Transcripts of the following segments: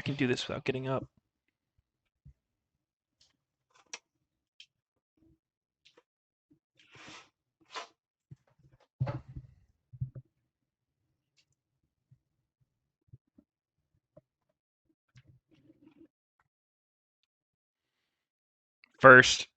can do this without getting up. First.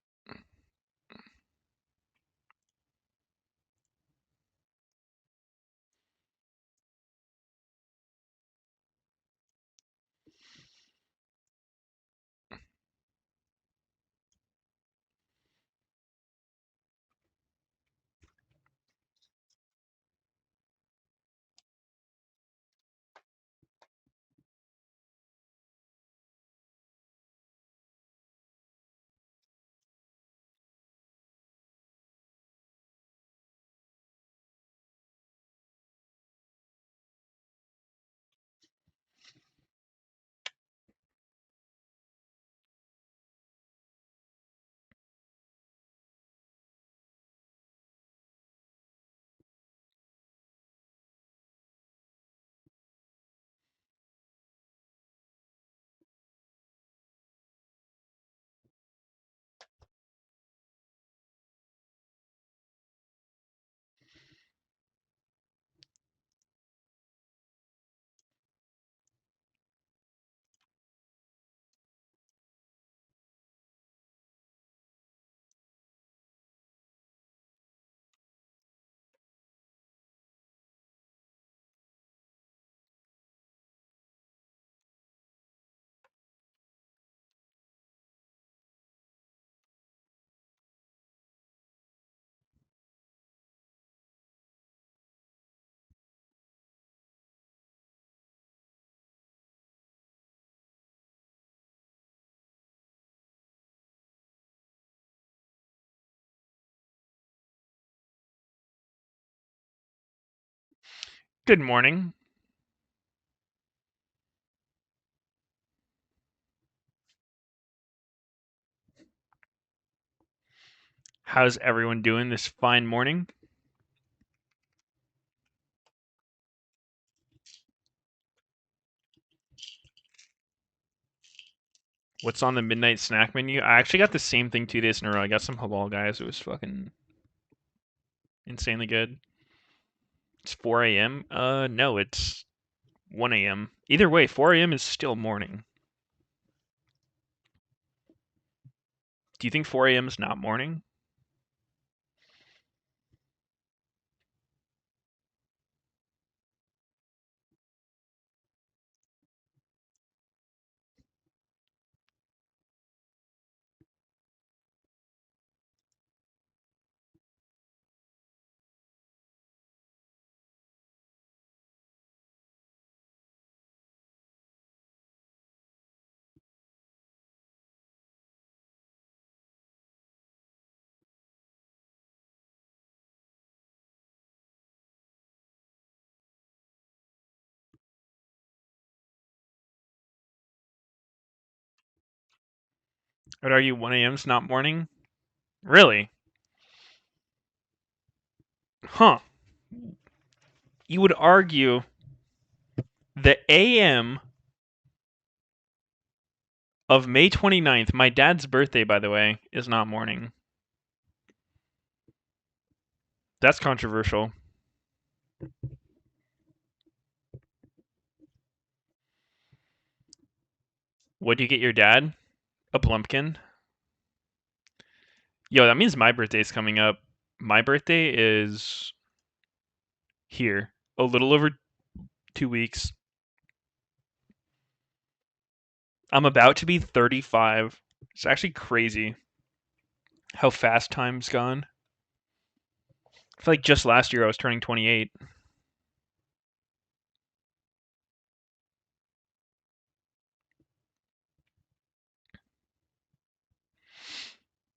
Good morning. How's everyone doing this fine morning? What's on the midnight snack menu? I actually got the same thing 2 days in a row. I got some halal guys. It was fucking insanely good. It's 4 a.m. No, it's 1 a.m. Either way, 4 a.m. is still morning. Do you think 4 a.m. is not morning? I would argue 1 a.m. is not morning. Really? Huh. You would argue the a.m. of May 29th, my dad's birthday, by the way, is not morning. That's controversial. What'd you get your dad? A plumpkin? Yo, that means my birthday's coming up. My birthday is here. A little over 2 weeks. I'm about to be 35. It's actually crazy how fast time's gone. I feel like just last year I was turning 28.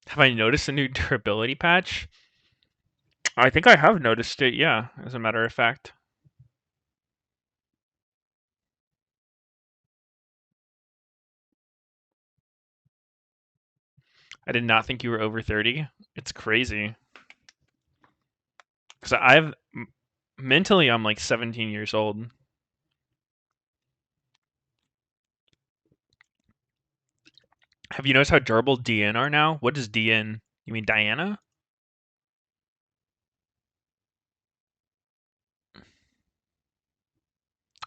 Have I noticed a new durability patch? I think I have noticed it, yeah, as a matter of fact. I did not think you were over 30. It's crazy. Because mentally, I'm like 17 years old. Have you noticed how durable DN are now? What is DN? You mean Diana?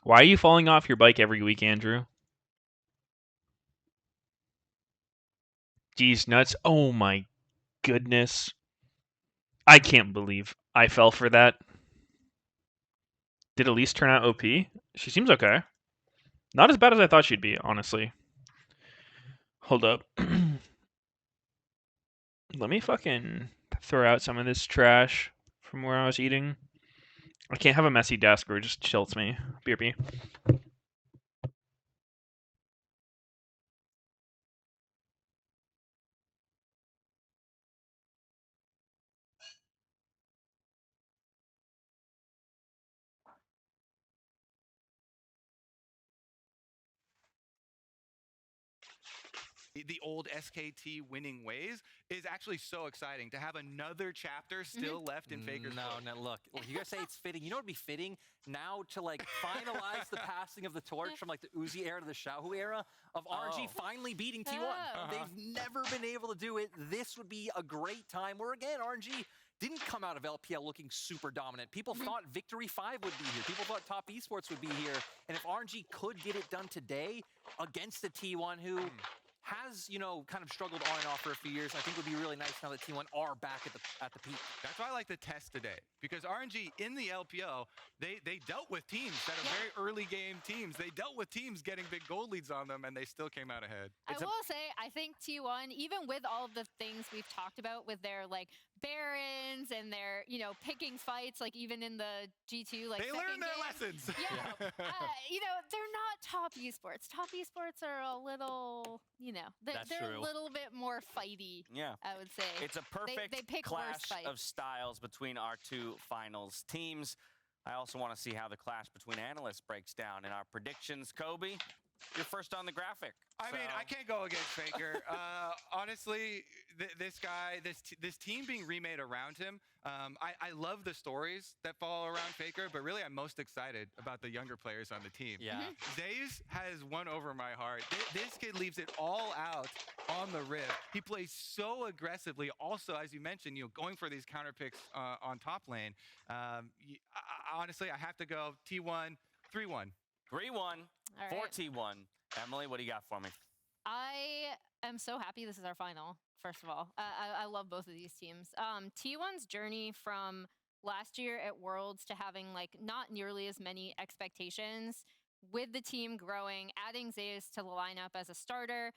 Why are you falling off your bike every week, Andrew? Geez, nuts. Oh my goodness. I can't believe I fell for that. Did Elise turn out OP? She seems okay. Not as bad as I thought she'd be, honestly. Hold up. Let me fucking throw out some of this trash from where I was eating. I can't have a messy desk where it just tilts me. BRB. The old SKT winning ways is actually so exciting to have another chapter still left in Faker's book. No, look, you guys say it's fitting. You know what would be fitting now to like finalize the passing of the torch from like the Uzi era to the Xiaohu era of RNG finally beating T1. They've never been able to do it. This would be a great time where again RNG didn't come out of LPL looking super dominant. People thought Victory 5 would be here. People thought Top Esports would be here. And if RNG could get it done today against the T1 who has, you know, kind of struggled on and off for a few years. I think it would be really nice now that T1 are back at the peak. That's why I like the test today, because RNG in the LPL, they dealt with teams that are very early game teams. They dealt with teams getting big gold leads on them, and they still came out ahead. I will say, I think T1, even with all of the things we've talked about with their like Barons and their, you know, picking fights, like even in the G2, like they learned their lessons. Yeah, you know, they're not top esports. Top esports are a little, you know, they're a little bit more fighty. Yeah, I would say it's a perfect they pick clash of styles between our two finals teams. I also want to see how the clash between analysts breaks down in our predictions. Kobe, you're first on the graphic. I mean, I can't go against Faker. Honestly, this team being remade around him, I love the stories that follow around Faker, but really I'm most excited about the younger players on the team. Yeah. Zays has won over my heart. This kid leaves it all out on the rip. He plays so aggressively. Also, as you mentioned, you know, going for these counter picks on top lane. Honestly, I have to go T1, 3-1. 3-1 for T1. Emily, what do you got for me? I am so happy this is our final, first of all. I love both of these teams. T1's journey from last year at Worlds to having like not nearly as many expectations, with the team growing, adding Zeus to the lineup as a starter.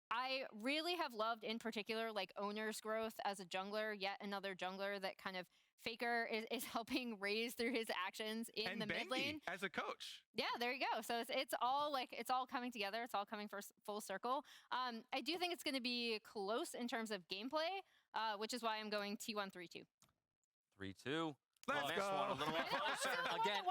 I really have loved, in particular, like Owner's growth as a jungler, yet another jungler that kind of Faker is helping raise through his actions in and the Bengi mid lane as a coach. Yeah, there you go. So it's all like it's all coming together. It's all coming for full circle. I do think it's going to be close in terms of gameplay, which is why I'm going T1 3-2. 3-2. Let's go. One a little bit closer. Again,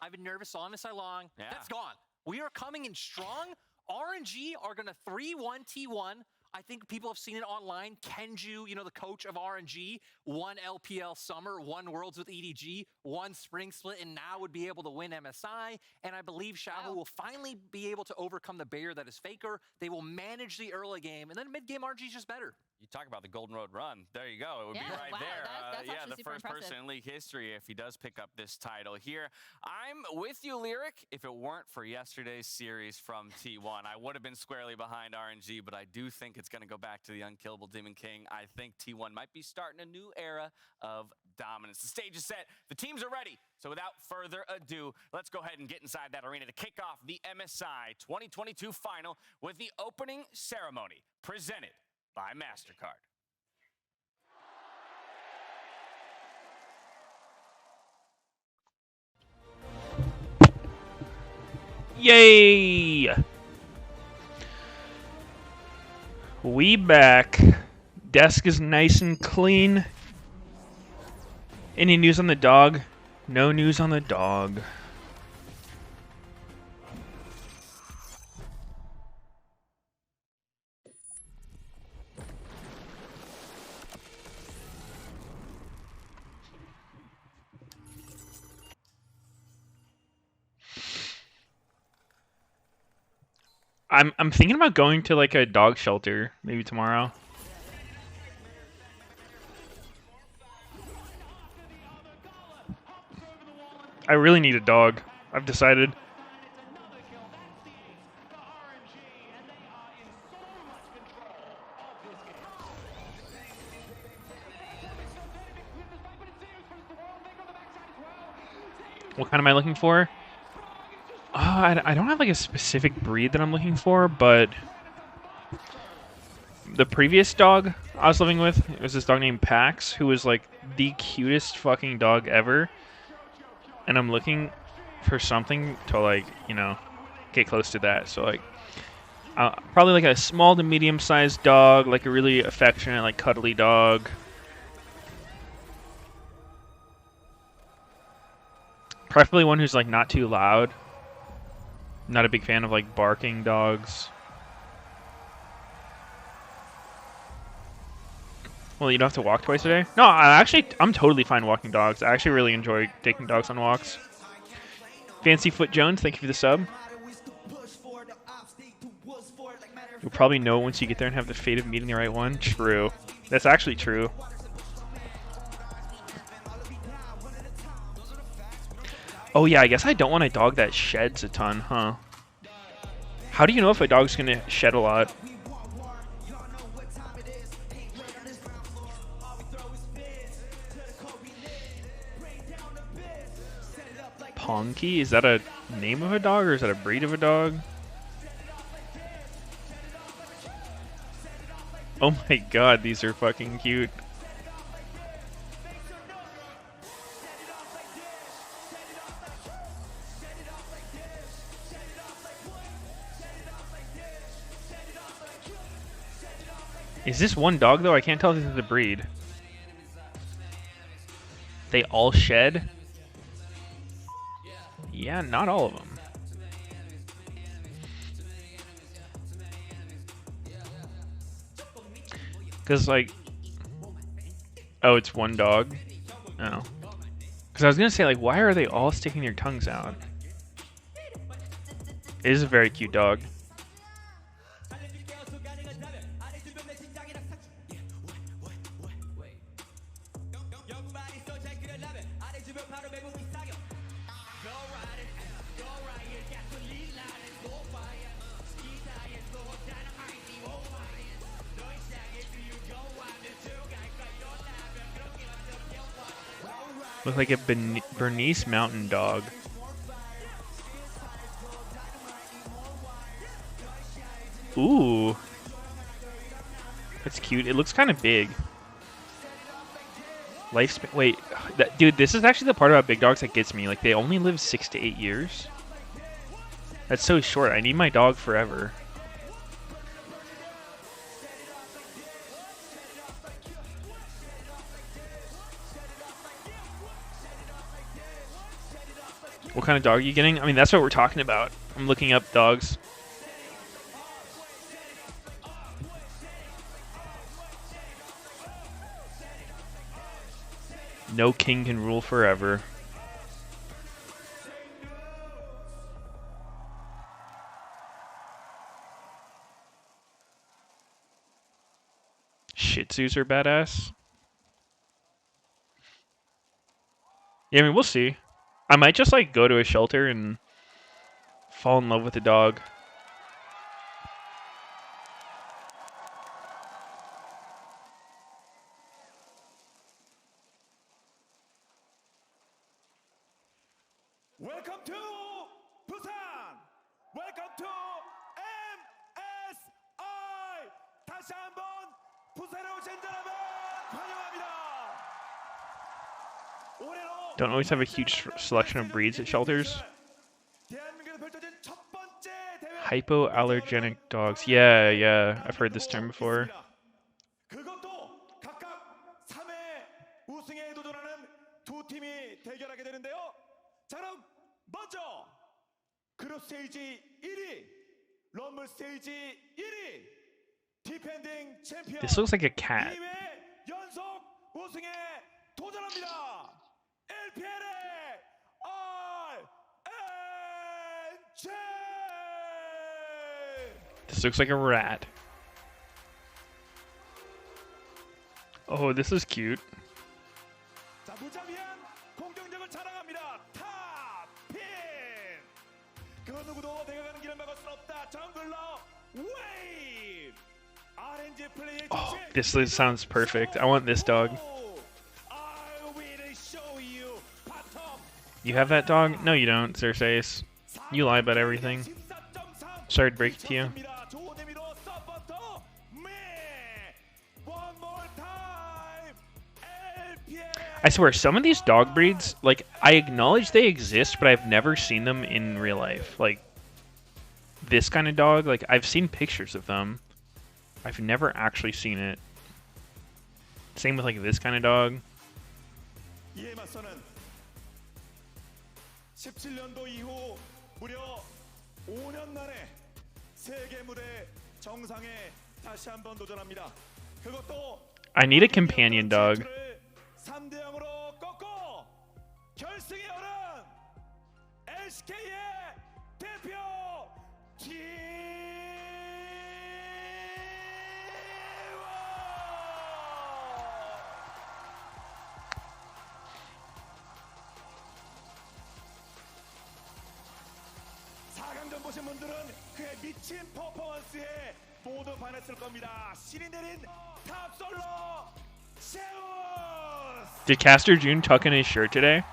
I've been nervous all this long. Yeah. That's gone. We are coming in strong. RNG are going to 3-1 T1. I think people have seen it online. Kenju, you know, the coach of RNG, won LPL Summer, won Worlds with EDG, won Spring Split, and now would be able to win MSI. And I believe Xiaohu will finally be able to overcome the barrier that is Faker. They will manage the early game, and then mid-game RNG is just better. You talk about the Golden Road run. There you go. It would be right there. That's the first person in league history if he does pick up this title here. I'm with you, Lyric. If it weren't for yesterday's series from T1, I would have been squarely behind RNG, but I do think it's going to go back to the unkillable Demon King. I think T1 might be starting a new era of dominance. The stage is set. The teams are ready. So without further ado, let's go ahead and get inside that arena to kick off the MSI 2022 final with the opening ceremony presented by MasterCard. Yay! We back. Desk is nice and clean. Any news on the dog? No news on the dog. I'm thinking about going to like a dog shelter maybe tomorrow. I really need a dog. I've decided. What kind am I looking for? I don't have like a specific breed that I'm looking for, but the previous dog I was living with, it was this dog named Pax, who was like the cutest fucking dog ever. And I'm looking for something to like, you know, get close to that. So like, probably like a small to medium-sized dog, like a really affectionate, like cuddly dog. Preferably one who's like not too loud. Not a big fan of like barking dogs. Well, you don't have to walk twice a day? No, I'm totally fine walking dogs. I actually really enjoy taking dogs on walks. Fancy Foot Jones, thank you for the sub. You'll probably know once you get there and have the fate of meeting the right one. True. That's actually true. Oh yeah, I guess I don't want a dog that sheds a ton, huh? How do you know if a dog's gonna shed a lot? Ponky? Is that a name of a dog or is that a breed of a dog? Oh my god, these are fucking cute. Is this one dog though? I can't tell if this is a breed. They all shed? Yeah, not all of them. Because, like... Oh, it's one dog? Oh. Because I was going to say, like, why are they all sticking their tongues out? It is a very cute dog. Look like a Bernese mountain dog. Ooh. That's cute. It looks kind of big. Lifespan. Wait, dude, this is actually the part about big dogs that gets me. Like, they only live 6 to 8 years. That's so short. I need my dog forever. What kind of dog are you getting? I mean, that's what we're talking about. I'm looking up dogs. No king can rule forever. Shih Tzus are badass. Yeah, I mean, we'll see. I might just, like, go to a shelter and fall in love with a dog. Welcome to Busan. Welcome to MSI. 다시 한번 부산에 오신 여러분 환영합니다. Don't always have a huge selection of breeds at shelters. Hypoallergenic dogs. Yeah, I've heard this term before. 그것도 각각 3회 우승에 도전하는 두 팀이 대결하게 되는데요. 자, 그럼 먼저 그룹 스테이지 1위, 럼블 스테이지 1위, 디펜딩 챔피언. This looks like a cat. 2회 연속 우승에 도전합니다. LPL의 RNG. This looks like a rat. Oh, this is cute. 자, 무자비한 공격력을 자랑합니다. 탑핀. 그 누구도 내가 가는 길을 막을 수 없다. 정글러 웨이브. RNG 플레이의 Oh, 중심. this sounds perfect. I want this dog. I will show you 바텀. You have that dog? No, you don't, Xerxes. You lie about everything. 14.3. Sorry to break it to you. 좋은 의미로 서포터 매. One more time. LPL. I swear, some of these dog breeds, like, I acknowledge they exist, but I've never seen them in real life. Like, this kind of dog, like, I've seen pictures of them. I've never actually seen it. Same with, like, this kind of dog. 이에 맞서는 17년도 이후 무려 5년 만에 세계 무대 정상에 다시 한번 도전합니다. 그것도 I need a companion dog. 3대 0으로 꺾고 결승에 오른 LCK의 대표 T1 보신 분들은 그의 미친 퍼포먼스에 모두 반했을 겁니다. 신이 내린 탑 솔로 제우스. Did Caster June tuck in his shirt today?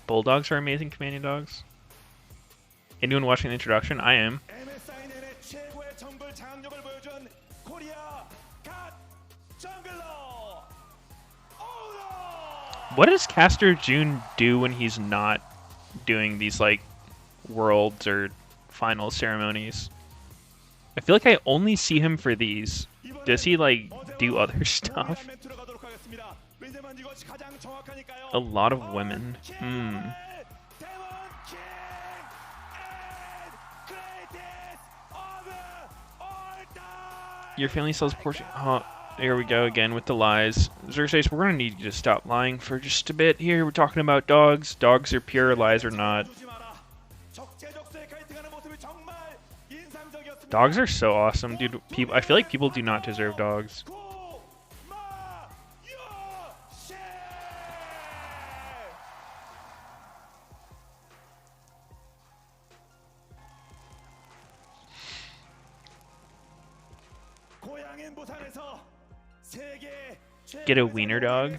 Bulldogs are amazing companion dogs. Anyone watching the introduction? I am. MSI 내내 최고의 정글 장악력을 보여준 코리아 갓 정글러 오너. What does Caster June do when he's not doing these, like, worlds or final ceremonies? I feel like I only see him for these. Does he, like, do other stuff? A lot of women. Your family sells portion. Oh, here we go again with the lies. Xerxes, we're gonna need you to stop lying for just a bit here. We're talking about dogs. Dogs are pure, lies are not. Dogs are so awesome, dude. People, I feel like people do not deserve dogs. Get a wiener dog.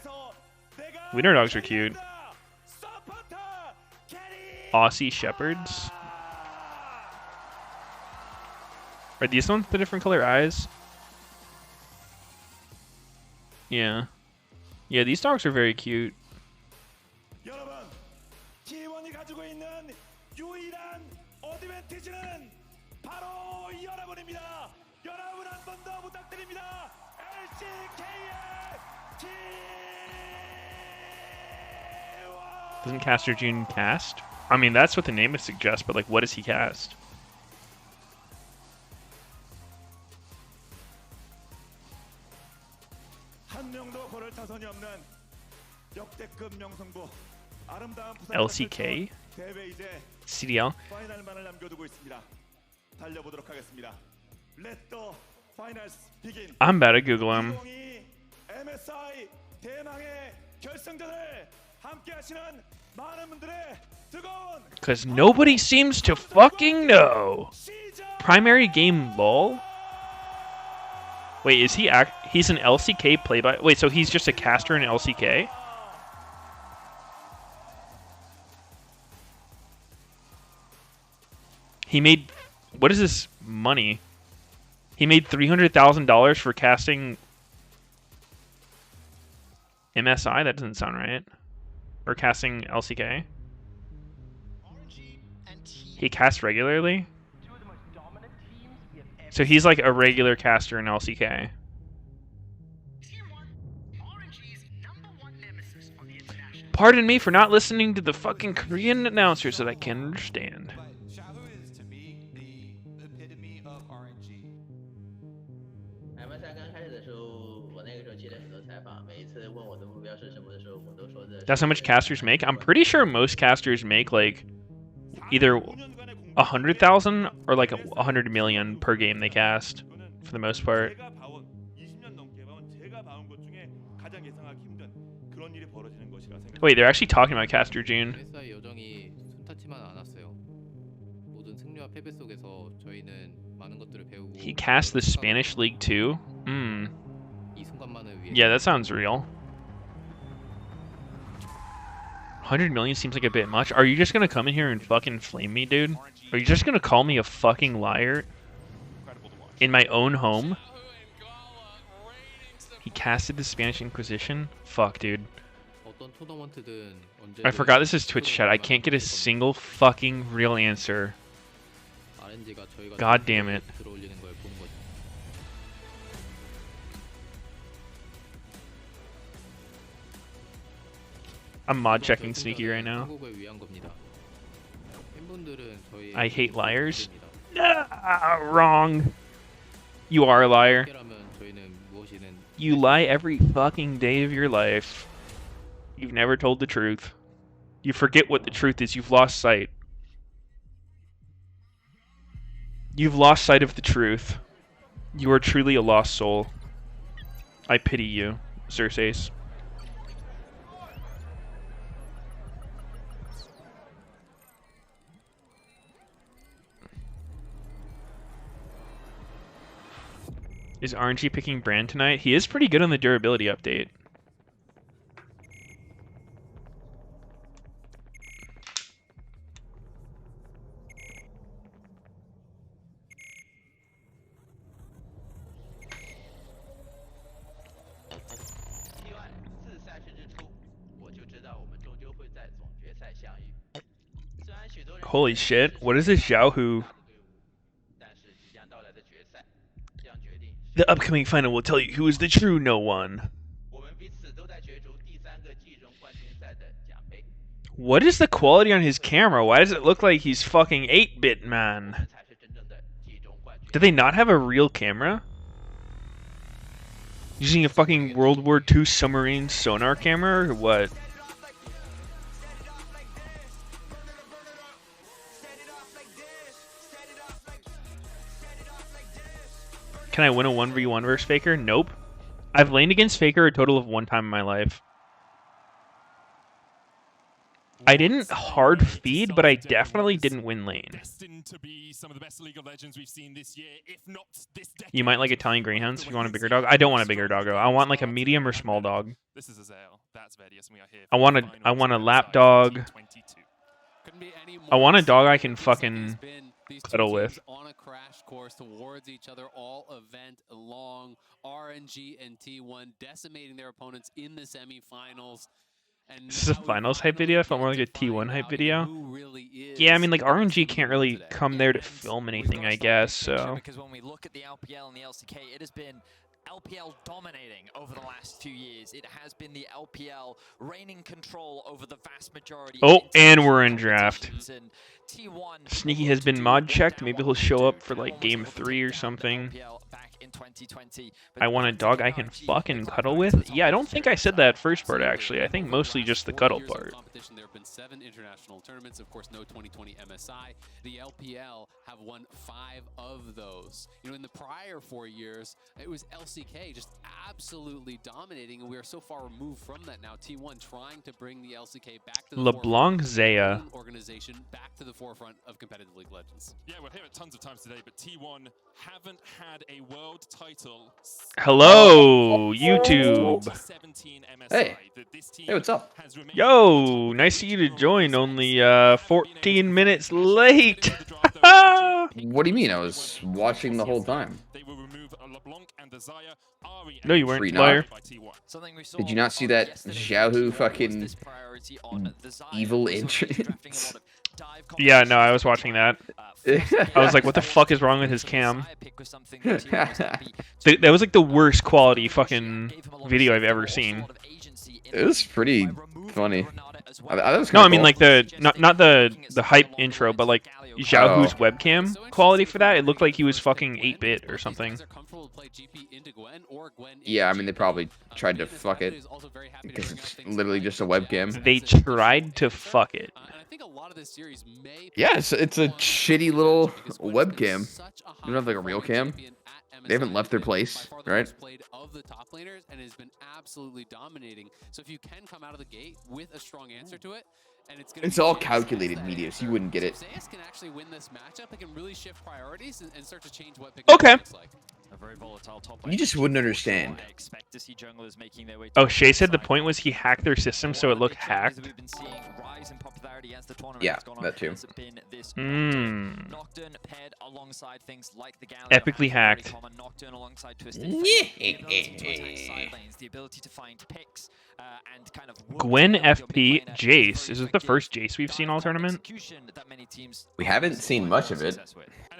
Wiener dogs are cute. Aussie Shepherds. Are these ones with the different color eyes? Yeah. Yeah, these dogs are very cute. 여러분, T1이 가지고 있는 유일한 어드밴티지는 바로 여러분입니다. 여러분 한 번 더 부탁드립니다. LCK의 T1. Doesn't Caster June cast? I mean, that's what the name would suggest, but like, what does he cast? 한 명도 고를 타선이 없는 역대급 명성부. 아름다운 부산 LCK? 대회 이제 CDL? 파이널만을 남겨두고 있습니다. 달려보도록 하겠습니다. Let the finals begin. I'm about to Google him. 2022 MSI 대망의 결승전을 함께하시는 많은 분들의 뜨거운 Because nobody seems to fucking know. 시작. Primary game lol? Wait, is he he's an LCK play by wait, so he's just a caster in LCK? He made what is this money? He made $300,000 for casting MSI? That doesn't sound right. Or casting LCK? He casts regularly? So he's like a regular caster in LCK. Pardon me for not listening to the fucking Korean announcers that I can't understand. But Shahu is to me the epitome of RNG. That's how much casters make? I'm pretty sure most casters make like either 100,000 or like 100 million per game they cast for the most part. 제가 봐온 20년 넘게 봐온 제가 봐온 것 중에 가장 예상하기 힘든 그런 일이 벌어지는 것이라 생각합니다. Wait, they're actually talking about Caster June. MSI 여정이 순탄치만 않았어요. 모든 승리와 패배 속에서 저희는 많은 것들을 배우고 He cast the Spanish League too? 이 순간만을 위해 Yeah, that sounds real. 100 million seems like a bit much. Are you just gonna come in here and fucking flame me, dude? Are you just gonna call me a fucking liar in my own home? He casted the Spanish Inquisition? Fuck, dude. 어떤 토너먼트든 I forgot this is Twitch chat. I can't get a single fucking real answer. RNG가 저희가 God damn it. 들어올리는 걸 보는 거죠. I'm mod checking Sneaky right now. 한국을 위한 겁니다. 팬분들은 저희 I hate liars. Nah, wrong. You are a liar. 해결하면 저희는 무엇이든 You lie every fucking day of your life. You've never told the truth. You forget what the truth is. You've lost sight. You've lost sight of the truth. You are truly a lost soul. I pity you, Circes. Is RNG picking Brand tonight? He is pretty good on the durability update. Holy shit, what is this Xiaohu? The upcoming final will tell you who is the true no one. What is the quality on his camera? Why does it look like he's fucking 8-bit, man? Do they not have a real camera? Using a fucking World War II submarine sonar camera or what? Can I win a 1v1 versus Faker? Nope. I've laned against Faker a total of 1 time in my life. I didn't hard feed, but I definitely didn't win lane. You might like Italian Greyhounds if you want a bigger dog. I don't want a bigger doggo. I want like a medium or small dog. I want a lap dog. I want a dog I can fucking cuddle with. On a crash course towards each other all event long. RNG and T1 decimating their opponents in the semifinals. And this is a finals hype video. I felt more like a T1 hype video. Yeah, I mean, like RNG can't really come there to film anything, I guess. So. Because when we look at the LPL and the LCK, it has been LPL dominating over the last 2 years. It has been the LPL reigning control over the vast majority. Oh, and we're in draft. And T1 Sneaky has been mod checked. Maybe he'll show up for like game 3 or something. in 2020. I want a dog I can fucking cuddle with? Yeah, I don't think I said that first part, actually. I think mostly just the cuddle part. There have been 7 international tournaments, of course, no 2020 MSI. The LPL have won 5 of those. You know, in the prior 4 years, it was LCK just absolutely dominating, and we are so far removed from that now. T1 trying to bring the LCK back to the LeBlanc Zaya organization back to the forefront of competitive League Legends. Yeah, we'll hear it tons of times today, but T1 haven't had a world title. Hello, YouTube. Hey. Hey, what's up? Yo, nice of you to join. Only 14 minutes late. What do you mean? I was watching the whole time. No, you weren't, Free liar. Did you not see that Xiaohu fucking evil entrance? Yeah, no, I was watching that. I was like, what the fuck is wrong with his cam? That was like the worst quality fucking video I've ever seen. It was pretty funny. I was No, I kinda mean cool. like the not the hype intro, but like Xiaohu's webcam quality for that. It looked like he was fucking 8-bit or something. Yeah, I mean, they probably tried to fuck it because it's literally just a webcam. They tried to fuck it. Yeah, it's a shitty little webcam. You don't have like a real cam. They haven't left their place, right? Of the top laners and has been absolutely dominating. So if you can come out of the gate with a strong answer to it, and it's all calculated, Meteos. You wouldn't get it. Zeus can actually win this matchup. It can really shift priorities and start to change what pick okay. looks like. A very volatile top You just wouldn't understand. I expect to see junglers making their way Oh, Shay said the point was he hacked their system so it looked hacked. We've been seeing rise in popularity as the tournament Yeah, has gone on that too. has been this Mm. Nocturne paired alongside things like the Galio. Epically hacked. Nocturne alongside Twisted Fate, the ability to attack side lanes, the ability to find picks, and kind of Gwen FP Jace. Is this the first Jace we've seen all tournament? We haven't seen much of it.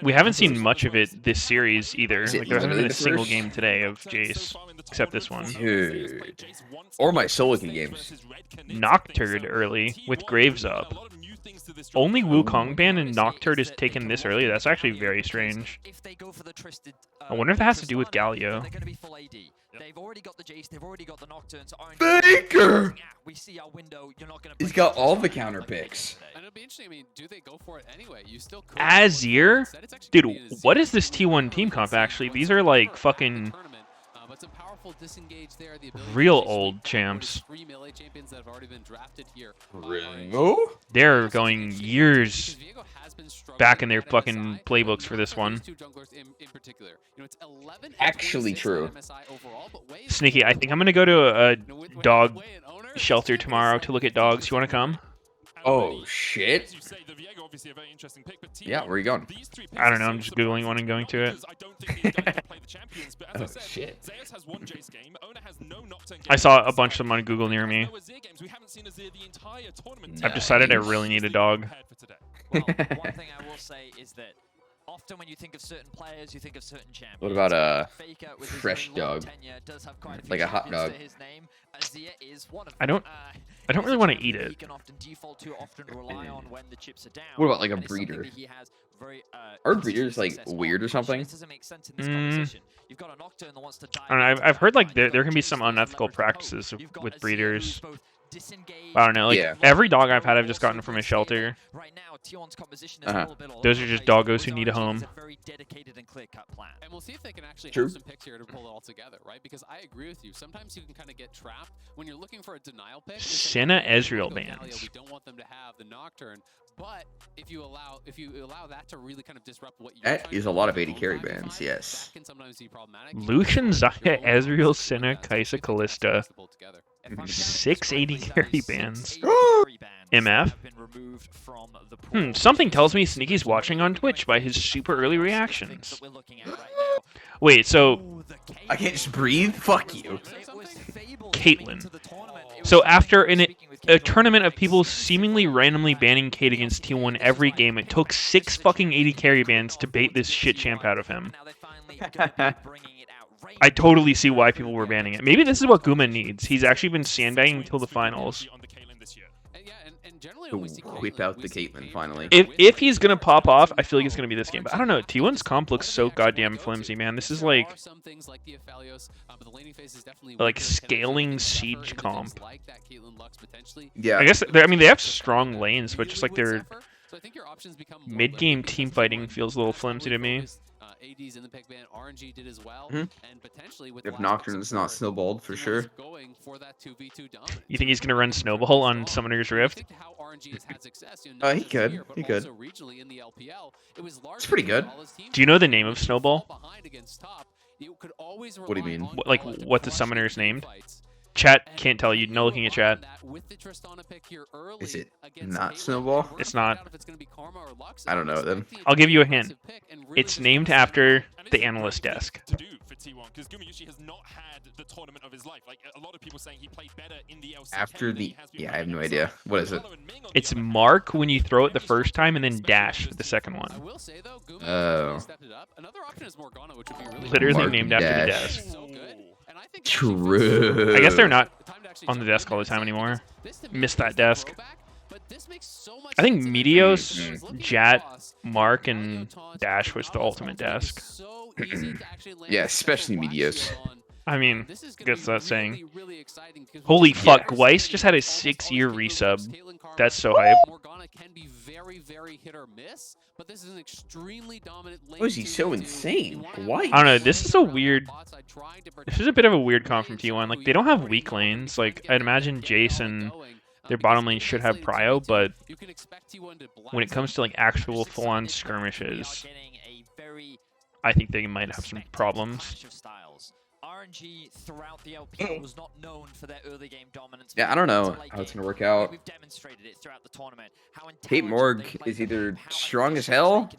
We haven't seen much of it this series either. Is it Like, there hasn't been literally a the single first? game today of Jace, except this one. Dude. Or my Solican games. Nocturne early with Graves up. Only Wukong ban and Nocturne is taken this early. That's actually very strange. I wonder if that has to do with Galio. They're going to be full AD. They've already got the Jace, they've already got the Nocturne, so Baker! we see our window, you're not going to He's got all the counter picks. And it'll be interesting. I mean, do they go for it anyway? You still could. Azir? Dude, what is this T1 team comp actually? These are like fucking But some powerful disengage there. The ability real to old champs. 3 melee champions that have already been drafted here. No? They're going years back in their fucking playbooks for this one. Actually true. Sneaky, I think I'm gonna go to a dog shelter tomorrow to look at dogs. You wanna come? Oh, shit. Yeah, where are you going? I don't know, I'm just Googling one and going to it. Oh, shit. I saw a bunch of them on Google near me. I've decided I really need a dog. Well, one thing I will say is that often when you think of certain players, you think of certain champions. What about a Faker, with his fresh very long dog? tenure, does have quite a few Like a hot champions dog? to his name. Azir is one of I them. don't He's really a want to champion eat that it. He can often default to, often rely on when the chips are down. What about like a and it's something breeder? that he has very, Are consistent breeders like success on, weird or which something? just doesn't make sense in this conversation. You've got a Nocturne that wants to dive I don't know, into I've heard like the there can be Jace some wants to unethical leverage the poke. practices You've got with Azir who's breeders. both disengaged, I don't know, like Yeah. every dog I've had I've just gotten from a shelter. Right now, T1's composition is a Uh-huh. little bit all Those over are the just place. doggos who need a home. It's a very dedicated and clear-cut plan. And we'll see if they can actually True. have some picks here to pull it all together, right? Because I agree with you. Sometimes you can kind of get trapped when you're looking for a denial pick. you're saying, Senna "Okay, we Ezreal wanna go Galio, bans. We don't want them to have the Nocturne, but if you allow that to really kind of disrupt what you're That trying to is a do lot on of your 80 own carry back bans, side, yes. that can sometimes be problematic. Lucian, Zaya, Ezreal, Senna, Kaisa, Callista. To pull together. 680 carry bans. MF? MF? Something tells me Sneaky's watching on Twitch by his super early reactions. Wait, so I can't just breathe? Fuck you. Caitlyn. So after a tournament of people seemingly randomly banning Kate against T1 every game, it took 6 fucking 80 carry bans to bait this shit champ out of him. I totally see why people were banning it. Maybe this is what Guma needs. He's actually been sandbagging till the finals. To whip out the Caitlyn finally. If he's gonna pop off, I feel like it's gonna be this game. But I don't know. T1's comp looks so goddamn flimsy, man. This is like scaling siege comp. Yeah. I guess I mean they have strong lanes, but just like their mid game team fighting feels a little flimsy to me. ADs in the pick ban, RNG did as well, Mhm. and potentially with If Nocturne's not snowballed, for sure. going for that 2v2 dominance. You think he's gonna run Snowball on Summoner's Rift? He could. He could. It's pretty good. Do you know the name of Snowball? What do you mean? Like what the Summoner's named? Chat can't tell you. No looking at chat. Is it not Snowball? It's not. I don't know then. I'll give you a hint. It's named after the analyst desk. To do for T1 because Gumayushi has not had the tournament of his life. Like a lot of people saying he played better in the LCK After than the he has been yeah, I playing have no MSI. idea. What is it? It's Mark when you throw it the first time, and then Dash for the second one. Oh. Literally Mark named after the Dash. desk. True. I guess they're not on the desk all the time anymore. Missed that desk. But this makes so much I think sense in their Meteos, favor. Whereas looking Jet, across, Mark, Mario and Taunt, Dash was the Gala's ultimate ultimate is desk. so easy to actually land Yeah, a successful especially flash Meteos. shield on. I mean, This is I gonna guess be that's saying. really exciting because we Holy just fuck, never Weiss seen just had a almost always 6-year Caitlyn resub. Griff's, Caitlyn Karma, That's so hype. Morgana can be very hit or miss, but this is an extremely dominant lane. Oh, is he so insane? Why? I don't know. This is a weird. This is a bit of a weird comp from T1. Like they don't have weak lanes. Like I'd imagine Jason, their bottom lane should have prio, but when it comes to like actual full-on skirmishes, I think they might have some problems. RNG throughout the LPL was not known for their early game dominance. Yeah, I don't know how it's gonna work out. We've demonstrated it throughout the tournament. How Kate Morg is either strong as hell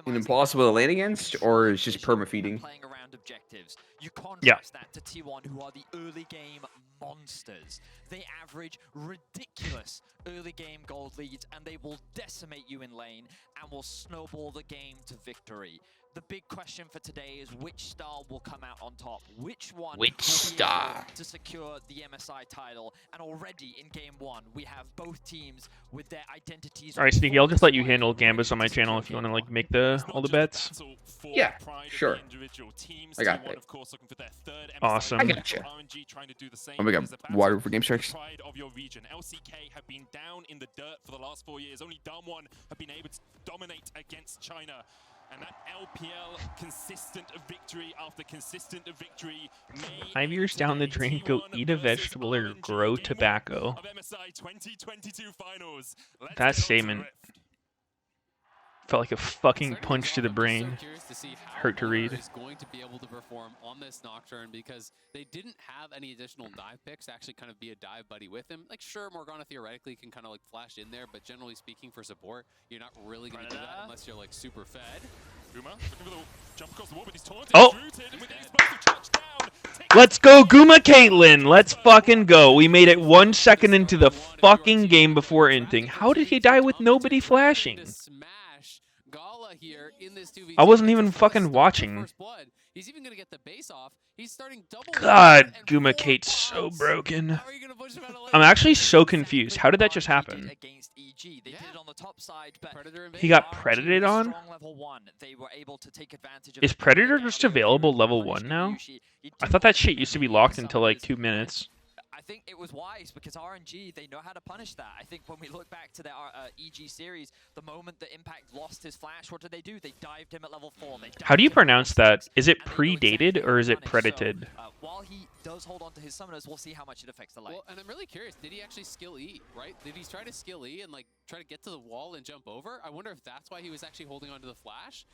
and impossible to lane against, or is just perma-feeding. Playing around objectives. You Yeah. contrast that to T1, who are the early game monsters. They average ridiculous early game gold leads, and they will decimate you in lane and will snowball the game to victory. The big question for today is which star will come out on top? Which one will be able to secure the MSI title? And already in game one, we have both teams with their identities. All right, Sneaky, I'll just let you handle Gambus on my channel if you want to like make all the bets. Yeah, sure. I got that. Awesome. I got you. Oh my god, water for game strikes. Pride of your region. LCK have been down in the dirt for the last 4 years. Only Damwon have been able to dominate against China. And that LPL consistent victory after consistent victory. 5 years down the drain, go eat a vegetable or grow tobacco. That statement felt like a fucking punch to the brain. Hurt to read. Is going to be able to perform on this Nocturne because they didn't have any additional dive picks to actually kind of be a dive buddy with him. Like, sure, Morgana theoretically can kind of like flash in there, but generally speaking, for support, you're not really going to do that unless you're like super fed. Oh! Let's go, Guma Caitlyn! Let's fucking go. We made it 1 second into the fucking game before ending. How did he die with nobody flashing? I wasn't even fucking watching. He's even gonna get the base off. He's starting double. God, Guma Kate's so broken. I'm actually so confused. How did that just happen? He got Predated on? Is Predator just available level 1 now? I thought that shit used to be locked until like 2 minutes. I think it was wise because RNG, they know how to punish that. I think when we look back to their EG series, the moment that Impact lost his flash, what did they do? They dived him at level 4. How do you pronounce that? Is it predated or is it predated? So, while he does hold on to his summoners, we'll see how much it affects the lane. Well, and I'm really curious, did he actually skill E, right? Did he try to skill E and like try to get to the wall and jump over? I wonder if that's why he was actually holding onto the flash.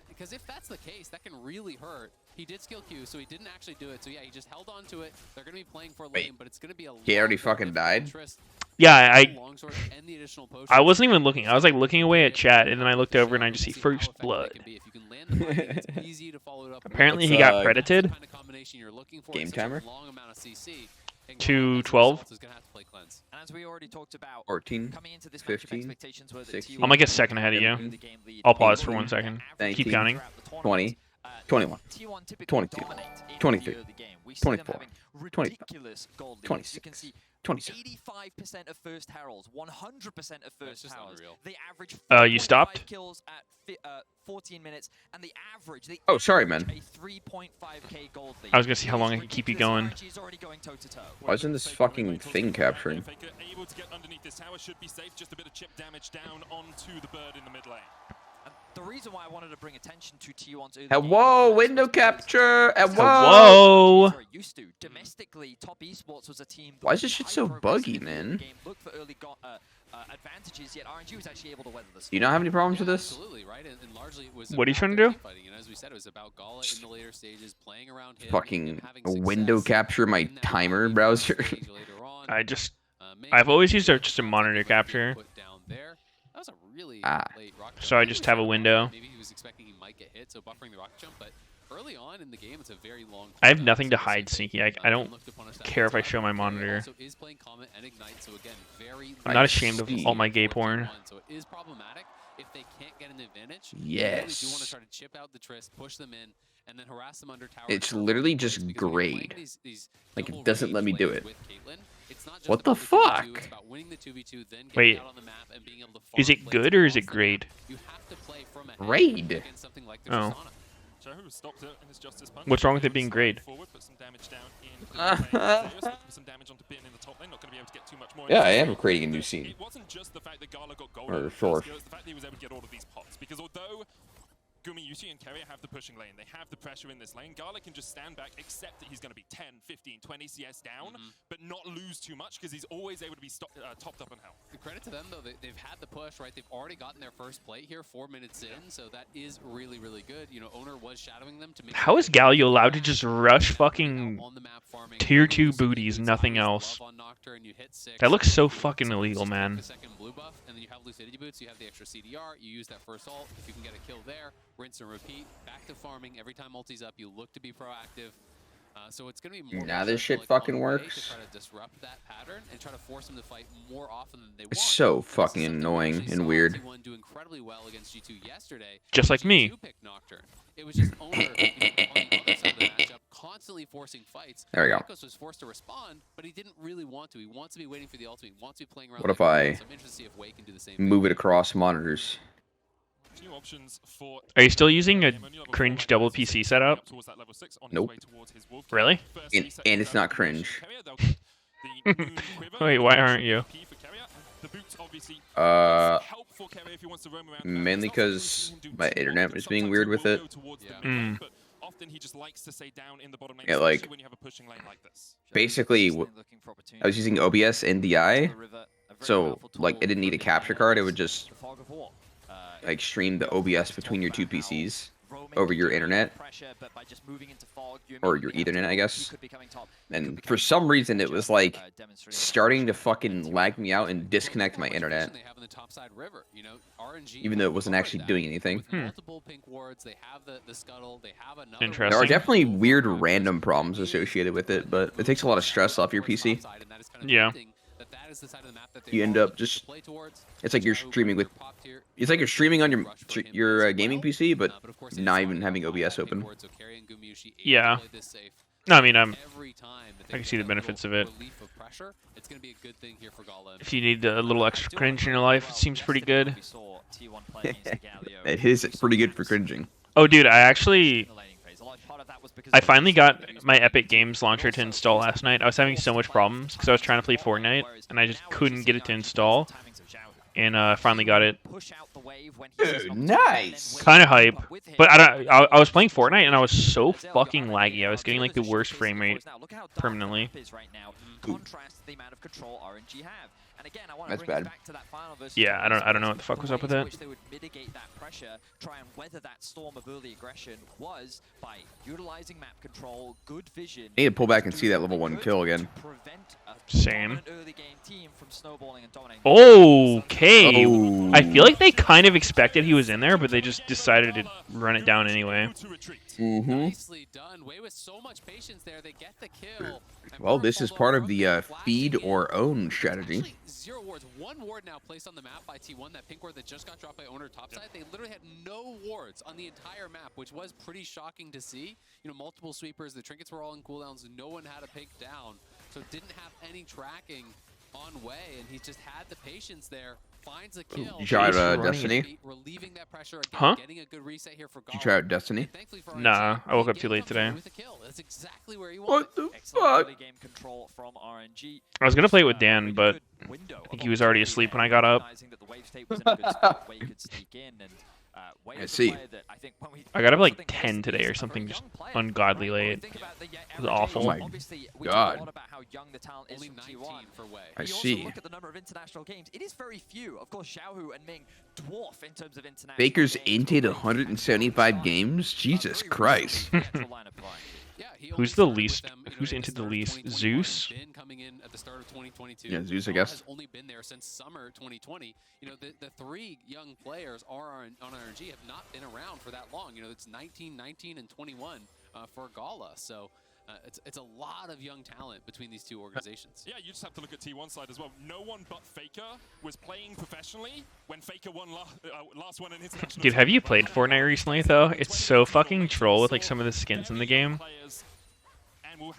Because if that's the case, that can really hurt. He did skill Q, so he didn't actually do it. So yeah, he just held on to it. They're going to be playing for lane, but it's going to be a He already fucking died? Yeah, I wasn't even looking. I was like looking away at chat, and then I looked over and I just see first blood. Apparently he got predated. Game timer? 2:12. And as we already talked about, 14, coming into this 15, 16. I'm like a second ahead of you. I'll pause for 1 second. 19, Keep counting. 20, 21, 22, 23, 24, 25, 26, 27. 85% of first heralds, 100% of first towers. They average You stopped? kills at 14 minutes, and the average. Oh, sorry, man. A 3.5k gold lead. I was gonna see how long I could keep you going. Why isn't this fucking thing capturing? Able to get underneath this tower should be safe. Just a bit of chip damage down onto the bird in the mid lane. The reason why I wanted to bring attention to T1's early Whoa, window capture! Whoa! Used to. Domestically, Top Esports was a team. Why is this shit so buggy, man? Look for early advantages, yet RNG was actually able to weather this. Do you not have any problems with this? Absolutely, right? And largely it was What are you trying to do? And as we said, it was about Gala in the later stages, playing around him, Fucking window capture my timer browser. I've always used just a monitor capture. That was a really late rock So I just have a window. Maybe he was expecting he might get hit, so buffering the rocket jump, but early on in the game, it's a very long. I have nothing to hide, Sneaky. I don't care if I show my monitor. I'm not ashamed of all my gay porn. So it is problematic if they can't get an advantage. Yes. Do want to try to chip out the Trist, push them in, and then harass them under tower. It's literally just grade. Like, it doesn't let me do it. It's not just What the about the 2v2, fuck? it's about winning the 2v2, then getting Wait, out on the map and being able to is farm it plates good or is it across the grade? map. You have to play from ahead Grade? against something like the Oh. Tristana. Joe stopped it in his justice punch. What's wrong with it Meteos being grade? Forward, put some damage down in the lane. Meteos looking for some damage onto Bin in the top lane. Not going to be able to get too much more. Yeah, I am creating a new scene. It wasn't just the fact that Gala got gold. Or sure. It was the fact that he was able to get all of these pots. Because although Gumayusi and Keria have the pushing lane, they have the pressure in this lane, Gala can just stand back, accept that he's going to be 10, 15, 20 CS down, but not lose too much because he's always able to be topped up on health. The credit to them, though, they've had the push, right? They've already gotten their first plate here, 4 minutes in, so that is really, really good. You know, Owner was shadowing them to make. How is Galio allowed to just rush fucking tier 2 booties, nothing else? That looks so fucking illegal, man. Second blue buff, and then you have Lucidity Boots, you have the extra CDR, you use that first ult. If you can get a kill there, rinse and repeat, back to farming. Every time ulti's up, you look to be proactive. So it's going to be more. Now this shit like, fucking on the way works. to try to disrupt that pattern and try to force them to fight more often than they It's want. so And this is fucking something we annoying actually and saw weird. T1 do incredibly well against G2 yesterday. Just like me. G2 picked Nocturne. It was just Owner on the other side of the matchup, constantly forcing fights. There we go. Echoes was forced to respond, but he didn't really want to. He wants to be waiting for the ultimate. He wants to be playing around. What if like I that. So I'm interested to see if Wei can do the same move thing. it across monitors? Few options for Are you still using a cringe double PC setup? towards that level 6 on his Nope. way towards his wolf kill. Really? First And, reset and it's down not to cringe. Keria, they'll get the moon quiver, Wait, why aren't you? P for Keria. The boots obviously Helpful for Keria if he wants to roam around. mainly It's not something we've 'cause seen him do my too internet often. was being Sometimes weird he with will it. go towards the Yeah. mid lane, Mm. but often he just likes to stay down in the bottom lane, Yeah, especially like, when you have a pushing lane like this. Basically, I was using OBS and DI, so like it didn't need a capture card. It would just like stream the OBS between your two PCs over your internet or your Ethernet, I guess. And for some reason, it was like starting to fucking lag me out and disconnect my internet, They have in the topside river, you know, RNG even though it wasn't covered actually that doing anything. with multiple pink wards. They have the scuttle. They have another. Interesting. There are definitely weird random problems associated with it, but it takes a lot of stress off your PC. Yeah. You end up just, it's like you're streaming with, it's like you're streaming on your gaming PC, but not even having OBS open. Yeah. No, I mean, I can see the benefits of it. If you need a little extra cringe in your life, it seems pretty good. It is pretty good for cringing. Oh, dude, I finally got my Epic Games launcher to install last night. I was having so much problems because I was trying to play Fortnite and I just couldn't get it to install. And finally got it. Dude, nice. Kind of hype, but I was playing Fortnite and I was so fucking laggy. I was getting like the worst frame rate permanently. That's bad. Yeah, I don't know what the fuck was up with that. They would mitigate that pressure, try and weather that storm of early aggression was by utilizing map control, good vision. I need to pull back and see that level 1 kill again. Same. Early game team from snowballing and dominating. Okay. Oh. I feel like they kind of expected he was in there, but they just decided to run it down anyway. Mm-hmm. Nicely done. Wei with so much patience there, they get the kill. Well, this is part of the feed or own strategy. Actually, 0 wards. 1 ward now placed on the map by T1. That pink ward that just got dropped by Owner topside. They literally had no wards on the entire map, which was pretty shocking to see. You know, multiple sweepers. The trinkets were all in cooldowns. No one had a pink down, so didn't have any tracking on Wei, and he just had the patience there. Finds a kill. Did you try out Destiny? Relieving that pressure again, Huh? getting a good reset here for Did you try out Destiny? Nah, I woke up too late today. With a kill. That's exactly where you What the fuck? Game control from RNG. I was gonna play it with Dan, but I think he was already asleep when I got up. I see. I got up like 10 today or something, just ungodly late. It was awful. Oh my god. Only 19 for Wei. I You also see. look at the number of international games. It is very few. Of course, Xiaohu and Ming dwarf in terms of international Baker's games. inted 175 games? Jesus Christ. Yeah, he Who's only the started least? with them, you know, Who's at into the the start of least? 2021, Zeus? Been coming in at the start of 2022. Yeah, Zeus, I Noah guess. has only been there since summer 2020. You know, the 3 young players are on RNG have not been around for that long. You know, it's 19, 19, and 21 for Gala. So it's a lot of young talent between these two organizations. Yeah, you just have to look at T1 side as well. No one but Faker was playing professionally when Faker won last one in international. Dude, have you played Fortnite recently though? It's so fucking troll with like some of the skins in the game.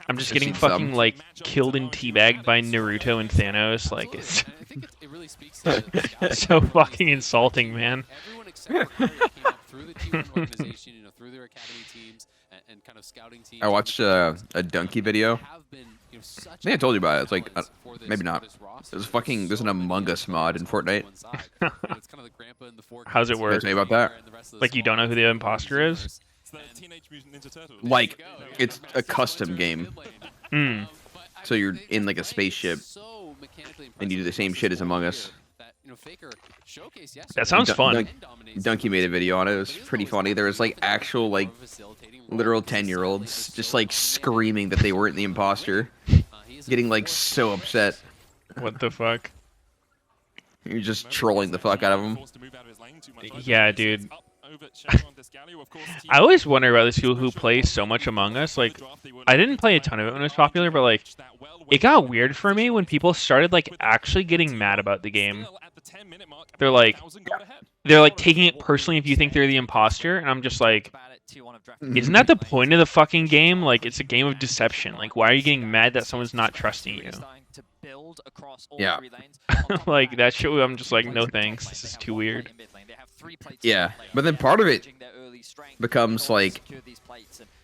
I'm just I've getting seen some. fucking like killed and teabagged by Naruto and Thanos. Like it's I think it really speaks to the scouting so capabilities fucking that insulting, man. everyone except for Curry came up through the T1 organization, through their academy teams and kind of scouting teams. I watched a Donkey video. I think I told you about it. It's like maybe not. There's fucking there's an Among Us mod in Fortnite. How's it You work? guys know about that? Like you don't know who the imposter is? Like it's a custom game. Hmm. So you're in like a spaceship, and you do the same shit as Among Us. That sounds fun. Donkey made a video on it. It was pretty funny. There was like actual like literal 10-year-olds just like screaming that they weren't the imposter, getting like so upset. What the fuck? You're just trolling the fuck out of them. Yeah, dude. I always wonder about these people who play so much Among Us. Like, I didn't play a ton of it when it was popular, but like, it got weird for me when people started like actually getting mad about the game. They're like taking it personally if you think they're the imposter, and I'm just like, isn't that the point of the fucking game? Like, it's a game of deception. Like, why are you getting mad that someone's not trusting you? Yeah. Like that shit. I'm just like, no thanks. This is too weird. Yeah, but then part of it becomes like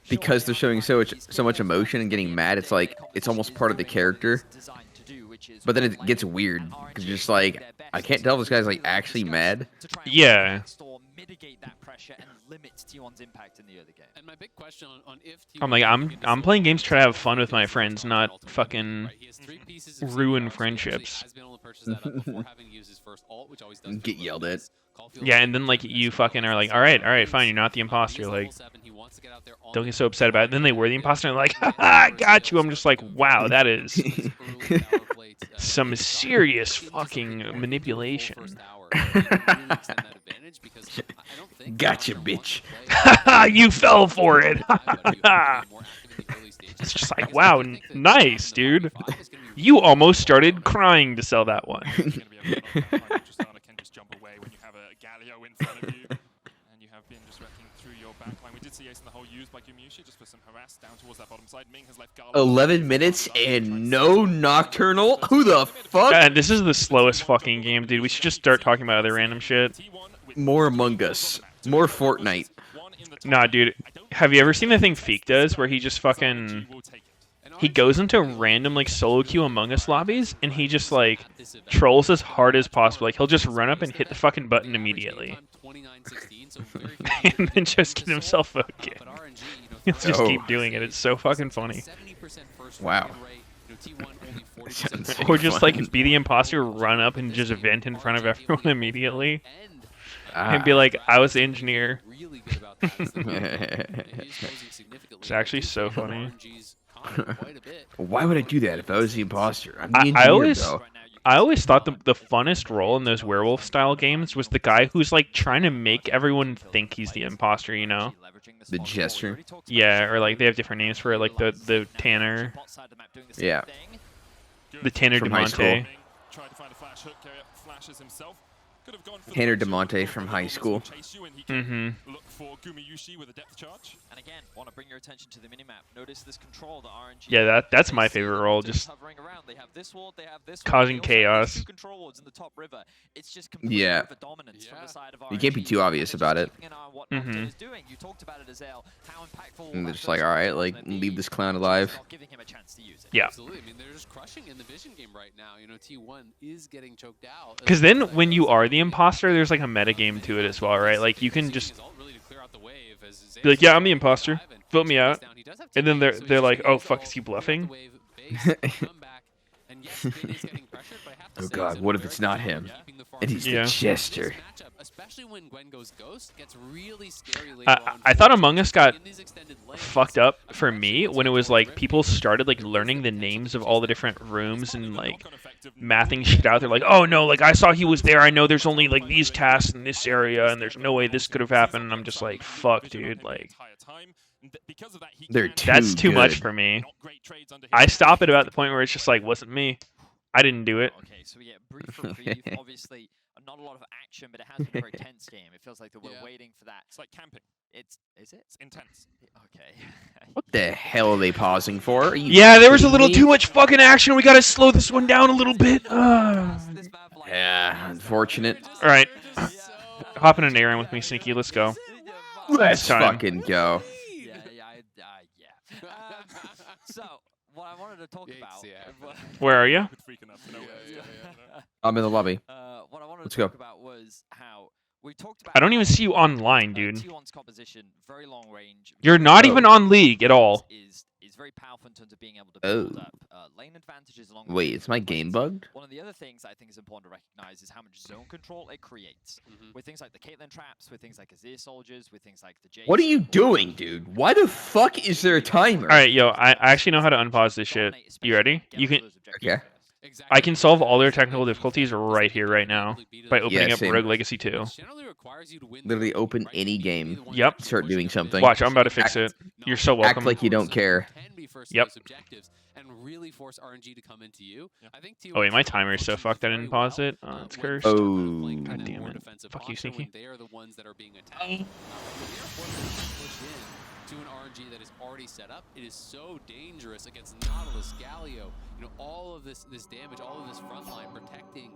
because they're showing so much emotion and getting mad. It's like it's almost part of the character. But then it gets weird because you're just like, I can't tell if this guy's like actually mad. Yeah. I'm like, I'm playing games to try to have fun with my friends, not fucking ruin friendships. Get yelled at. Yeah, and then like you fucking are like, all right, fine, you're not the imposter. Like, don't get so upset about it. Then they were the imposter, and they're like, haha, I got you. I'm just like, wow, that is some serious fucking manipulation. Gotcha, bitch. You fell for it. It's just like, wow, nice, dude. You almost started crying to sell that one. We did see Ace in the hole used by Gumushi just for some harass down towards that bottom side. Ming has left Gala 11 minutes and no Nocturnal? Who the fuck? And this is the slowest fucking game, dude. We should just start talking about other random shit. More Among Us. More Fortnite. Nah, dude. Have you ever seen the thing Feek does where he just fucking... He goes into random, like, solo queue Among Us lobbies, and he just, like, trolls as hard as possible. Like, he'll just run up and hit the fucking button immediately. And then just get himself voted. He'll just keep doing it. It's so fucking funny. Wow. Or just, like, be the imposter, run up and just vent in front of everyone immediately. And be like, I was the engineer. It's actually so funny. Why would I do that if I was the imposter? I'm the engineer, though. I always thought the funnest role in those werewolf style games was the guy who's like trying to make everyone think he's the imposter, you know? The jester. Yeah, or like they have different names for it, like the Tanner. Yeah. The Tanner From high DeMonte. Tanner DeMonte from high school. Mm-hmm. And again, want to bring your attention to the minimap. Notice this control that RNG. Yeah, that's my favorite role. Just they have this ward, they have this causing ward, they also have chaos. two control wards in the top river. It's just complete Yeah. river dominance from the side of RNG. You can't be too obvious about it. Mm-hmm. Is doing. You talked about it, Azale. How impactful. And they're just like, alright, like, leave this clown alive. Giving him a chance to use it. Yeah. Absolutely. I mean, they're just crushing in the vision game right now. You know, T1 is getting choked out. Because then when you are the imposter, there's like a meta game to it as well, right? Like you can just be like, yeah, I'm the imposter. Vote me out. And then they're like, oh fuck, is he bluffing? Oh god, what if it's not him? And he's the jester. Especially when Gwen goes ghost, gets really scary later on. I thought Among Us got fucked up for me when it was like people started like learning the names of all the different rooms and like mathing shit out. They're like, oh no, like I saw he was there. I know there's only like these tasks in this area and there's no way this could have happened. And I'm just like, fuck, dude. Like, that's too much for me. I stop at about the point where it's just like, wasn't me. I didn't do it. Okay, so yeah, brief reprieve. Obviously, not a lot of action, but it has been a very tense game. It feels like that we're waiting for that. It's like camping. Is it? It's intense. Okay. What the hell are they pausing for? Are you Yeah, there was a little kidding me? too much fucking action. We gotta slow this one down a little bit. Yeah, unfortunate. All right, hop in an Aaron with me, Sneaky. Let's go. Let's time. fucking go. So, what I wanted to talk about. Where are you? I'm in the lobby. What I wanted Let's to talk go. about was how we talked about. I don't even how, see you online, dude. T1's composition, very long range. You're not even on League at all. Is very powerful in terms of being able to build Oh. up lane advantages along. the Wait, way. is my game bugged? One of the other things I think is important to recognize is how much zone control it creates with things like the Caitlyn traps, with things like Azir soldiers, with things like the Jace. What are you doing, dude? Why the fuck is there a timer? All right, yo, I actually know how to unpause this shit. You ready? You can. Okay. I can solve all their technical difficulties right here, right now, by opening up same. Rogue Legacy 2. Literally open any game. Yep. Start doing something. Watch, I'm about to fix it. You're so welcome. Act like you don't care. Yep. And really force RNG to come into you. I think Oh wait, my timer is so fucked. I didn't pause it. Oh, it's cursed. Oh. God damn it. Fuck you, Sneaky. They are the ones that are being attacked. When they're forced to push in to an RNG that is already set up, it is so dangerous against Nautilus, Galio, all of this damage, all of this front line protecting,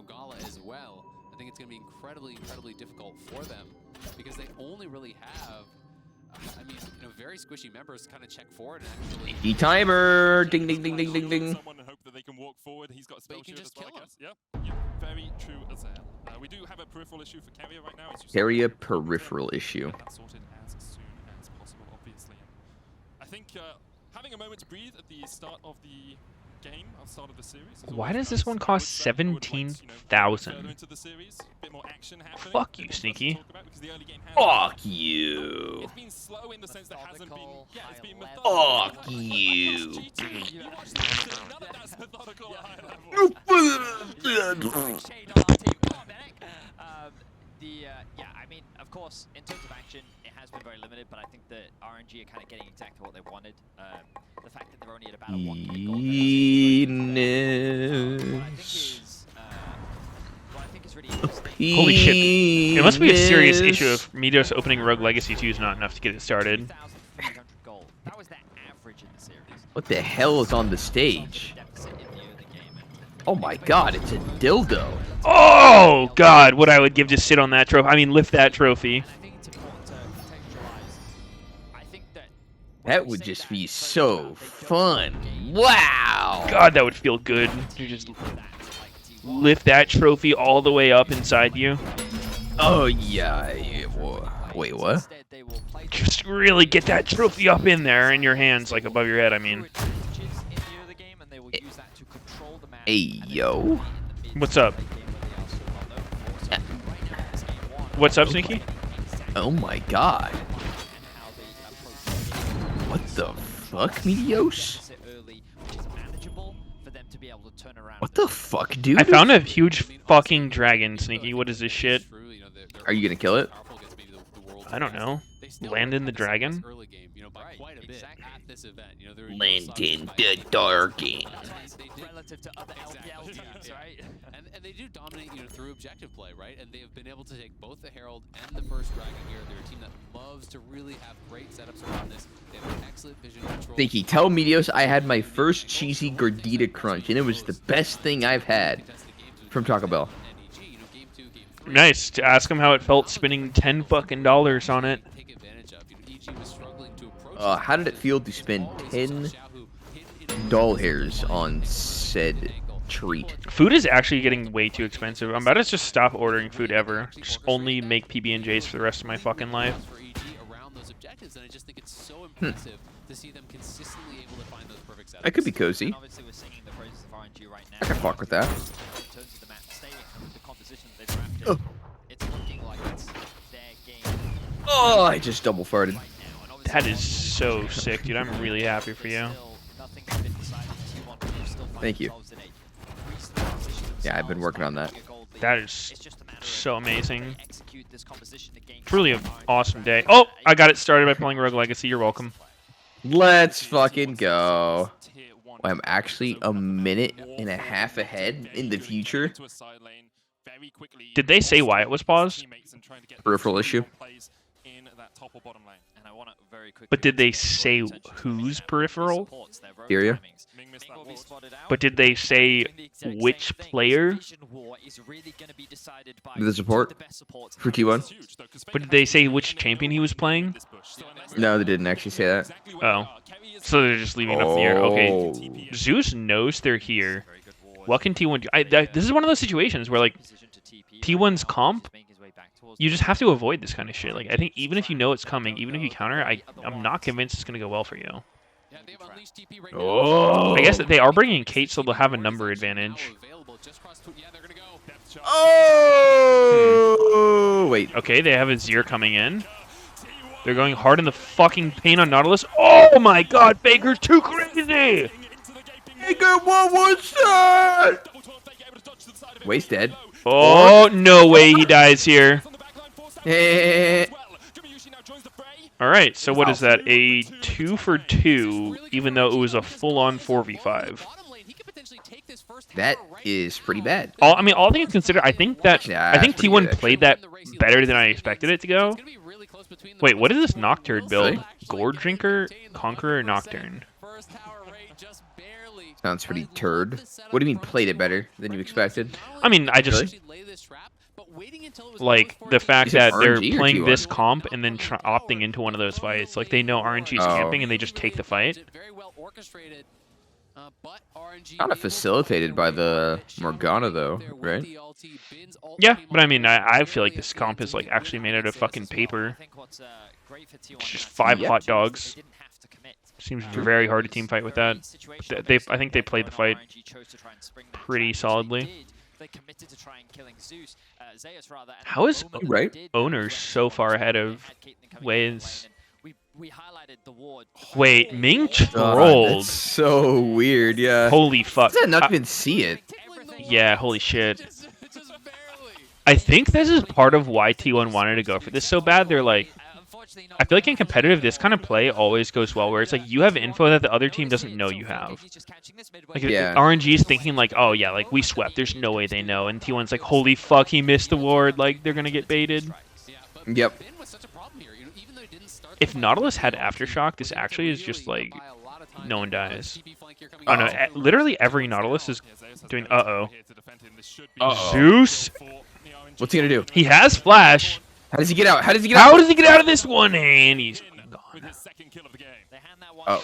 Gala as well. I think it's going to be incredibly difficult for them because they only really have, very squishy members to kind of check forward and actually. E-timer! Ding, ding, ding, ding, ding, ding. Someone and hope that they can walk forward. He's got spell shield just as well, kill I guess. Yeah, very true as well. We do have a peripheral issue for Carrier right now. Carrier peripheral issue. That's sorted as soon as possible, obviously. I think having a moment to breathe at the start of the game, at the start of the series. Why does this one cost 17,000? Fuck you, Sneaky. Fuck you. It's been slow in the sense that hasn't been. Yeah, it's been Fuck you. Of course, in terms of action, it has been very limited, but I think that RNG are kind of getting exactly what they wanted. The fact that they're only at about a 1K goal. Holy shit. It must be a serious issue if Meteos opening Rogue Legacy 2 is not enough to get it started. What the hell is on the stage? Oh my god, it's a dildo. Oh god, what I would give to sit on that trophy. I mean, lift that trophy. That would just be so fun. Wow. God, that would feel good. You just lift that trophy all the way up inside you. Oh yeah. Wait, what? Just really get that trophy up in there in your hands, like above your head, I mean. Hey, yo. What's up? What's up, Sneaky? Oh my god. What the fuck, Meteos? What the fuck, dude? I found a huge fucking dragon, Sneaky. What is this shit? Are you gonna kill it? I don't know. Land in the dragon? Land in the dragon. Relative to other LPL teams, right? And they do dominate, through objective play, right? And they have been able to take both the Herald and the first dragon here. They're a team that loves to really have great setups around this. They have excellent vision control. Thank you. Tell Meteos I had my first cheesy gordita crunch, and it was the best thing I've had from Taco Bell. Nice. To ask him how it felt spending $10 fucking on it. How did it feel to spend 10 doll hairs on said treat? Food is actually getting way too expensive. I'm about to just stop ordering food ever. Just only make PB&Js for the rest of my fucking life. That could be cozy. I can fuck with that. Oh. Oh, I just double farted. That is so sick, dude. I'm really happy for you. Thank you. Yeah, I've been working on that. That is so amazing. Truly an awesome day. Oh, I got it started by playing Rogue Legacy. You're welcome. Let's fucking go. I'm actually a minute and a half ahead in the future. Did they say why it was paused? Peripheral issue. top or bottom lane. And I want to very quickly But did they mention say potentially whose Ming peripheral? supports their road Syria. timings. Ming missed Ming that will be ward. spotted out. But did they say Doing the exact which same thing. player? Vision war is really going to be decided by The support the best supports for out T1? It's huge, though, 'cause Spain But did has they been say in which a champion he no-win was game playing? with this push. So unless No, they they didn't actually say that. exactly where they Oh. are, Kerry is So they're just leaving it up in the air. Okay, Oh. Zeus knows they're here. What can T1 do? This is one of those situations where, like, T1's comp, you just have to avoid this kind of shit. Like, I think even if you know it's coming, even if you counter, I'm not convinced it's going to go well for you. Yeah, they've unleashed TP right now. Oh. I guess that they are bringing Kate, so they'll have a number advantage. Yeah, they're gonna go. Oh. Wait. Okay, they have a Zir coming in. They're going hard in the fucking paint on Nautilus. Oh my god, Baker's too crazy! Baker, what was that? Waste dead. Oh, no way he dies here. Eh. Alright, so what is that? A 2 for 2, even though it was a full-on 4v5. That is pretty bad. All things considered, I think Yeah, T1 that's pretty good, played that better than I expected it to go. Wait, what is this Nocturne build? Really? Gourd Drinker, Conqueror, Nocturne. Sounds pretty turd. What do you mean played it better than you expected? I mean, I just like the fact You said that they're RNG or playing T1? this comp and then opting into one of those fights. Like they know RNG's Oh. camping and they just take the fight. Kind of facilitated by the Morgana though, right? Yeah, but I mean, I feel like this comp is like actually made out of fucking paper. It's just 5 Yeah. hot dogs. Seems very hard to team fight with that. I think they played the fight pretty solidly. How is Right. Owner so far ahead of Waze? We highlighted the ward. Wait, Ming God, trolled. that's so weird, yeah. Holy fuck. How did I not even see it? Yeah, holy shit. I think this is part of why T1 wanted to go for this so bad. They're like, I feel like in competitive, this kind of play always goes well, where it's like you have info that the other team doesn't know you have. Like Yeah. RNG is thinking like, oh yeah, like we swept. There's no way they know. And T1's like, holy fuck, he missed the ward. Like they're gonna get baited. Yep. If Nautilus had Aftershock, this actually is just like, no one dies. Oh no, literally every Nautilus is doing, uh-oh. Zeus? What's he gonna do? He has Flash. How does he get out? How does he get How out? does he get out of this one? And he's gone. Oh.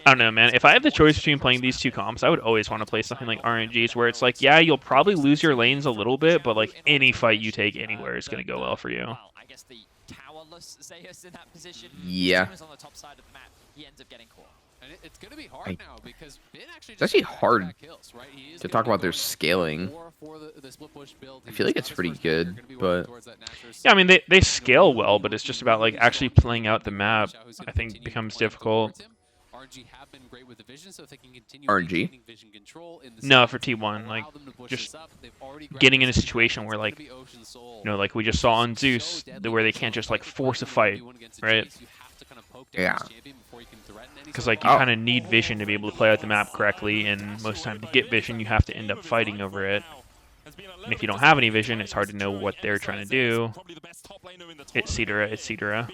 I don't know, man. If I have the choice between playing these two comps, I would always want to play something like RNGs, where it's like, yeah, you'll probably lose your lanes a little bit, but like any fight you take anywhere is going to go well for you. I guess the towerless Zeus in that position. Yeah. As soon as on the top side of the map, he ends up getting caught. And it's going to be hard now because Ben actually It's actually hard kills, right? He is to gonna talk be about their going scaling. for the split push build. I feel like it's pretty good, but Yeah, I mean, they scale well, but it's just about like actually playing out the map, I think becomes difficult. RNG have been great with the vision, so if they can continue RNG? maintaining vision control in the No, side, for T1, like, allow them to push just this up. They've already grabbed getting in a this situation position. where It's like, gonna be Ocean Soul. you know, like we just saw on Zeus, where they can't just like force a fight, right? Yeah. Because like you kind of need vision to be able to play out the map correctly, and most time to get vision, you have to end up fighting over it. And if you don't have any vision, it's hard to know what they're trying to do. It's Cedara, it's Cedara.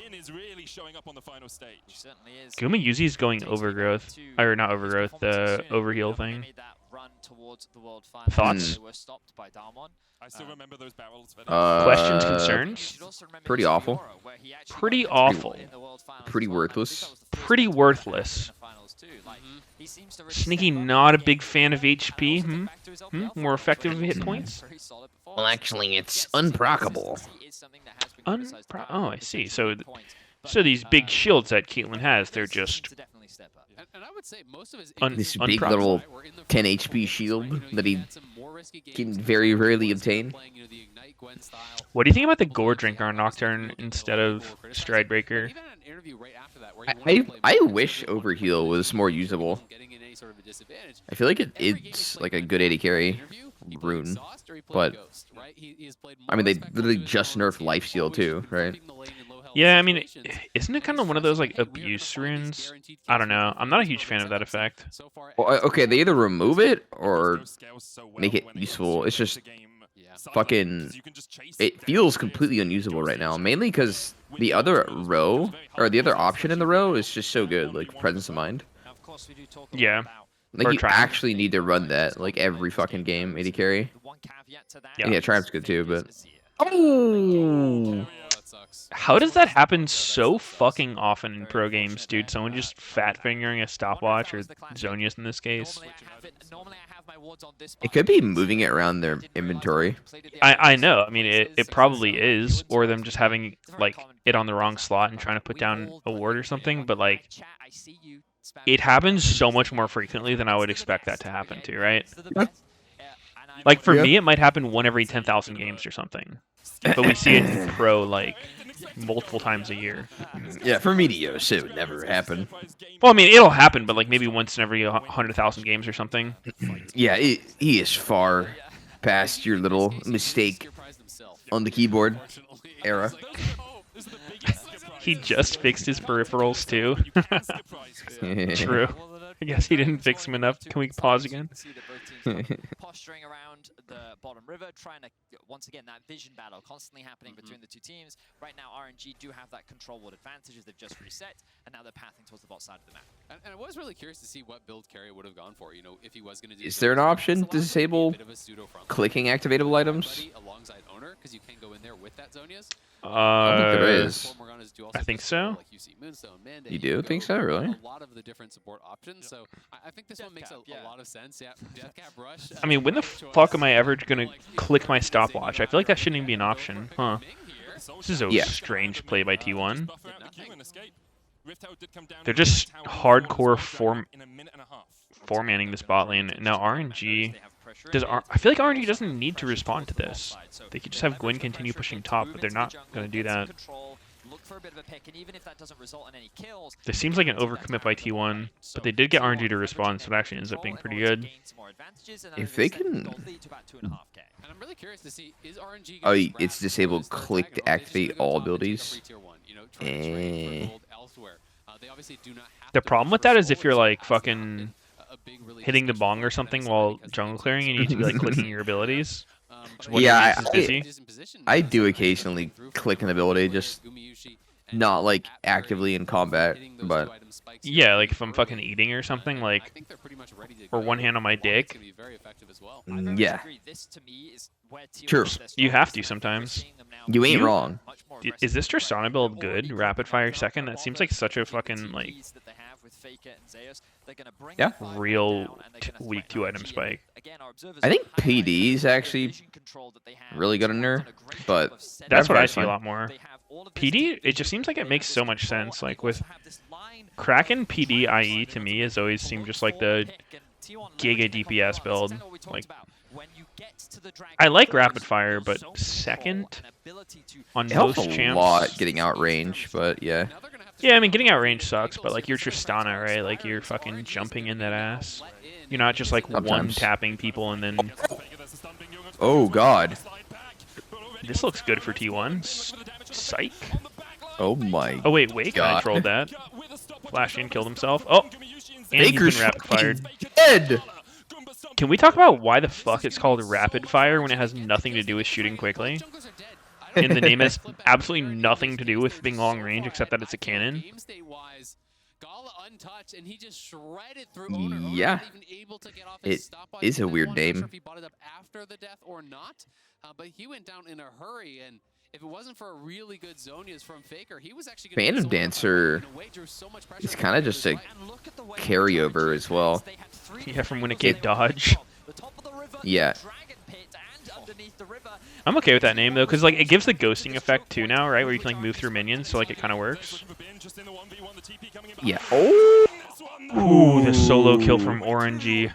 Guma Yuzi's going overgrowth, or not overgrowth, the overheal thing. Thoughts? I still remember those barrels. Questions, concerns? Pretty awful. Pretty awful. Pretty worthless. Pretty worthless. Sneaky not a big fan of HP, More effective hit points? Well, actually, it's unprockable. Oh, I see. So these big shields that Caitlyn has, they're just And I would say most of his This big little 10 HP shield that he can very rarely obtain. What do you think about the Gore Drinker on Nocturne instead of Stridebreaker? I wish Overheal was more usable. I feel like it's like a good AD carry rune, but I mean they literally just nerfed Life Steal too, right? Yeah, I mean, isn't it kind of one of those like abuse runes? I don't know. I'm not a huge fan of that effect. Well, okay, they either remove it or make it useful. It's just fucking it feels completely unusable right now. Mainly because the other row or the other option in the row is just so good, like presence of mind. Yeah. Like Or you Triumph. actually need to run that like every fucking game, AD carry. Yeah. Yeah, Triumph's good too, but oh, How does that happen so fucking often in pro games, dude? Someone just fat fingering a stopwatch, or Zonius in this case. it could be moving it around their inventory. I know. I mean, it probably is, or them just having like it on the wrong slot and trying to put down a ward or something. But like, it happens so much more frequently than I would expect that to happen to, right? Like for me, it might happen one every 10,000 games or something, but we see it in pro like multiple times a year. Yeah, for Meteos, it would never happen. Well, I mean, it'll happen, but like maybe once in every 100,000 games or something. Yeah, he is far past your little mistake on the keyboard era. He just fixed his peripherals too. True. I guess he didn't fix them enough. Can we pause again? Posturing around the bottom river, trying to once again that vision battle constantly happening between the two teams. Right now, RNG do have that control ward advantage as they've just reset, and now they're pathing towards the bot side of the map. And I was really curious to see what build Carry would have gone for. You know, if he was going to do. Is there an option to disable clicking activatable items? Alongside owner, because you can go in there with that Zonias. I think there is. I think so. You do think so, really? A lot of the different support options, so I think this one makes a lot of sense. Yeah, Deathcap Rush. I mean, when the fuck am I ever gonna click my stopwatch? I feel like that shouldn't even be an option, huh? This is a strange play by T1. They're just hardcore four-manning this bot lane. Now RNG I feel like RNG doesn't need to respond to this. They could just have Gwen continue pushing top, but they're not gonna do that. This seems like an overcommit by T1, but they did get RNG to respond, so it actually ends up being pretty good. If they can... I'm really curious to see, is RNG oh, it's disabled click to activate all abilities. The problem with that is if you're like fucking hitting the bong or something while jungle clearing, you need to be like clicking your abilities. Yeah, I do occasionally click an ability, just not like actively in combat, but yeah, like if I'm fucking eating or something, like, or one hand on my dick. Yeah, true. You have to sometimes. You ain't wrong. Is this Tristana build good? Rapid fire second? That seems like such a fucking like real weak 2-item spike. I think PD is actually really good in there, but that's what I see a lot more. PD, it just seems like it makes so much sense. Like with Kraken, PD, IE to me has always seemed just like the Giga DPS build. Like, I like rapid fire, but second on most champs. It helps a lot getting out range, but yeah. Yeah, I mean, getting out range sucks, but like you're Tristana, right? Like you're fucking jumping in that ass. You're not just like one-tapping people and then... Oh, God. This looks good for T1. Psych. Oh, my Oh, wait, Wake kind of trolled that. Flashed in, killed himself. Oh! And Baker's he's been rapid-fired. Dead! Can we talk about why the fuck it's called rapid fire when it has nothing to do with shooting quickly? And the name has absolutely nothing to do with being long range except that it's a cannon. Yeah, it is a weird name. But he went down in a hurry, and if it wasn't for a really good Zonias from Faker, he was actually Phantom Dancer is kind of just a carryover as well. Yeah, from when it gave dodge. Yeah. I'm okay with that name though, because like it gives the ghosting effect too now, right? Where you can like move through minions, so like it kind of works. Yeah. Oh. Ooh, the solo kill from RNG.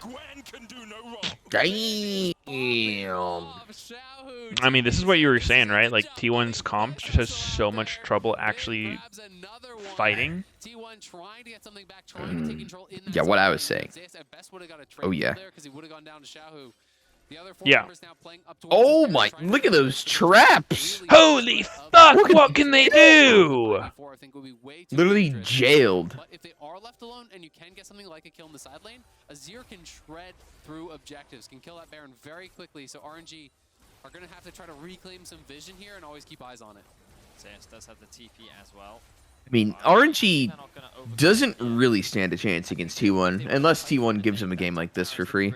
Damn. I mean, this is what you were saying, right? Like T1's comp just has so much trouble actually fighting. Yeah, what I was saying. Oh yeah. Yeah. Oh my! Look at those traps! Holy fuck! What can they do? Literally jailed. But if they are left alone and you can get something like a kill in the side lane, Azir can shred through objectives, can kill that Baron very quickly. So RNG are going to have to try to reclaim some vision here and always keep eyes on it. Zeus does have the TP as well. I mean, RNG doesn't really stand a chance against T1 unless T1 gives them a game like this for free.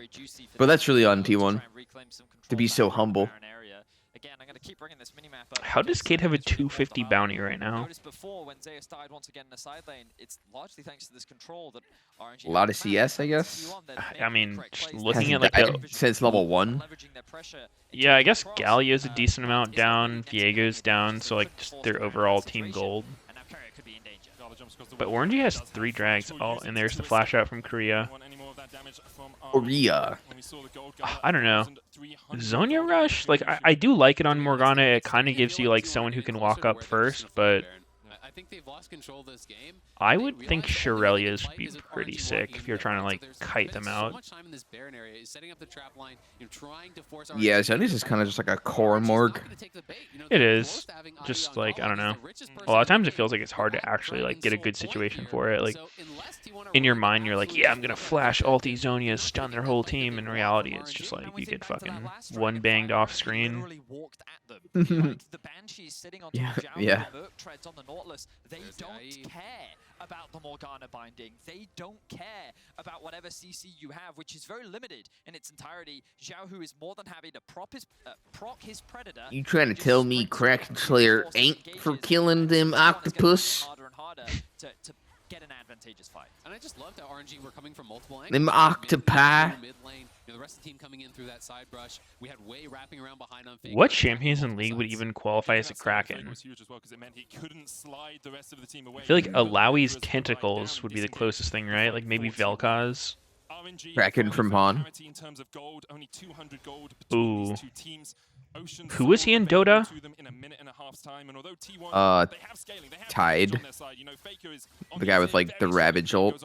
But that's really on T1 to be so humble. Again, I'm going to keep bringing this minimap up. How does Kate have a 250 bounty right now? Noticed before when Zeus died once again in the side lane, it's largely thanks to this control that RNG A lot of CS, I guess. I mean, just looking at like Hasn't the died since level 1. yeah, I guess Galio's a decent amount down, Viego's down, so like just their overall team gold. But Orangey has 3 drags. Oh, and there's the flash out from Korea. Korea. I don't know. Zonia Rush, like I do like it on Morgana. It kind of gives you like someone who can walk up first, but I think they've lost control of this game. I would think Shirelia's would be pretty sick if you're trying to like kite them out. Yeah, Zonia's is kind of just like a core morgue. It is. Just like, I don't know. A lot of times it feels like it's hard to actually like get a good situation for it. Like in your mind you're like, yeah, I'm gonna flash ulti Zonia, stun their whole team. In reality it's just like you get fucking one banged off screen. Yeah. They don't care about the Morgana binding. They don't care about whatever CC you have, which is very limited in its entirety. Xiaohu is more than happy to proc his Predator. You trying to tell me Kraken Slayer ain't for killing them octopus? Harder and harder to get an advantageous fight. And I just love that RNG were coming from multiple angles. Them octopi. Mid lane, the rest of the team coming in through that side brush. We had Way wrapping around behind on Fake. What champions in League would even qualify as a Kraken? I feel like Alawi's tentacles would be the closest thing, right? Like maybe Vel'Koz. Kraken from Han. Ooh. Who was he in Dota? Tide. The guy with like the Ravage ult.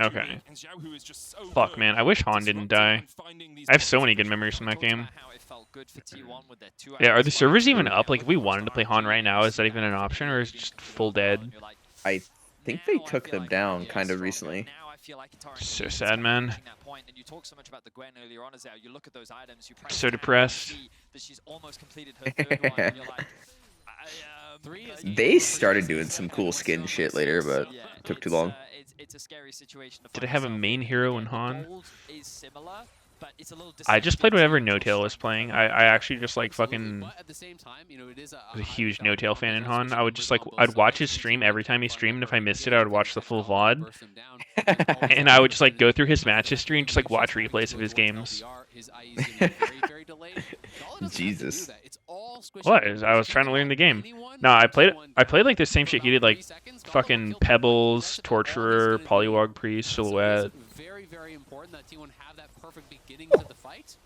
Okay. Fuck, man. I wish Han didn't die. I have so many good memories from that game. Yeah, are the servers even up? Like, if we wanted to play Han right now, is that even an option, or is it just full dead? I think they took them down kind of recently. So sad, man. So depressed. They started doing some cool skin shit later, but it took too long. Did I have a main hero in Han? I just played whatever No-Tail was playing. I actually just like fucking was a huge No-Tail fan in Han. I would just like, I'd watch his stream every time he streamed. If I missed it, I would watch the full VOD. And I would just like go through his match history and just like watch replays of his games. Jesus. What? I was trying to learn the game. No, I played like the same shit he did, like fucking Pebbles, Torturer, Polywog Priest, Silhouette. Very, very important that T1 have that perfect beginning to the fight,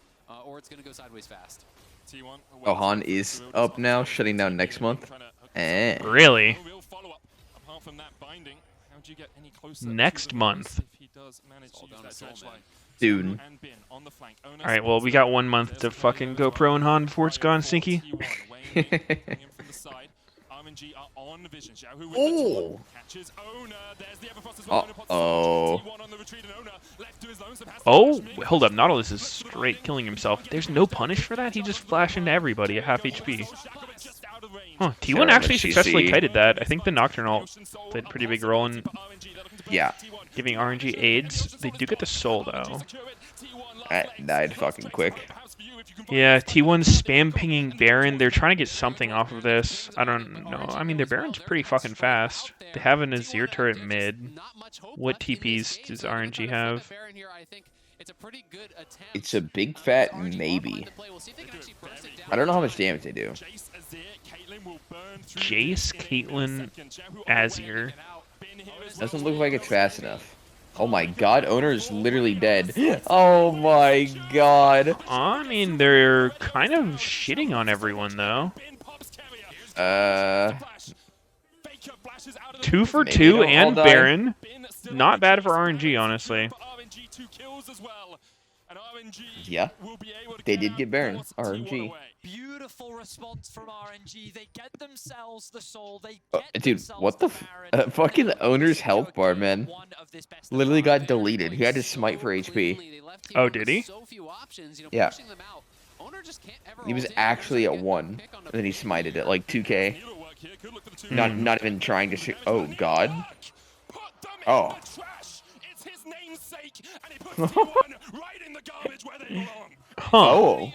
or it's going to go sideways fast. Oh, Han is up now, shutting down next month. Really? Next month. Soon. Alright, well, we got 1 month to fucking go pro and Han before it's gone stinky. Oh! Uh-oh. Oh, hold up. Nautilus is straight killing himself. There's no punish for that? He just flashed into everybody at half HP. Huh, T1 actually successfully kited that. I think the Nocturnal played a pretty big role in giving RNG aids. They do get the soul, though. That died fucking quick. Yeah, T1's spam pinging Baron. They're trying to get something off of this. I don't know. I mean, their Baron's pretty fucking fast. They have an Azir turret mid. What TPs does RNG have? It's a big fat maybe. I don't know how much damage they do. Jace, Caitlyn, Azir. Doesn't look like it's fast enough. Oh my god, Owner is literally dead. Oh my god. I mean, they're kind of shitting on everyone, though. 2 for 2 and Baron. Not bad for RNG, honestly. Yeah, they did get Baron. RNG. Beautiful response from RNG. They get themselves the soul. They Dude, what the fucking Owner's health bar, man. of this best. Literally got deleted. He had to smite for HP. Oh, did he? Yeah. He was actually at 1, and then he smited it like 2K. Not even trying to shoot. Oh God. Oh. Huh. Oh.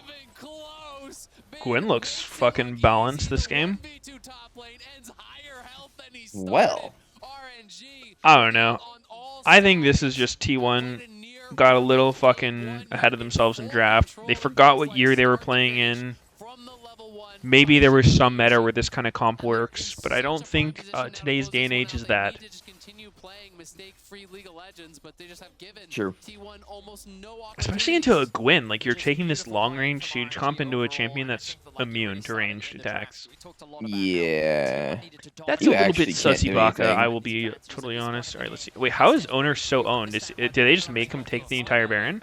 Gwyn looks fucking balanced this game. Well. I don't know. I think this is just T1 got a little fucking ahead of themselves in draft. They forgot what year they were playing in. Maybe there was some meta where this kind of comp works, but I don't think today's day and age is that. True. Especially into a Gwyn, like you're taking this long-range siege comp into a champion that's immune to ranged attacks. Yeah. That's You a little actually bit can't sussy do baka, anything. I will be totally honest. Alright, let's see. Wait, how is Owner so owned? Did they just make him take the entire Baron?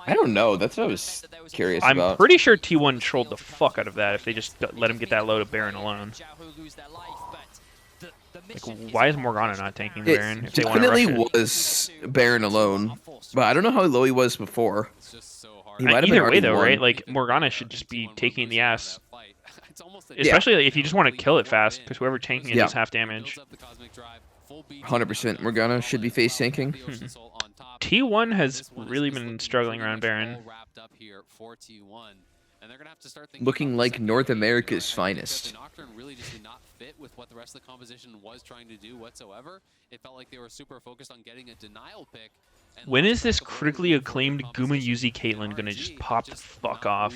I don't know. That's what I was curious I'm about. pretty sure T1 trolled the fuck out of that if they just let him get that load of Baron alone. Like, why is Morgana not tanking the It Baron if they want to definitely rush it? was Baron alone, but I don't know how low he was before. He might have been Either way, though, RD1. right? Like, Morgana should just be taking the ass. Especially like, if you just want to kill it fast, because whoever tanking it Yeah. does half damage. 100% Morgana should be face tanking. T1 has really been struggling around Baron. Looking like North America's finest. The Nocturne really just did not fit with what the rest of the composition was trying to do whatsoever. It felt like they were super focused on getting a denial pick. When is this critically acclaimed Guma Yuzi Caitlyn gonna just pop the fuck off?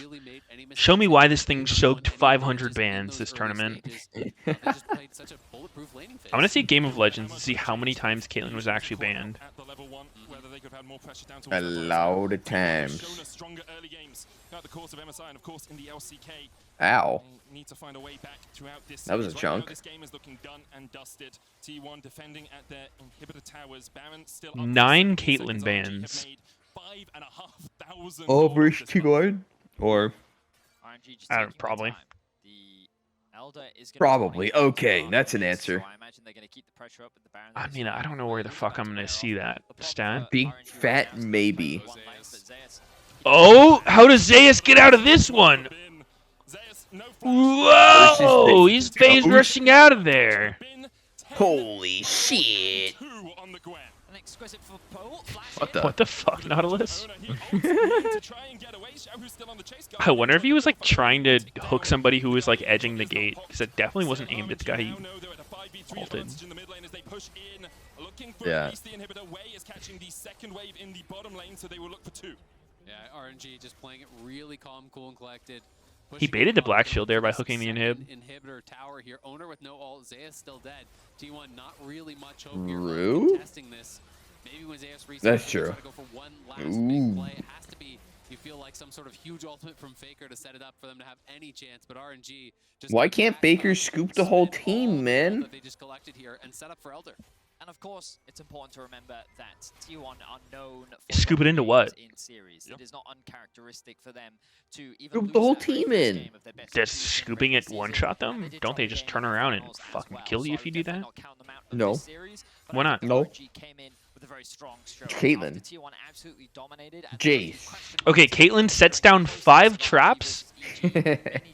Show me why this thing soaked 500 bans this tournament. I want to see Game of Legends and see how many times Caitlyn was actually banned. A lot of times. Ow. That was a chunk. This game is looking done and dusted. T1 defending at their inhibitor towers. Baron still 9 Caitlyn bans. 5,500. Over T1? Or I don't know, probably. probably. Okay, that's an answer. I mean, I don't know where the fuck I'm gonna see that stat. Big fat maybe. Oh, how does Zeus get out of this one? Whoa, he's phase rushing out of there. Holy shit. What the fuck, Nautilus? I wonder if he was like trying to hook somebody who was like edging the gate, because it definitely wasn't aimed at the guy he halted. Yeah. Yeah, RNG just playing it really calm, cool, and collected. He baited the Black Shield there by hooking the inhib. Inhibitor tower here. Owner with no ult. Zeus still dead. T1 not really much hope here. True. Testing this. Maybe when Zeus resets, That's true. Go for one last big play. It has to be, you feel like some sort of huge ultimate from Faker to set it up for them to have any chance. But RNG just Why can't Baker scoop the whole team, man? that they just collected here and set up for Elder. And of course, it's important to remember that T1 are known for Scoop it into what? in series. It is not uncharacteristic for them to even Scoop lose the whole that very team first in. game of their best Does series in scooping regular it season. one-shot them? And they did Don't try they just again turn in around and finals as fucking well. kill you So if you I do that? definitely not count them out of No. this series, but Why I not? think No. RNG came in with a very strong stroke. Caitlyn. After T1 absolutely dominated. and Jace. questionable Okay, Caitlyn sets down 5 traps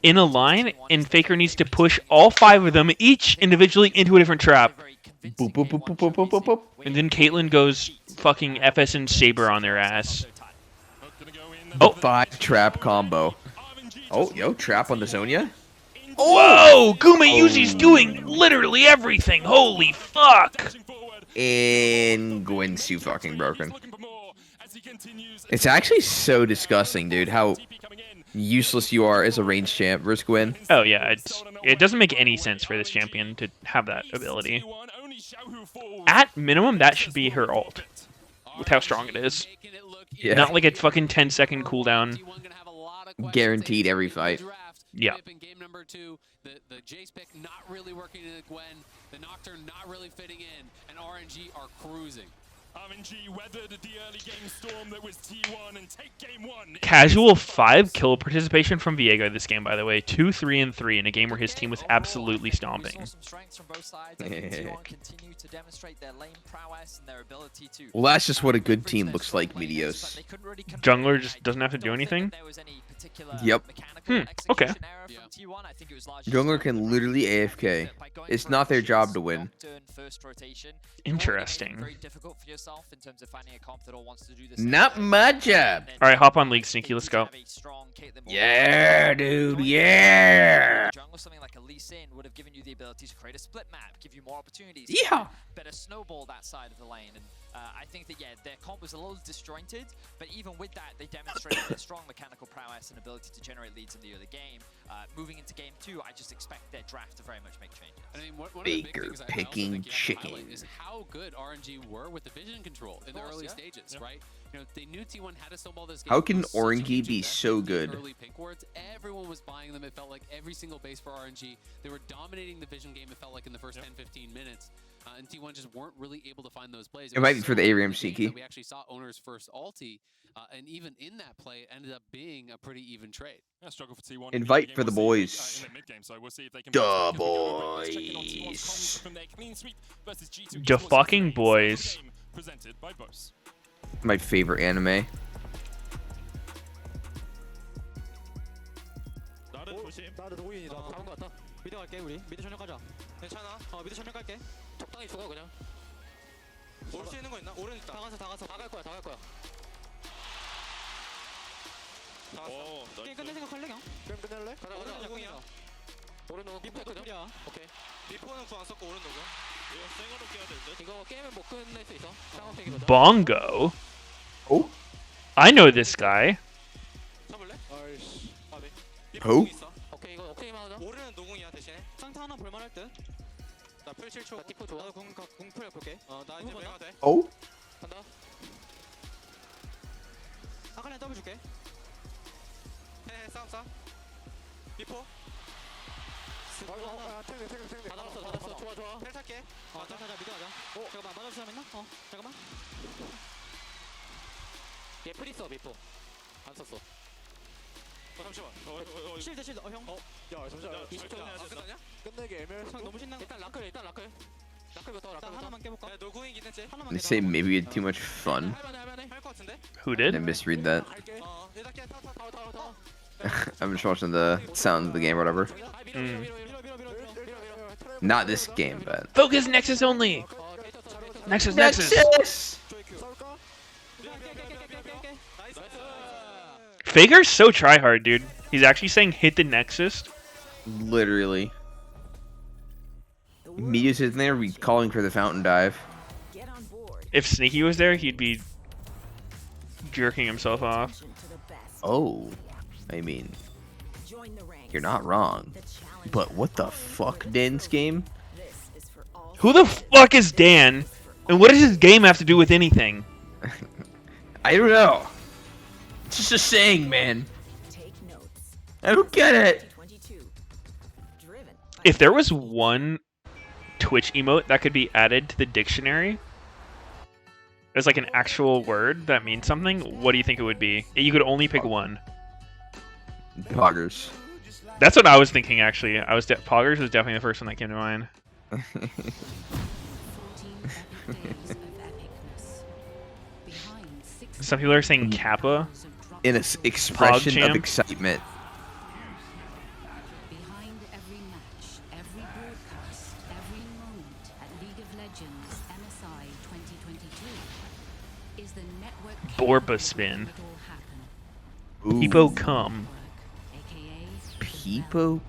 in a line, and Faker needs to push all 5 of them, each individually, into a different trap. Boop, boop, boop, boop, boop, boop, boop, boop. And then Caitlyn goes fucking FS and Saber on their ass. Oh, 5 trap combo. Oh, yo, trap on the Zonia. Whoa! Guma Yuzi's doing literally everything! Holy fuck! And Gwyn's too fucking broken. It's actually so disgusting, dude, how useless you are as a range champ versus Gwyn. Oh yeah, it doesn't make any sense for this champion to have that ability. At minimum, that should be her ult, with how strong it is. Yeah. Not like a fucking 10-second cooldown. Guaranteed every fight. Yeah. In game number 2, the Jace pick not really working into Gwen, the Nocturne not really fitting in, and RNG are cruising. RNG weathered the early game storm that was T1 and take game 1. Casual 5 kill participation from Viego this game, by the way. 2, 3, and 3 in a game where his team was absolutely stomping. Well, that's just what a good team looks like, Meteos. Jungler just doesn't have to do anything? Yep. Okay. Jungler can literally AFK. It's not their job to win. Interesting. Not my job. Alright, hop on League Sneaky, let's go. Yeah, dude, yeah. Jungle, something like a Lee Sin would have given you the ability to create a split map, give you more opportunities. Yeah. Better snowball that side of the lane. And I think that, yeah, their comp was a little disjointed, but even with that, they demonstrated their strong mechanical prowess and ability to generate leads in the early game. Moving into game 2, I just expect their draft to very much make changes. I mean, one Baker of the big things picking I also chicken. highlight is how good RNG were with the vision control in the early stages, right? You know, they knew T1 had to snowball this game. How can It was such a RNG huge be investment so in good? Early pink wards, everyone was buying them. It felt like every single base for RNG. They were dominating the vision game. It felt like in the first 10-15 minutes. And T1 just weren't really able to find those plays. It might be for the so ARAM late Sneaky. that we actually saw Owner's first ulti, and even in that play, it ended up being a pretty even trade. Yeah, struggle for T1. Invite for the boys. In the mid game, so we'll see if they can Duh, bounce back as we go. But let's check in on T1's comms boys. from their clean sweep versus G2 The Esports fucking Games. boys. Game presented by Bose. My favorite anime. 나를 조심. 나도 동인이다. 다른 거 같다. 미드 갈게 우리. 미드 전력 가자. 괜찮아. 미드 전력 갈게. 적당히 죽어 그냥. 올 수 있는 거 있나? 오른 있다. 다 가서 다 갈 거야. 다 갈 거야. 게임 끝낼 생각 할래 그냥? 게임 끝낼래? 가자. 오른 누구야? 오른 너 미포 노플이야. 오케이. 리포는 구안 썼고 오른 누구야? 이거 생으로 깨야 될 듯. 이거 게임은 못 끝낼 수 있어. 상황팩이거든. Bongo? Oh? I know this guy. 잡을래? 아이씨. 아비. Who? 오케이 이거 오케이만 하자. 오른은 노궁이야 대신에. 상타 하나 볼만할 듯. 나풀 7초. 나 티포 좋아. 나도 궁풀 볼게. 나 이제 메가 돼. Oh? 간다. 아칼렌 더블 줄게. 해 싸움. 리포. 다 달았어. 좋아. 텔 탈게. 가자. 미드 가자. 잠깐만 맞아줄 사람 있나? 잠깐만. 얘 프리 써 미포. 안 썼어. 잠시만. 실드. 형. 야, 잠시만. 20초. 끝났냐? 끝내기 애매해서. 형 너무 신나. 일단 라클. 라클부터. 하나만 깨볼까? 야 노궁이긴 했지. 하나만 They say maybe we had too much fun. 할만해. 할거 같은데? Who I did? misread that. 일단 깨. 타. I'm just watching the sound of the game or whatever. Mm. Not this game, but. Focus Nexus only! Nexus! Nexus! Faker's so tryhard, dude. He's actually saying hit the Nexus. Literally. Meteos is there, we calling for the fountain dive. If Sneaky was there, he'd be jerking himself off. Oh, I mean, you're not wrong. But what the fuck, Dan's game? Who the fuck is Dan? And what does his game have to do with anything? I don't know. It's just a saying, man. I don't get it. If there was one Twitch emote that could be added to the dictionary as like an actual word that means something, what do you think it would be? You could only pick one. Poggers. That's what I was thinking, actually. Poggers was definitely the first one that came to mind. Some people are saying Kappa. In an expression Pog of champ? excitement. Behind every match, every broadcast, every moment at League of Legends MSI 2022 is the network Borba spin. Ooh. People come. People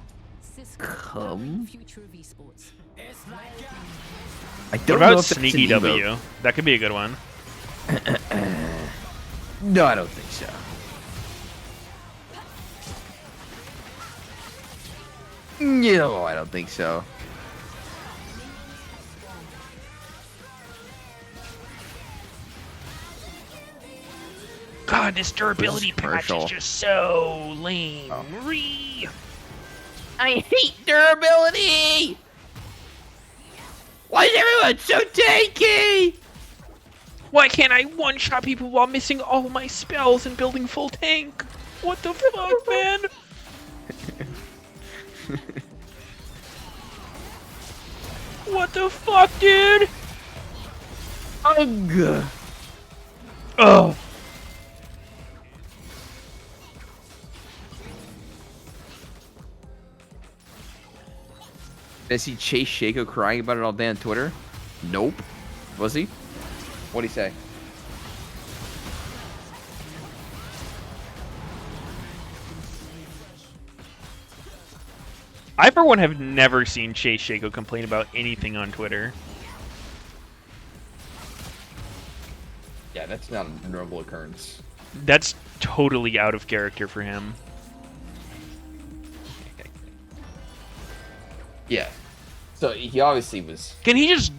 come? I What don't know about if that's an Sneaky emote. W? That could be a good one. No, I don't think so. No, I don't think so. God, this durability This is patch is commercial. just so lame. Oh. I hate durability! Why is everyone so tanky? Why can't I one-shot people while missing all my spells and building full tank? What the fuck, man? What the fuck, dude? Ugh. Oh. Did I see Chase Shaco crying about it all day on Twitter? Nope. Was he? What'd he say? I, for one, have never seen Chase Shaco complain about anything on Twitter. Yeah, that's not a normal occurrence. That's totally out of character for him. Yeah. So he obviously was... Can he just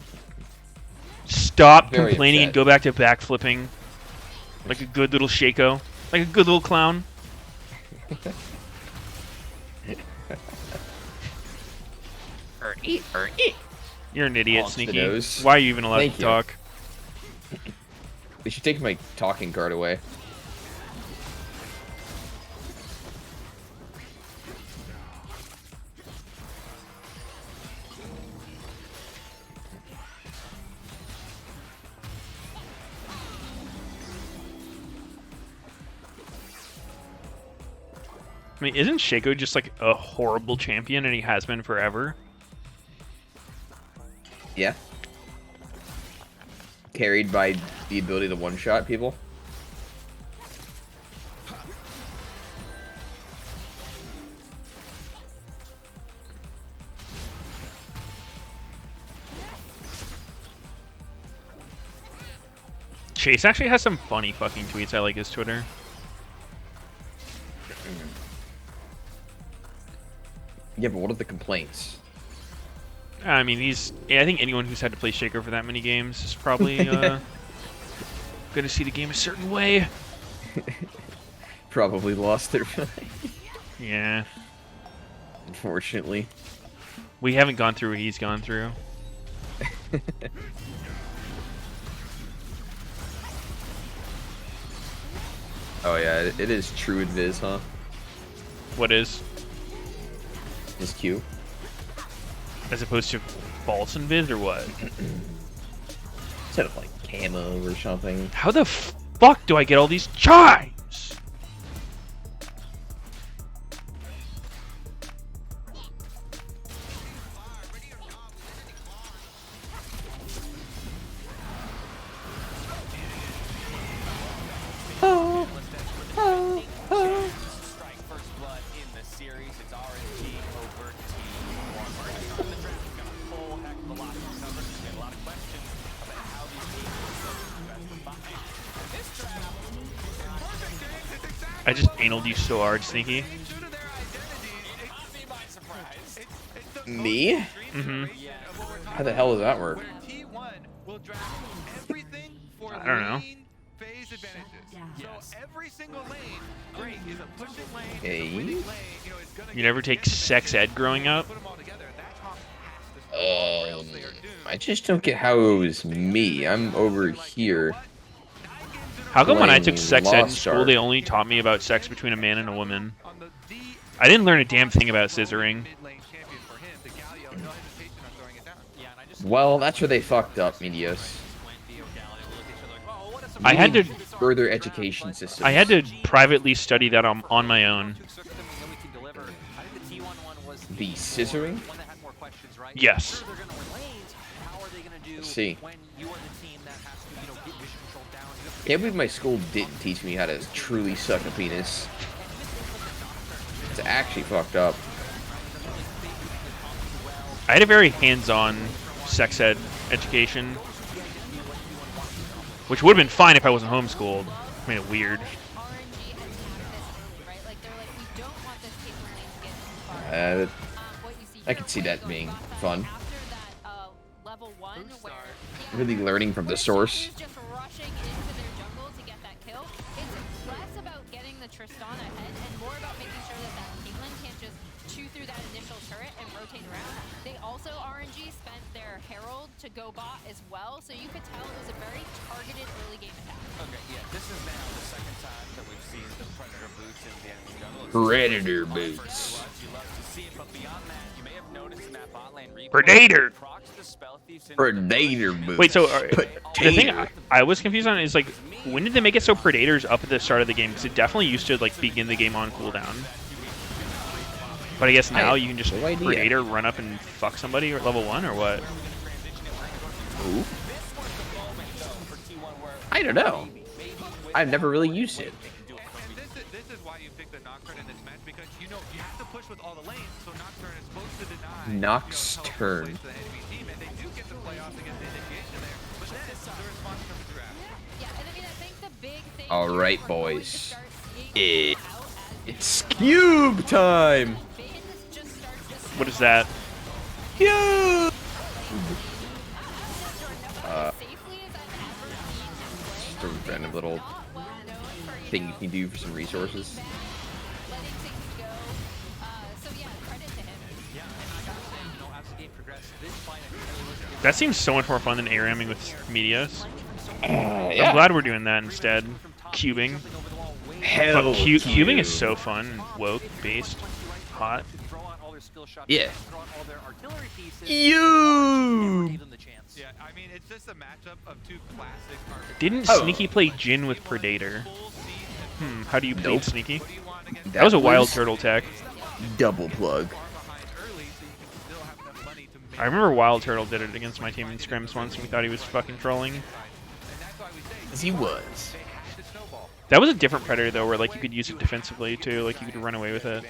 stop Very complaining and upset. go back to backflipping? Like a good little Shaco? Like a good little clown? You're an idiot, Honks the Sneaky. nose. Why are you even allowed Thank to you. talk? They should take my talking card away. I mean, isn't Shaco just like a horrible champion and he has been forever? Yeah. Carried by the ability to one-shot people. Chase actually has some funny fucking tweets. I like his Twitter. Yeah, but what are the complaints? I mean, I think anyone who's had to play Shaco for that many games is probably going to see the game a certain way. Probably lost their mind. Yeah. Unfortunately. We haven't gone through what he's gone through. Oh yeah, it is true Viz, huh? What is? His Q. As opposed to false invis or what? Instead of like camo or something. How the fuck do I get all these chimes? Strike first blood in the series. It's RNG over T1. The draft has got a full heck of a lot to cover. There's been a lot of questions about how these teams will specify. This draft, perfect games, it's exactly I just analed you so hard, Sneaky. not be my surprise. Me? Mm-hmm. How the hell does that work? I don't know. Phase advantages. So every single lane, great, is a pushing lane, Hey. is a winning lane. You know, it's gonna You never take sex ed growing up? put them all together. That top has to snowball, or else they are doomed. I just don't get how it was me. I'm over here. How come when I Playing took sex ed in Lost school, Ark. they only taught me about sex between a man and a woman? I didn't learn a damn thing about scissoring. Well, that's where they fucked up, Meteos. I had to Further education system. I had to privately study that on my own. The scissoring? Yes. Let's see. Can't believe my school didn't teach me how to truly suck a penis. It's actually fucked up. I had a very hands-on sex ed education, which would have been fine if I wasn't homeschooled. Made it weird. I could see that being fun. Really learning from the source. that initial turret and rotate around. They also, RNG, spent their Herald to go bot as well, so you could tell it was a very targeted early game attack. Okay, yeah, this is now the second time that we've seen the Predator boots in the enemy jungle. Predator boots. You love to see it, but beyond that, you may have noticed in that bot lane replay, Predator. procs the spell thieves into Predator the boots. Wait, so the thing Potato. I was confused on is like, when did they make it so Predator's up at the start of the game? Because it definitely used to like begin the game on cooldown. But I guess now you can just no idea. Predator run up and fuck somebody at level 1 or what? Ooh. I don't know. I've never really used it. This is why you pick the Nocturne in this match, because you know you have to push with all the lanes, so Nocturne is supposed to deny Nocturne. the enemy team, and they do get the playoffs against the initiation there, but then the response comes through after. Yeah, and I mean, I think the big thing All here, right, we're going to boys. start seeing It's cube time. Bins just starts to What is that? Cube. safely as I've ever seen him play. Just a random little Not well known for, thing you can do for some resources. letting things go. So yeah, credit to him. Yeah, and I gotta say, you know, as the game progressed, this fight actually was That seems so much more fun than ARAMing with Meteos. Yeah. I'm glad we're doing that instead. Cubing. Hell, Cubing is so fun and woke based. Hot. throw out all their skill shots, Yeah. throw out all their artillery pieces. You. Gave them the chance. Yeah, I mean, it's just a matchup of two classic archetypes. Didn't Oh. Sneaky play Jin with Predator? How do you play Nope. Sneaky? That was a wild turtle tech. Double plug. I remember Wild Turtle did it against my team in scrims once, and we thought he was fucking trolling. As he was. That was a different Predator though, where like you could use it defensively too, like you could run away with it.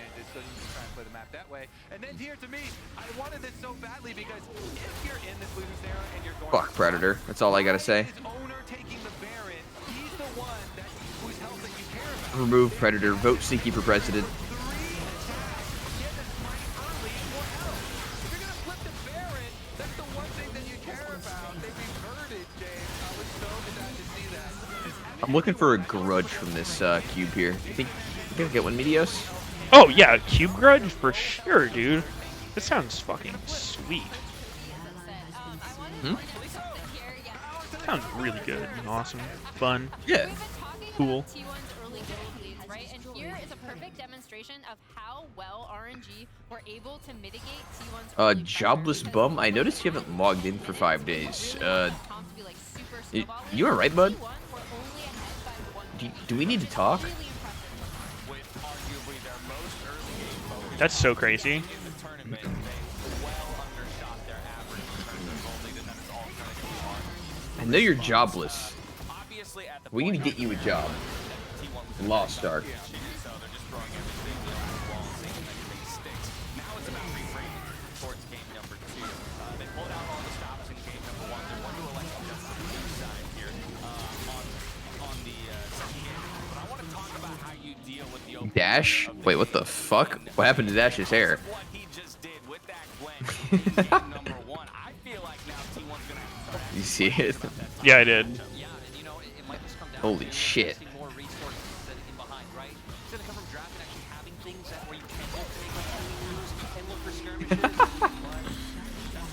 And then here to me, I wanted this so badly because if you're in this losing scenario and you're going Fuck Predator. That's all I gotta say. his owner taking the Baron, he's the one whose health that you care about. Remove Predator. Vote Sneaky for president. I'm looking for a grudge from this cube here. You think you'll get one, Meteos? Oh yeah, Cube Grudge for sure, dude. This sounds fucking sweet. Sounds really good and awesome. Fun. Yeah. Cool. T1's early gold leads, right? And here is a perfect demonstration of how well RNG were able to mitigate T1's early Jobless pressure, bum. because I noticed you haven't logged in for 5 days. comps be, like, super snowballing. You alright, bud? T1 were only ahead by 1 Do we need to talk? Really impressive. That's so crazy. I know you're jobless. We need to get you a job. In Lost Ark. Dash? Wait, what the fuck? What happened to Dash's hair? You see it? Yeah, I did. Holy shit.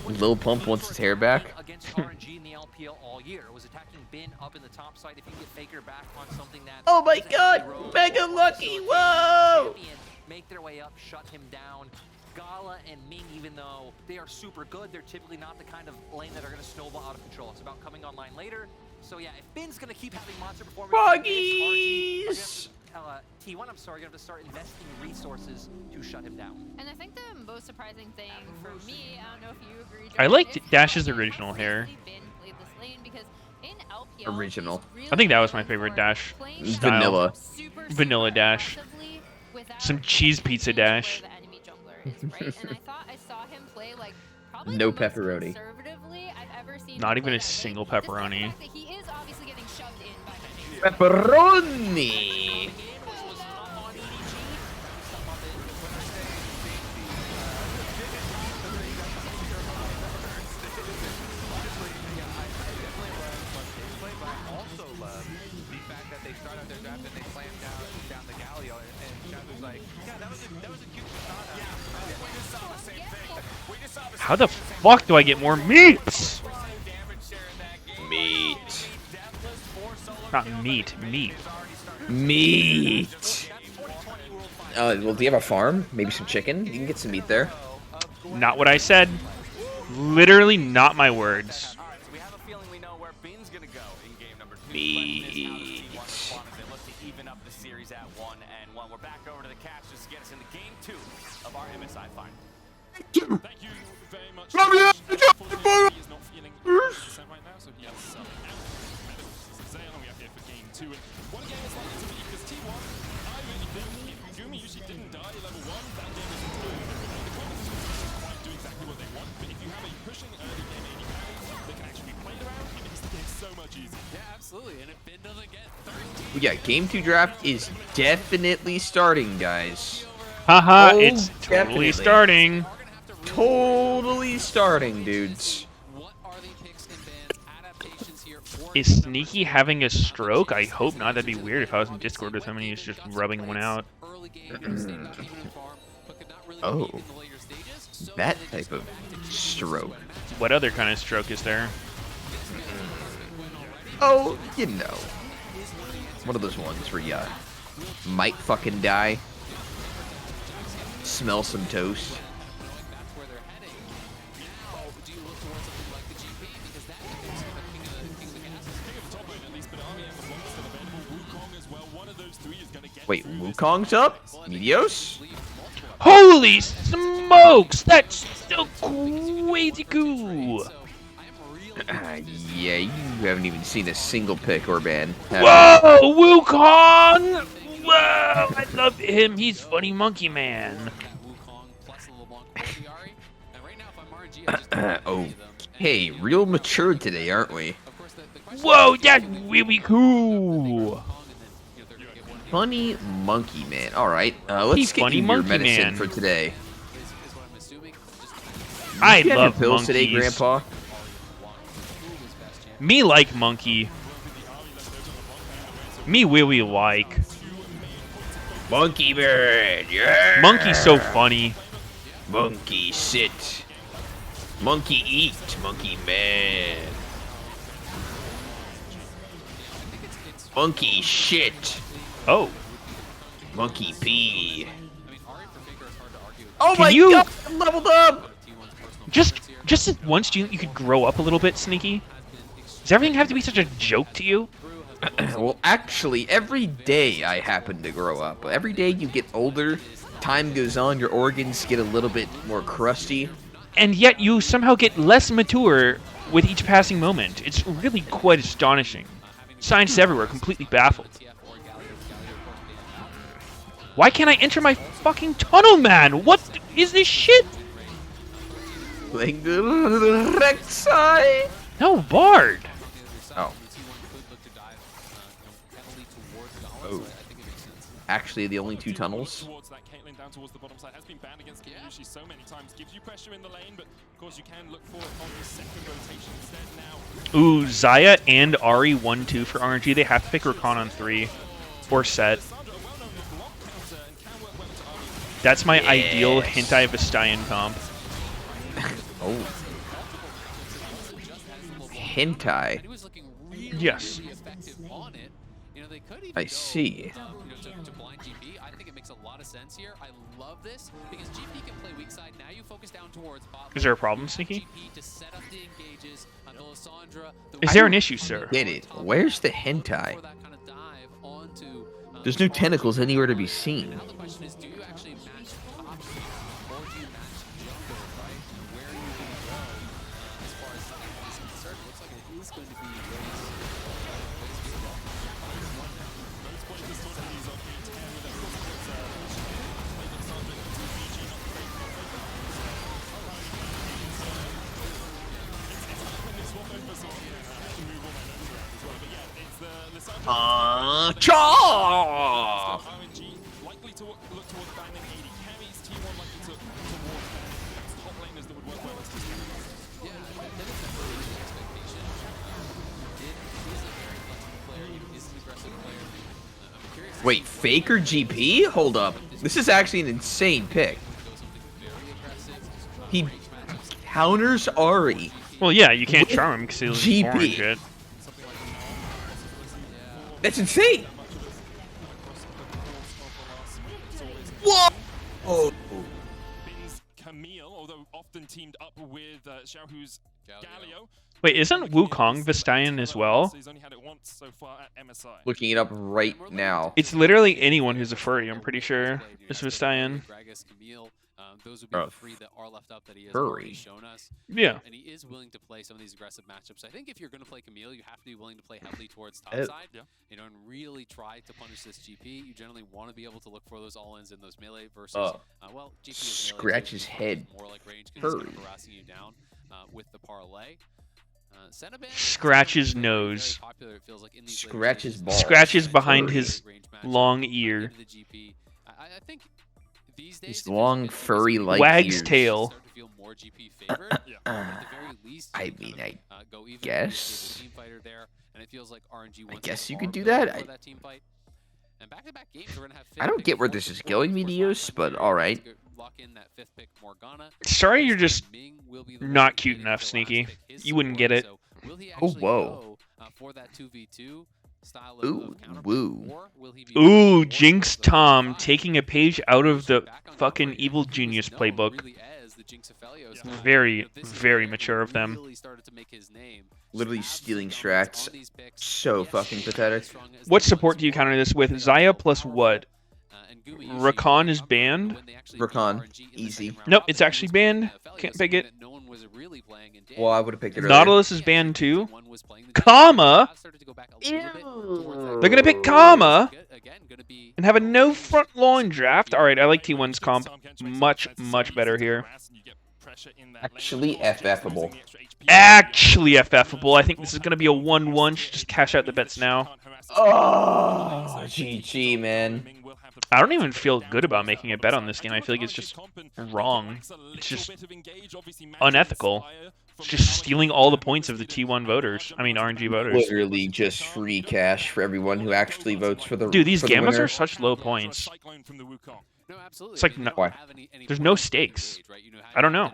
Lil Pump wants his hair back. Against RNG in the LPL all year. It was attacking Bin up in the top side. If you get Faker back on something that Oh my god! Mega Lucky! Whoa! Make their way up, shut him down. Gala and Ming, even though they are super good, they're typically not the kind of lane that are going to snowball out of control. It's about coming online later. So yeah, if Bin's going to keep having monster performances, Buggies! T1, I'm sorry, going to have to start investing resources to shut him down. And I think the most surprising thing for me, I don't know if you agree, I Jordan, liked is Dash's how original hair. Bin played this lane, because in LPL, Original. he's I think that was my really favorite known Dash for playing style. Vanilla. super, Vanilla super Dash. aggressively without Some cheese pizza changing where Dash. the enemy jungler is, right? And I thought I saw him play like probably No the most pepperoni. conservatively I've ever seen Not him even play a that single lane, despite the pepperoni. fact that he is obviously getting shoved in by many. Pepperoni! Also love the fact that they start out their draft and they slam down the Galio, and Shadows like, yeah, that was a cute Katana. Yeah, How the fuck do I get more meats? Meat. Not meat, meat. Meat. Well, do you have a farm? Maybe some chicken? You can get some meat there. Not what I said. Literally not my words. Meat. Even up the series at 1-1. We're back over to the cash just to get us into game 2 of our MSI final. Thank you very much. He's not feeling 100% right now, so he has some out. Zayn we have here for game 2. And what a game it's likely to be, because T1, I really think if Gumi usually didn't die level 1, that game was through. The competition doesn't quite do exactly what they want, but if you have a pushing early game AD carry that can actually be played around, it makes the game so much easier. Yeah, absolutely. And if Ben doesn't get 13... Yeah, game 2 draft is definitely starting, guys. Haha, Oh, it's totally starting. Totally starting, dudes. Is Sneaky having a stroke? I hope not. That'd be weird if I was in Discord with him and he was just rubbing one out. Oh. That type of stroke. What other kind of stroke is there? Oh, you know. One of those ones where you might fucking die. Smell some toast. Wait, Wukong's up? Meteos? Holy smokes! That's so crazy cool! Yeah, you haven't even seen a single pick or ban. Whoa, Wukong! Whoa, I love him. He's funny monkey man. Okay, real mature today, aren't we? Whoa, that's really cool. Funny monkey man. All right, let's get you your medicine for today. I you love pills monkeys today, Grandpa. Me like monkey. Me really like. Monkey bird, yeah. Monkey's so funny. Monkey sit. Monkey eat. Monkey man. Monkey shit. Oh. Monkey pee. Oh Can my you god, I'm leveled up! Just once you could grow up a little bit, Sneaky? Does everything have to be such a joke to you? Well, actually, every day I happen to grow up. Every day you get older, time goes on, your organs get a little bit more crusty. And yet you somehow get less mature with each passing moment. It's really quite astonishing. Scientists everywhere completely baffled. Why can't I enter my fucking tunnel, man? What is this shit? Like the Rek'Sai. No, Bard. Oh. Oh. Actually, the only two tunnels. Ooh, Zaya and Ari 1-2 for RNG. They have to pick Rakan on 3 or set. That's my ideal hentai Vestayan comp. Oh. Hentai. Yes. I see. To blind GP, I think it makes a lot of sense here. I love this because GP can play weak side. Now you focus down towards bot. Is there a problem, Sneaky? GP to set up the engages on Lissandra. Is there an issue, sir? Get it. Where's the hentai? There's no tentacles anywhere to be seen. Now the question is, do you actually match top or do you match jungle, right? Where are you going to go as far as something is concerned? Looks like it is going to be Chaw! Likely to look towards banning AD carries, T1 likely to towards top laners that would work well as yeah, that is definitely an expectation. He is a very flexible player. He is an aggressive player. I'm curious. Wait, Faker GP? Hold up. This is actually an insane pick. He counters Ari. Well, yeah, you can't With charm him because he's GP. orange it. That's insane. Whoa! Oh. Bin's Camille, although often teamed up with Xiaohu's Galio. Wait, isn't Wukong Vestayan as well? He's only had it once so far at MSI. Looking it up right now. It's literally anyone who's a furry, I'm pretty sure. Is Vestayan. Those would be the three that are left up that he has Furry. already shown us. Yeah. And he is willing to play some of these aggressive matchups. I think if you're going to play Camille, you have to be willing to play heavily towards topside. You know, and really try to punish this GP. You generally want to be able to look for those all-ins in those melee versus, well, GP is melee, Scratch so his it's head. more like range because he's Furry. kind of harassing you down with the parlay. Scratch his nose. Scratch his balls. Scratches behind Furry. his long ear. I think these days, His long furry like Wag's ears. tail. I mean, I go even guess. team fighter there, and it feels like RNG I wants guess to you could farm do build that. for that team fight. And back-to-back games, we're gonna have I don't get where this is going, Meteos, but all right. Lock in that fifth pick, Morgana. Sorry, you're just not cute enough, Sneaky. You wouldn't get it. Oh, whoa. For that 2v2 style Ooh, woo. Ooh, Jinx Tom taking a page out of the fucking Evil Genius playbook. Very, very mature of them. Literally stealing strats. So fucking pathetic. What support do you counter this with? Xayah plus what? Rakan is banned? Rakan, easy. Nope, it's actually banned. Can't pick it. Well, I would have picked it earlier. Nautilus is banned too. Kama? They're gonna pick Kama and have a no front line draft. Alright, I like T1's comp much, much better here. Actually FFable. Actually FFable. I think this is gonna be a 1-1. Should just cash out the bets now. Oh, GG, man. I don't even feel good about making a bet on this game. I feel like it's just wrong. It's just unethical. It's just stealing all the points of the T1 voters. I mean, RNG voters. Literally just free cash for everyone who actually votes for the Dude, these for the gammas winner. are such low points. No, absolutely. It's like, no, Why? there's no stakes. I don't know.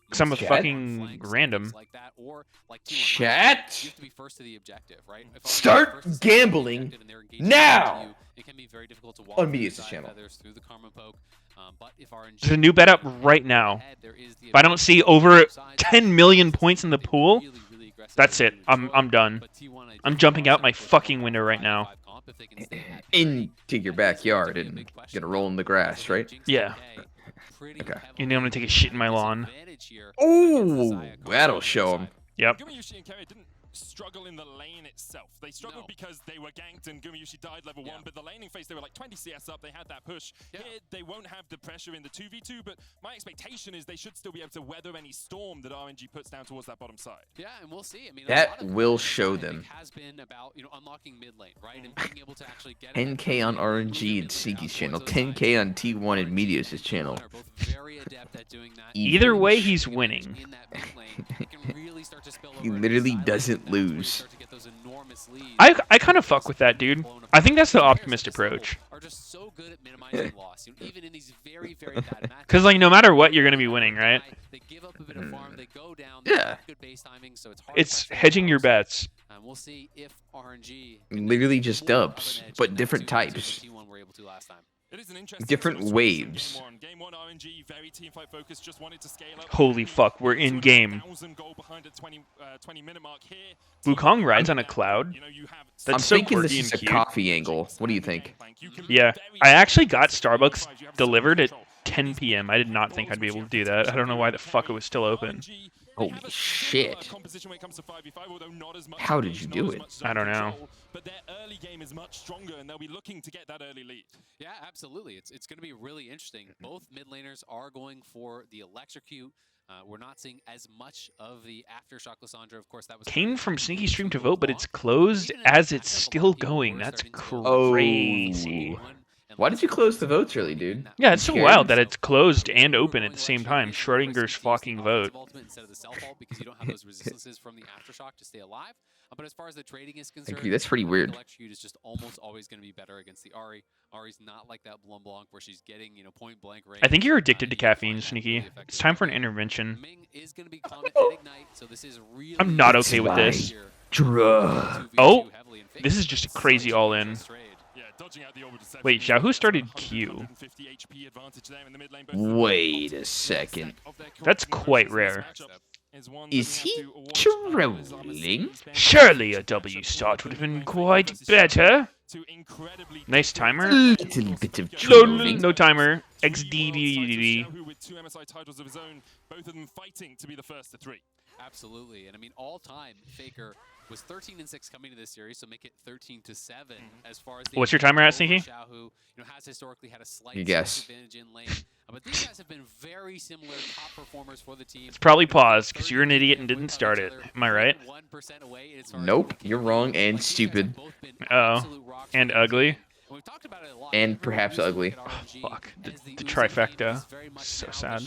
Because I'm a Chat? fucking random. Chat? You have to be first to the objective, right? If Start first gambling and they're engaged now you, it can be very difficult to walk on through Meteos' the side channel. feathers through the karma poke. But if RNG There's a new bet up right now. If I don't see over 10 million points in the pool, that's it. I'm done. I'm jumping out my fucking window right now. Into your backyard and gonna roll in the grass, right? Yeah. Okay. You know I'm gonna take a shit in my lawn. Oh, that'll show him. Yep. Gumayusi and Kerry didn't struggle in the lane itself. They struggled because they were ganked and Gumayusi died level 1, but the laning phase, they were like 20 CS up, they had that push. Here, they won't have the pressure in the 2v2, but my expectation is they should still be able to weather any storm that RNG puts down towards that bottom side. Yeah, and we'll see. I mean, That will show them. has been about, unlocking mid lane, right? And being able to actually get 10k on RNG and Sneaky's channel, 10k on T1 and Meteos' channel. Either way, he's winning. He literally doesn't lose. I kind of fuck with that, dude. I think that's the optimist approach. Because, like, no matter what, you're going to be winning, right? Yeah. It's hedging your bets. We'll see if RNG Literally just dubs, but different types. Different waves. Holy fuck, we're in game. Wukong rides on a cloud. That's I'm so thinking quirky this is and a cute. coffee angle. What do you think? Yeah, I actually got Starbucks delivered at 10 p.m. I did not think I'd be able to do that. I don't know why the fuck it was still open. Holy shit. How did you do it? I don't know. But their early game is much stronger, and they'll be looking to get that early lead. Yeah, absolutely. It's going to be really interesting. Both mid laners are going for the electrocute. We're not seeing as much of the aftershock Lissandra. Of course, that was Came from Sneaky Stream to vote, but it's closed as it's still going. That's crazy. Why did you close the votes early, dude? Yeah, it's You so scared? wild that it's closed and open at the same time. Schrodinger's fucking vote. Instead of the self-ult because you don't have those resistances from the aftershock to stay alive. But as far as the trading is concerned, Agree, that's pretty weird. Electrocute is just almost always going to be better against the Ahri. Ahri's not like that Blanc where she's getting, point blank range. I think you're addicted to caffeine, Sneaky. It's time for an intervention. Ming is going to be Comet and Ignite, so this is really I'm not okay with this. Drug. Oh, this is just a crazy all-in. Wait, Xiaohu started Q. Wait a second. That's quite rare. Is he trolling? Surely a W start would have been quite better. Nice timer. Little bit of trolling. No timer. XDDDD. With 2 MSI titles of his own, both of them fighting to be the first to 3. Absolutely, and I mean, all time Faker was 13-6 coming to this series, so make it 13-7 as far as. What's your timer at, Sneaky? Who has historically had a slight guess. advantage in lane, but these guys have been very similar top performers for the team. It's probably paused because you're an idiot and didn't start it. Am I right? Nope, you're wrong and stupid. Oh, and ugly. And perhaps ugly. Oh, fuck. The trifecta. So sad.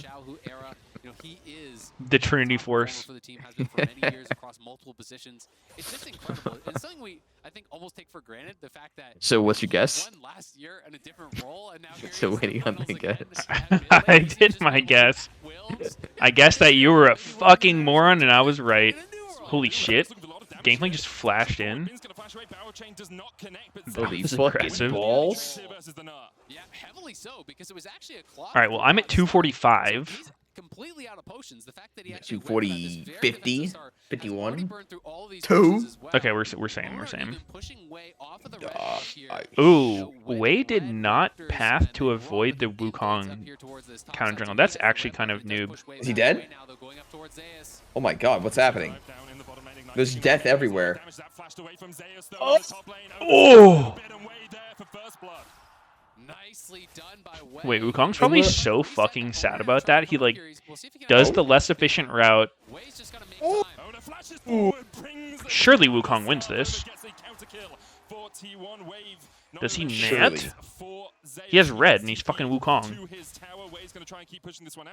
The Trinity Force. For the team has been for many years across multiple positions. It's just incredible. It's something we, I think, almost take for granted. The fact that So what's your guess? won last year in a different role, and now here So he is waiting in on the the finals guess. again. I did my guess. I guessed that you were a fucking moron and I was right. Holy shit. Gameplay just flashed in. These That's fucking aggressive. balls. Yeah, heavily so, because it was actually a clock. Alright, well, I'm at 245. He's completely out of potions. The fact that he actually 240, 50, 51, 2. Okay, we're same. Pushing Wei off of the red Uh, buff here. Ooh, Wei did not path to avoid the Wukong counter jungle. That's actually kind of noob. Is he dead? Oh my god, what's happening? There's death everywhere. Oh! Oh! Nicely done by Wei. Wait, Wukong's probably so fucking sad about that. He, like, does the less efficient route. Wei's just gotta make time. Surely Wukong wins this. Does he Surely. net? He has red and he's fucking Wukong.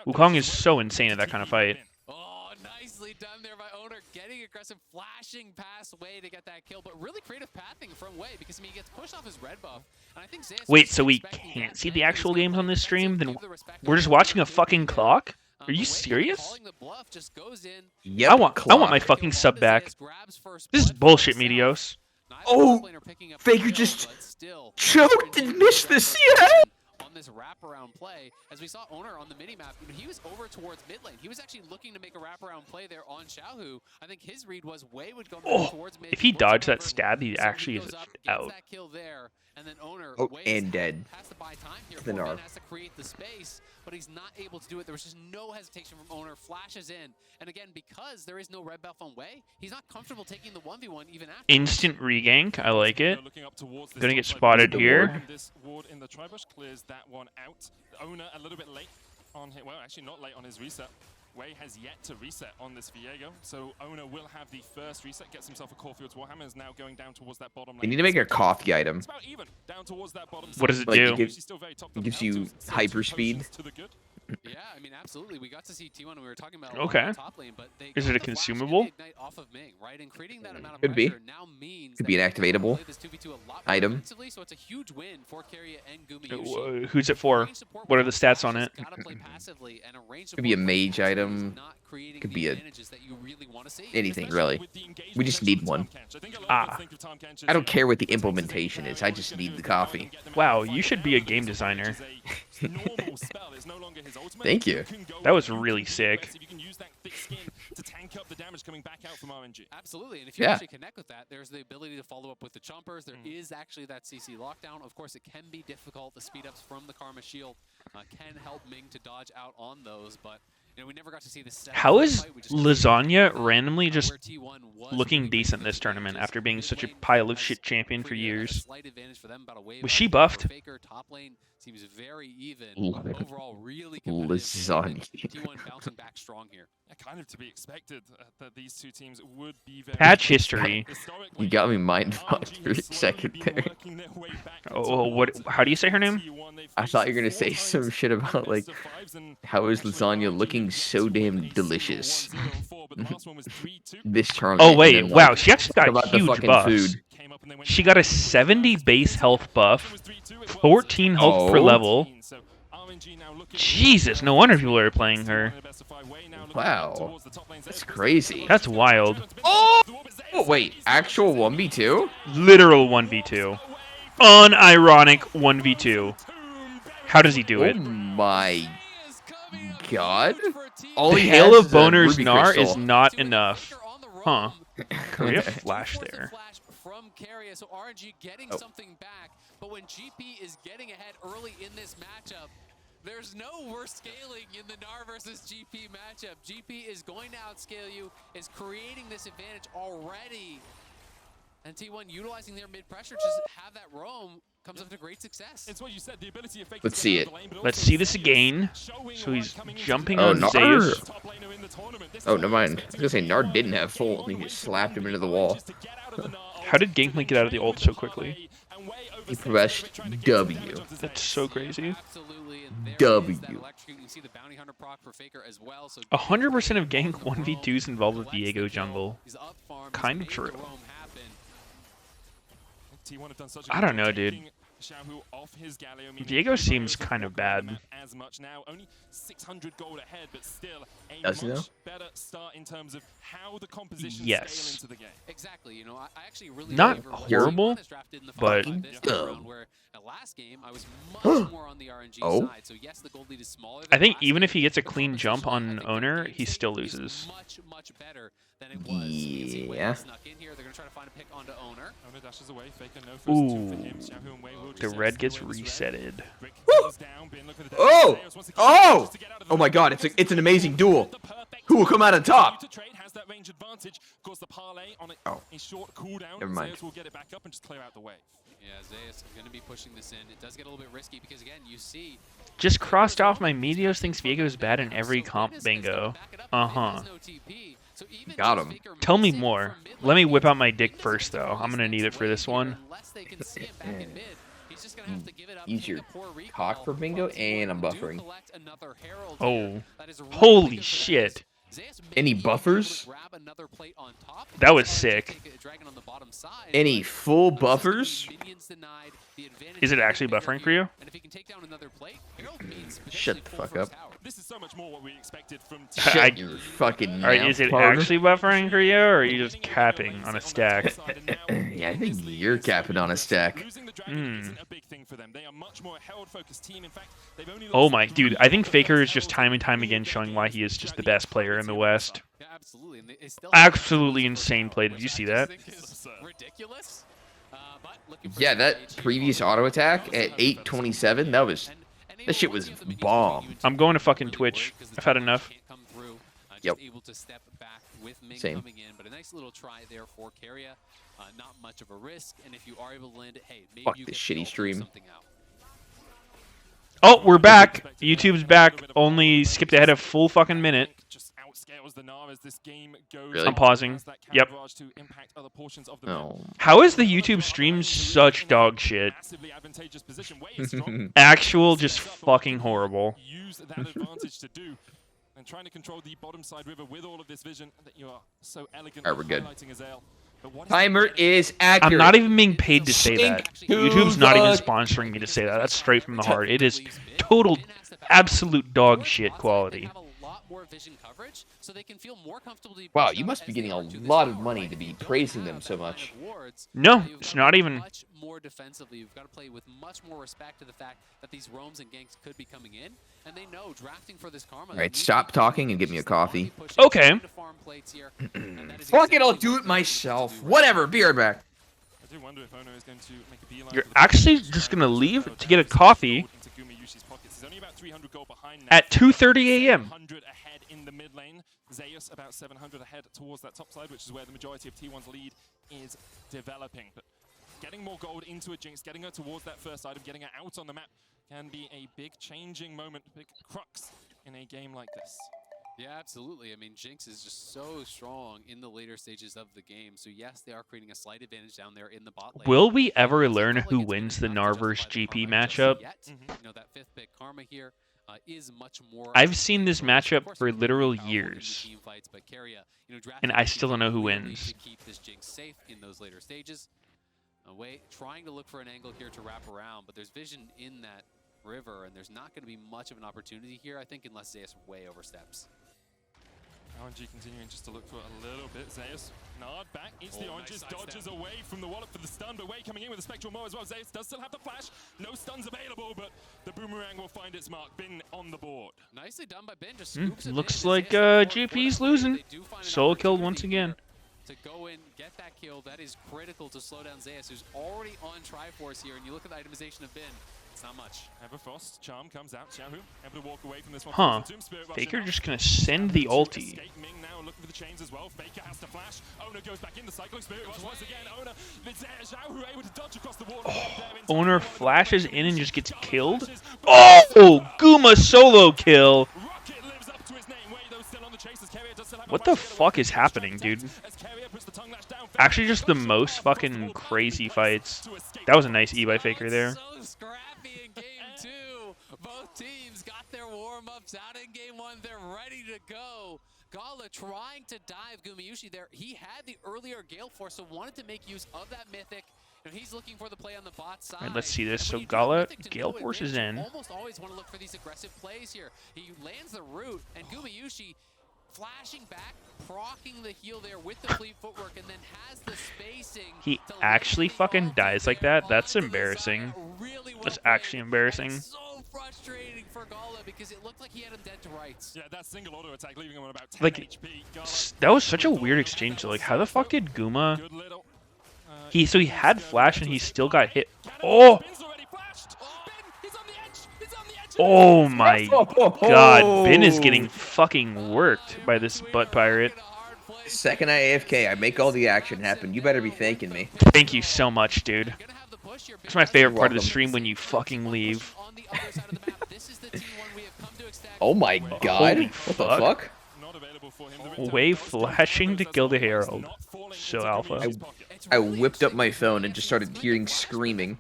Wukong is so insane at that kind of fight. Oh, nicely done there by Owner, getting aggressive, flashing past Wei to get that kill, but really creative pathing from Wei because I mean, he gets pushed off his red buff. And I think Zeus Wait, was so we expecting can't that see the net. actual He was games on this stream? give Then the respect we're just to watching a Wei. fucking clock? Are you Wei serious? calling the bluff, just goes in, Yep, I want my clock. fucking sub back. grabs first This is blood for bullshit, himself. Meteos. Neither Oh, top laner picking up Faker the kill, just but still, choked and missed the CF. on this wraparound play, as we saw Owner on the minimap, he was over towards mid lane. He was actually looking to make a wraparound play there on Xiaohu. I think his read was Wei would go more towards mid. If he looks dodged over, that stab, he so actually goes is up, gets out. that kill there, and then Owner, Oh, Wei and dead. has to buy time here. To the Four Gnar. men has to create the space, but he's not able to do it. There was just no hesitation from Owner. Flashes in, and again, because there is no red buff on Wei, he's not comfortable taking the 1v1 even after. Instant regank. I like it. Gonna get spotted here. This ward in the Tribush clears that one out. Owner a little bit late on his, well, actually not late on his reset. Wei has yet to reset on this Viego, so Owner will have the first reset, gets himself a Caulfield's Warhammer, is now going down towards that bottom lane. They need to make a coffee item. It's about even, down towards that bottom What does it Like, do? it gives, She's still very top it gives down, you so send hyper two speed. potions to the good. Yeah, I mean, absolutely. We got to see T1 when we were talking about Okay. on the top lane, but they Is got it a the flash and consumable? the ignite off of Ming, right? And creating that amount of Could be. pressure now means Could that be an Ming can activatable play this 2v2 a lot more item. offensively, so it's a huge win for Keria and Gumayushi. Who's it for? Range support What are the with stats on flashes it? gotta play passively, and a range Could be a support mage with item. is not creating Could the be a advantages that you really want to see. anything really. We just need one. Ah. I don't care what the implementation is. I just need the coffee. Wow, you should be a game designer. Thank you. That was really sick. Absolutely, and if you Yeah. actually connect with that, there's the ability to follow up with the chompers. There is actually that CC lockdown. Of course, it can be difficult. The speed ups from the Karma Shield can help Ming to dodge out on those, but you know, we never got to see this. How is Lasagna randomly just looking decent this tournament after being such a pile of shit champion for years? Was she buffed? Seems very even. L- Overall, really competitive. Lasagna. T1 bouncing back strong here. Yeah, kind of to be expected that these two teams would be very Patch close. history. Historically, You got me mind fucked RNG for a have slowly second been there. working their way back Oh, what? towards How do you say her name? T1. They've I thought you were gonna reached say 4 some times shit in about like best of fives, and how is actually lasagna RNG looking have yet so to win damn a single delicious 1-0-4, but the last one was 3-2. this tournament. Oh and wait, then, wow, like, she actually talk got about the huge fucking buffs. food. Came up and they went She got a down. 70 base health buff, 14 health per Oh. level. So RNG now looking Jesus, no wonder people are playing her. in the best of 5 way, now looking Wow. towards the top lane. That's Zeus crazy. That's wild. Oh! Oh, wait, actual 1v2? Literal 1v2. Unironic 1v2. How does he do Oh it? my god. All The he hail has of is a Boner's ruby Gnar crystal. is not enough. Huh. Korea flash there. From Carrier, so RNG getting Oh. something back, but when GP is getting ahead early in this matchup, there's no worse scaling in the Gnar versus GP matchup. GP is going to outscale you, is creating this advantage already. And T1 utilizing their mid-pressure, just have that roam, comes up to great success. It's what you said, the ability of Faker Let's to see get it. out of the lane, but Let's also see this Zeus again. showing So he's what coming into jumping the Oh, on Nar. Zeus. top laner in the tournament. This Oh, is never what mind. we I was gonna say expected Nard from didn't T1. have full, and he just slapped him into the wall. Just to get out of the Gnar How did ult, Gangplank get out of the ult so quickly? and way He overstated pressed it, trying to get some damage W. onto That's Zeus. so crazy. Absolutely, and there W. is that electric. You see the bounty hunter proc for Faker as well. So 100% of gank 1v2s involved with Viego jungle. he's up farm, Kind he's of made the true. roam happen. T1 have done such a I good don't job know, dude. taking Xiaohu off his Galio, meaning Viego he's seems not kind of overpowering the bad. map as much now. Only 600 gold ahead, but still a Does he much though? better start in terms of how the compositions Yes. scale into the game. Exactly. You know, I actually really Not favor what horrible, T1 has drafted in the but- five this Dumb. round, where last game I was much more on the RNG Oh. side. So yes, the gold lead is smaller. I than think last even game, if he gets a but clean jump compositionally, I on think their owner, game he state still is loses. much better than it was. You can see Wei Yeah. snuck in here. They're gonna try to find a pick onto owner. Owner dashes away, Faker no first two for him. Ooh. Xiaohu and Wei will The just red stay gets away this red. resetted. Rick Woo! goes down, being looking at the Oh! Zeus wants to keep Oh! just to get out of Oh my the god, lane. it's an amazing duel. The perfect Who will come out on top? to trade has that range advantage. Of course, the parlay on Oh. a short cooldown. Never mind. Zeus will get it back up and just clear out the wave. Yeah, Zeus going to be pushing this in. It does get a little bit risky because again, you see. Just crossed off my Meteos thinks Viego is bad in every comp bingo. Uh-huh. Got him. Tell me more. Let me whip out my dick first, though. I'm gonna need it for this one. Use your cock for bingo, and I'm buffering. Oh. Holy shit. Any buffers? That was sick. Any full buffers? Is it actually buffering for you? Shut the fuck up. This is so much more what we expected from Shut your fucking Alright, mouth, is it partner. actually buffering for you, or are you just capping on a stack? Yeah, I think you're capping on a stack. Losing the dragon isn't a big thing for them. They are much more a Herald-focused team. In fact, they've only Oh lost my, 3 dude, I think Faker is just time and time again showing why he is just the best player in the West. Yeah, absolutely. And they still Absolutely insane play. Did you see that? Ridiculous. Yeah, that previous auto attack at 827, that shit was bomb. I'm going to fucking Twitch. I've had enough. Yep. Able to step back with Ming Same. coming in, but a nice little try there for Carrier. Not much of a risk, and if you are able to land it, hey, maybe Fuck you this can shitty pull stream. something out. Oh, we're back. YouTube's back. Only skipped ahead a full fucking minute. just outscales the Gnar as this game goes Really? I'm pausing. Has that Yep. camouflage to impact other portions of the map. No. How is the YouTube stream such dog shit? Massively advantageous position. Wei is strong. Actual just fucking horrible. Use that advantage to do. And trying to control the bottom side river with all of this vision that you are so elegantly Alright, we're good. highlighting Azael. But what is Timer is accurate. I'm not even being paid to say that. Sync to YouTube's not even the- sponsoring me to say that. That's straight from the heart. It is total, absolute dog shit quality. Wow, you must be getting a lot of money to be praising them so much. No, it's not even. Much more defensively. You've got to play with much more respect to the fact that these roams and ganks could be coming in, and they know drafting for this karma. Alright, stop talking and get me a coffee. Okay. Fuck it, I'll do it myself. Whatever, be right back. I do wonder if Ono is going to make a beeline You're for the actually just gonna leave to get a coffee into Gumi Yushi's pockets. He's only about 300 gold behind now. at 2:30 a.m. 100 ahead in the mid lane. Zeus about 700 ahead towards that top side, which is where the majority of T1's lead is developing. But getting more gold into a Jinx, getting her towards that first item, getting her out on the map can be a big changing moment, big crux in a game like this. Yeah, absolutely. I mean, Jinx is just so strong in the later stages of the game. So yes, they are creating a slight advantage down there in the bot lane. Will we ever learn who wins the Gnar vs GP matchup? You know, that 5th pick Karma here is much more. I've seen this matchup for literal years, and I still don't know who wins. To keep this Jinx safe in those later stages. Trying to look for an angle here to wrap around, but there's vision in that river, and there's not going to be much of an opportunity here, I think, unless Zeus way oversteps. RNG continuing just to look for it a little bit. Zeus, Nard back, eats the oranges, dodges away from the wallop for the stun, but Wei coming in with a Spectral Maw as well. Zeus does still have the flash, no stuns available, but the boomerang will find its mark. Bin on the board. Nicely done by Bin, just scoops it Looks in. like GP's losing. Solo killed once again. To go in, get that kill, that is critical to slow down Zeus, who's already on Triforce here, and you look at the itemization of Bin. It's not much. Everfrost, Charm comes out, Xiaohu able to walk away from this one. Huh. Faker just gonna send the ulti. Ming now looking for the chains as well. Faker has to flash. Owner goes back in the cycling spirit once again. Owner, Xiaohu able to dodge across the water. Owner flashes in and just gets killed. Oh, Guma solo kill. What the fuck is happening, dude? Actually, just the most fucking crazy fights. That was a nice E by Faker there. So scrappy in game 2. Both teams got their warm-ups out in game 1. They're ready to go. Gala trying to dive Gumayushi there. He had the earlier Gale Force, so wanted to make use of that Mythic. And he's looking for the play on the bot side. Alright, let's see this. So Gala, Gale Force is in. Almost always want to look for these aggressive plays here. He lands the root, and Gumayushi flashing back, proccing the heal there with the fleet footwork, and then has the spacing. He actually fucking dies like that? That's embarrassing. That's actually embarrassing. So frustrating for Gala because it looked like he had him dead to rights. Yeah, that single auto attack leaving him on about 10 Like, HP. that was such a weird exchange. Like, how the fuck did Guma... So he had flash and he still got hit. Oh! Oh my god, Bin is getting fucking worked by this butt pirate. Second I AFK, I make all the action happen. You better be thanking me. Thank you so much, dude. It's my favorite part of the stream when you fucking leave. Oh my god, Holy what the fuck? Wave flashing to kill the Herald. So alpha. I whipped up my phone and just started hearing screaming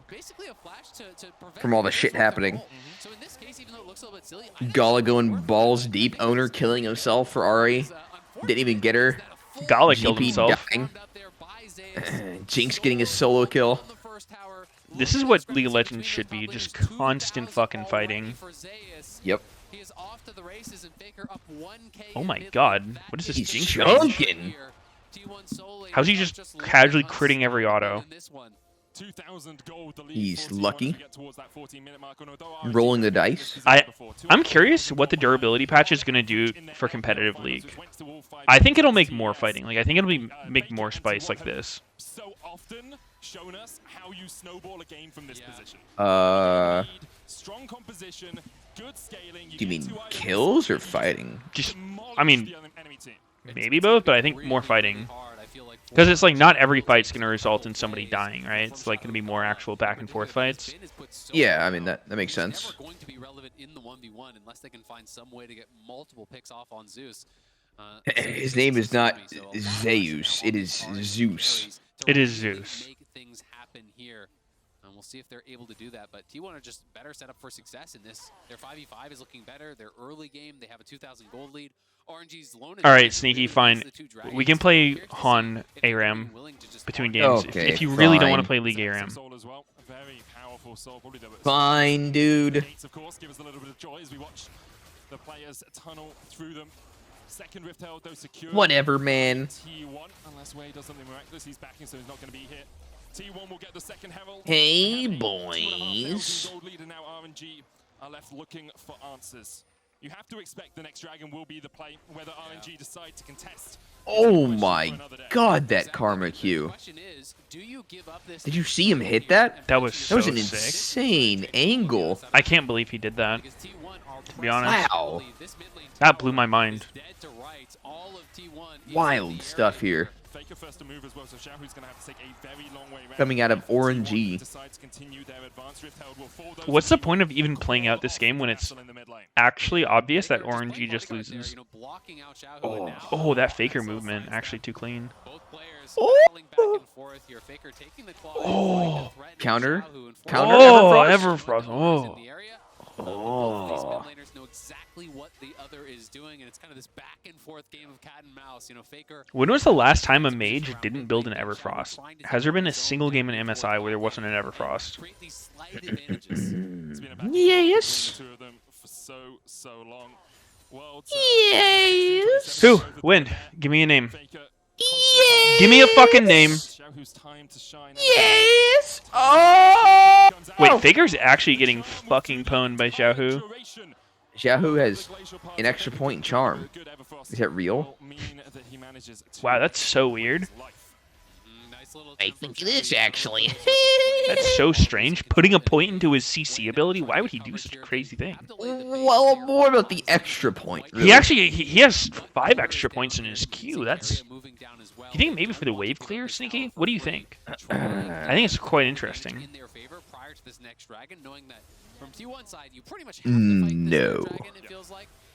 from all the shit happening. Gala going balls deep, Owner killing himself for Ari. Didn't even get her. Gala killed himself. Dying. Jinx getting a solo kill. This is what League of Legends should be, just constant fucking fighting. Yep. Oh my god, what is this He's Jinx chunking. How's he just casually critting every auto? He's lucky. Rolling the dice. I'm curious what the durability patch is gonna do for competitive League. I think it'll make more fighting. Like I think it'll make more spice like this. So often shown us how you snowball a game from this position. Strong composition, good scaling. Do you mean kills or fighting? Just, I mean, maybe both, but I think more fighting. Because it's like not every fight's gonna result in somebody dying, right? It's like gonna be more actual back and forth fights. Yeah, I mean that makes sense. Going to be relevant in the 1v1 unless they can find some way to get multiple picks off on Zeus. His name is not Zeus. It is Zeus. It is Zeus. Make things happen here. And we'll see if they're able to do that. But T1 are just better set up for success in this. Their 5v5 is looking better. Their early game, they have a 2,000 gold lead. RNG's lone. All right, Sneaky, fine. We can play Han ARAM between games Okay, if you really don't fine. want to play League ARAM. Fine, dude. Of course, give us a little bit of joy as we watch the players tunnel through them. Second Rift held, though, secure. Whatever, man. T1, unless Wei does something miraculous, he's backing, so he's not going to be here. T1 will get the second Herald. Hey, boys. Gold lead, and now RNG are left looking for answers. You have to expect the next Dragon will be the play, whether RNG decide to contest. Oh my god, that Karma Q. Did you see him hit that? That was so an sick. insane angle. I can't believe he did that. To be honest, Wow. that blew my mind. Wild stuff here. Faker first to move as well, so Xiaohu's going to have to take a very long way around. Coming out of RNG. Decides to continue their advance. Rift Herald will fall those What's the point of even playing out this game when it's actually obvious that RNG just loses? Oh, that Faker movement actually too clean. Oh, counter, counter, oh, Everfrost. Oh. Both these mid laners know exactly what the other is doing, and it's kind of this back and forth game of cat and mouse. You know, Faker. When was the last time a mage didn't build an Everfrost? Has there been a single game in MSI where there wasn't an Everfrost? Yes. Yes. Who? Win. Give me a name. Yes. Give me a fucking name. Yes. Oh. Wait, Faker's actually getting fucking pwned by Xiaohu. Xiaohu has an extra point in charm. Is that real? Wow, that's so weird. I think it is actually. That's so strange. Putting a point into his CC ability. Why would he do such a crazy thing? Well, more about the extra point. Really. He actually he has 5 extra points in his queue. That's. You think maybe for the wave clear, Sneaky? What do you think? I think it's quite interesting. No.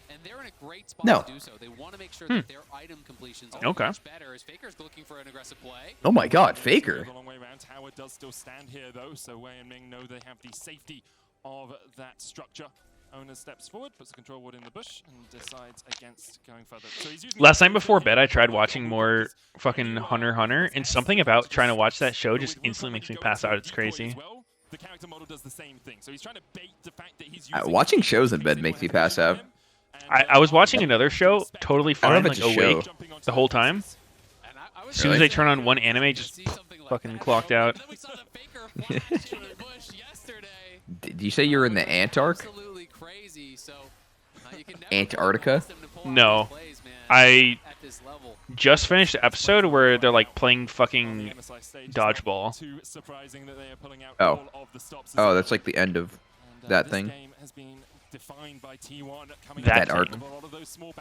And they're in a great spot No. to do so. They want to make sure that their item completions are Okay. much better. As Faker's looking for an aggressive play. Oh my God, Faker. The long way around. Tower does still stand here though, so Wei and Ming know they have the safety of that structure. Owner steps forward, puts the control ward in the bush, and decides against going further. So he's using Last night before bed, I tried watching more fucking Hunter x Hunter, and something about trying to watch that show just instantly makes me pass out. It's crazy. The character model does the same thing. So he's trying to bait the fact that he's Watching shows in bed makes me pass out. I was watching another show, totally I don't fine, know like if it's a awake the whole time. As soon as I turn on one anime, just fucking clocked out. Did you say you were in the Antarctica? Antarctica? No. I just finished the episode where they're like playing fucking dodgeball. Oh. Oh, that's like the end of that thing. That arc.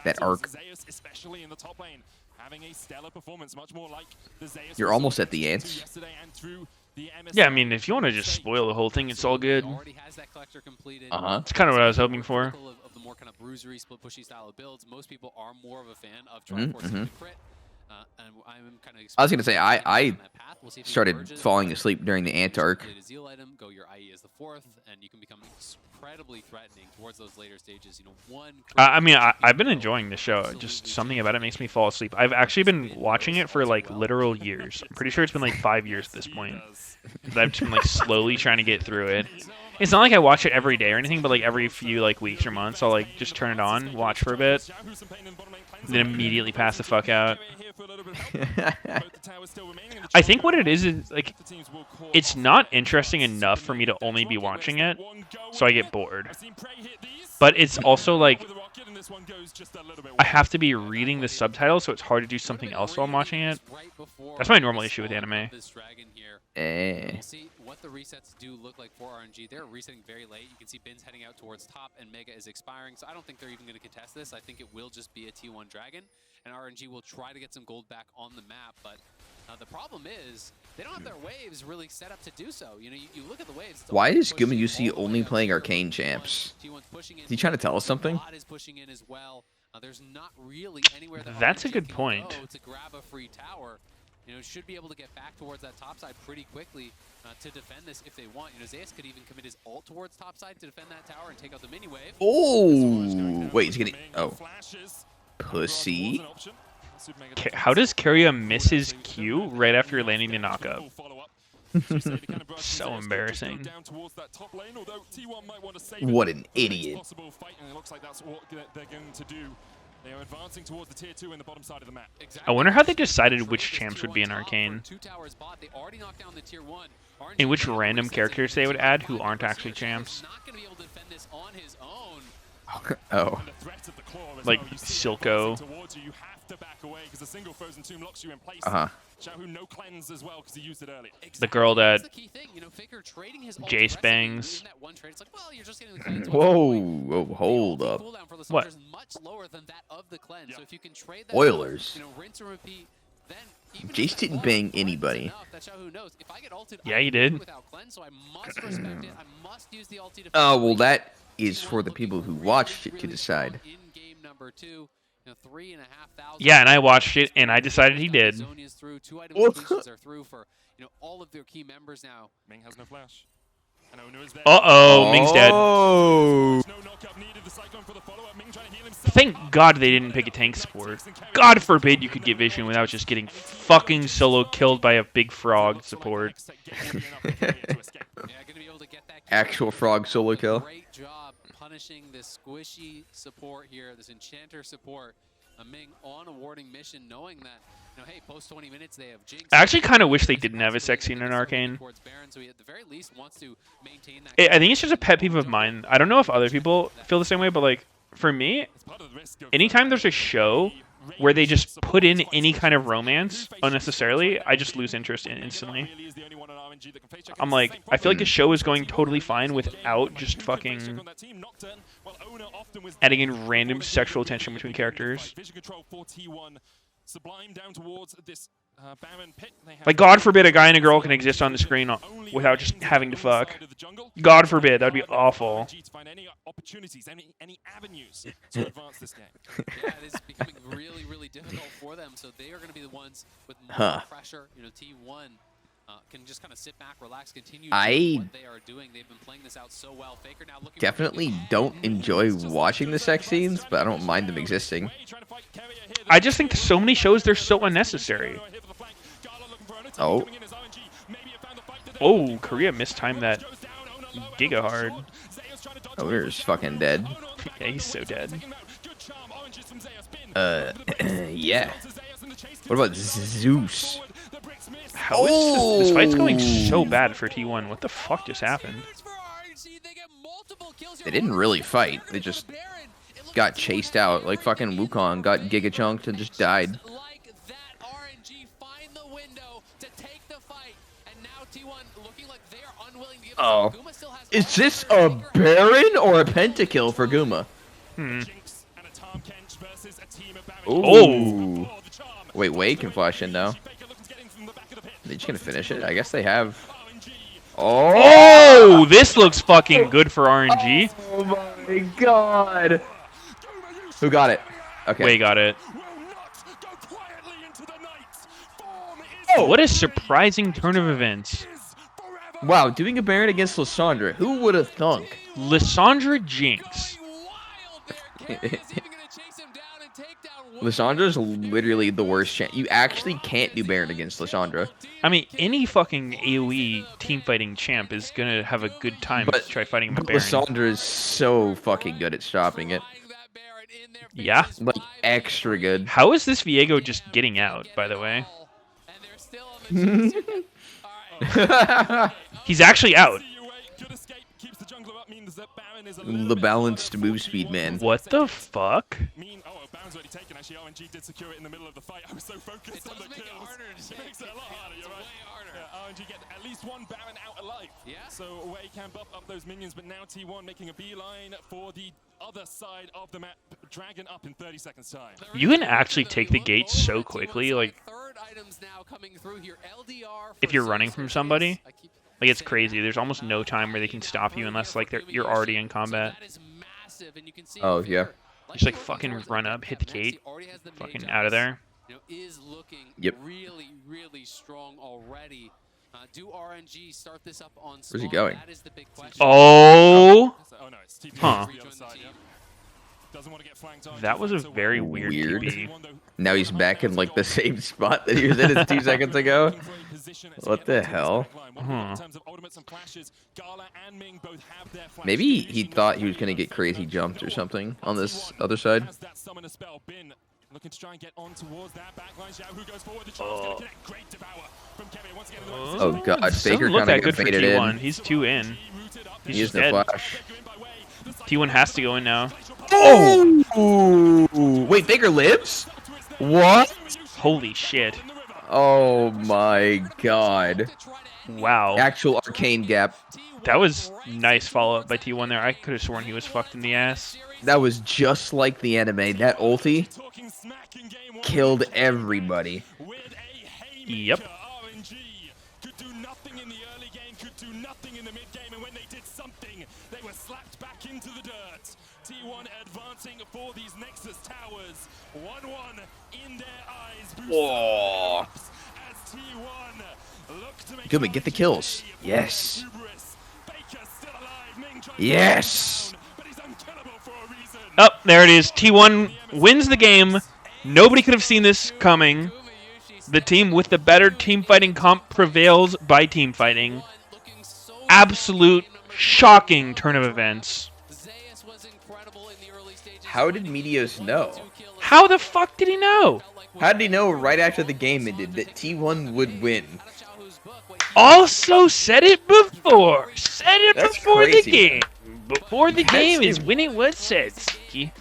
That arc. You're almost at the ants. Yeah, I mean, if you want to just spoil the whole thing, it's all good. Uh-huh. It's kind of what I was hoping for. Of the more kind of bruisery, split pushy style of builds, most people are more of a fan of Triforce and crit. And I'm kind of I was gonna say I started falling asleep during the Antarc. Go your IE as the 4th, and you can become incredibly threatening towards those later stages. You know, I mean, I've been enjoying the show. Just something about it makes me fall asleep. I've actually been watching it for like literal years. I'm pretty sure it's been like 5 years at this point. I've just been like slowly trying to get through it. It's not like I watch it every day or anything, but like every few like weeks or months, I'll like just turn it on, watch for a bit, then immediately pass the fuck out. I think what it is like it's not interesting enough for me to only be watching it, so I get bored. But it's also like I have to be reading the subtitles, so it's hard to do something else while I'm watching it. That's my normal issue with anime. We'll see what the resets do look like for RNG. They're resetting very late. You can see Bin's heading out towards top, and Mega is expiring. So I don't think they're even going to contest this. I think it will just be a T1 Dragon, and RNG will try to get some gold back on the map. But the problem is they don't have their waves really set up to do so. You know, you look at the waves. Why is Gumayusi only playing arcane champs? Is he trying to tell us something? Pushing in as well. There's not really anywhere that That's a RNG good can point. go to grab a free tower. You know, should be able to get back towards that top side pretty quickly to defend this if they want. You know, Zeus could even commit his ult towards top side to defend that tower and take out the mini wave. Oh, wait, he's getting. Oh, pussy. How does Keria miss his Q right after landing the knockup? So embarrassing. What an idiot. They are advancing towards the tier 2 in the bottom side of the map. I wonder how they decided which champs would be in Arcane. And which random characters they would add who aren't actually champs. Oh. Like Silco. Uh-huh. The girl that Jace bangs. Whoa, whoa, hold up. What? Oilers. Jace didn't bang anybody. Yeah, he did. Oh, well, that is for the people who watched it to decide. Yeah, and I watched it, and I decided he did. All of their key members now. Ming has no flash. Uh-oh, Ming's dead. Thank God they didn't pick a tank support. God forbid you could get vision without just getting fucking solo killed by a big frog support. Actual frog solo kill. Great job punishing this squishy support here, this enchanter support. Ming on a warding mission, knowing that, hey, post 20 minutes they have Jinx. I actually kind of wish they didn't have a sex scene in Arcane. I think it's just a pet peeve of mine. I don't know if other people feel the same way, but like for me, anytime there's a show where they just put in any kind of romance unnecessarily, I just lose interest instantly. I'm like, I feel like the show is going totally fine without just fucking adding in random sexual tension between characters. Like, God forbid a guy and a girl can exist on the screen without just having to fuck. God forbid, that'd be awful. Any avenues to advance this game. Yeah, it is becoming really, really difficult for them. So they are going to be the ones with more pressure. T1 can just kind of sit back, relax, continue doing what they are doing. They've been playing this out so well. Faker now looking definitely don't enjoy watching the sex scenes, but I don't mind them existing. I just think so many shows, they're so unnecessary. Oh. Oh, Korea mistimed that giga hard. Oh, we're just fucking dead. Yeah, he's so dead. Yeah. What about Zeus? How is this fight's going so bad for T1? What the fuck just happened? They didn't really fight. They just got chased out. Like fucking Wukong got giga chunked and just died. Oh. Is this a Baron or a pentakill for Guma? Oh. Wait, Wade can flash in now. They're just gonna finish it? I guess they have. Oh, this looks fucking good for RNG. Oh my god. Who got it? Okay. Wade got it. Oh, what a surprising turn of events. Wow, doing a Baron against Lissandra. Who would have thunk? Lissandra Jinx. Lissandra's literally the worst champ. You actually can't do Baron against Lissandra. I mean, any fucking AoE teamfighting champ is gonna have a good time to try fighting him with Baron. Lissandra is so fucking good at stopping it. Yeah? Like, extra good. How is this Viego just getting out, by the way? He's actually out. The balanced move speed, man. What the fuck? Baron's already taken. Actually, RNG did secure it in the middle of the fight. I was so focused on the kills. It makes it a lot harder, you're right. Yeah, RNG get at least one Baron out alive. Yeah. So Wei can buff up those minions, but now T1 making a beeline for the other side of the map. Dragon up in 30 seconds time. You can actually take the gate so quickly, like, if you're running from somebody. Like, it's crazy. There's almost no time where they can stop you unless, like, you're already in combat. Oh, yeah. Just, like, fucking run up, hit the gate, fucking out of there. Yep. Really, really strong already. Do RNG start this up on Where's he going? That is the big question. Oh! Huh. That was a very weird TP. Now he's back in, like, the same spot that he was in 2 seconds ago. What the hell? Huh. Maybe he thought he was going to get crazy jumped or something on this other side. Looking to try and get on towards that backline. Xiao, who goes forward, the chance gonna connect. Great devour from Kevin. Once again, oh god, Faker look kind that of good for faded T1. in. He's 2 in. He's He is no dead. flash. T1 has to go in now. Oh! Wait, Faker lives? What? Holy shit. Oh my god. Wow. Actual arcane gap. That was nice follow-up by T1 there. I could have sworn he was fucked in the ass. That was just like the anime. That ulti killed everybody. Yep. RNG could do nothing in the early game, could do nothing in the mid game, and when they did something, they were slapped back into the dirt. T1 advancing for these Nexus towers. 1-1 in their eyes. Whoa. As T1 look to make Good, get the kills. Yes. Yes. Oh, there it is. T1 wins the game. Nobody could have seen this coming. The team with the better team fighting comp prevails by team fighting. Absolute shocking turn of events. How did Meteos know? How the fuck did he know? How did he know right after the game ended that T1 would win? Also said it before. Said it That's before crazy. the game. Before the game is when it was said, Siki.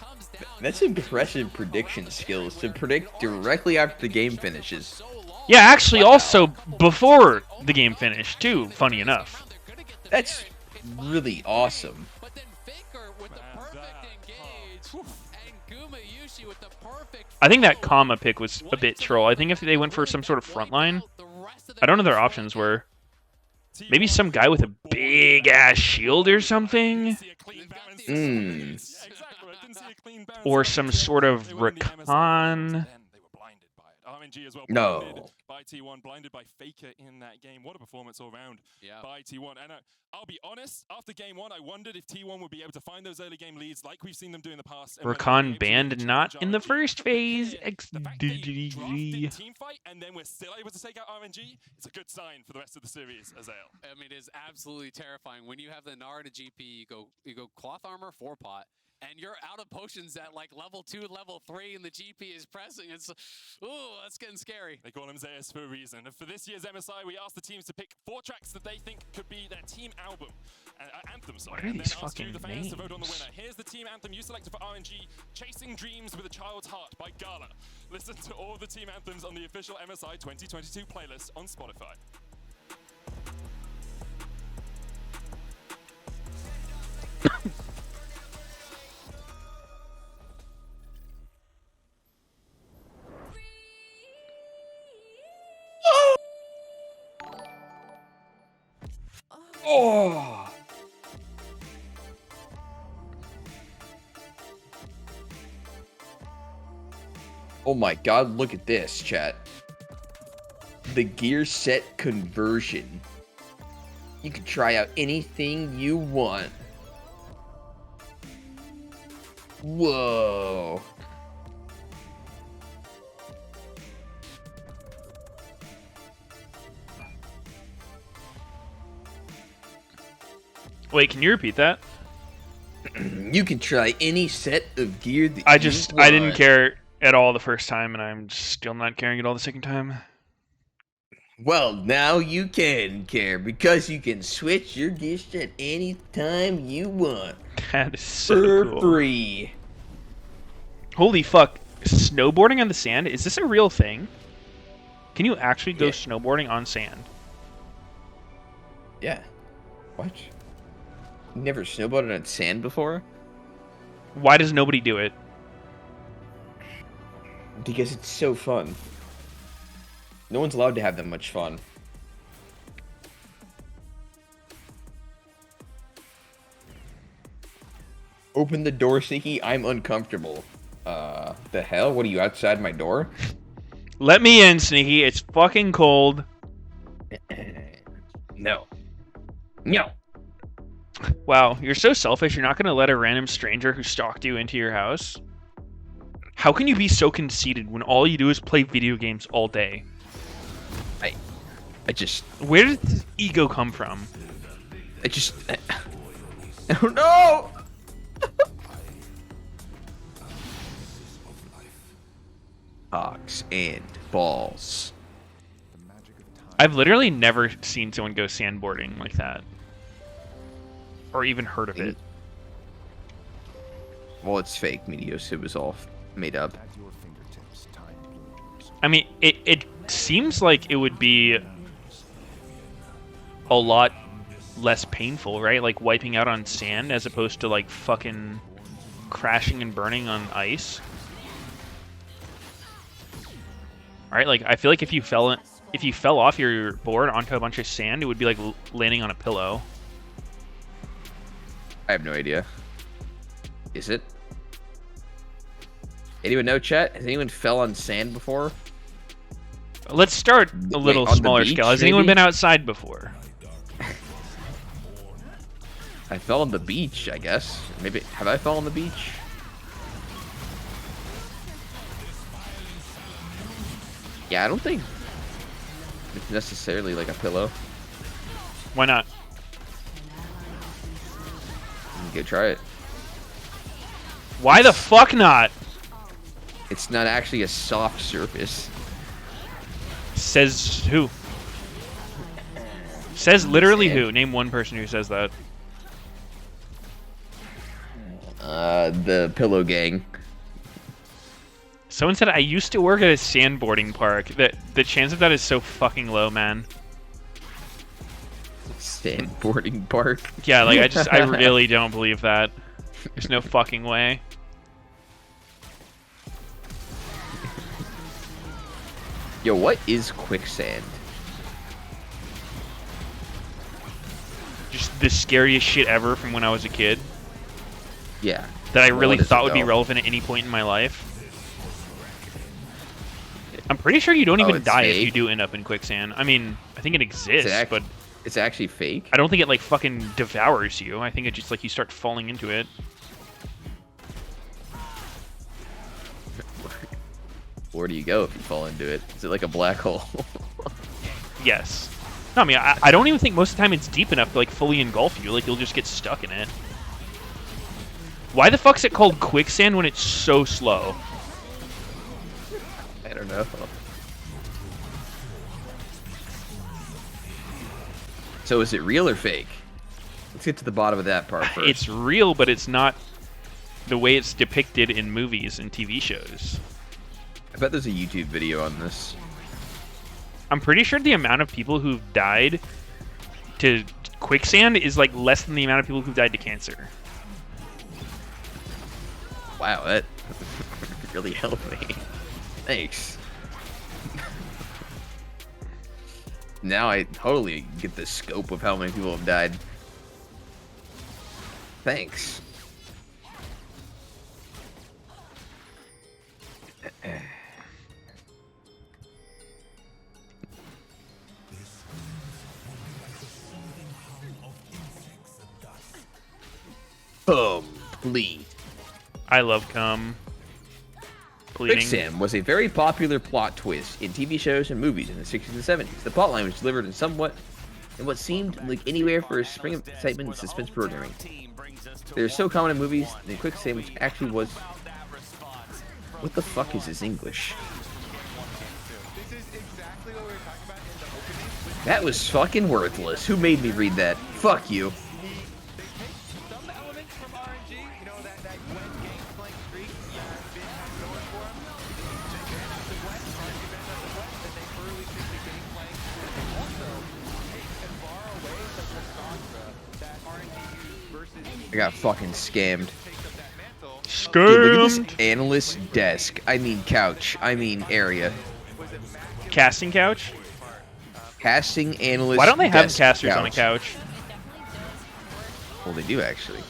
That's impressive prediction skills to predict directly after the game finishes. Yeah, actually, also before the game finished, too, funny enough. That's really awesome. I think that comma pick was a bit troll. I think if they went for some sort of frontline, I don't know what their options were. Maybe some guy with a big-ass shield or something? Or some sort of recon? No. By T1, blinded by Faker in that game. What a performance all round by T1. And I'll be honest, after game one, I wondered if T1 would be able to find those early game leads like we've seen them do in the past. Recon banned not in the first phase. Team fight, and then we're still able to take out RNG. It's a good sign for the rest of the series, Azael. I mean, it is absolutely terrifying. When you have the Nara GP, you go cloth armor, 4-pot, and you're out of potions at like level 2, level 3, and the GP is pressing. It's, ooh, that's getting scary. They call him Zeus for a reason. And for this year's MSI, we asked the teams to pick 4 tracks that they think could be their team album. Anthem, sorry. What are and these then asked you, fucking the fans, to vote on the names? winner. Here's the team anthem you selected for RNG, Chasing Dreams with a Child's Heart by Gala. Listen to all the team anthems on the official MSI 2022 playlist on Spotify. Oh. Oh my god, look at this, chat. The gear set conversion. You can try out anything you want. Whoa. Wait, can you repeat that? You can try any set of gear that I you didn't want. care at all the first time, and I'm still not caring at all the second time. Well, now you can care because you can switch your gear set any time you want. That is so For cool. free. Holy fuck. Snowboarding on the sand? Is this a real thing? Can you actually go snowboarding on sand? Yeah. What? You never snowboarded on sand before? Why does nobody do it? Because it's so fun. No one's allowed to have that much fun. Open the door, Sneaky. I'm uncomfortable. The hell? What are you, outside my door? Let me in, Sneaky. It's fucking cold. No. No. Wow, you're so selfish. You're not going to let a random stranger who stalked you into your house? How can you be so conceited when all you do is play video games all day? I just... Where did this ego come from? Oh no! Cocks and balls. I've literally never seen someone go sandboarding like that. Or even heard of it. Well, it's fake, Meteos. It was all made up. I mean, it seems like it would be a lot less painful, right? Like wiping out on sand as opposed to like fucking crashing and burning on ice. Right? Like I feel like if if you fell off your board onto a bunch of sand, it would be like landing on a pillow. I have no idea. Is it? Anyone know, chat? Has anyone fell on sand before? Let's start a little smaller beach, scale. Has anyone been outside before? I fell on the beach, I guess. Maybe have I fallen on the beach? Yeah, I don't think it's necessarily like a pillow. Why not? Go try it. Why the fuck not? It's not actually a soft surface. Says who? Says literally who? Name one person who says that. The pillow gang. Someone said I used to work at a sandboarding park. The chance of that is so fucking low, man. Sandboarding park? Yeah, like I really don't believe that. There's no fucking way. Yo, what is quicksand? Just the scariest shit ever from when I was a kid. Yeah. That I really thought would be though? relevant at any point in my life. I'm pretty sure you don't even it's die if fake? you do end up in quicksand. I mean, I think it exists, but it's actually fake? I don't think it like fucking devours you. I think it just like you start falling into it. Where do you go if you fall into it? Is it like a black hole? Yes. No, I mean, I don't even think most of the time it's deep enough to like fully engulf you. Like you'll just get stuck in it. Why the fuck's it called quicksand when it's so slow? I don't know. So is it real or fake? Let's get to the bottom of that part first. It's real, but it's not the way it's depicted in movies and TV shows. I bet there's a YouTube video on this. I'm pretty sure the amount of people who've died to quicksand is like less than the amount of people who've died to cancer. Wow, that really helped me. Thanks. Now I totally get the scope of how many people have died. Thanks. Complete. I love cum. Bleeding. Quicksand was a very popular plot twist in TV shows and movies in the 60s and 70s. The plotline was delivered in what seemed like anywhere for a spring of excitement and suspense programming. They're so common in movies, and quicksand, which actually was... What the fuck is this English? That was fucking worthless. Who made me read that? Fuck you. I got fucking scammed. Scammed! Dude, look at this analyst desk. I mean couch. I mean area. Casting couch? Casting analyst. Why don't they have desk casters on a couch? Well, they do actually.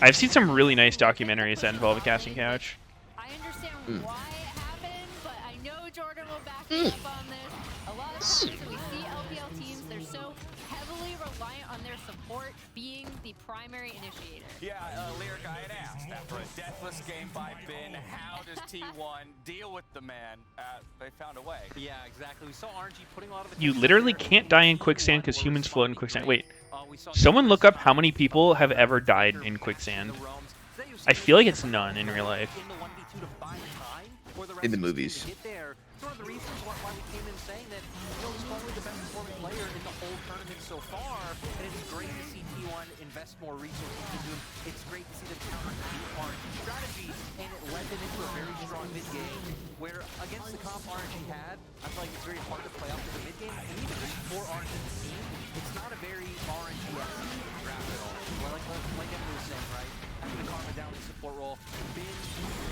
I've seen some really nice documentaries that involve a casting couch. I understand why it happened, but I know Jordan will back me up on this. A lot of times when we see LPL teams, they're so heavily reliant on their support being the primary initiator. Yeah, Lyric, I had asked after a deathless game by Ben, how does T1 deal with the man? They found a way. Yeah, exactly. We saw RNG putting a lot of You literally can't die in quicksand because humans float in quicksand. Wait, someone look up how many people have ever died in quicksand. I feel like it's none in real life. In the movies. It's one of the reasons why we came in saying that, you know, he's probably the best performing player in the whole tournament so far, and it's great to see T1 invest more resources into him. It's great to see them counter the RNG strategy, and it led them into a very strong mid game, where against the comp RNG had, I feel like it's very hard to play up to the mid game, and even just for RNG's team, it's not a very RNG-esque draft at all. Well, like Emily was saying, right? Having the Karma down in support role, been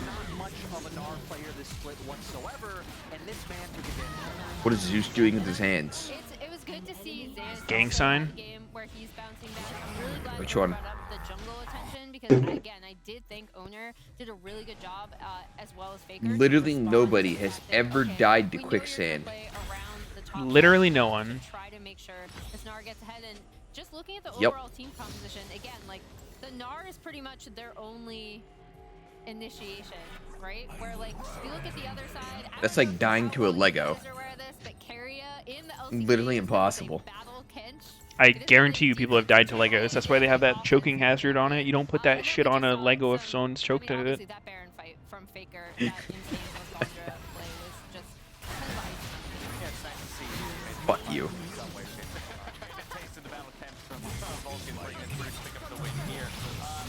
not much of a NAR player this this split whatsoever, and this man took advantage of that. What is Zeus doing with his hands? It was good to see Xanth Gang also sign? have a game where he's bouncing back. I'm really glad Which you one? brought up the jungle attention because again, I did think Owner did a really good job as well as Faker. to Literally respond nobody to the has fact that, ever okay, died to we know you're gonna quicksand. play around the top Literally side, no to one. Try to make sure the Snar gets ahead, and just looking at the Yep. overall team composition, again, like the Gnar is pretty much their only initiation, right? Where like if you look at the other side, I That's don't know like if dying to a you Lego. guys are aware of this, but Keria in the LCK Literally is impossible. a battle Kench. I guarantee you people have died to Legos. That's why they have that choking hazard on it. You don't put that shit on a Lego if someone's choked to Obviously it. that Baron fight from Faker, that insane Lysandra play was just kind of icing. Yeah, it's nice to see you. Fuck you. Taste of the battle camps from Vulcan bringing it through to pick up the win here.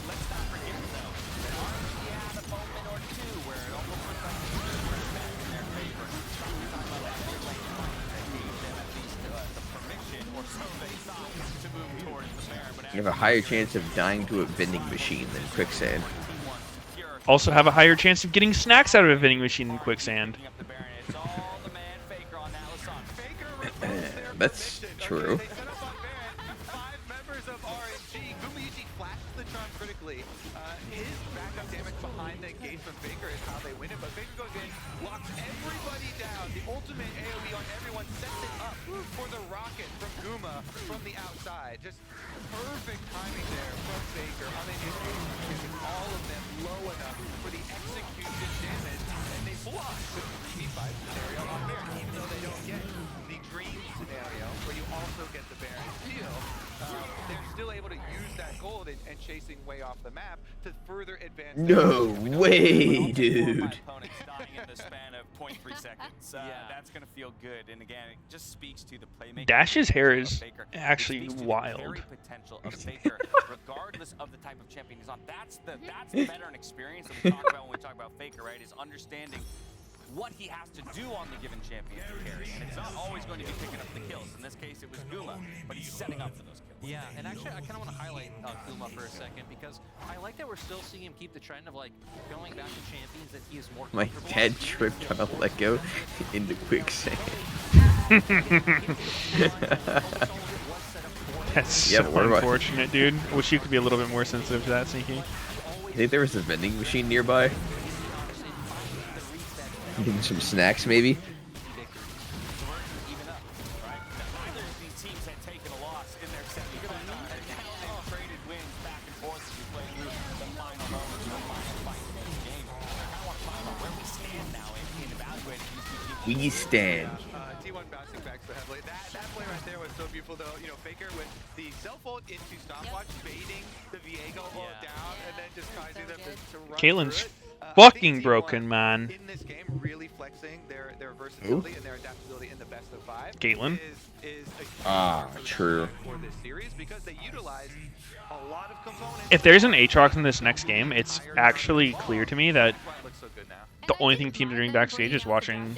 Let's not forget though that RNG had a moment or two where it almost looked like the Spurs were back in their favor. Talking about that mid lane fight that gave them at least the permission, or so they thought, to move towards the Baron. But You have a higher chance of dying to a vending machine than quicksand. Also have a higher chance of getting snacks out of a vending machine than quicksand. it's all the man Faker on that Lasan. That's true. They set up on Baron. 5 members of RNG. Gumayuchi flashes the charm critically. His backup damage behind the engage from Faker is how they win it, but Faker goes in, locks everybody down. The ultimate AoE on everyone, sets it up for the rocket from Guma from the outside. Just perfect timing there from Faker on the initiation, giving all of them low enough for the execution damage, and they block the 3v5 scenario on Baron, even though they don't get the dream scenario where you also get the Baron steal. They're still able to use that gold and chasing way off the map to further advance. No way, dude. Opponents dying in the span of 0.3 seconds. That's going to feel good. And again, it just speaks to the playmaking. Dash's hair of is Faker. It actually speaks to the wild. very potential of Faker, regardless of the type of champion he's on. That's the veteran experience that we talk about when we talk about Faker, right? Is understanding what he has to do on the given champion to carry. And it's not always going to be picking up the kills. In this case, it was Guma, but he's setting up for those kills. Yeah, and actually, I kind of want to highlight Guma for a second because I like that we're still seeing him keep the trend of like going back to champions that he is more My comfortable dad with. tripped on a Lego into quicksand. That's Yep, so what about- unfortunate, dude. Wish you could be a little bit more sensitive to that, Sneaky. You think there was a vending machine nearby? Getting some snacks, maybe? Neither of these teams had taken a loss in their semifinal, and now they've traded wins back and forth as we play through the final moments of the final fight in this game. I kind of want to talk about where we stand now in evaluating these two teams. We stand. T1 bouncing back so heavily. That play right there was so beautiful, though. You know, Faker with the self-ult into stopwatch, baiting the Viego ult down, and then just causing them to run Caitlin's through it. fucking broken, man. In this game, really flexing their versatility and their adaptability in the best of 5. Caitlyn? Is a key true. for this series because they utilize a lot of components. If there's an Aatrox in this next game, it's actually clear to me that Looks so good now. the only thing teams are doing backstage is watching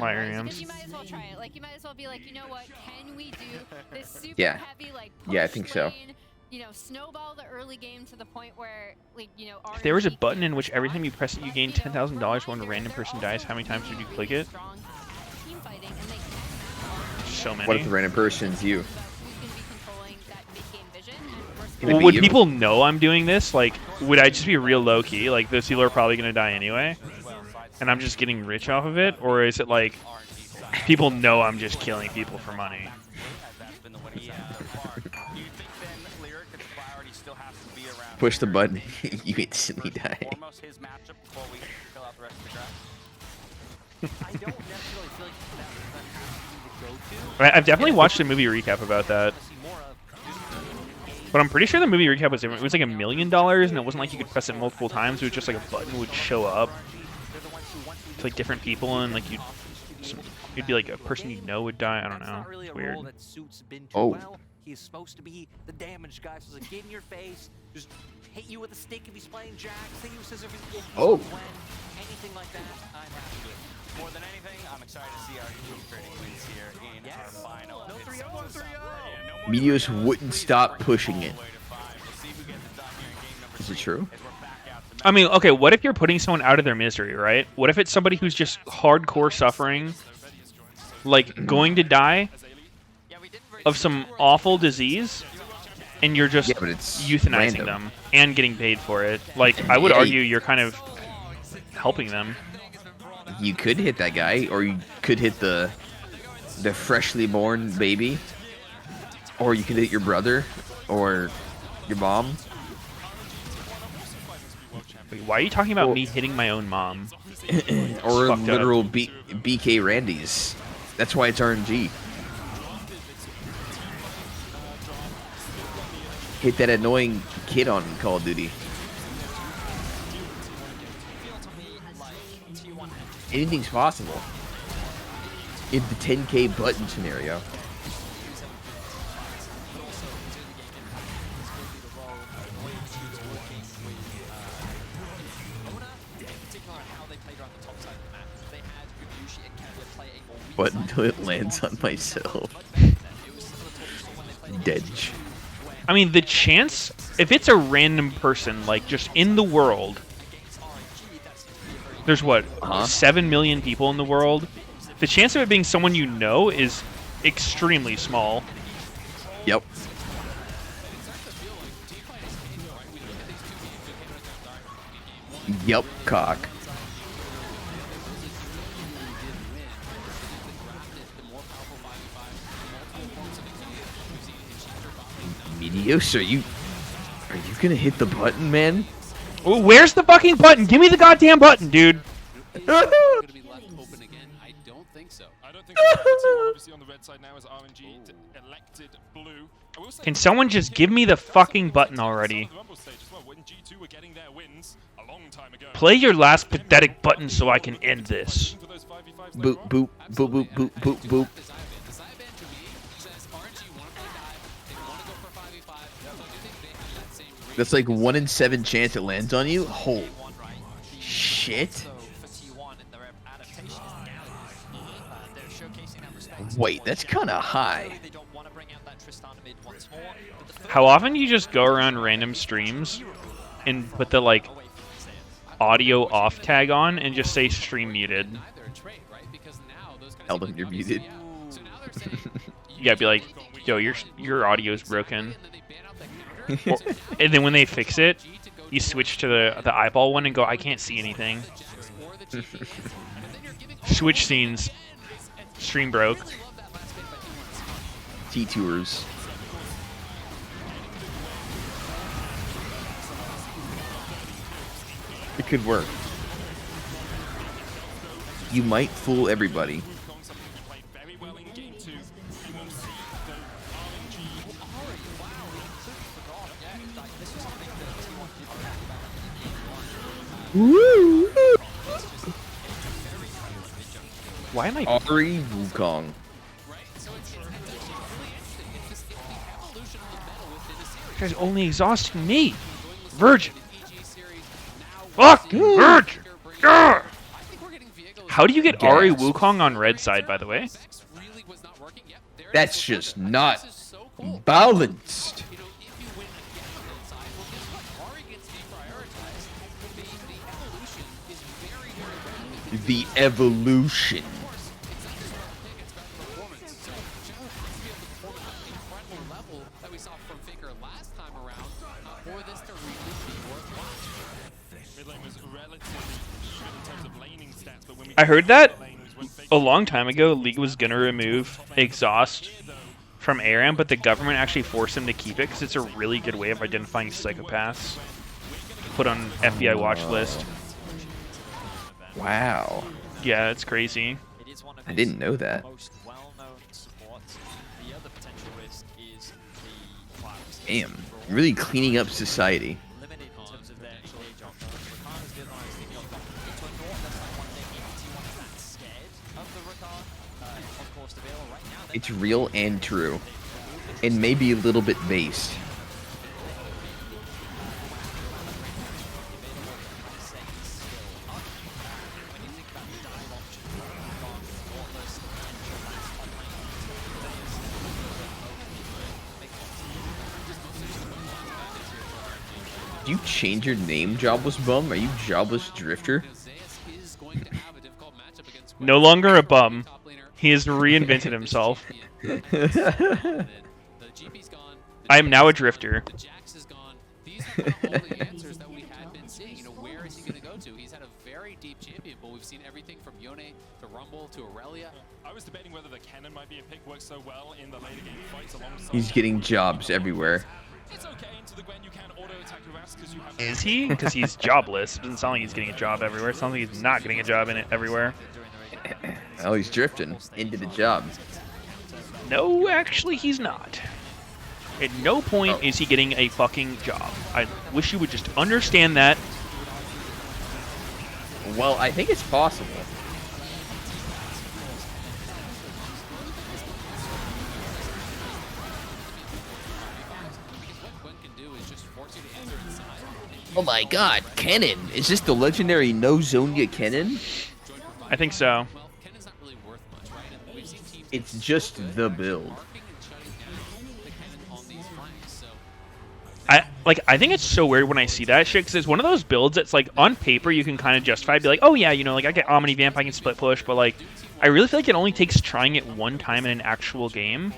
my Because you RMs. might as well try it. Like, you might as well be like, you know what? Can we do this super Yeah. heavy, like, Yeah, I push think so. lane, you know, snowball the early game to the point where, like, you know, If there was a RNG button in can which every time you respond, press it, you but, gain you know, $10,000 for when a Liger, random person they're dies, how many also times would you really, click really it? strong at team fighting, and they can So What if many. the random person's you? about who's going to be controlling that mid-game vision, and we're It'd still be Would you. people know I'm doing this? Like, would I just be real low-key? Like, those people are probably going to die anyway? And I'm just getting rich off of it? Or is it like, people know I'm just killing people for money? That's been the winning part. Do you think then, Lyric, that the priority still has to be around Push the Faker button, and you instantly die. foremost his matchup before we fill out the rest of the draft? I don't necessarily feel like that has to be the go-to. I've definitely watched a movie recap about that. See more of But I'm pretty sure the movie recap was different. It was like $1 million, and it wasn't like you could press it multiple times. It was just like a button would show up to like different people, and like you'd be like a person you know would die. I don't That's know. not really It's a weird. role that suits Bin too Oh. well. He's supposed to be the damage guy, so like get in your face, just hit you with a stick if he's playing Jax, hit you with scissors if he's Oh. Gwen, anything like that, I'm happy with. More than anything, I'm excited to see our team trading wins here in our final. No It's 3-0, all 3-0. yeah, no more Meteos wouldn't stop pushing it. way to 5. We'll see who gets it done here in game number Is it 3 true? as we're back out to I mean, okay, what if you're putting someone out of their misery, right? What if it's somebody who's just hardcore suffering, like going to die of some awful disease, and you're just but it's euthanizing random. them and getting paid for it? Like, I would Yeah, argue you're kind of helping them. You could hit that guy, or you could hit the freshly born baby, or you could hit your brother or your mom. Wait, why are you talking about me hitting my own mom? Or Fucked literal BK Randy's. That's why it's RNG. Hit that annoying kid on Call of Duty. Anything's possible. In the 10K button scenario. But until it lands on myself. Dedge. I mean, the chance, if it's a random person, like, just in the world, there's what, 7 million people in the world? The chance of it being someone you know is extremely small. Yep. Yep, cock. Meteos, are you gonna hit the button, man? Oh, where's the fucking button? Give me the goddamn button, dude. Going to be left open again? I don't think so. I don't think so. T1 obviously on the red side now as RNG elected blue. I will say Can someone just give me the fucking button already? the Rumble stage as well, when G2 were getting their wins a long time ago. Play your last pathetic button so I can end this. Boop, boop, boop, boop, boop, boop, boop. That's like 1 in 7 chance it lands on you? Holy shit. Wait, that's kind of high. How often do you just go around random streams and put the, like, audio off tag on and just say stream muted? Tell them you're muted. Yeah, be like, yo, your audio's broken. Or, and then when they fix it, you switch to the eyeball one and go, I can't see anything. Switch scenes. Stream broke. T-tours. It could work. You might fool everybody. Woo! Why am I Ari Wukong? You guys only exhausting me. Virgin. Fucking virgin. Ugh. How do you get Ari Wukong on red side, by the way? That's just not balanced. The evolution. I heard that a long time ago. League was gonna remove exhaust from ARAM, but the government actually forced them to keep it because it's a really good way of identifying psychopaths. Put on FBI watch list. Wow. Yeah, it's crazy. I didn't know that. Damn, really cleaning up society. It's real and true, and maybe a little bit based. Do you change your name, Jobless Bum? Are you Jobless Drifter? No longer a bum. He has reinvented himself. I am now a drifter. The Jax is gone. These are kind of all the answers that we had been seeing. You know, where is he going to go to? He's had a very deep champion pool. We've seen everything from Yone to Rumble to Aurelia. I was debating whether the cannon might be a pick, works so well in the later game fights alongside. He's getting jobs everywhere. It's okay into the Gwen, you can auto attack your ass because you have. Is he? Because he's jobless. Doesn't sound like he's getting a job everywhere. It sounds like he's not getting a job in it everywhere. Oh, he's drifting into the job. No, actually, he's not. At no point is he getting a fucking job. I wish you would just understand that. Well, I think it's possible. Oh my god, Kennen! Is this the legendary No Zonia Kennen? I think so. It's just the build. I think it's so weird when I see that shit, because it's one of those builds that's like on paper you can kind of justify, be like, oh yeah, you know, like I get Omni Vamp, I can split push, but like I really feel like it only takes trying it one time in an actual game.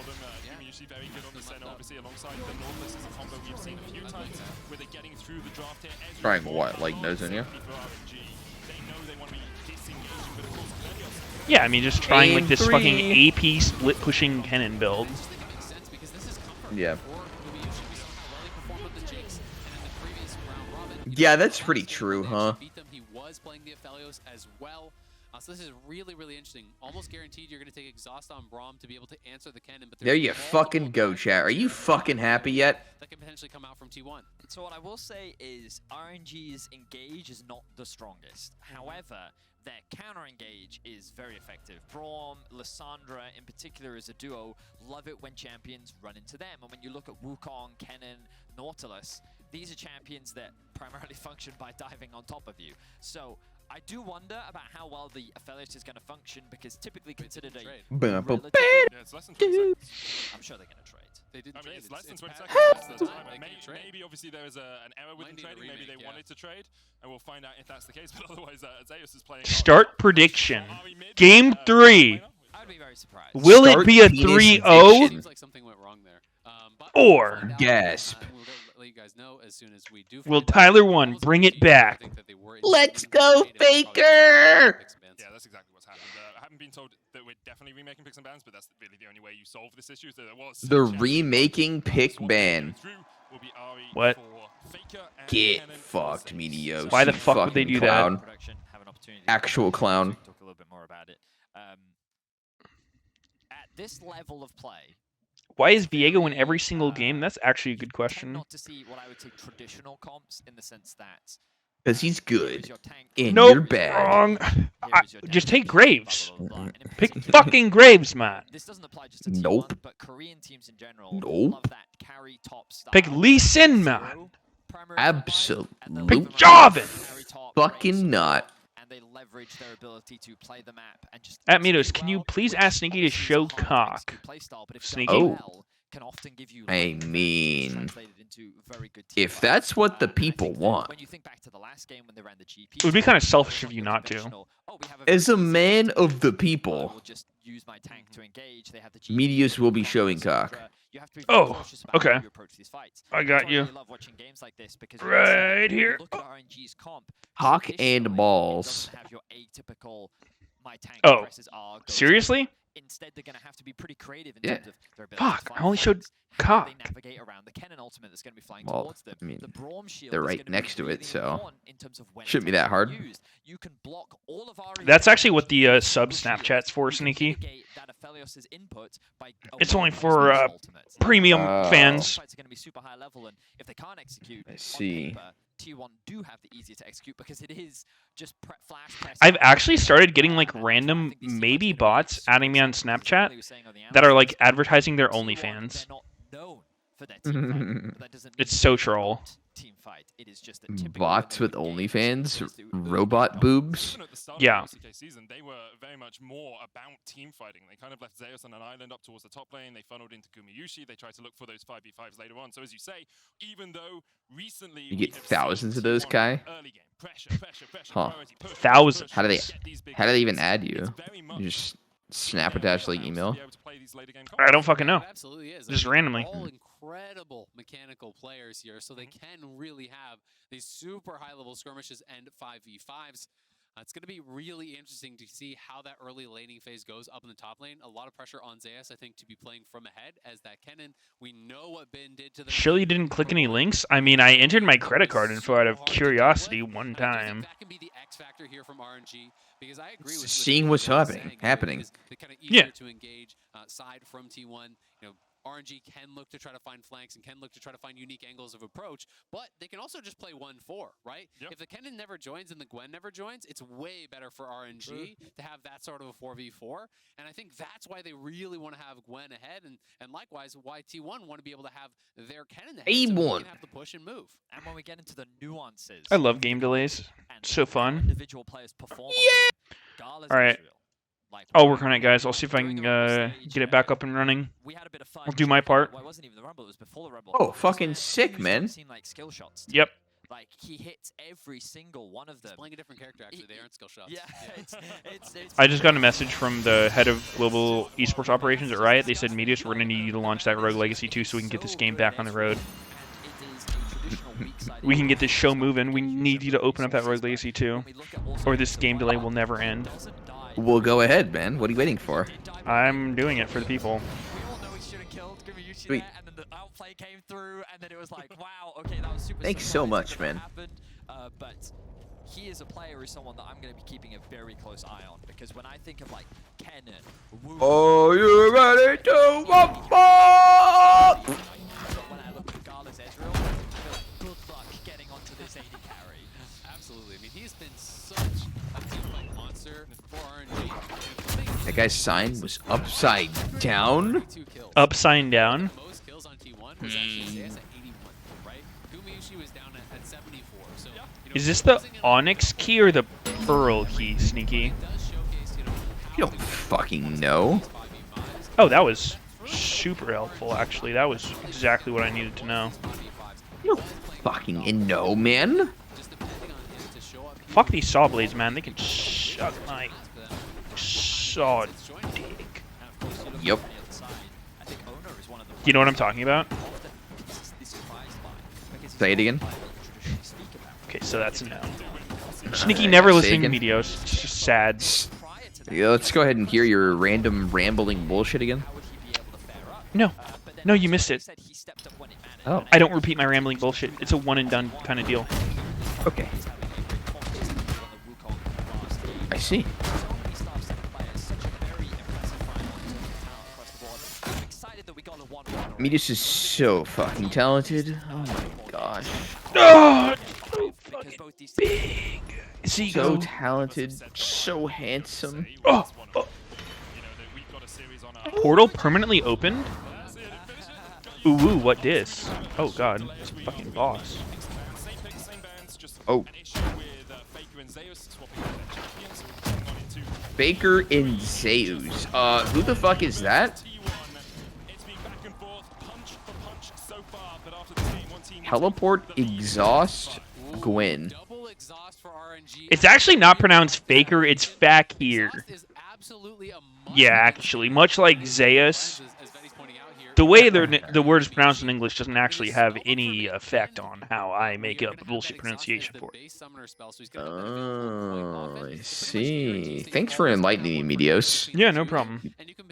Trying what? Like No Zonia? Yeah, I mean just trying like this fucking AP split pushing Kennen build. Yeah. Yeah, that's pretty true, huh? He was playing the Aphelios as well. So this is really, really interesting. Almost guaranteed you're going to take Exhaust on Braum to be able to answer the cannon. But there you fucking go, chat. Are you fucking happy yet? That can potentially come out from T1. So what I will say is RNG's engage is not the strongest. However, their counter engage is very effective. Braum, Lissandra in particular as a duo love it when champions run into them. And when you look at Wukong, Kennen, Nautilus, these are champions that primarily function by diving on top of you. So I do wonder about how well the Aphelios is going to function, because typically considered a relatively... Yeah, it's less than 20 seconds. I'm sure they're going to trade. They didn't trade. It's less than 20 past seconds. the time. Maybe obviously there was an error with them trading. Maybe they wanted to trade, and we'll find out if that's the case. But otherwise, Zeus is playing. Start prediction. Game 3. I'd be very surprised. Will it be a 3-0? Seems like something went wrong there. Or gasp. We'll let you guys know as soon as we do. Will Tyler 1 bring it back? Let's go, Faker! Yeah, that's exactly what's happened. I haven't been told that we're definitely remaking picks and bans, but that's really the only way you solve this issue. There was the remaking pick ban. What? Get fucked, Meteos. Why the fuck would they do clown. that? Actual clown. Talk a little bit more about it. At this level of play, Why is Viego in every single game? That's actually a good question. not to see what I would say traditional comps, in the sense that Because he's good. And Nope, you're bad. wrong. Just take Graves. Pick fucking Graves, man. this doesn't apply just to T1, Nope. but Korean teams in general Nope. love that carry top style. Pick Lee Sin, man. Absolutely. Jarvin. Fucking not. And they leverage their ability to play the map and just At Meteos, can you please ask Sneaky to show cock? Sneaky? Oh. Can often give you I mean, translated into very good if that's what the people when want. you think back to the last game when they ran the GP, It would be kind of selfish of you not to. As a man of the people, will just use my tank to engage. They have the Meteos will be showing cock. You have to be very Oh, cautious about how okay. you approach these fights. I got That's why you. really love watching games like this, because Right here. Look at RNG's comp. Hawk Traditionally, and it balls. doesn't have your atypical my tank Oh, presses R, goes seriously? Instead, they're going to have to be pretty creative in Yeah. terms of their ability Fuck, to I fight only showed flags, how cock. they navigate around the Kennen ultimate that's going to be flying Well, towards them. I mean, the Braum shield they're is right gonna be next to it, really so important in terms of when shouldn't be it's that hard. used. You can block all of our That's actually what the sub Snapchat's for, Sneaky. that Aphelios' input by It's only avoiding for those ultimates. premium Oh. fans. Fights are going to be super high level, and if they can't execute, I on see. paper, T1 do have the easier to execute, because it is just flash press. I've actually started getting like random maybe bots adding me on Snapchat that are like advertising their OnlyFans. They're not known for their team fight, but that doesn't mean It's so they're troll. not team fight. It is just that typically Bots with OnlyFans, robot boobs. Even at the start Yeah. of the LCK season, they were very much more about team fighting. They kind of left Zeus on an island up towards the top lane. They funneled into Kumiyushi. They tried to look for those 5v5s later on. So as you say, even though recently You get thousands of those, Kai. early game, pressure, Huh. priority, push, Thousands. How do they? get these big How do they even games. add you? It's very much You just snap attach like to email. be able to play these later game I don't fucking know. It absolutely is. Just I mean, randomly. All incredible mechanical players here, so they can really have these super high-level skirmishes and 5v5s. It's going to be really interesting to see how that early laning phase goes up in the top lane. A lot of pressure on Zeus, I think, to be playing from ahead as that Kennen. We know what Ben did to the. Sure you didn't click any links? I mean, I entered my credit card info out of curiosity one time. That can be the X factor here from RNG because I agree with Seeing what's happening. The kind of Yeah. easier to engage side from T1. You know, RNG can look to try to find flanks and can look to try to find unique angles of approach, but they can also just play 1-4, right? Yep. If the Kennen never joins and the Gwen never joins, it's way better for RNG to have that sort of a 4v4, and I think that's why they really want to have Gwen ahead, and likewise why T1 want to be able to have their Kennen ahead so they can have the push and move. And when we get into the nuances, I love game delays. and So how fun. individual players perform. All Alright. I'll work on it, guys. I'll see if I can get it back up and running. We had a bit of fun. I'll do my part. Well, it wasn't even the Rumble, it was before the Rumble. Oh, fucking sick, man. Seemed like skill shots. Yep. Like he hits every single one of them. He's playing a different character, actually. They aren't skill shots. Yeah, it's I just got a message from the head of global esports operations at Riot. They said, Meteos, we're going to need you to launch that Rogue Legacy 2 so we can get this game back on the road. We can get this show moving. We need you to open up that Rogue Legacy 2, or this game delay will never end. Well, go ahead, man. What are you waiting for? I'm doing it for the people. We all know we should have killed Kumiyushi Sweet. there, and then the outplay came through, and then it was like, wow, okay, that was super. Thanks so surprising much, that man. Happened, but he is a player who's someone that I'm going to be keeping a very close eye on because when I think of like Kennen, Wu, Oh, you ready to rumble? when I look at Gala's Ezreal, I feel like good luck getting onto this AD carry. Absolutely. I mean, he's been such a team-fight monster for RNG. That guy's sign was upside down. 2 kills. Upside down. Most kills on T1 was actually Zeus at 81, right? Kumiyushi was down at 74. So, you know, Is this the Onyx key or the Pearl key, Sneaky? it does showcase, you know, how You don't fucking know. 5v5s. Oh, that was super helpful, actually. That was exactly what I needed to know. You don't fucking know, man. Just depending on him to show up Fuck these saw blades, man. They can suck my saw dick. Yep. You know what I'm talking about? Say it again. Okay, so that's a no. Sneaky never Say listening to again. Meteos. It's just sad. Yeah, let's go ahead and hear your random rambling bullshit again. No. No, you missed it. Oh, I don't repeat my rambling bullshit. It's a one and done kind of deal. okay. I see. Meteos is so fucking talented. Oh my gosh. Oh, so fucking big. See, So talented, so handsome. Oh, oh. Portal permanently opened? Ooh, what dis? Oh god, it's a fucking boss. Oh. Faker and Zeus. Who the fuck is that? Teleport, exhaust, Gwen. double exhaust for RNG. It's actually not pronounced Faker, it's Fakir. Exhaust is absolutely a must. Yeah, actually, much like Zeus, As Betty's pointing out here. the way the word is pronounced in English doesn't actually have any effect on how I make up a bullshit pronunciation for it. Oh, I see. Thanks for enlightening me, Meteos. Yeah, no problem.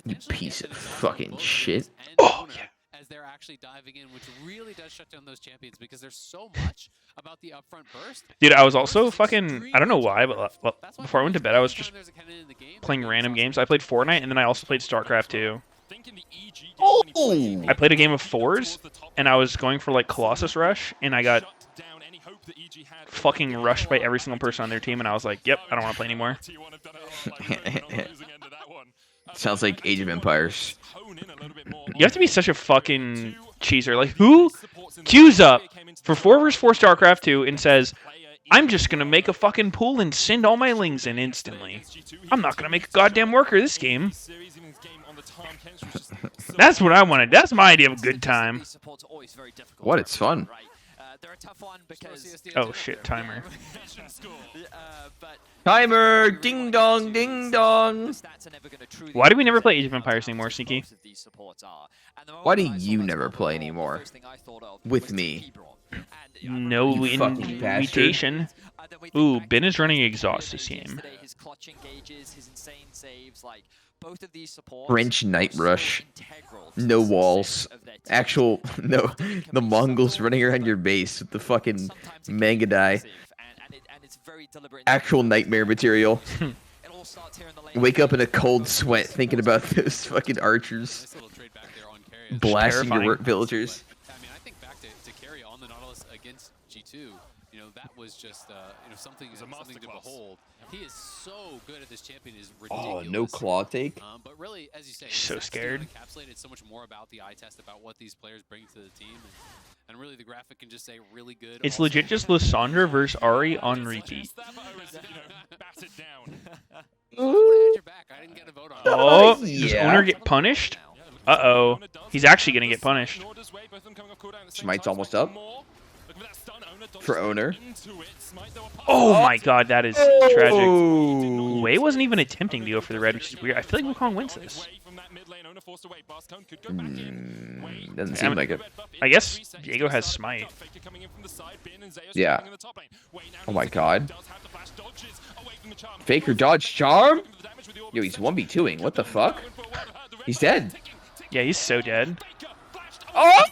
You piece of fucking shit. Oh, yeah. As they're actually diving in, which really does shut down those champions because there's so much about the upfront burst. Dude, I was also fucking, I don't know why, but well, before I went to bed, I was just playing random games. I played Fortnite, and then I also played StarCraft 2. Oh! I played a game of fours, and I was going for like Colossus Rush, and I got fucking rushed by every single person on their team, and I was like, yep, I don't want to play anymore. Sounds like Age of Empires. You have to be such a fucking cheeser. Like, who queues up for 4 vs 4 StarCraft 2 and says, I'm just gonna make a fucking pool and send all my lings in instantly. I'm not gonna make a goddamn worker this game. That's what I wanted. That's my idea of a good time. What? It's fun. They're a tough one because Oh shit, timer. Timer! Ding dong, ding dong. Why do we never play Age of Empires anymore, Siki? Why do you never play anymore? With me. No You fucking invitation. Ooh, Ben is running exhaust this game. His clutch engages, his insane saves, like both of these supports. French Night Rush. No walls. Actual, no, the Mongols running around your base with the fucking Mangadai. Actual nightmare material. Wake up in a cold sweat thinking about those fucking archers blasting your work villagers. I mean, I think back to carry on the Nautilus against G2. You know, that was just something to behold. He is so good at this champion, is ridiculous. Oh, no claw take. But really, as you say, so scared. Encapsulated so much more about the eye test, about what these players bring to the team, and really the graphic can just say really good. It's legit just Lysandra versus Ari on repeat. Oh, does Owner get punished? Uh-oh. He's actually going to get punished. Smite's almost up. For Owner. Oh my god, that is tragic. Wei wasn't even attempting to go for the red, which is weird. I feel like Wukong wins this. Doesn't seem like it. I guess Diego has Smite. Yeah. Oh my god. Faker dodge charm? Yo, he's 1v2ing. What the fuck? He's dead. Yeah, he's so dead. Oh!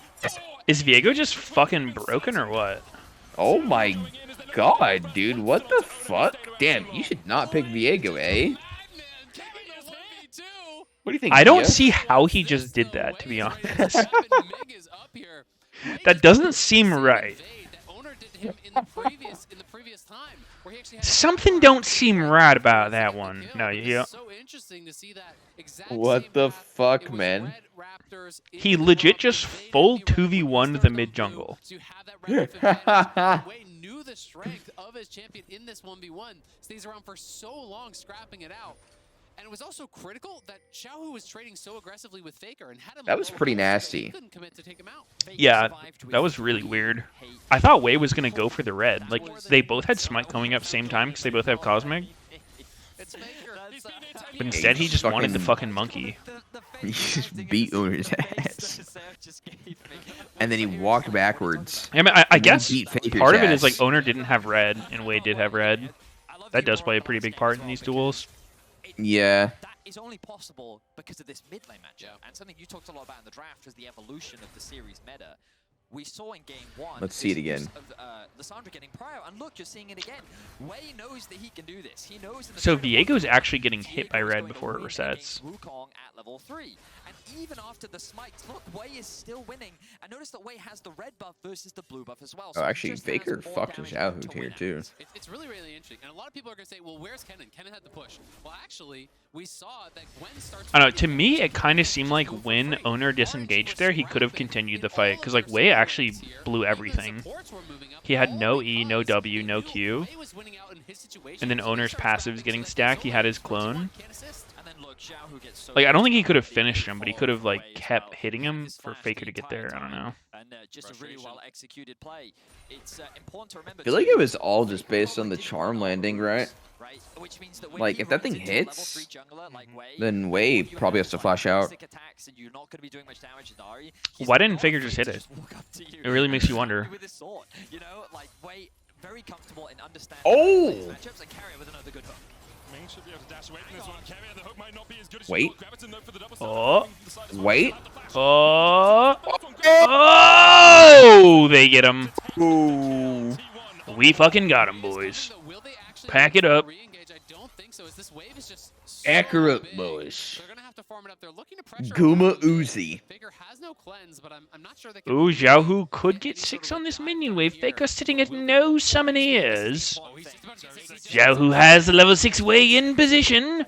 Is Viego just fucking broken or what? Oh my god, dude. What the fuck? Damn, you should not pick Viego, eh? What do you think? I don't Gia? see how he just did that, to be honest. That doesn't seem right. Something don't seem right about that one. No, yeah. What the fuck, man? He legit just full 2v1 the mid jungle. Wei knew the strength of his champion in this 1v1. Stays around for so long, scrapping it out. And it was also critical that Xiaohu was trading so aggressively with Faker and had him. That was pretty nasty. Yeah, that was really weird. I thought Wei was gonna go for the red. Like they both had Smite coming up same time because they both have Cosmic. But instead, he just wanted the fucking monkey. He just beat Owner's ass. And then he walked backwards. I mean, I guess beat Faker's part of it is ass. like Owner didn't have red and Wei did have red. That does play a pretty big part in these duels. Yeah. That is only possible because of this mid lane matchup. And something you talked a lot about in the draft was the evolution of the series meta. We saw in game 1. Let's see it again. Lysandra getting prio, and look, you're seeing it again. Wei knows that he can do this. He knows. So Viego's actually getting hit by red before it resets. Wukong at level 3, and even after the smites, look, Wei is still winning. And notice that Wei has the red buff versus the blue buff as well. Oh, actually, Faker fucked Xiaohu here too. It's really, really interesting. And a lot of people are gonna say, well, where's Kennen? Kennen had the push. Well, actually, we saw that Gwen starts. I don't know. To me, it kind of seemed like when Owner disengaged there, he could have continued the fight because like Wei actually blew everything. He had no E, no W, no Q, and then Owner's passives getting stacked. He had his clone. Like I don't think he could have finished him, but he could have like kept hitting him for Faker to get there. I don't know. And just a really well executed play. It's important to remember. I feel like it was all just based on the charm landing, right? Like if that thing hits, then Wei probably has to flash out. Why didn't Faker just hit it? It really makes you wonder. Oh! Wait. Oh. Wait. Oh. Oh! They get him. Ooh. We fucking got him, boys. Pack it up. Accurate, boys. Guma Uzi. Ooh, Xiaohu could get 6 on this minion wave. Faker sitting at no summoneers. Xiaohu has the level 6 Wei in position.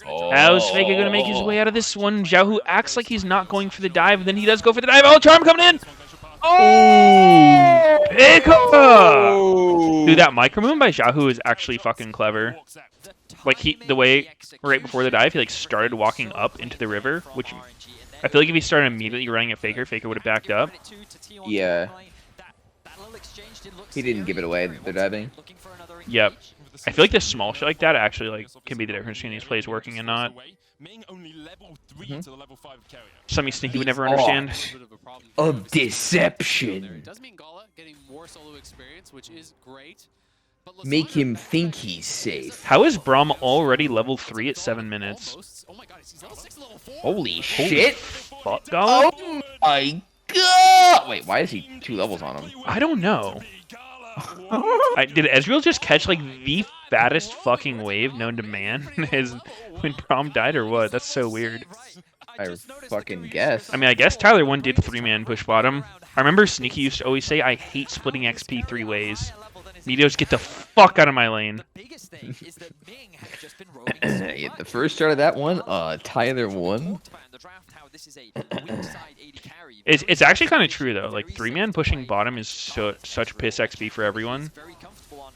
How's Faker going to make his way out of this one? Xiaohu acts like he's not going for the dive, and then he does go for the dive. Oh, charm coming in! Oh! Pick up! Oh. Dude, that micro movement by Xiaohu is actually fucking clever. Like the way right before the dive, he like started walking up into the river, which I feel like if he started immediately running at Faker, Faker would have backed up. Yeah. He didn't give it away. They're diving. Yep. I feel like the small shit like that actually like can be the difference between these plays working and not. Something Sneaky would never understand. Of deception. Does mean Gala getting more solo experience, which is great. Make him think he's safe. How is Braum already level 3 at 7 minutes? Oh my god, he's level 6, level 4. Holy shit! Fuck, Gala? Oh my god! Wait, why is he 2 levels on him? I don't know. Did Ezreal just catch like the fattest fucking wave known to man when Braum died or what? That's so weird. I fucking guess. I mean, I guess Tyler 1 did 3-man push bottom. I remember Sneaky used to always say, I hate splitting XP 3 ways. Meteos, get the fuck out of my lane. Yeah, the first start of that one, Tyler 1. It's actually kind of true though. Like 3-man pushing bottom is such piss XP for everyone.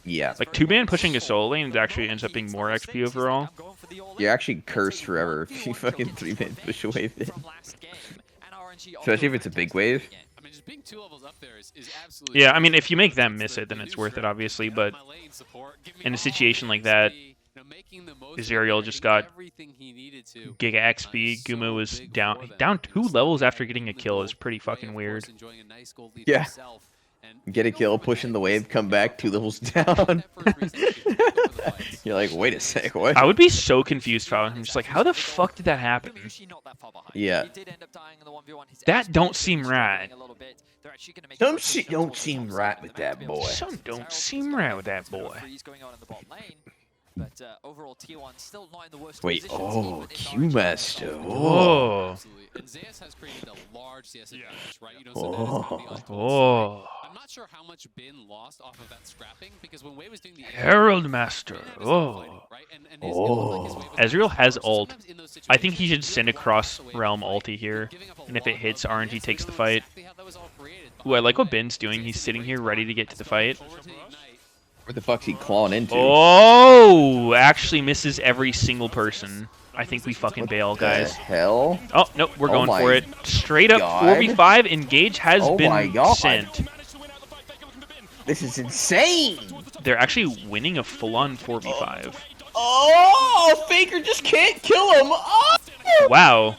Yeah. Like 2-man pushing a solo lane actually ends up being more XP overall. You're actually cursed forever if you fucking 3-man push a wave in. Especially if it's a big wave. I mean, just being 2 levels up there is absolutely. Yeah, I mean, if you make them miss it, then it's worth it, obviously. But in a situation like that, Azariel just got Giga XP. Guma was down 2 levels after getting a kill is pretty fucking weird. Yeah. Get a kill, push in the wave, come back 2 levels down. You're like, wait a sec, what? I would be so confused if I was just like, how the fuck did that happen? Yeah. That don't seem right. Some shit don't seem right with that boy. Some don't seem right with that boy. But overall, T1 still not in the worst Wait, positions, oh, even with Q-Master. Oh. And Zeus has created a large CS advantage, right? You know, Oh. so that is gonna be untold. Oh. I'm not sure how much Bin lost off of that scrapping because when Wei was doing the Herald Master. Oh. Ezreal has ult. I think he should send across realm ulti here. And if it hits, RNG takes the fight. Ooh, I like what Bin's doing. He's sitting here ready to get to the fight. What the fuck's he clawing into? Oh, actually misses every single person. I think we fucking bail, guys. Hell? Oh, nope, we're going for it. Straight up God. 4v5. Engage has been sent. This is insane. They're actually winning a full-on 4v5. Oh, Faker just can't kill him. Oh! Wow.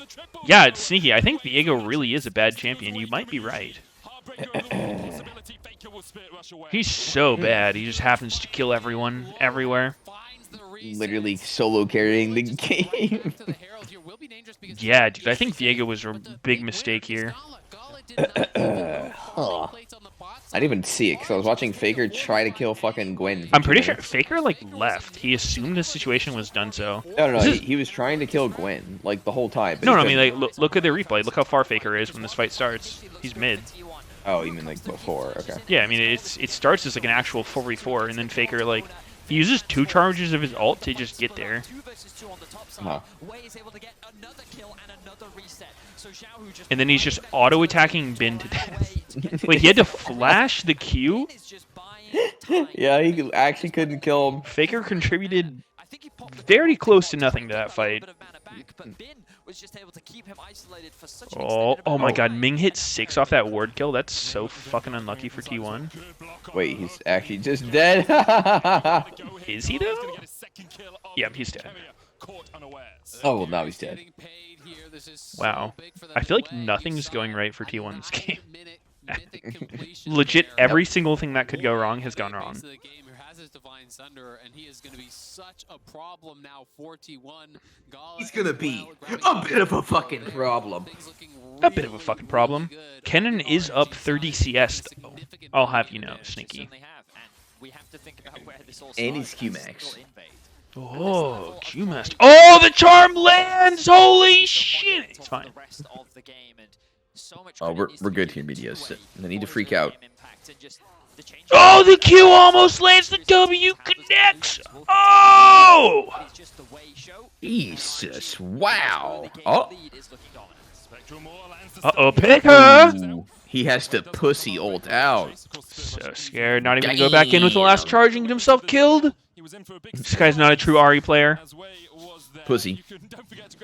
Yeah, it's sneaky. I think Viego really is a bad champion. You might be right. He's so bad. He just happens to kill everyone, everywhere. Literally solo carrying the game. Yeah, dude. I think Viego was a big mistake here. Huh. I didn't even see it because I was watching Faker try to kill fucking Gwen. I'm pretty sure Faker like left. He assumed the situation was done so. No, he was trying to kill Gwen like the whole time. No, I mean like look at the replay. Look how far Faker is when this fight starts. He's mid. Oh, you mean like before? Okay. Yeah, I mean it starts as like an actual 4v4, and then Faker like he uses 2 charges of his ult to just get there. Huh. And then he's just auto attacking Bin to death. Wait, he had to flash the Q? Yeah, he actually couldn't kill him. Faker contributed very close to nothing to that fight. Oh my god, Ming hit 6 off that ward kill. That's so fucking unlucky for T1. Wait, he's actually just dead. Is he though? Yep, he's dead. Oh, well, now he's dead. Wow. I feel like nothing's going right for T1's game. Legit, every single thing that could go wrong has gone wrong. And he is going to be such a problem now for T1. He's gonna be a bit of a fucking problem. A bit of a fucking problem. Kennen is up 30 CS though. I'll have you know, Sneaky. And he's Q-Max. Oh, Q-Master. Oh, the charm lands! Holy shit! It's fine. Oh, we're good here, Meteos. I need to freak out. Oh, the Q almost lands. The W connects. Oh! Jesus! Wow. Oh. Uh-oh, pick her! He has to pussy ult out. So scared. Not even gonna go back in with the last charge and get himself killed. This guy's not a true Ari player. Pussy.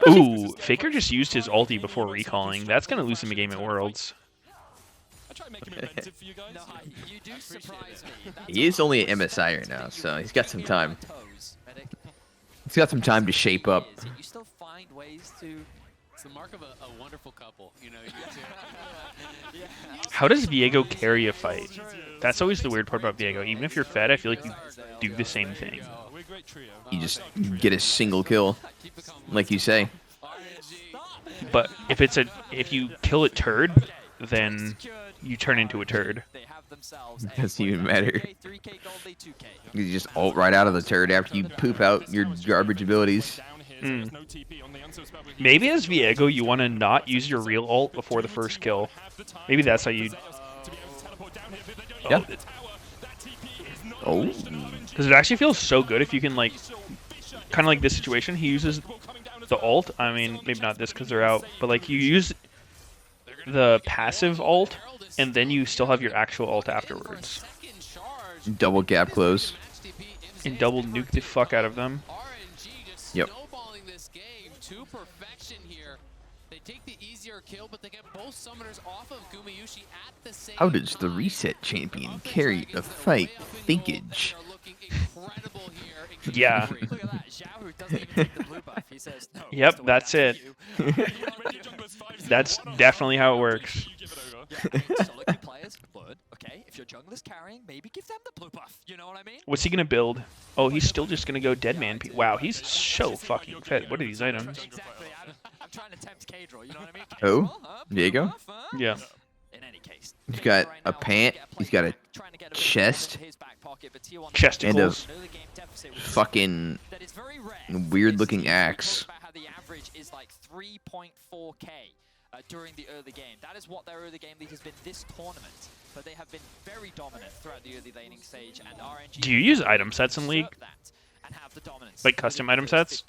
Ooh, Faker just used his ulti before recalling. That's gonna lose him a game at Worlds. He is only an MSI right now, so he's got some time. He's got some time to shape up. You still find ways to. It's the mark of a wonderful couple, you know. How does Viego carry a fight? That's always the weird part about Viego. Even if you're fed, I feel like you do the same thing. You just get a single kill, like you say. But if you kill a turd, then you turn into a turd. Doesn't even matter. You just ult right out of the turd after you poop out your garbage abilities. Maybe as Viego, you want to not use your real ult before the first kill. Maybe that's how you... Yeah. Oh. Because it actually feels so good if you can, like... Kind of like this situation, he uses the ult. I mean, maybe not this because they're out. But, like, you use the passive ult, and then you still have your actual ult afterwards. Double gap close. And double nuke the fuck out of them. Yep. To perfection here. They take the easier kill, but they get both summoners off of Gumayushi at the same How does the reset champion carry a fight? Thinkage. Yeah. Yep, that's it. That's definitely how it works. Okay, if your jungler's carrying, maybe give them the blue buff. You know what I mean? What's he gonna build? Oh, he's still just gonna go Deadman. Wow, he's so fucking fed. What are these items? Exactly. I'm trying to tempt Cadril, you know what I mean? Oh, Diego? Yeah. In any case, He's got a pant. He's got a chest. Chesticles. And a fucking weird-looking axe. The average is like 3.4k. During the early game. That is what their early game lead has been this tournament. But they have been very dominant throughout the early laning stage. And RNG Do you use item sets in League? Like custom item sets?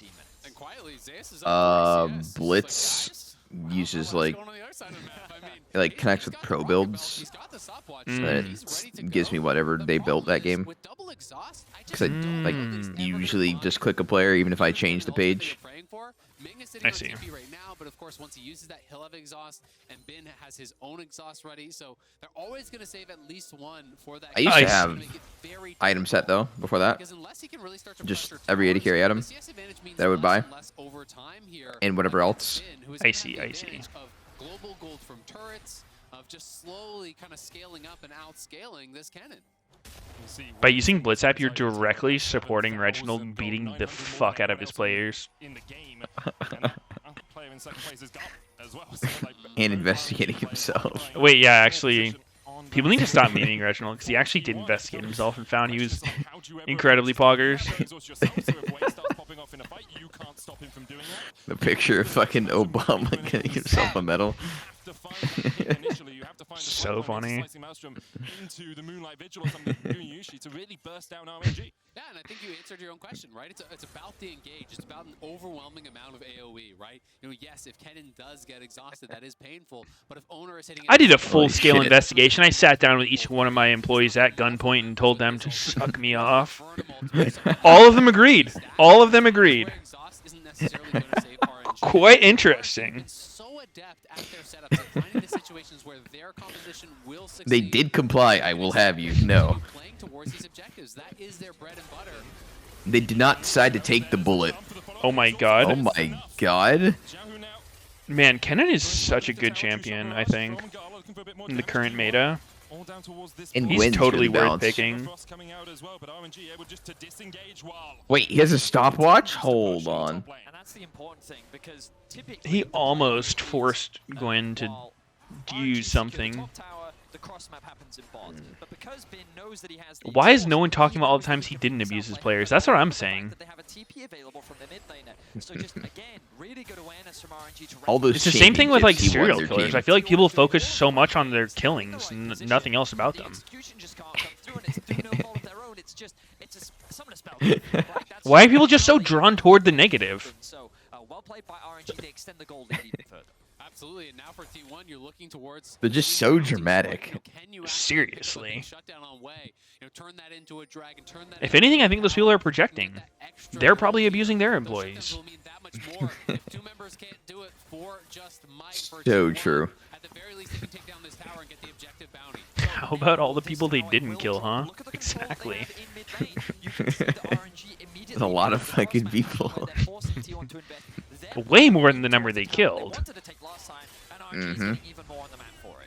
Blitz uses like connects with pro builds. That gives me whatever they built that game. Because I like usually just click a player even if I change the page. I see. Right now, but of course, once he uses that, he'll have exhaust, and Bin has his own exhaust ready. So they're always going to save at least one for that. I used to have item set though before that. Just every 80 carry item that I would buy, and whatever else. I see. I see. Global gold from turrets, of just slowly kind of scaling up and outscaling this cannon. By using Blitz app, you're directly supporting Reginald beating the fuck out of his players. And investigating himself. Wait, yeah, actually, people need to stop memeing Reginald because he actually did investigate himself and found he was incredibly poggers. The picture of fucking Obama getting himself a medal. So funny. Yeah, and I think you answered your own question, right? It's about the engage. It's about an overwhelming amount of AoE, right? You know, yes, if Kennen does get exhausted, that is painful. But if Owner is hitting, I did a full-scale investigation. I sat down with each one of my employees at gunpoint and told them to suck me off. All of them agreed. All of them agreed. Quite interesting. They did comply, I will have you know. They did not decide to take the bullet. Oh my god. Oh my god. Man, Kennen is such a good champion, I think, in the current meta. And he's totally worth picking. Wait, he has a stopwatch? Hold on. And that's the important thing because typically He almost forced Gwen to use something. Why is no one talking about all the times he didn't abuse his players? That's what I'm saying. All those it's the same thing with like championships he won serial their killers. team. I feel like people focus so much on their killings, nothing else about them. Why are people just so drawn toward the negative? Well played by RNG. They extend the goal lead even further. absolutely. And now for T1, you're looking towards. They're just so dramatic. Seriously. Shutdown on way. You know, turn that into a drag and turn that. If anything, I think those people are projecting. They're probably abusing their employees. Two members can't do it for just Mike. So true. At the very least, they can take down this tower and get the objective bounty. How about all the people they didn't kill, huh? Exactly. There's a lot of fucking people. Way more than the number they killed. Mm-hmm.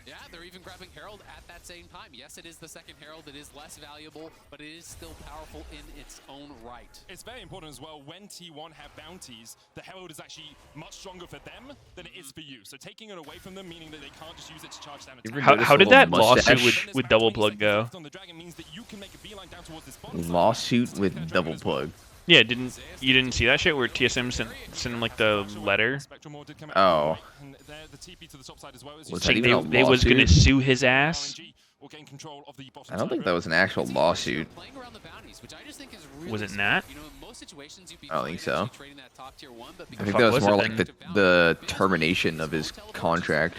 Yeah, they're even grabbing Herald at that same time. Yes, it is the second Herald. It is less valuable, but it is still powerful in its own right. It's very important as well, when T1 have bounties, the Herald is actually much stronger for them than it is for you. So taking it away from them, meaning that they can't just use it to charge down attack. How did that lawsuit with Double Plug go? Lawsuit with Double Plug. Yeah, you didn't see that shit where TSM sent him like the letter? Oh. Was that saying even a they was gonna lawsuit? sue his ass. I don't think that was an actual lawsuit. Was it not? I don't think so. I think that was more like the termination of his contract.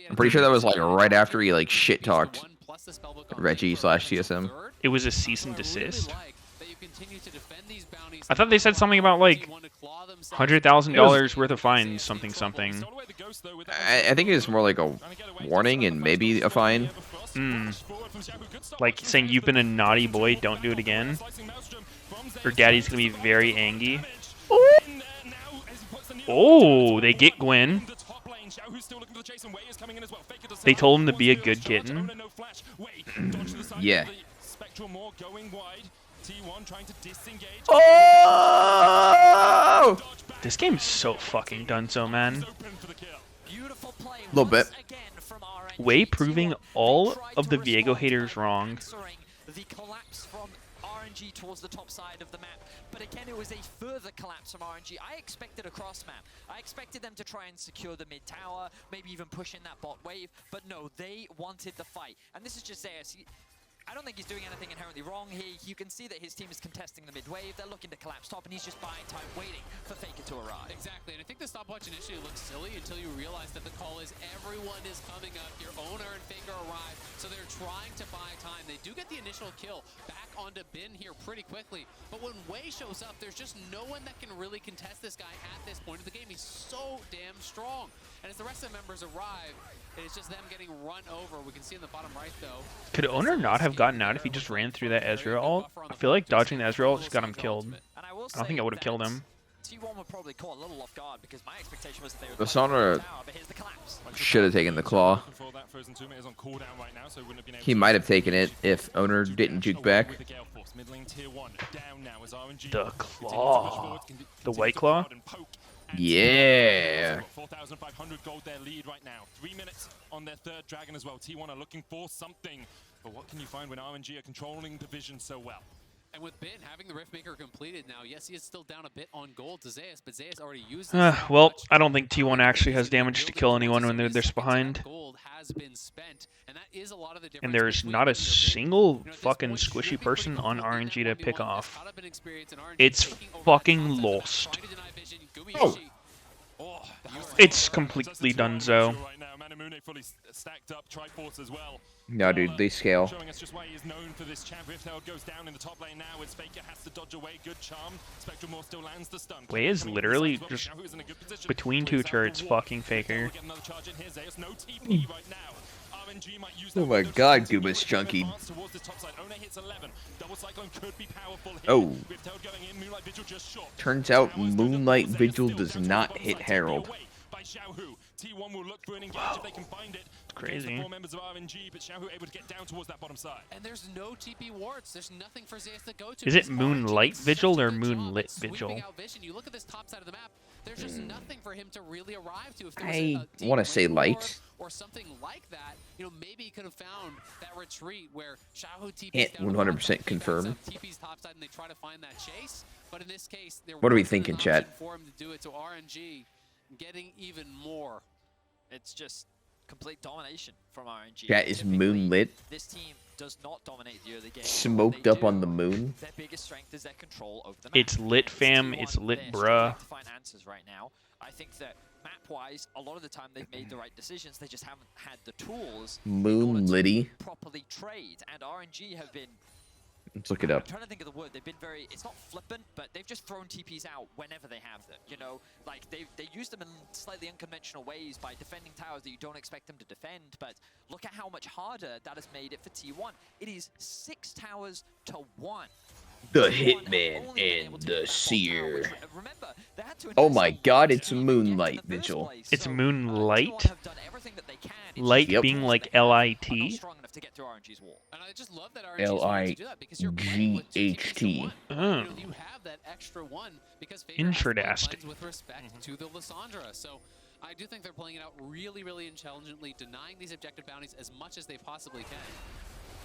I'm pretty sure that was like right after he like shit talked Reggie / TSM. It was a cease and desist. I thought they said something about like $100,000 worth of fines, something. I think it was more like a warning and maybe a fine. Like saying you've been a naughty boy, don't do it again. Or Daddy's gonna be very angry. Oh, they get Gwen. They told him to be a good kitten. Yeah. Oh! This game's so fucking done so, man. A little bit. Way proving all of the Viego haters wrong. The collapse from RNG towards the top side of the map, but again it was a further collapse from RNG. I expected a cross map. I expected them to try and secure the mid tower, maybe even push in that bot wave, but no, they wanted the fight. And this is just Zeus. I don't think he's doing anything inherently wrong here. You can see that his team is contesting the mid wave. They're looking to collapse top, and he's just buying time, waiting for Faker to arrive. Exactly, and I think the stopwatch initially looks silly until you realize that the call is everyone is coming up. Your owner and Faker arrive, so they're trying to buy time. They do get the initial kill back onto Bin here pretty quickly, but when Wei shows up, there's just no one that can really contest this guy at this point of the game. He's so damn strong. And as the rest of the members arrive, it's just them getting run over. We can see in the bottom right, though. Could Owner not have gotten out if he just ran through that Ezreal ult? I feel like dodging the Ezreal just got him killed. I don't think I would have killed him. T1 were probably caught a little off guard because my expectation was that they would The Sonar should have taken the claw. He might have taken it if Owner didn't juke back. The claw. The white claw? Yeah. 4,500 gold their lead right now. 3 minutes on their third dragon as well. T1 are looking for something. But what can you find when RNG are controlling the vision so well? And with Bin having the Riftmaker completed now, yes, he is still down a bit on gold to Zeus, but Zeus already used this. Well, I don't think T1 actually has damage to kill anyone when they're this behind. Gold has been spent, and that is a lot of the difference. And there's not a single fucking squishy person on RNG to pick off. It's fucking lost. Oh. It's completely donezo. No, dude, they scale. Showing us just why he is known for this champ. Rifthold goes down in the top lane now as Faker has to dodge away. Good charm. Spectrum still lands the stun. Wei is literally just between two turrets fucking Faker. Oh my god, Gooba's chunky. Oh. Turns out Moonlight Vigil does not hit Herald. T1 will look for an engage if they can find it. Crazy. Four members of RNG, but Xiaohu able to get down towards that bottom side. And there's no TP wards. There's nothing for Zeus to go to. Is it Moonlight Vigil or Moonlit Vigil? You look at this top side of the map. There's just nothing for him to really arrive to. If there I want to say light. Or something like that, you know, maybe he could have found that retreat where Xiaohu TP's Can't 100% confirm. TP's topside and they try to find that chase. But in this case, what are we thinking, chat? For him to do it to RNG, getting even more. It's just complete domination from RNG. Chat is moonlit. This team does not dominate the early game. Smoked up on the moon. Their biggest strength is their control over the map. It's lit, fam. It's lit, bruh. To find answers right now. I think that map-wise, a lot of the time they've made the right decisions. They just haven't had the tools Moon Liddy. properly trade. And RNG have been. Let's look it up. I'm trying to think of the word. They've been very. It's not flippant, but they've just thrown TPs out whenever they have them. You know, like they use them in slightly unconventional ways by defending towers that you don't expect them to defend. But look at how much harder that has made it for T1. It is 6 towers to 1. The Hitman and the Seer. Oh my god, it's Moonlight Vigil. It's Moonlight? Light Yep. being like L-I-T? And I just love that RNG L-I-G-H-T. Oh. You have that extra one because Faker has Interesting. pipelines with respect to the Lissandra. So I do think they're playing it out really, really intelligently, denying these objective bounties as much as they possibly can.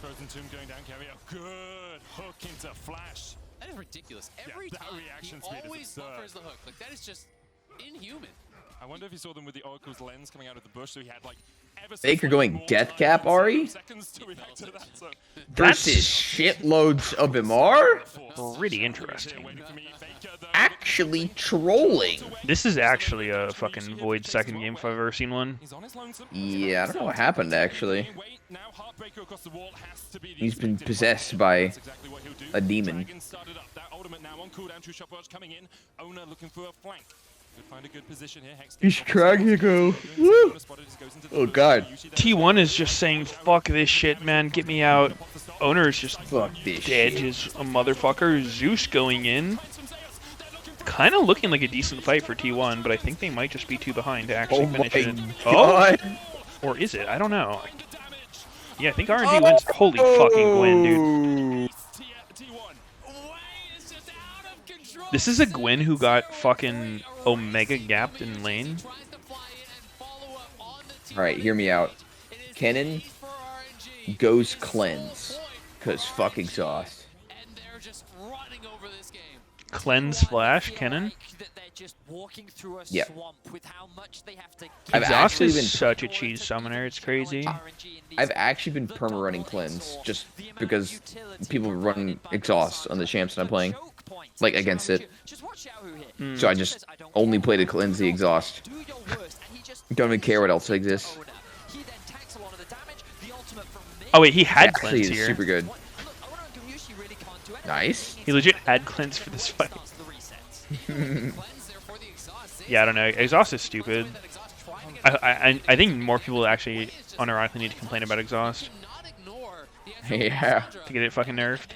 Frozen Tomb going down, Carrier. Good hook into Flash. That is ridiculous. Every that time reaction he speed is always absurd. buffers the hook. Like that is just inhuman. I wonder if you saw them with the Oracle's lens coming out of the bush, so he had like ever so Baker slightly going more Death time Cap, than Ari? seconds to react to that, so. Versus shitloads of MR? Pretty interesting. Actually trolling. This is actually a fucking Void second game if I've ever seen one. Yeah, I don't know what happened actually. He's been possessed by a demon. He's trying to go. Woo! Oh god. T1 is just saying, fuck this shit, man, get me out. Owner is just Fuck this dead shit. as a motherfucker. Zeus going in. Kind of looking like a decent fight for T1, but I think they might just be too behind to actually Oh finish my it. god. Oh? Or is it? I don't know. Yeah, I think RNG wins. Holy fucking Gwen, dude. This is a Gwen who got fucking Omega gapped in lane. Alright, hear me out. Kennen goes cleanse. Cause fuck exhaust. Cleanse Flash, Kennen. Yeah. Exhaust is such a cheese summoner, it's crazy. I've actually been perma-running cleanse just because people run exhaust on the champs that I'm playing. Like, against it. So I just only play to cleanse the exhaust. Don't even care what else exists. Oh wait, he had Actually, cleanse it's here. super good. Nice. He legit had cleanse for this fight. Yeah, I don't know. Exhaust is stupid. I think more people actually unironically need to complain about exhaust. Yeah. To get it fucking nerfed.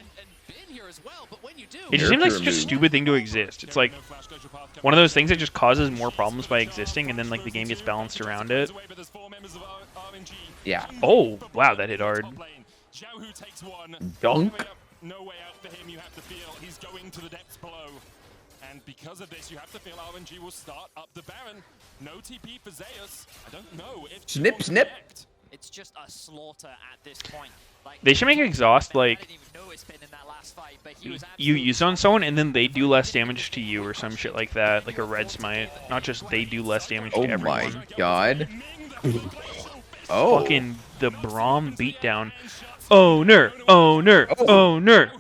It just seems like such a stupid thing to exist. It's like one of those things that just causes more problems by existing, and then like the game gets balanced around it. Yeah. Oh, wow, that hit hard. Dunk. No way out for him, you have to feel. He's going to the depths below. And because of this, you have to feel RNG will start up the Baron. No TP for Zeus. I don't know if... Snip, snip. It's just a slaughter at this point. Like, They should make exhaust like you use on someone and then they do less damage to you or some shit like that, like a red smite. Not just they do less damage to everyone. Oh my god. Oh. Fucking the Braum beatdown. Owner, owner, owner.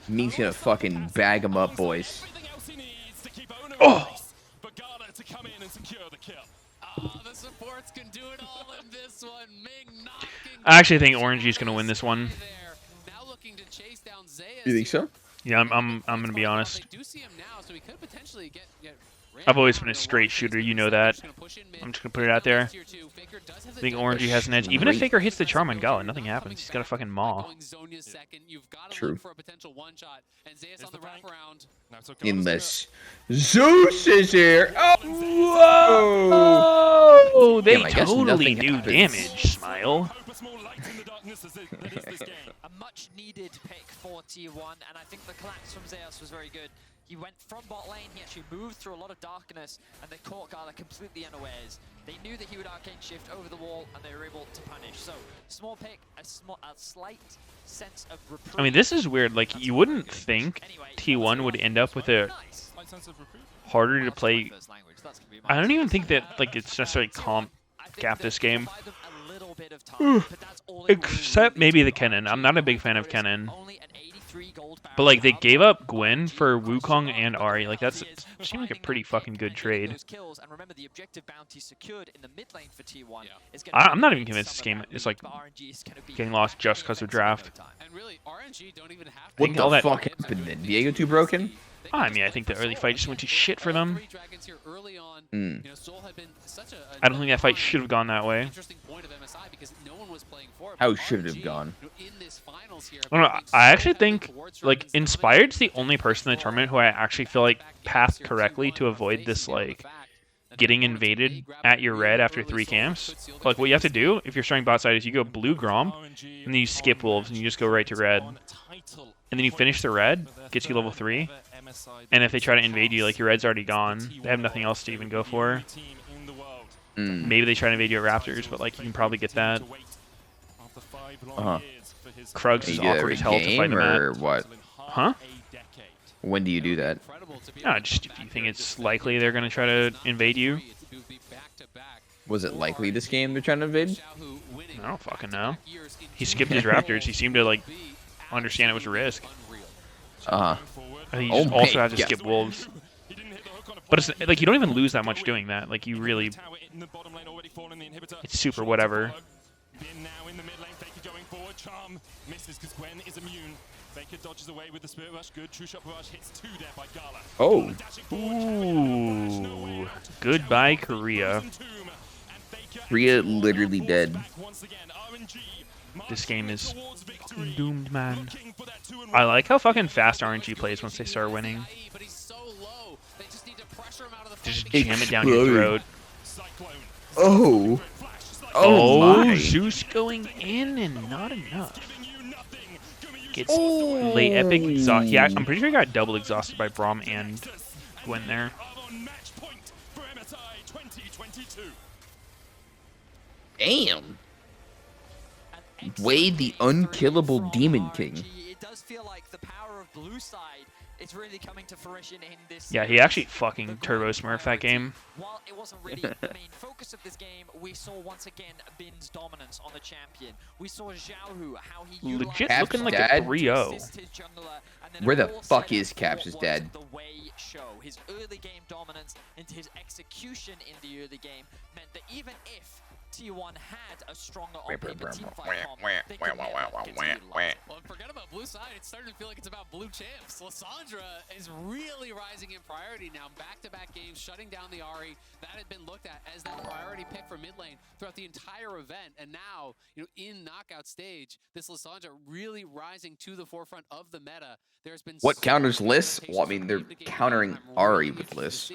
Ming's gonna fucking bag him up, boys. Oh. The supports can do it all in this one. Ming knocking I actually think Orange is gonna win this one. now looking to chase down Zeus. You think so? Yeah, I'm gonna be honest. They do see him now, so he could potentially get I've always been a straight shooter, you know that. I'm just gonna put it out there. I think Orangey has an edge. Even if Faker hits the charm on Gala, nothing happens. He's got a fucking maw. True. for a potential one shot, and Zeus on the wraparound. Unless Zeus is here. Oh, whoa! They Damn, I guess totally nothing do happens. damage, Smile. A much needed pick for T1, and I think the collapse from Zeus was very good. He went from bot lane, he actually moved through a lot of darkness, and they caught Gala completely unawares. They knew that he would arcane shift over the wall, and they were able to punish. So, small pick, a slight sense of reprieve. I mean, this is weird. Like, you wouldn't think T1 would end up with a harder to play. I don't even think that like it's necessarily comp gap this game. Except maybe the Kennen. I'm not a big fan of Kennen. But like they gave up Gwen for Wukong and Ahri. Like that's seemed like a pretty fucking good trade. I'm not even convinced this game is like getting lost just because of draft. And really, RNG don't even have What the fuck happened then? Diego too broken? I mean, I think the early fight just went to shit for them. Mm. I don't think that fight should have gone that way. How should it have gone? I don't know. I actually think like Inspired's the only person in the tournament who I actually feel like pathed correctly to avoid this like getting invaded at your red after 3 camps. Like what you have to do if you're starting bot side is you go blue Grom and then you skip wolves and you just go right to red. And then you finish the red, gets you level 3. And if they try to invade you, like your red's already gone, they have nothing else to even go for. Maybe they try to invade you at Raptors, but like you can probably get that. Krugs is awkward as hell to fight him or at. what? Huh? When do you do that? No, just if you think it's likely they're gonna try to invade you. Was it likely this game they're trying to invade? I don't fucking know. He skipped his Raptors. He seemed to like understand it was a risk. I think you just also have to skip wolves. But it's like you don't even lose that much doing that. Like you really, it's super whatever. Oh. Ooh. Goodbye, Korea. Korea literally dead. This game is doomed, man. I like how fucking fast RNG plays once they start winning. Just jam it down your throat. Oh. Oh, Zeus going in and not enough. Gets late epic exhaust. Yeah, I'm pretty sure he got double exhausted by Braum and Gwen there. Damn. Wade the unkillable Demon King. It does feel like the power of blue side is really coming to fruition in this. Yeah, he actually fucking turbo smurfed that game. While it wasn't really the main focus of this game, we saw once again Bin's dominance on the champion. We saw Xiaohu, how he legit looking like a 3-0. Where the fuck is Caps' dad? The way show his early game dominance and his execution in the early game meant that even if T1 had a stronger on-paper teamfight comp, they could never get to be lost. Well, forget about blue side. It's starting to feel like it's about blue champs. Lissandra is really rising in priority now. Back-to-back games, shutting down the Ahri. That had been looked at as that priority pick for mid lane throughout the entire event. And now, in knockout stage, this Lissandra really rising to the forefront of the meta. There's been What counters Liss? Well, I mean, they're countering Ahri with Liss.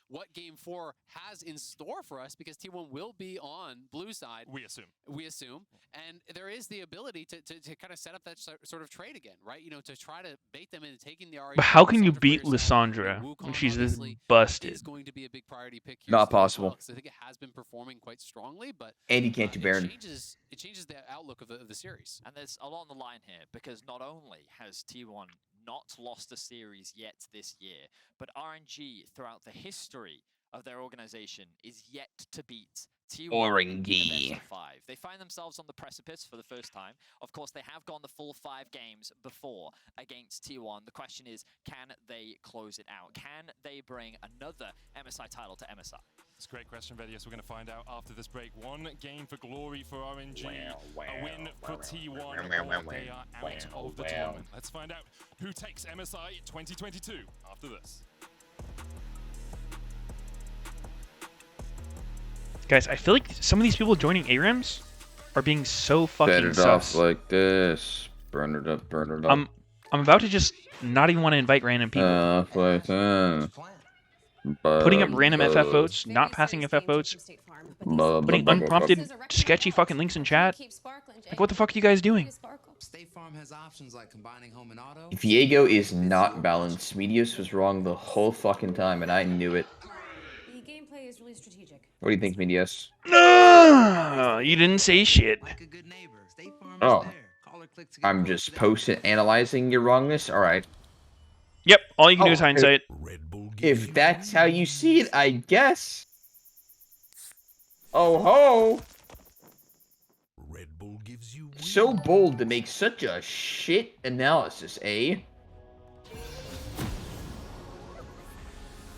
What Game 4 has in store for us, because T1 will be on blue side. We assume. And there is the ability to kind of set up that sort of trade again, right? To try to bait them into taking the Ahri. But how can you beat Lissandra when she's this busted? Is going to be a big priority pick here. Not possible. I think it has been performing quite strongly, but and you can't do Baron. It changes the outlook of the series. And there's a lot on the line here, because not only has T1 not lost a series yet this year, but RNG throughout the history of their organization is yet to beat T1 in the best of 5. They find themselves on the precipice for the first time. Of course, they have gone the full 5 games before against T1. The question is, can they close it out? Can they bring another MSI title to MSI? It's a great question, Meteos. We're going to find out after this break. One game for glory for RNG, a win for T1, or they are out of the tournament. Let's find out who takes MSI 2022 after this. Guys, I feel like some of these people joining ARAMs are being so fucking Set it sus. off like this. Burn it up, burn it up. I'm about to just not even want to invite random people. Like that. Putting up random FF votes, not passing FF votes, putting unprompted sketchy fucking links in chat. Like, what the fuck are you guys doing? State Farm has options like combining home and auto. Viego is not balanced. Meteos was wrong the whole fucking time, and I knew it. The gameplay is really strategic. What do you think, Meteos? No, you didn't say shit. Oh, I'm just analyzing your wrongness. All right. Yep, all you can do is hindsight. If that's how you see it, I guess. Oh ho! So bold to make such a shit analysis, eh?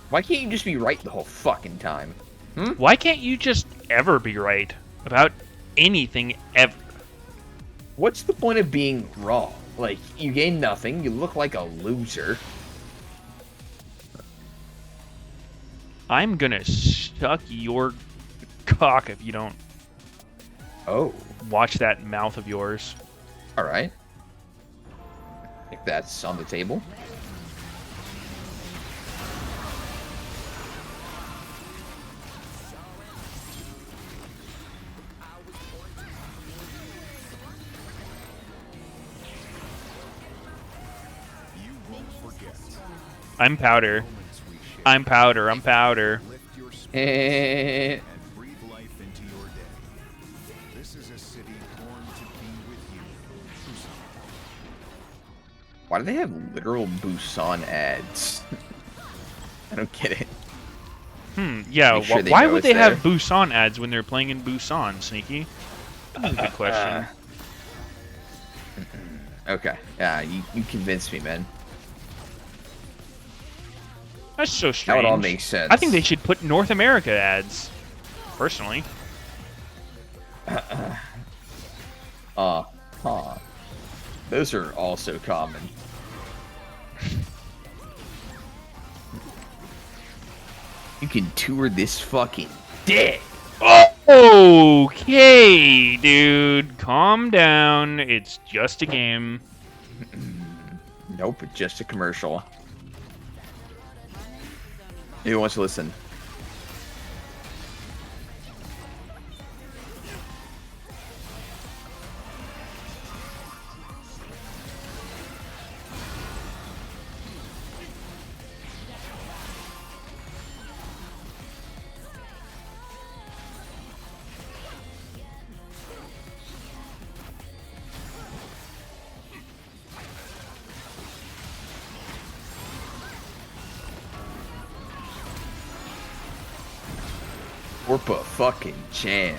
Why can't you just be right the whole fucking time? Hmm? Why can't you just ever be right about anything ever? What's the point of being wrong? Like, you gain nothing, you look like a loser. I'm gonna suck your cock if you don't watch that mouth of yours. Alright. I think that's on the table. I'm powder. I'm powder. I'm powder. Why do they have literal Busan ads? I don't get it. Yeah, Sure why would they there. have Busan ads when they're playing in Busan, Sneaky? That's a good question. Okay. Yeah, you convinced me, man. That's so strange. That would all make sense. I think they should put North America ads, personally. Those are also common. You can tour this fucking dick. Okay, dude. Calm down. It's just a game. Nope, it's just a commercial. Who wants to listen? Warpa fucking jam.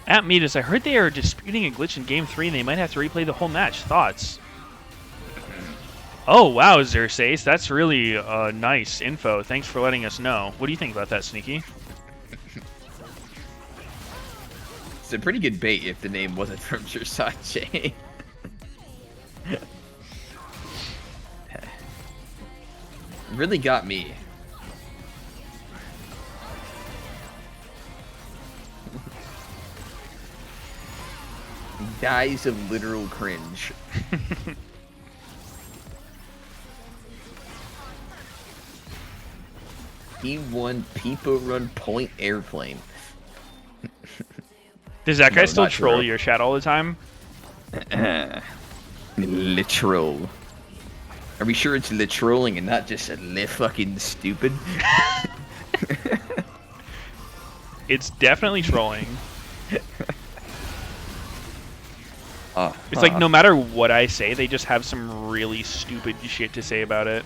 At Meteos, I heard they are disputing a glitch in Game 3 and they might have to replay the whole match. Thoughts? Oh, wow, Xerxes. That's really nice info. Thanks for letting us know. What do you think about that, Sneaky? It's a pretty good bait if the name wasn't from Versace. Really got me. Dies of literal cringe. P1 people run point airplane. Does that guy No, still not troll true. your chat all the time? Literal. Are we sure it's literalling and not just fucking stupid? It's definitely trolling. It's like no matter what I say, they just have some really stupid shit to say about it.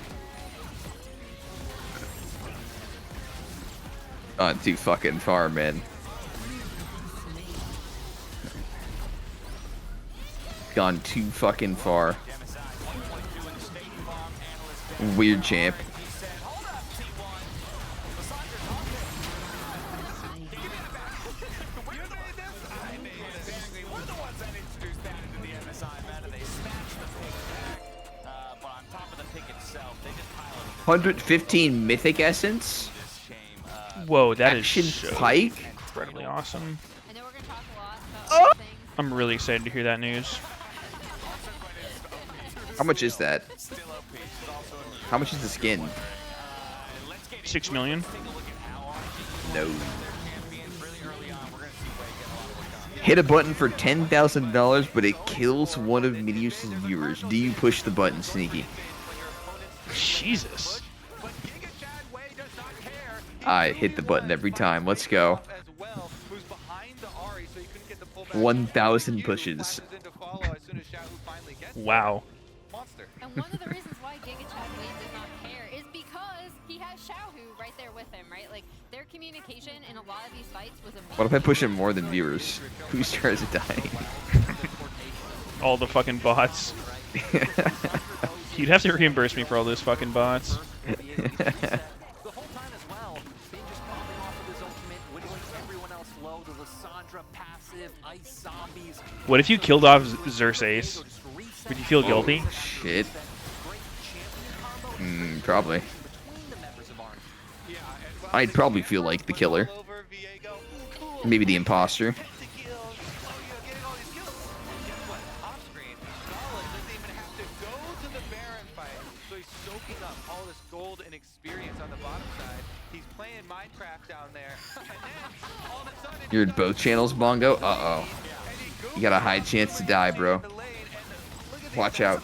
Gone too fucking far, man. Gone too fucking far. Weird champ. $115 mythic essence. Whoa, that is Action so Pike. incredibly awesome. I know we're gonna talk a lot about things. I'm really excited to hear that news. How much is that? How much is the skin? 6 million. No. Hit a button for $10,000, but it kills one of Meteos' viewers. Do you push the button, Sneaky? Jesus. I hit the button every time. Let's go. 1,000 pushes. Wow. And one of the reasons why Giga Chad Wade does not care is because he has Xiaohu right there with him, right? Like, their communication in a lot of these fights was amazing. What if I push him more than viewers? Whose stars are dying? All the fucking bots. You'd have to reimburse me for all those fucking bots. What if you killed off Xerxes Ace? Would you feel guilty? Shit. Probably. I'd probably feel like the killer. Maybe the imposter. You're in both channels, Bongo? Uh-oh. You got a high chance to die, bro. Watch out.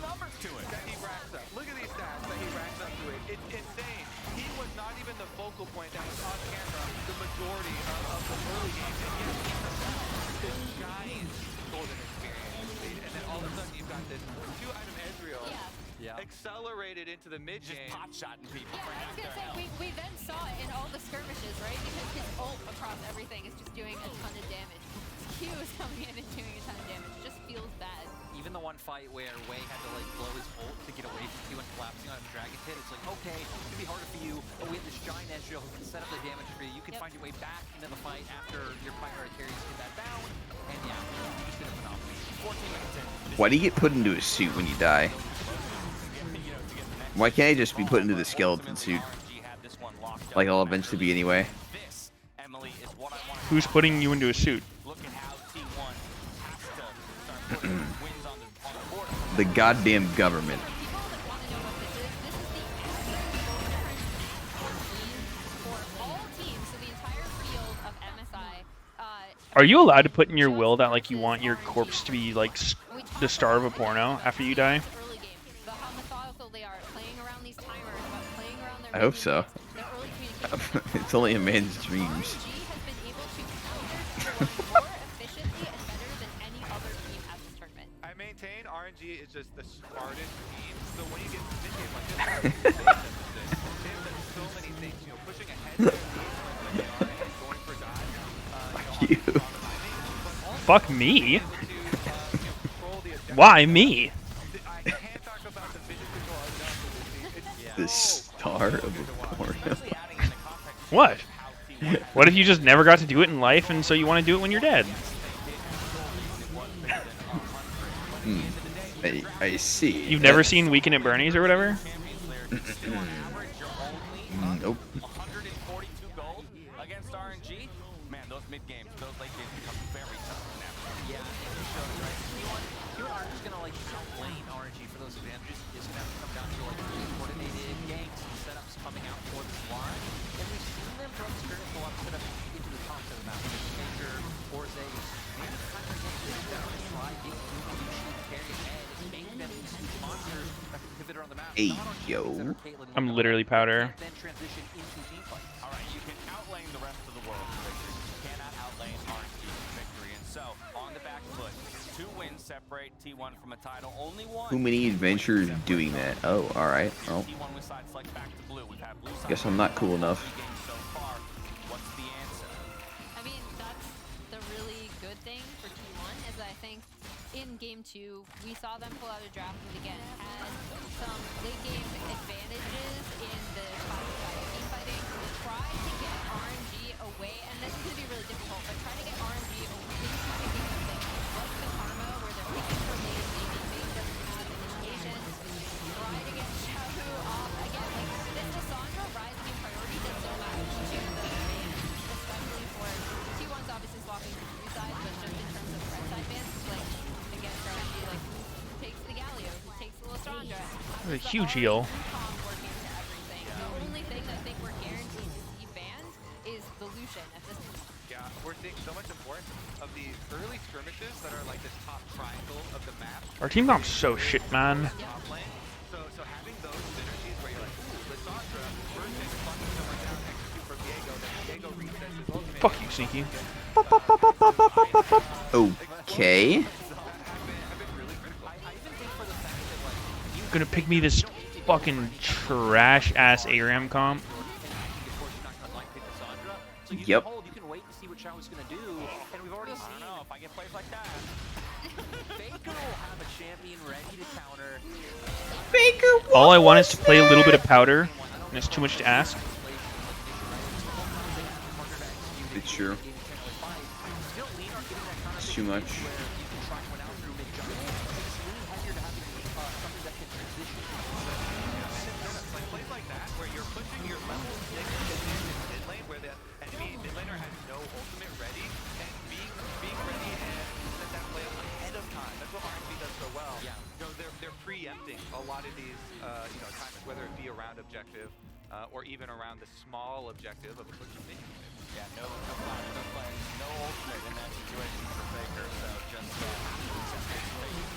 Accelerated into the mid game. Just pot shotting people. Yeah, I was gonna say we then saw it in all the skirmishes, right? Because his ult across everything is just doing a ton of damage. Q is coming in and doing a ton of damage. It just feels bad. Even the one fight where Wei had to like blow his ult to get away from Q and collapsing on a dragon pit, it's like, okay, it's gonna be harder for you, but we have this giant Ezreal who can set up the damage for you. You can find your way back into the fight after your primary carries get that down, and yeah, you just did a phenomenal. 14 minutes in. Why do you get put into a suit when you die? Why can't I just be put into the skeleton suit? Like I'll eventually be anyway. Who's putting you into a suit? The goddamn government. Are you allowed to put in your will that like you want your corpse to be like the star of a porno after you die? I hope so. It's only a man's dreams. I maintain RNG is just the smartest team. So when you get to mid game like this, they've done so many things. You know, pushing ahead their lead like they are and going for God. Fuck me. Why me? I can't talk about the vision control enough. The star of a porno. What? What if you just never got to do it in life and so you want to do it when you're dead? I see. You've never seen Weekend at Bernie's or whatever? Nope. 142 gold against RNG. Man, those mid games, those late games become very tough to navigate. Yeah, it shows, right? You are just gonna like outlane RNG for those advantages. It's gonna have to come down to like coordinated ganks and setups coming out for this line. And we've seen them from skirmish go up set up into the top of the map. Major, Forze, maybe kind of get this down and try get carry ahead and make them these huge monsters that can pivot around the map. Hey, yo. I'm literally powder. Then transition into team fight. All right, you can outlane the rest of the world for victory. You cannot outlane RNG for victory. And so, on the back foot, 2 wins separate T1 from a title. Only one. Too many adventures doing that. Oh, alright. Well, T1 with side select back to blue. We've had blue side guess I'm not cool enough. so far. What's the answer? I mean, that's the really good thing for T1 is that I think in game 2 we saw them pull out a draft that again had some late game advantages in the team fighting. Try to get RNG away, and this is going to be really difficult, but try to get RNG away into picking something like the Karma where they're picking for late, maybe Bing doesn't have initiation. Try to get Xiaohu off. Again, like this Cassandra rising in priority does so much to the bans, especially for T1's obviously swapping to blue side, but just in terms of red side bans, like again, RNG, like who takes the Galio, who takes the Lysandra. A huge heal. The only thing that I think we're guaranteed to see banned is the Lucian at this point. Yeah, we're seeing so much importance of these early skirmishes that are like this top triangle of the map. Our team comp's so shit, man. Top lane. So having those synergies where you're like, ooh, Lysandra versus fucking someone down execute for Viego, Fuck you, Sneaky. Okay. Gonna pick me this fucking trash ass ARAM comp. Yep. You can wait and see what Shao is going to do, and we've already seen. I don't know if I get plays like that. Faker will have a champion ready to counter. Faker. All I want is to play a little bit of powder, and it's too much to ask. It's true. It's too much. Plays like that, where you're pushing your level 6 mid lane, where the enemy mid laner has no ultimate ready, and being ready and set that play up ahead of time. That's what RNG does so well. Yeah. You know, they're preempting a lot of these times, whether it be around objective or even around the small objective of a push of minion wave. Yeah, no ultimate in that situation for Faker, so just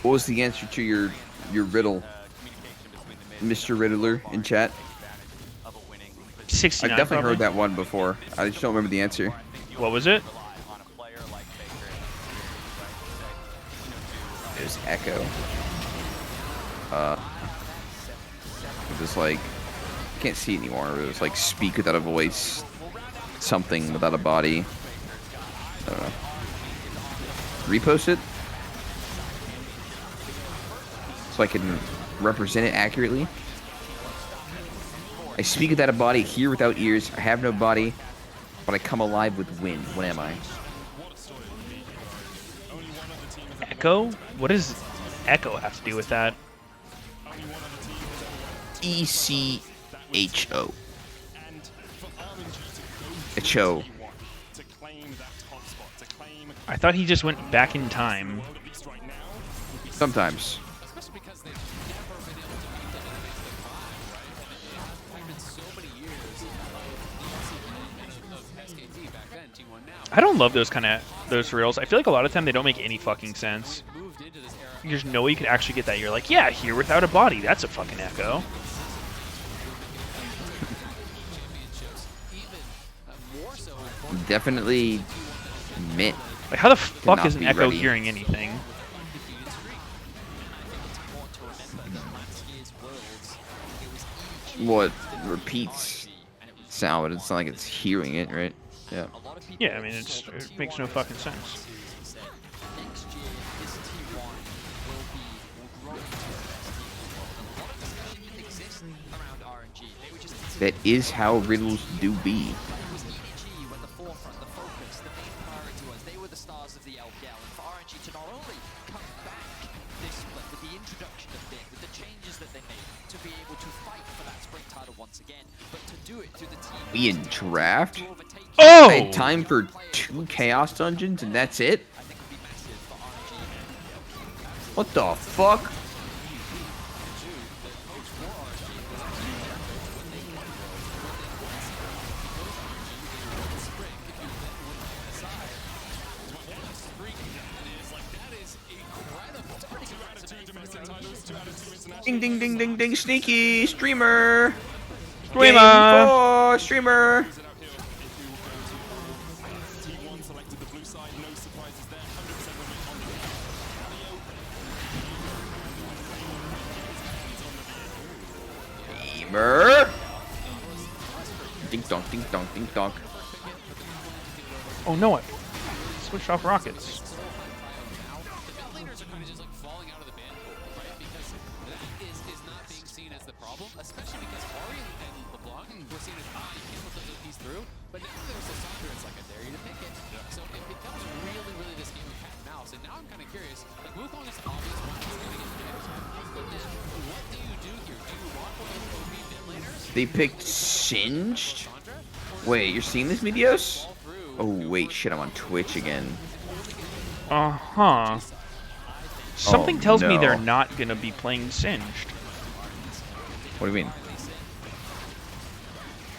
What was the answer to your riddle, Mr. Riddler in chat? 69. I've definitely probably. heard that one before. I just don't remember the answer. What was it? It was Echo. It was like, I can't see it anymore. It was like speak without a voice, something without a body. I don't know. Repost it so I can represent it accurately. I speak without a body, hear without ears. I have no body, but I come alive with wind. What am I? Echo? What does Echo have to do with that? ECHO. Echo. I thought he just went back in time. Sometimes. I don't love those reels. I feel like a lot of time they don't make any fucking sense. There's no way you could actually get that. You're like, yeah, here without a body. That's a fucking Echo. Definitely mint. Like, how the fuck not isn't be Echo ready. hearing anything? What repeats sound, but it's not like it's hearing it, right? Yeah. Yeah, I mean, it makes no fucking sense. That is how riddles do be. They were the stars of the LPL, and for RNG to not only come back this split with the introduction of Big, with the changes that they made, to be able to fight for that spring title once again, but to do it through the team. We in draft? Oh! I had time for 2 chaos dungeons and that's it? What the fuck? Ding ding ding ding ding, sneaky streamer. Game 4 streamer. Streamer. Ding donk, ding donk, ding donk. Oh no, I switched off rockets. Especially because Ari and LeBlanc were seen as high, you can't let those OPs through, but now there's Lissandra, it's like, I dare you to pick it. So it becomes really this game of cat and mouse, and now I'm kind of curious, like, Wukong is the obvious one that's going to get picked, but then what do you do here? Do you want one of those OP mid laners? They picked Singed? Wait, you're seeing this, Meteos? Oh, wait, shit, I'm on Twitch again. Uh-huh. Something tells me no. they're not going to be playing Singed. What do you mean?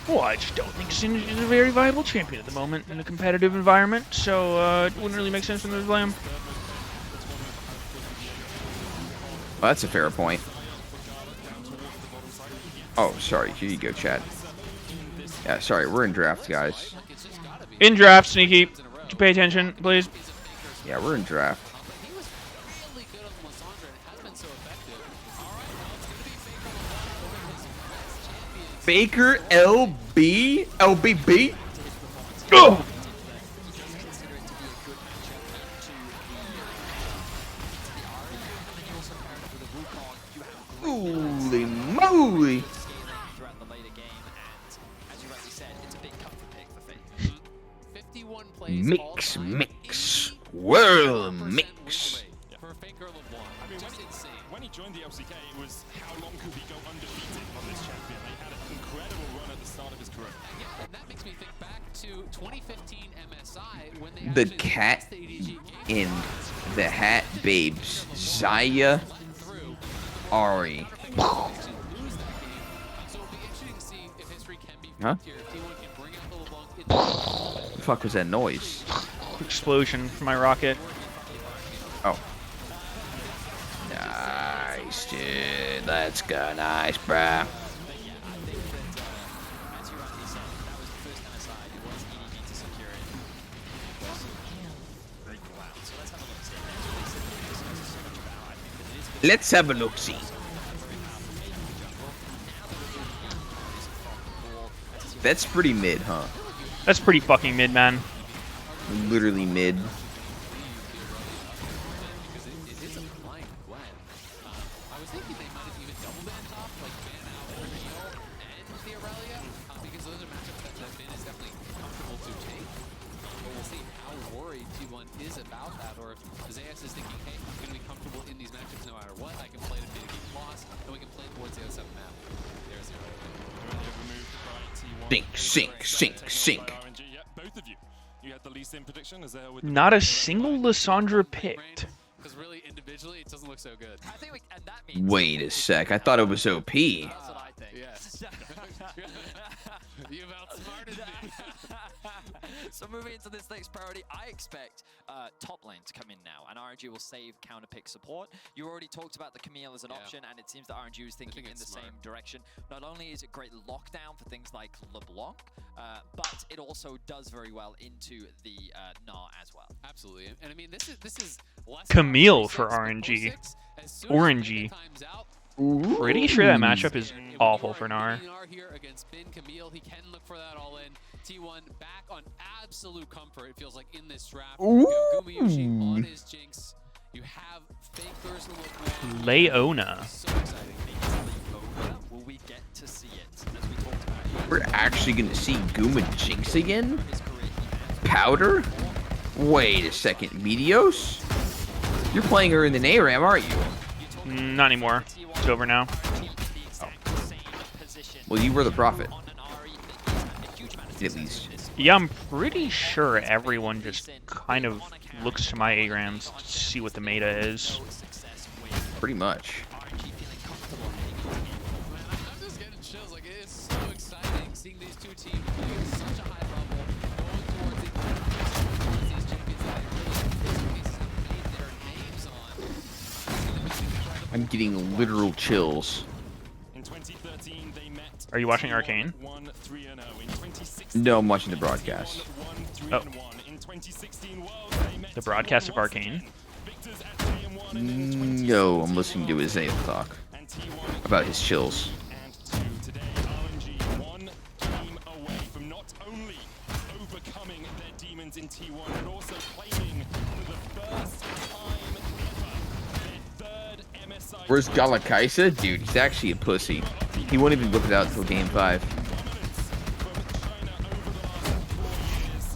Well, I just don't think Singed is a very viable champion at the moment in a competitive environment, so it wouldn't really make sense for them to play him. Well, that's a fair point. Oh, sorry. Here you go, Chad. Yeah, sorry. We're in draft, guys. In draft, Sneaky. Could you pay attention, please? Yeah, we're in draft. Faker LB? LBB? Oh! Holy moly! Mix, swirl, mix. When he joined the LCK, it was how long could he go undefeated on this champion? They had an incredible run at the start of his career. Yeah, and that makes me think back to 2015 MSI when they The cat in the hat babes. Zaya, Ari. Huh? The fuck was that noise? Explosion from my rocket. Oh. Nice, dude. Let's go. Nice, bruh. Let's have a look-see. That's pretty mid, huh? That's pretty fucking mid, man. Literally mid. Sink. Not a single Lissandra picked. Because really, individually, it doesn't look so good. I think and that means Wait a sec. I thought it was OP. That's what I think. Yes. You've outsmarted me. So moving into this next priority, I expect top lane to come in now, and RNG will save counter pick support. You already talked about the Camille as an option, and it seems that RNG is thinking in the same direction. Not only is it great lockdown for things like LeBlanc, but it also does very well into the Gnar as well. Absolutely, and I mean this is less Camille for RNG. Orangey. Pretty sure that matchup is awful for Gnar. Here against Ben Camille, he can look for that all in. T1 back on absolute comfort. It feels like in this draft. Gumayushi on his Jinx. You have Fakers Leona. So exciting. Will we get to see it? As we talked about. We're actually gonna see Guma Jinx again? Powder? Wait a second, Meteos? You're playing her in the ARAM, aren't you? Not anymore. It's over now. Oh. Well, you were the prophet. At least. Yeah, I'm pretty sure everyone just kind of looks to my ARAMs to see what the meta is. Pretty much. I'm just getting chills. Like, it is so exciting seeing these two teams playing at such a high level, going towards these champions that they really, have made their names on. I'm getting literal chills. In 2013, they met. Are you watching Arcane? No, I'm watching the broadcast. Oh. The broadcast of Arcane? No, I'm listening to Isaiah talk about his chills. Where's Galakaisa? Dude, he's actually a pussy. He won't even whip it out until game 5.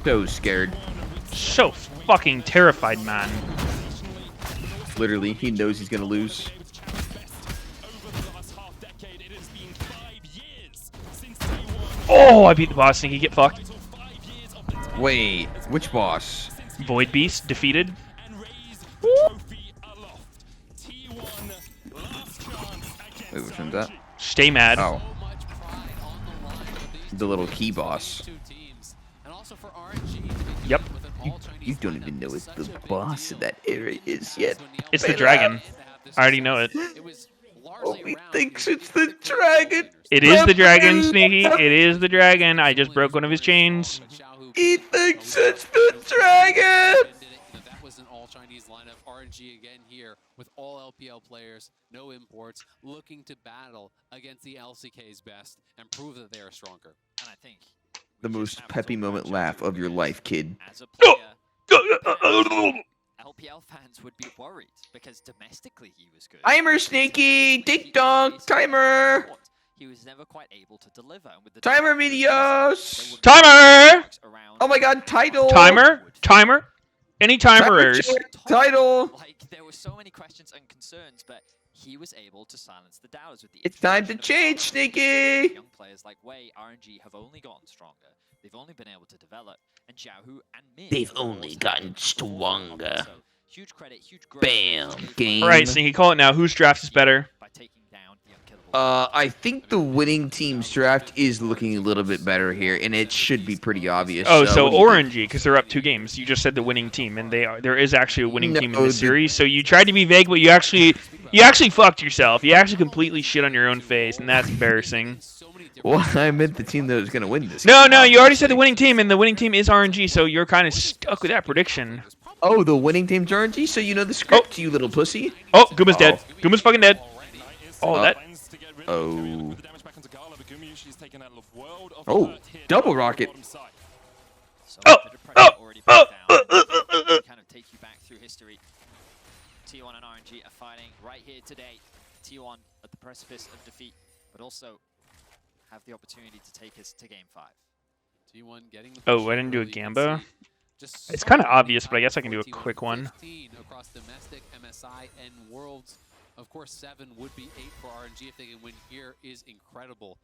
So scared. So fucking terrified, man. Literally, he knows he's gonna lose. Oh, I beat the boss. Think he get fucked. Wait, which boss? Void Beast defeated. Wait, which one's that? Stay mad. Oh. The little key boss. Yep. You don't even know what the boss of that area is yet. It's the dragon. I already know it. Oh, he thinks it's the dragon. It is the dragon, Sneaky. It is the dragon. I just broke one of his chains. He thinks it's the dragon! That was an all-Chinese lineup. RNG again here with all LPL players, no imports, looking to battle against the LCK's best and prove that they are stronger. And I think The most peppy moment laugh of your life, kid. as a player, LPL fans would be worried because domestically he was good. Timer, Sneaky! Ding dong! Timer! He was never quite able to deliver. And with the Timer, Meteos! Timer! Oh my god, title! Timer? Timer? Any timerers? Title! Like, there were so many questions and concerns, but he was able to silence the doubters with the It's time to change, Sneaky! young players like Wei, RNG have only gotten stronger. They've only been able to develop, and Xiaohu and Min. They've only gotten stronger. So, huge credit, huge growth. Bam, game. All right, Sneaky, call it now. Whose draft is better? By taking down the unkillable. I think the winning team's draft is looking a little bit better here, and it should be pretty obvious. Oh, so what do you RNG, because they're up 2 games. You just said the winning team, and there is actually a winning team in this series. So you tried to be vague, but you actually fucked yourself. You actually completely shit on your own face, and that's embarrassing. Well, I meant the team that was going to win this. No, you already said the winning team, and the winning team is RNG, so you're kind of stuck with that prediction. Oh, the winning team's RNG, so you know the script, you little pussy. Oh, Guma's dead. Guma's fucking dead. Oh, that... Oh. Oh, double rocket. Oh! Kind of take you back through history. T1 and RNG are fighting right here today. T1 at the precipice of defeat, but also have the opportunity to take us to Game 5. T1 getting the Oh, I didn't do a Gamba? It's kind of obvious, but I guess I can do a quick one. Across domestic, MSI, and Worlds. Of course, 7 would be 8 for RNG if they can win here is incredible.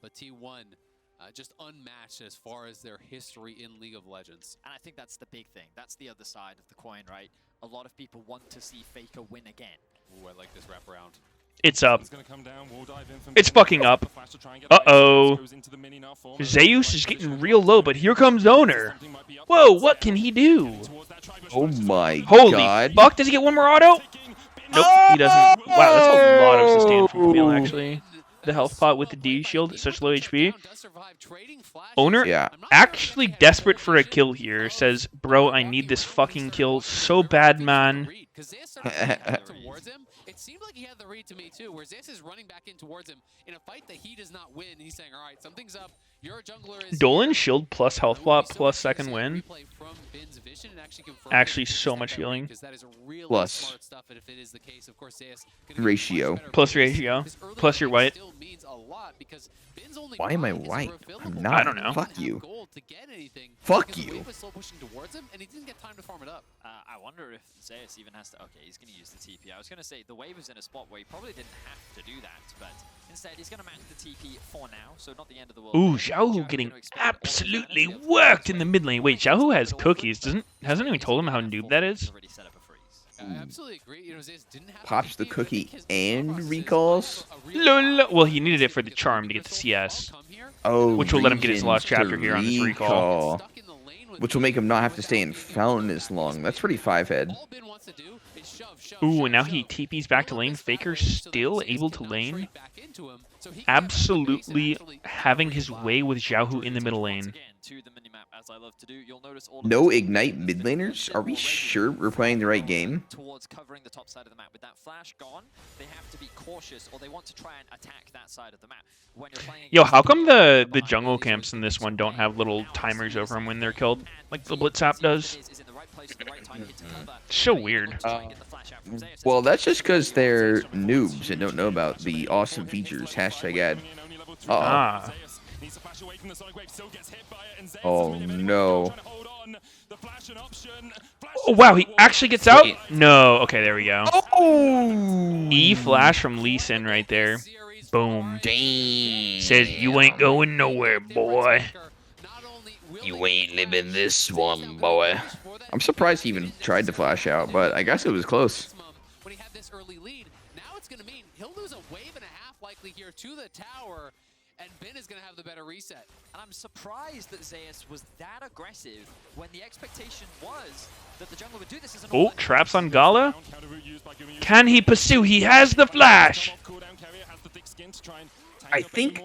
But T1 just unmatched as far as their history in League of Legends. And I think that's the big thing. That's the other side of the coin, right? A lot of people want to see Faker win again. Ooh, I like this wraparound. It's up. It's fucking up. Uh-oh. Zeus is getting real low, but here comes Owner. Whoa, what can he do? Oh my Holy god. fuck, does he get one more auto? Nope, he doesn't. Wow, that's a lot of sustain from Camille, actually. The health pot with the D shield at such low HP. Owner, actually desperate for a kill here, says, bro, I need this fucking kill so bad, man. It seemed like he had the read to me too, where Zes is running back in towards him in a fight that he does not win. He's saying, all right, something's up. Your jungler is Dolan shield plus health plot plus second win. Actually, so much healing. Plus ratio. Plus ratio. Plus your white. Why am I white? I'm not. I don't know. Fuck you. Fuck you. I wonder if Zeus even has to... Okay, he's going to use the TP. I was going to say, the wave is in a spot where he probably didn't have to do that, but instead he's going to match the TP for now, so not the end of the world. Ooh, Xiaohu getting absolutely worked in the mid lane. Wait, Xiaohu has cookies. Hasn't anyone told him how noob that is? I absolutely agree. You know, Zes didn't have Pops the cookie and recalls. Well, he needed it for the charm to get the CS. Oh, which will let him get his last chapter here on this recall. Which will make him not have to stay in Fountain as long. That's pretty 5-head. Ooh, and now he TP's back to lane. Faker still able to lane. Absolutely having his way with Xiaohu in the middle lane. No Ignite mid laners? Are we sure we're playing the right game? Towards covering the top side of the map. With that flash gone, they have to be cautious, or they want to try and attack that side of the map. When you're playing Yo, how come the jungle camps in this one don't have little timers over them when they're killed, like the Blitz app does? So weird. Well, that's just because they're noobs and don't know about the awesome features. #ad. Ah. Oh no. Oh wow, he actually gets out? No. Okay, there we go. Oh! E flash from Lee Sin right there. Boom. Damn. Says you ain't going nowhere, boy. You ain't living this one, boy. I'm surprised he even tried to flash out, but I guess it was close. When he had this early lead, now it's going to mean he'll lose a wave and a half likely here to the tower, and Ben is going to have the better reset. And I'm surprised that Zeus was that aggressive when the expectation was that the jungler would do this as an Oh, traps on Gala? Can he pursue? He has the flash! I think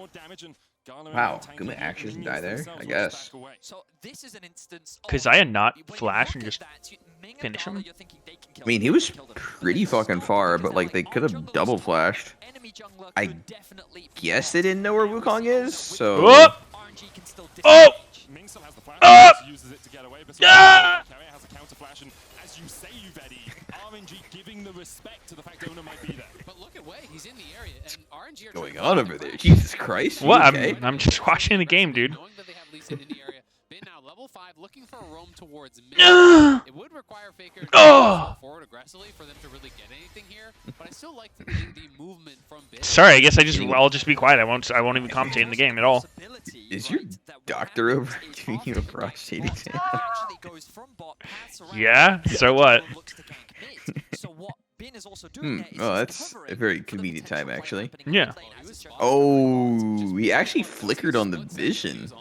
Wow, Guma actually doesn't die there, I guess. So this is an instance Because I had not flash and just finish him. I mean, he was pretty fucking far, but like they could have double flashed. I guess they didn't know where Wukong is, so. Oh! Oh! Oh! Yeah! As you say, Yuvedi, RNG giving the respect to the fact Owner might be there. But look at Wei, he's in the area, and RNG are Going on over there? Jesus Christ. What? Okay? I'm just watching the game, dude. Knowing that they have Lee Sin in the area, Bin now level 5, looking for a roam towards mid. It would require Faker to go forward aggressively for them to really get anything here, but I still like the movement from Bin. Sorry, I guess I'll just be quiet. I won't even commentate in the game at all. Is your doctor over giving you a prostate exam? Yeah. So what? Oh, that's a very convenient time, actually. Yeah. Oh, he actually flickered on the vision.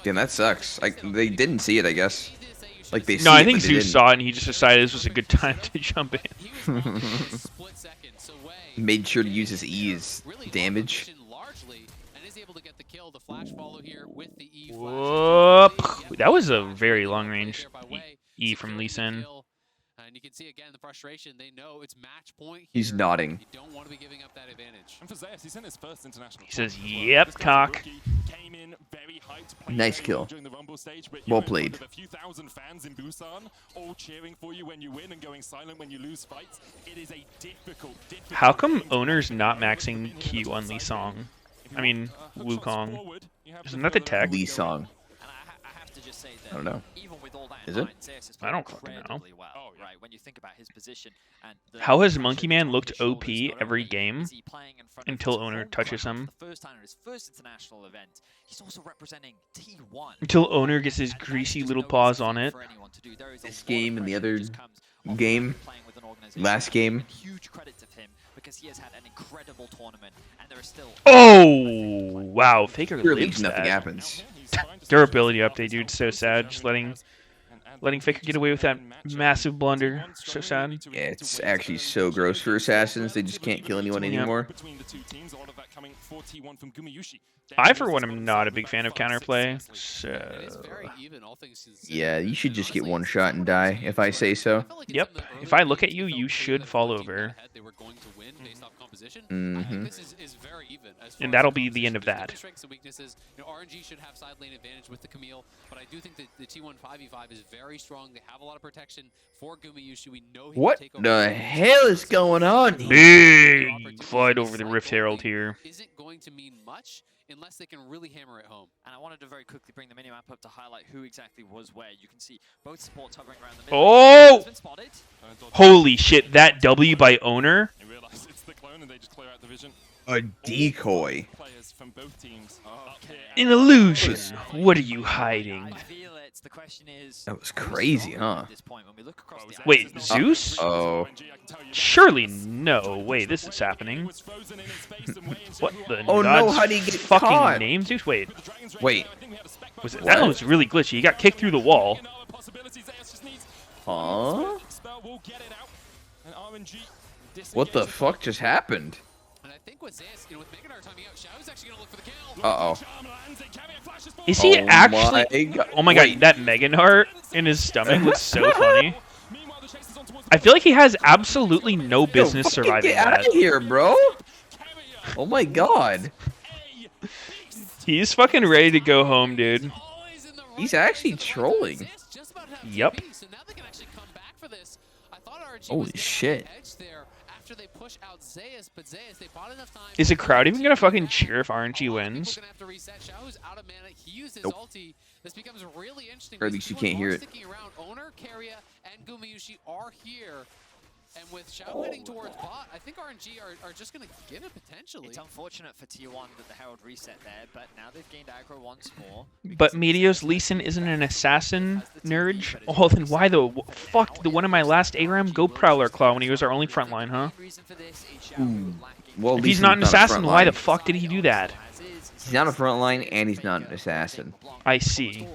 Damn, that sucks. They didn't see it, I guess. Like they. No, I think Zeus saw it and he just decided this was a good time to jump in. Made sure to use his E's damage. Whoop. That was a very long range E from Lee Sin. And you can see again the frustration. They know it's match point. He's nodding. You don't want to be giving up that advantage. And for Zeus, he's in his first international. He says, "Yep, cock." Came in very hyped, nice kill. During the Rumble stage, but well played. With a few thousand fans in Busan, all cheering for you when you win and going silent when you lose fights. It is a difficult. How come Owner's not maxing Q on Lee Song? I mean, Wukong. Isn't that the tech? Lee Song. I don't know. Is it? I don't fucking know. When you think about his position and how has Monkey Man looked OP every game until Owner touches him? The first time in his first international event, he's also representing T1. Until Owner gets his greasy little paws on it. This game and the other game, last game. Huge credit to him because he has had an incredible tournament, and there is still. Oh wow! Faker lives nothing that. happens. Durability update, dude. So sad. Just letting Faker get away with that massive blunder. So sad. Yeah, it's actually so gross for assassins. They just can't kill anyone anymore. I, for one, am not a big fan of counterplay. So yeah, you should just get one shot and die, if I say so. Yep. If I look at you, you should fall over. Mm-hmm. And that'll be the end of that. RNG should have side lane advantage with the Camille, but I do think that the T1 5v5 is very strong. They have a lot of protection for Gumayushi. We know he what can take over the hell is going on here? Big fight over the Rift Herald here. Isn't going to mean much unless they can really hammer it home. And I wanted to very quickly bring the minimap up to highlight who exactly was where. You can see both supports hovering around the middle. Oh! Holy shit, that W by Owner. A decoy. An illusion. What are you hiding? That was crazy, huh? Wait, Zeus? Oh. Surely no. Wait, this is happening. What the Oh no, how do you get fucking caught? name, Zeus? Wait. Wait. That was really glitchy. He got kicked through the wall. Huh? What the fuck just happened? Uh-oh. Is he actually... Oh my Wait. god, that Meganheart in his stomach looks so funny. I feel like he has absolutely no business Yo, fucking surviving get out that. of here, bro. Oh my god. He's fucking ready to go home, dude. He's actually trolling. Yep. Holy shit. Is the crowd even gonna fucking cheer if RNG wins? Nope. Or at least you can't hear it. And with Xiao heading towards bot, I think RNG are just going to give it potentially. It's unfortunate for T1 that the Herald reset there, but now they've gained aggro once more. But Meteos Lee Sin isn't an assassin, nerd? Oh, then why the fuck did the one in my last ARAM go Prowler Claw when he was our only frontline, huh? Ooh. Well, If he's not an assassin, why the fuck did he do that? He's not a frontline and he's not an assassin. I see.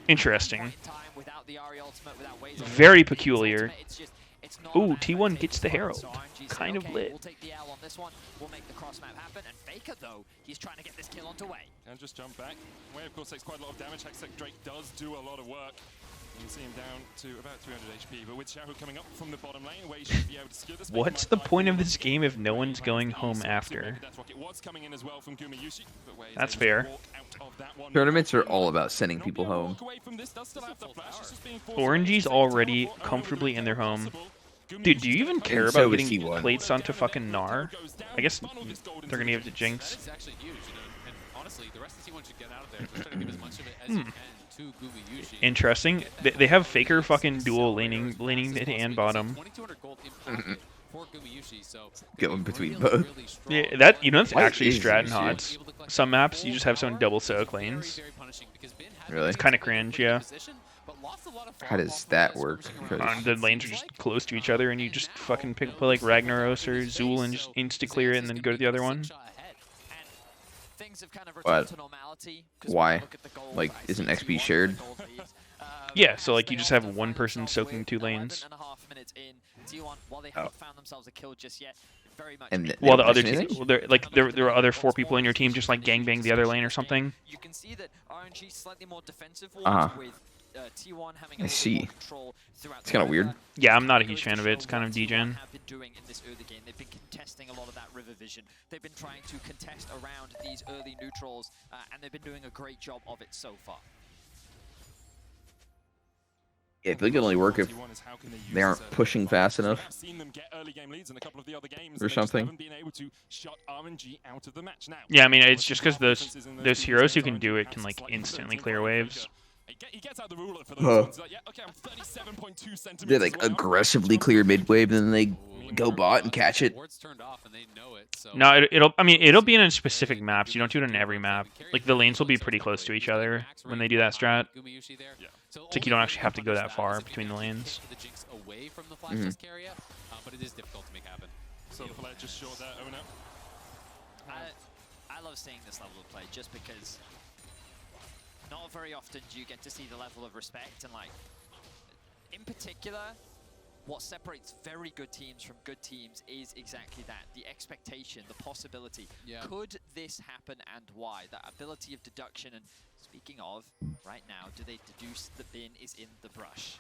Interesting. Very peculiar. It's not Ooh, an T1 advantage gets the for Herald. so RNG say, Kind of okay, lit. We'll take the L on this one. We'll make the cross map happen. And Faker, though, he's trying to get this kill onto Way. And just jump back. Way, of course, takes quite a lot of damage. Hextech Drake does do a lot of work. You can see him down to about 300 HP, but with Xiaohu coming up from the bottom lane, Wei should be able to secure this. What's the point of this game if no one's going home after? That's fair. Tournaments are all about sending people home. RNG's already comfortably in their home. Dude, do you even care And about so is getting T1. plates onto fucking Gnar? I guess they're gonna give it to Jinx. That's actually huge, and honestly, the rest of the T1 should get out of there. Just try to give as much of it as you can to Gumayushi. Interesting. They have Faker fucking dual laning mid and bottom. 2200 gold in pocket for Gumayushi, so Going between both. Yeah, that that's Why actually is strat this and HOTS. Some maps you just have someone double soak lanes. Really? It's kind of cringe, yeah. How does that work? The lanes are just close to each other, and you just fucking play like Ragnaros or Zool and just insta clear it, and then go to the other one. What? Why? Like, isn't XP shared? Yeah, so like you just have one person soaking two lanes. Oh. And they While don't the other push team, anything? there are other 4 people in your team just like gangbang the other lane or something. You can see that RNG slightly more defensive Uh-huh. with T1 having I a little see. more control throughout It's the kind of river. weird. Yeah, I'm not a huge fan of it. It's kind of degen. Have been doing in this early game. They've been contesting a lot of that river vision. They've been trying to contest around these early neutrals, and they've been doing a great job of it so far. Yeah, they can only work if they aren't pushing fast enough. Or something. Yeah, I mean it's just because those heroes who can do it can like instantly clear waves. They like aggressively clear mid wave, and then they go bot and catch it. No, it'll be in specific maps. You don't do it on every map. Like the lanes will be pretty close to each other when they do that strat. It's like you don't actually have to go that far between the lanes. But it is difficult to make happen. So just short there, Owen up. I love seeing this level of play just because not very often do you get to see the level of respect, and like in particular what separates very good teams from good teams is exactly that, the expectation, the possibility. Could this happen and why? That ability of deduction. And speaking of, right now, do they deduce the bin is in the brush?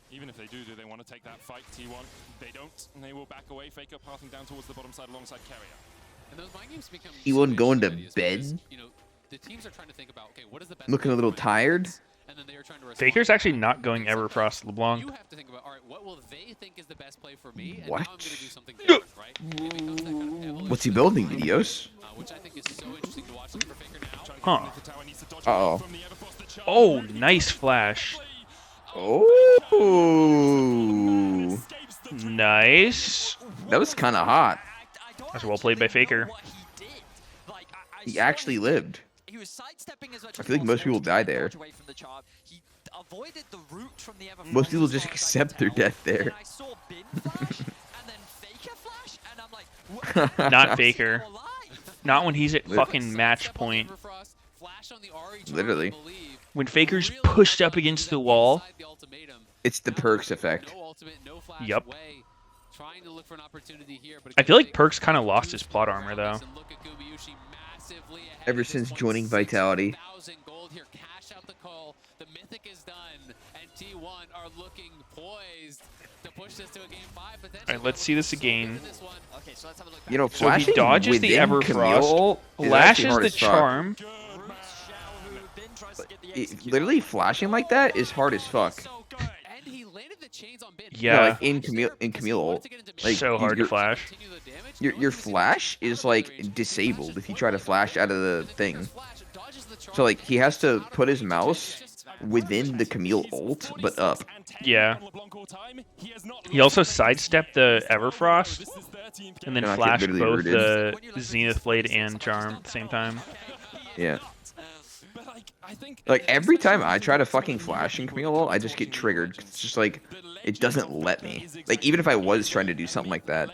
Even if they do they want to take that fight? T1, they don't, and they will back away. Faker pathing down towards the bottom side alongside Carrier. And those mind games become T1 going to because, bed? you know, the teams are trying to think about, okay, what is the best Looking a little tired. And then they are trying to Faker's actually not going Everfrost LeBlanc. You have to think about, all right, what will they think is the best play for me? And What? now I'm going to do something different, right? It becomes that kind of evolution, What's he building, Meteos? which I think is so interesting to watch for Faker now. Huh. Uh-oh. Oh, nice flash. Oh. Nice. That was kind of hot. That's well played by Faker. He actually lived. He was sidestepping as much I feel like most people die there. away from the charm. He avoided the route from the Most people just accept their death there. And I saw Bin flash and then Faker flash, and I'm like, what? Not Faker. Not when he's at fucking match point. Literally. When Faker's pushed up against the wall. It's the perks effect. Yup. Trying to look for an opportunity here, but I feel like Perks kind of lost his plot armor though. Ever since joining Vitality. Gold here, cash out the call. The mythic is done, and T1 are looking poised to push this to a game 5. Alright, let's see this again. Okay, so let's have a look. You know, So he flashing dodges the within Everfrost, Camille is actually lashes hard the as fuck. charm. Literally flashing like that is hard as fuck. And he landed the chains on Bin. Yeah. Like in Camille ult, like So hard to flash. Your flash is like disabled if you try to flash out of the thing. So like he has to put his mouse within the Camille ult, but up. Yeah. He also sidestepped the Everfrost and then No, I get flashed literally both the rooted. Zenith Blade and Charm at the same time. Yeah. Like every time I try to fucking flash in Camille ult, I just get triggered. It's just like it doesn't let me. Like even if I was trying to do something like that,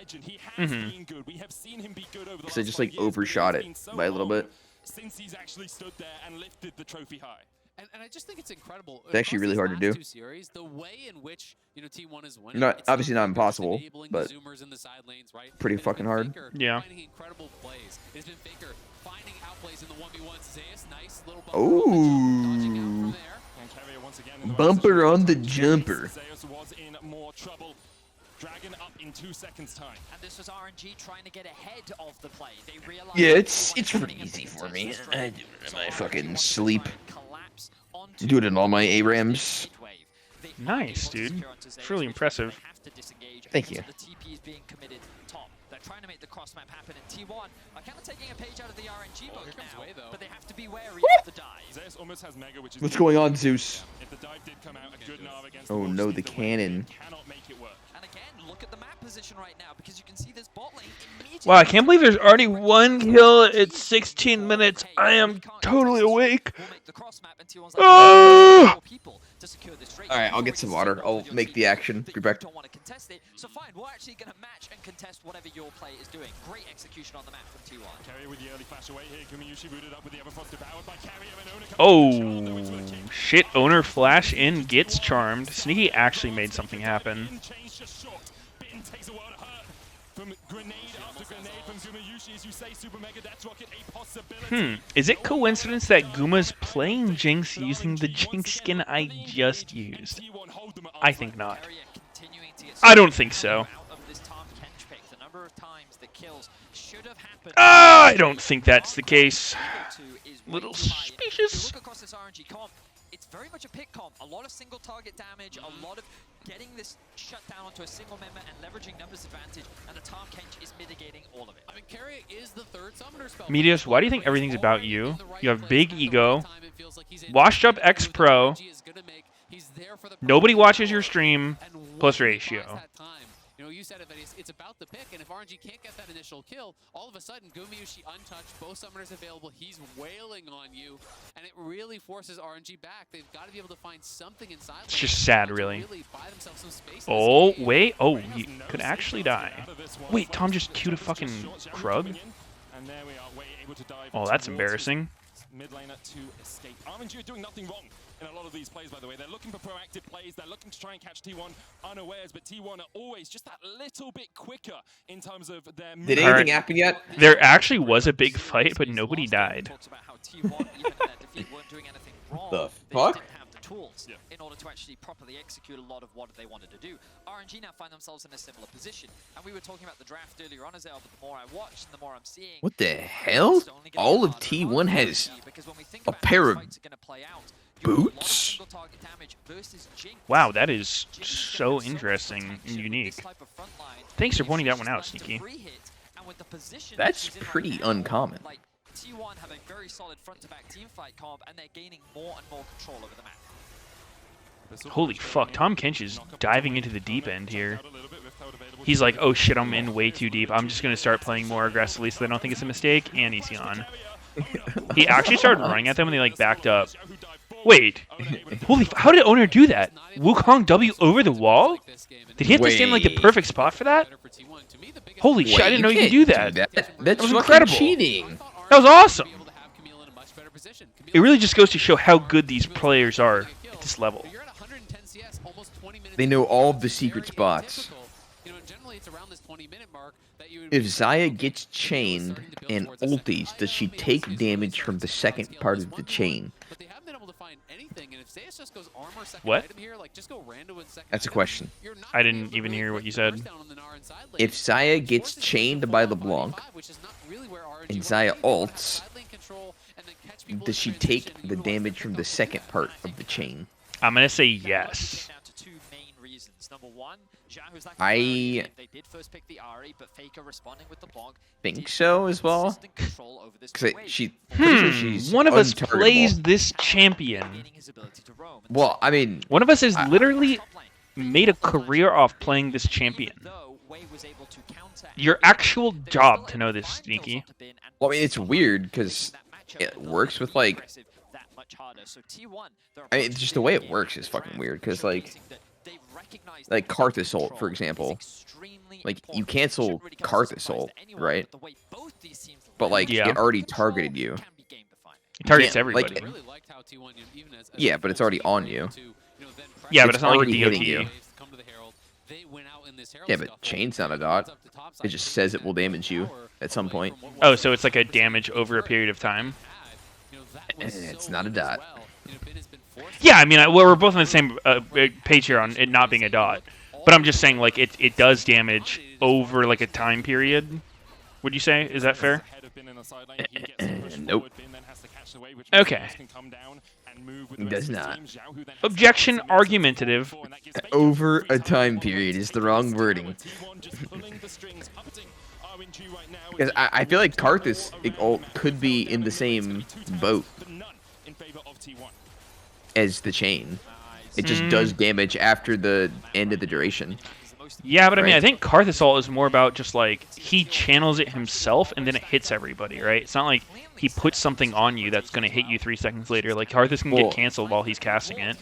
because I just like overshot it by a little bit. Since he's actually stood there and lifted the trophy high. And I just think it's incredible. It's actually really hard to do. Series, the way in which T1 is winning. Not obviously not impossible, but zoomers in the side lanes, right? pretty fucking hard. Yeah. Finding incredible plays. It's been Faker finding outplays in the 1v1s. Zeus, nice little Ooh. Bumper on the jumper. Zeus was in more trouble. Dragon up in 2 seconds time. And this was RNG trying to get ahead of the play. They realized Yeah, it's pretty easy for me. I do it in my fucking sleep. Do it in all my ARAMs. Nice, dude. It's really impressive. Thank you. The TP is being committed top. They're trying to make the cross map happen in T1. Are kind of taking a page out of the RNG book now, but they have to be wary of the dive. Zeus almost has Mega, which is What's going on, Zeus? If the dive did come out, a good nav against Oh no, the cannon. cannot make it work. And again, look at the map position right now because you can see this bot lane immediately. Wow, I can't believe there's already 1 kill at 16 minutes. I am totally awake. Alright, I'll get some water. I'll make the action. Be back. Don't want to contest it. So fine, we're actually going to match and contest whatever your play is doing. Great execution on the map from T1. Carrier with the early flash away here. Kumiyushi booted up with the Everfrost devoured by Carrier and Owner. Oh, shit. Owner flash in, gets charmed. Sneaky actually made something happen. Bin takes a world of hurt from grenade after grenade from Kumiyushi. As you say, Super Mega Death Rocket, a possibility. Is it coincidence that Guma's playing Jinx using the Jinx skin I just used? I think not. I don't think so. I don't think that's the case. Little suspicious. It's very much a pick comp. A lot of single target damage, a lot of getting this shut down onto a single member and leveraging numbers advantage, and the Tahm Kench is mitigating all of it. I mean, Carrier is the third summoner spell. Meteos, why do you think everything's about you? You have big ego. Washed up X Pro. Nobody watches your stream. Plus ratio. You know, you said it, but it's about the pick, and if RNG can't get that initial kill, all of a sudden, Gumayushi untouched, both summoners available, he's wailing on you, and it really forces RNG back. They've got to be able to find something inside. It's just sad, really. Oh, wait. Oh, he could actually die. Wait, Tom just queued a fucking Krug? Oh, that's embarrassing. Mid laner to escape. RNG are doing nothing wrong in a lot of these plays, by the way. They're looking for proactive plays. They're looking to try and catch T1 unawares, but T1 are always just that little bit quicker in terms of their... Did anything happen yet? There actually was a big fight, but nobody died. The fuck? Tools in order to actually properly execute a lot of what they wanted to do. RNG now find themselves in a similar position, and we were talking about the draft earlier on as well, but the more I watch and the more I'm seeing... What the hell? All of T1 has a pair of boots? Wow, that is so interesting and unique. Thanks for pointing that one out, Sneaky. That's pretty uncommon. T1 have a very solid front-to-back teamfight comp, and they're gaining more and more control over the map. Holy fuck, Tahm Kench is diving into the deep end here. He's like, oh shit, I'm in way too deep. I'm just going to start playing more aggressively so they don't think it's a mistake, and he's gone. He actually started running at them and they like backed up. Wait, holy how did Owner do that? Wukong W over the wall? Did he have to stand in like the perfect spot for that? Holy shit, I didn't know you could do that. That was incredible. Cheating. That was awesome. It really just goes to show how good these players are at this level. They know all of the secret spots. If Xayah gets chained and ulties, does she take damage from the second part of the chain? What? That's a question. I didn't even hear what you said. If Xayah gets chained by LeBlanc and Xayah ults, does she take the damage from the second part of the chain? I'm going to say yes. I think so as well. Because she's one of us plays this champion. Well, I mean, one of us has literally made a career off playing this champion. Your actual job to know this, Sneaky. Well, I mean, it's weird because it works with like. I mean, just the way it works is fucking weird because like Karthus ult, for example, like you cancel Karthus ult, right? But like it already targeted you. It targets Yeah, everybody. like, yeah, but it's already on you. Yeah, but it's not like a hitting DOT. you. Yeah, but chain's not a dot. It just says it will damage you at some point. Oh, so it's like a damage over a period of time. It's not a dot. Yeah, I mean, we're both on the same page here on it not being a dot. But I'm just saying, like, it does damage over, like, a time period. Would you say? Is that fair? Nope. Okay. It does not. Objection argumentative. Over a time period is the wrong wording. Because I feel like Karthus could be in the same boat as the chain. It just does damage after the end of the duration. Yeah, but I mean, Right. I think Karthus is more about just like he channels it himself and then it hits everybody, right? It's not like he puts something on you that's going to hit you 3 seconds later. Like Karthus can get canceled while he's casting it.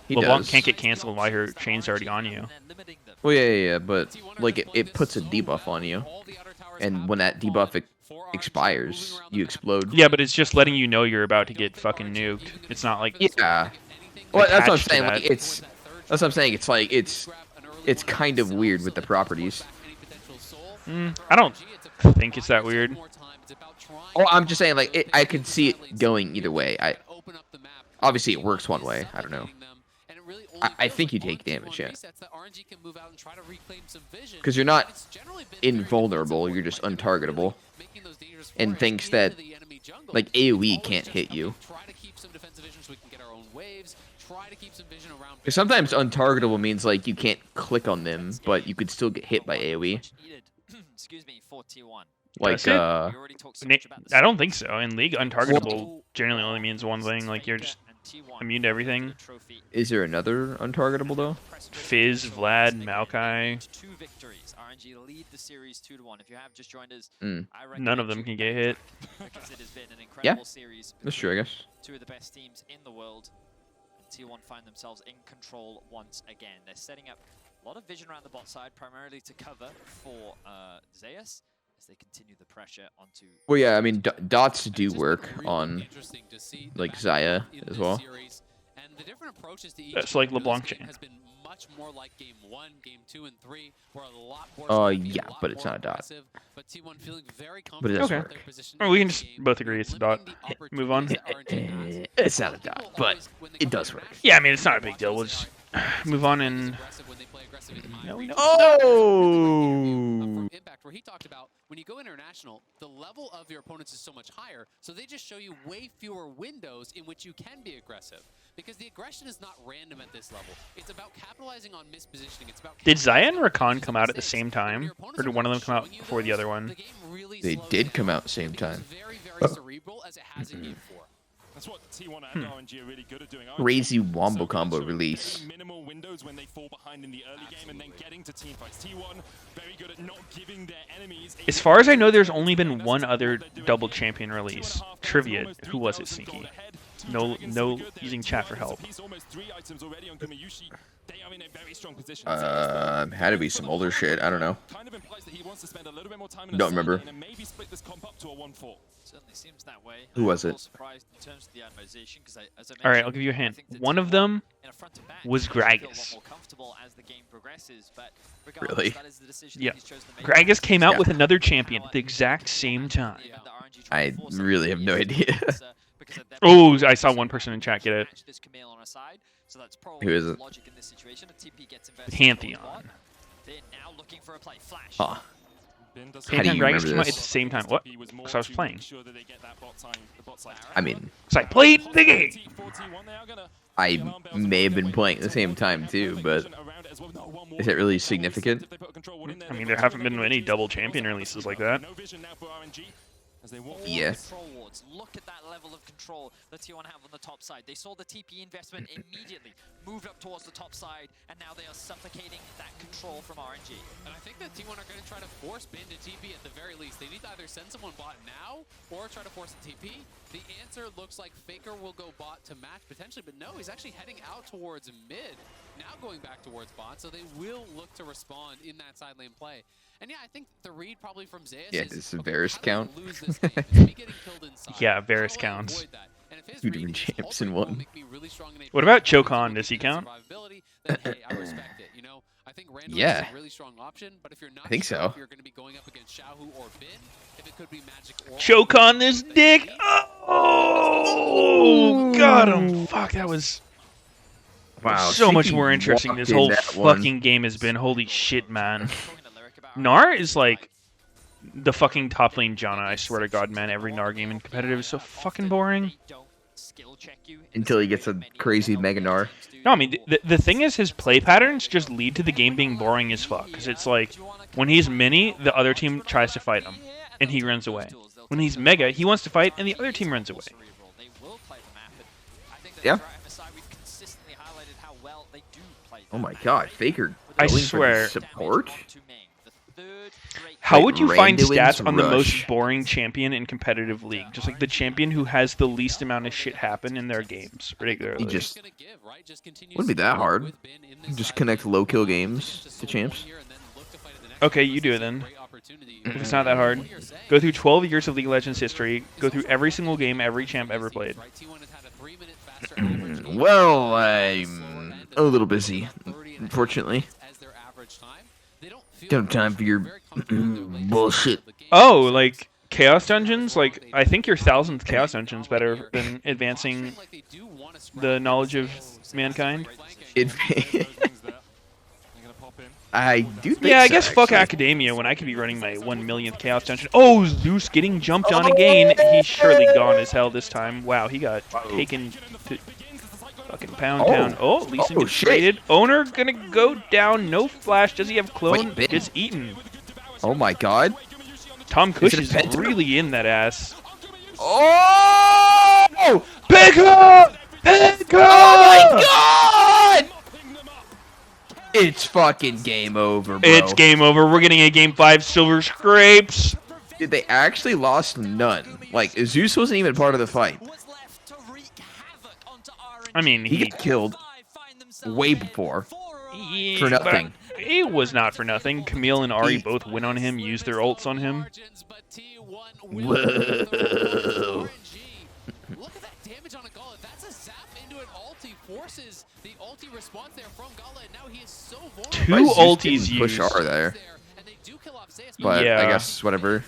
LeBlanc can't get canceled while her chain's already on you. Well, yeah, but like it puts a debuff on you, and when that debuff expires, you explode. Yeah, but it's just letting you know you're about to get fucking nuked. It's not like Yeah. Well, that's what I'm attached to saying. that. Like that's what I'm saying. It's like it's kind of weird with the properties. I don't think it's that weird. Oh, I'm just saying, like I could see it going either way. Obviously it works one way. I don't know. I think you take damage, yeah. Because you're not invulnerable, you're just untargetable. And things that, like, AoE can't hit you. Because sometimes untargetable means, like, you can't click on them, but you could still get hit by AoE. Like, I don't think so. In League, untargetable generally only means one thing. Like, you're just immune to everything. Is there another untargetable, though? Fizz, Vlad, Maokai. None of them can get hit. Yeah, that's true, I guess. Two of the best teams in the world. T1 find themselves in control once again. They're setting up a lot of vision around the bot side, primarily to cover for Zeus, as they continue the pressure onto... Well, yeah, I mean, dots do work on, like, Xayah as well. And the different approaches to each That's like game LeBlanc this game chain. has been much more like game 1, game 2, and 3, where a lot more Yeah, but it's not a dot. But T1 feeling very But it does Okay. work. Or we can just both agree it's a dot. Move on. It's not a dot, but it does work. Yeah, I mean, it's not a big deal. We'll just move on and... Oh! Impact, where he talked about when you go international, the level of your opponents is so much higher, so they just show you way fewer windows in which you can be aggressive. Because the aggression is not random at this level. It's about capitalizing on mispositioning. It's about Did Xayah and Rakan come out at the same time? Or did one of them come out before the other one? They did come out at the same time. very cerebral as it has in game 4. That's what T1 and RNG are really good at doing. Crazy wombo combo release. Minimal windows when they fall behind in the early game and then getting to team fights. T1 very good at not giving their enemies. As far as I know, there's only been one other double champion release. Trivia. Who was it, Sneaky? No using chat for help. He's almost 3 items already on Kumayushi. They are in a very strong position. Had to be some older shit. I don't know. Kind of implies that he wants to spend a little bit more time in Don't remember. and maybe split this comp up to a 1-4. Certainly seems that way. Who was it? Surprised in terms of the animation, because as I All right, mentioned, I'll give you a I hint. think that One of T1 them in a front to back was feel a lot Gragas. more comfortable as the game progresses, but regardless, Really? that is the decision Yeah. that he's chosen to make. Gragas came out Yeah. with another champion at the exact same time. I really have no idea. Oh, I saw one person in chat get it. Who is it? Pantheon. Huh. Pantheon do and you Gragas remember came out at this? the same time. What? Because I was playing. I mean, So I played the game. I may have been playing at the same time too, but is it really significant? I mean, there haven't been any double champion releases like that. Yeah. Look at that level of control that T1 have on the top side. They saw the TP investment immediately, moved up towards the top side, and now they are suffocating that control from RNG. And I think that T1 are going to try to force bin to TP at the very least. They need to either send someone bot now or try to force the TP. The answer answer looks like Faker will go bot to match potentially, but no, he's actually heading out towards mid. Now going back towards bot, so they will look to respond in that side lane play. And yeah, I think the read probably from Zeus Yeah, is, does okay, Varus how do I count? lose this game? It's me getting killed inside. Yeah, How Varus do I counts. avoid that? And if his 2 read different is champs ultimate in will one. make me really strong in What AP, about will Chokon? make Does me he good in count? survivability, then hey, I respect it, you know? I think Randall Yeah. is a really strong option, but if you're not I think sure so. if you're going to be going up against Xiaohu or Bin, if it could be Magic or Choke on this dick. Oh, got him. Fuck, that was Wow, so much Siki more interesting walked this in whole that one. fucking game has been. Holy shit, man. Gnar is like the fucking top lane Janna, I swear to God, man. Every Gnar game in competitive is so fucking boring. Until he gets a crazy Mega Gnar. No, I mean, the thing is his play patterns just lead to the game being boring as fuck. Because it's like, when he's mini, the other team tries to fight him, and he runs away. When he's mega, he wants to fight, and the other team runs away. Yeah. Oh my God, Faker. I going for the swear. Support? How Like would you find Randuin's stats on the most Rush. boring champion in competitive league? Just like the champion who has the least amount of shit happen in their games regularly. You just wouldn't be that hard. Just connect low kill games to champs. Okay, you do it then. If it's not that hard. Go through 12 years of League of Legends history. Go through every single game every champ ever played. Well, I'm a little busy, unfortunately. Don't have time for your bullshit. Oh, like Chaos Dungeons? Like, I think your 1000th Chaos Dungeon's better than advancing the knowledge of mankind. I do think Yeah, I so, guess fuck actually. Academia when I could be running my 1 millionth Chaos Dungeon. Oh, Zeus getting jumped on again. He's surely gone as hell this time. Wow, he got taken to fucking pound town. Oh, Lee Sin gets shit. traded. Owner gonna go down. No flash. Does he have clone? Wait, Gets eaten. Oh my God. Tom Kush it a is penta? really in that ass. Oh! Pekka! Pekka! Oh my God! It's fucking game over, bro. It's game over. We're getting a game 5 Silver Scrapes. Dude, they actually lost none. Like, Zeus wasn't even part of the fight. I mean, He got killed way before. Yeah, For nothing. but it was not for nothing. Camille and Ari both win on him, use their ults on him. Whoa. Look at that damage on a Gala. That's a zap into an ulti. Forces the ulti response there from Gala, and now he is so vulnerable. Two Zeus ultis didn't push used. R there. But Yeah. I guess whatever.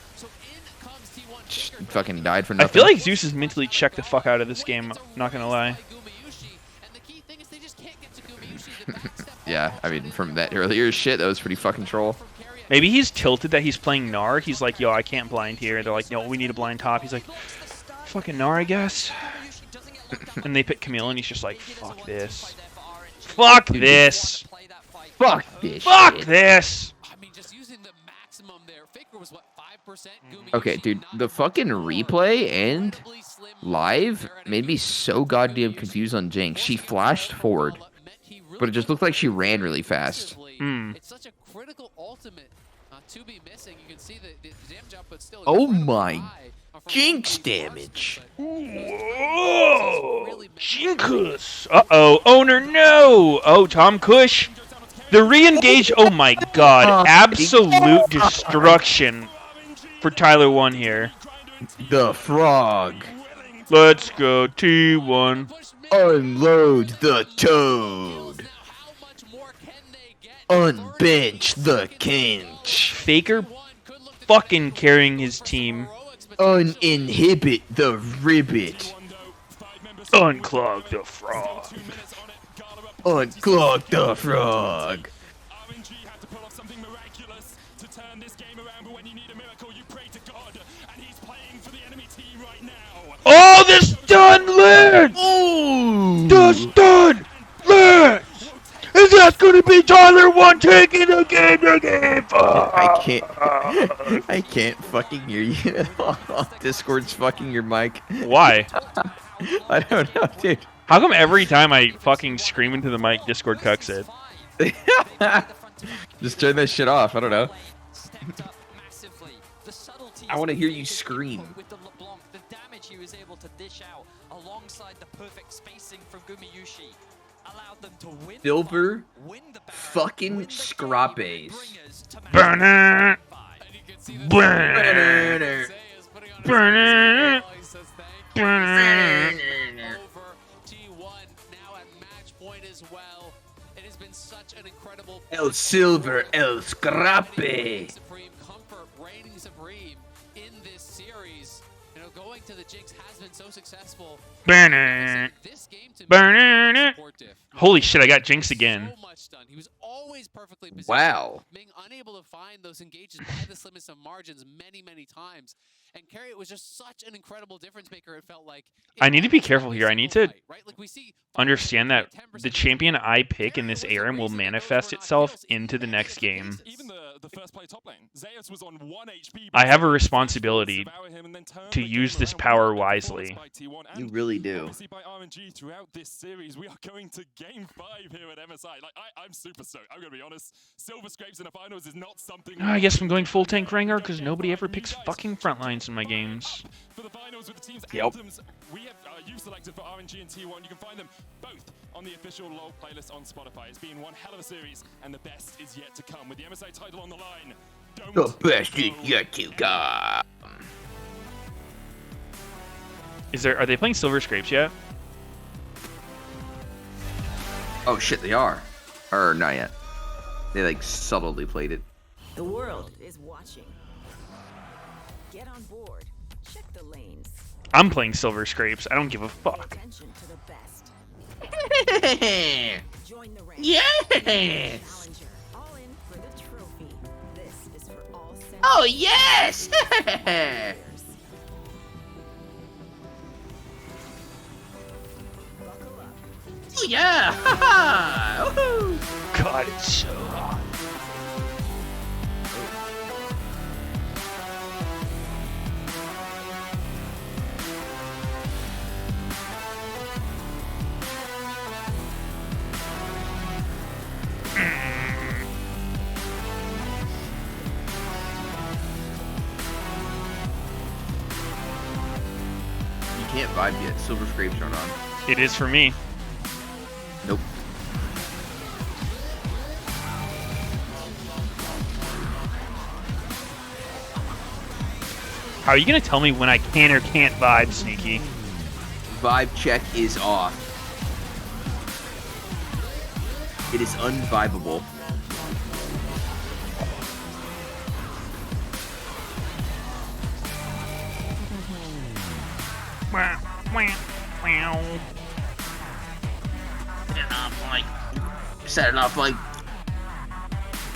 Just fucking died for I nothing. feel like Zeus is mentally checked the fuck out of this game, not gonna lie. Yeah, I mean, from that earlier shit, that was pretty fucking troll. Maybe he's tilted that he's playing Gnar. He's like, yo, I can't blind here. They're like, no, we need a blind top. He's like, fucking Gnar, I guess. And they pick Camille, and he's just like, fuck this. Fuck this. Fuck this Fuck shit. this. Okay, dude, the fucking replay and live made me so goddamn confused on Jinx. She flashed forward, but it just looked like she ran really fast. It's such a critical ultimate to be missing. You can see the damage output still. Oh my Jinx damage. Whoa! Jinkus! Uh-oh. Owner, no! Oh, Tom Kush. The re-engage. Oh my god. Absolute destruction for Tyler 1 here. The frog. Let's go, T1. Unload the toad. Unbench the Kench. Faker fucking carrying his team. Uninhibit the ribbit. Unclog the frog. Unclog the frog. Oh, the stun lance! Ooh. The stun lance! Is that going to be Tyler 1 taking the game to game? I can't fucking hear you. Discord's fucking your mic. Why? I don't know, dude. How come every time I fucking scream into the mic, Discord cucks it? Just turn that shit off. I don't know. I want to hear you scream. to dish out alongside the perfect spacing from Gumiyushi allowed them to win Silver win the battle, fucking win the game, scrapes. bring us to match Burn it! And you can see this. Burn it! Is putting on Burn it! he says thank Burn it! over T1 now at match point as well. It has been such an incredible El Silver, El Scrape. Supreme comfort reigning supreme in this series. You know, going to the Jinx has been so successful. Burn it! This game to me Burn it! support diff. Holy shit, I got Jinx again. So much done. He was always perfectly positioned. Wow. Being unable to find those engages by the slimmest of margins many times. And Carriot was just such an incredible difference maker, it felt like. I need to be careful here. I need to Right? Like we see understand that the champion I pick in this ARAM will manifest itself into the next game. Even the first play top lane, Zeus was on 1 HP. I have a responsibility to use this power wisely. You really do. Obviously by RNG throughout this series, we are going to game 5 here at MSI. Like I'm super stoked. I'm gonna be honest. Silver scrapes in the finals is not something. I guess I'm going full tank Rengar because nobody ever picks fucking frontlines in my games. For the finals with the team's Yep. anthems, we have you've selected for RNG and T1. You can find them both on the official LoL playlist on Spotify. It's been one hell of a series, and the best is yet to come. With the MSI title on the line, The best is yet to come. Are they playing Silver Scrapes yet? Oh shit, they are. Or not yet. They like subtly played it. The world is watching. Get on board. Check the lanes. I'm playing Silver Scrapes. I don't give a fuck. Attention to the best. Join the ranks. Yes. Challenger. All in for the trophy. This is for all. Oh yes. Buckle up. Oh yeah. Woohoo. God, it's so hot. You can't vibe yet. Silver Scrapes aren't on. It is for me. Nope. How are you gonna tell me when I can or can't vibe, Sneaky? Vibe check is off. It is unvibable.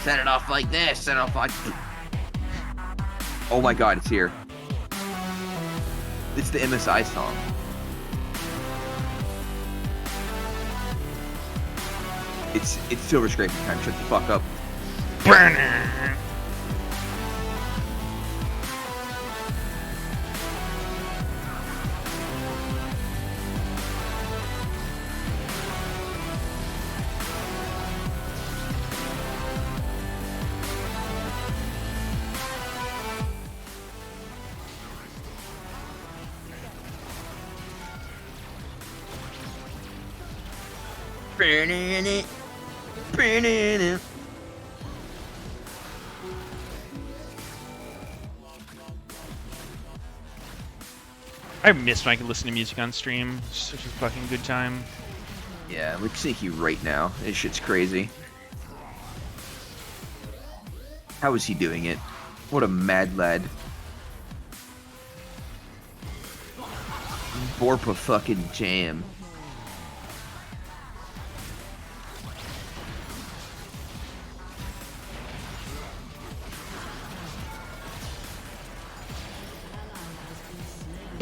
Set it off like this. Set it off like. Oh my god, it's here. It's the MSI song. It's Silver Scraping time. Shut the fuck up. Burn it. Burning it. Burning it. I miss when I could listen to music on stream. It's such a fucking good time. Yeah, look Sneaky right now. This shit's crazy. How is he doing it? What a mad lad. Borpa fucking jam.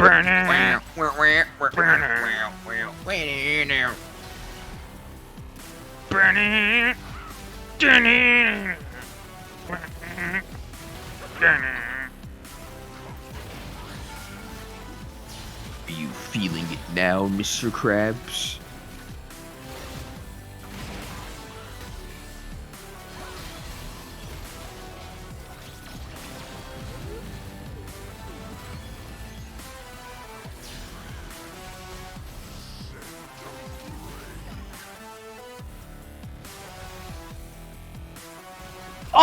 Burn it. Burn it. Burn it. Burn it. Are you feeling it now, Mr. Krabs?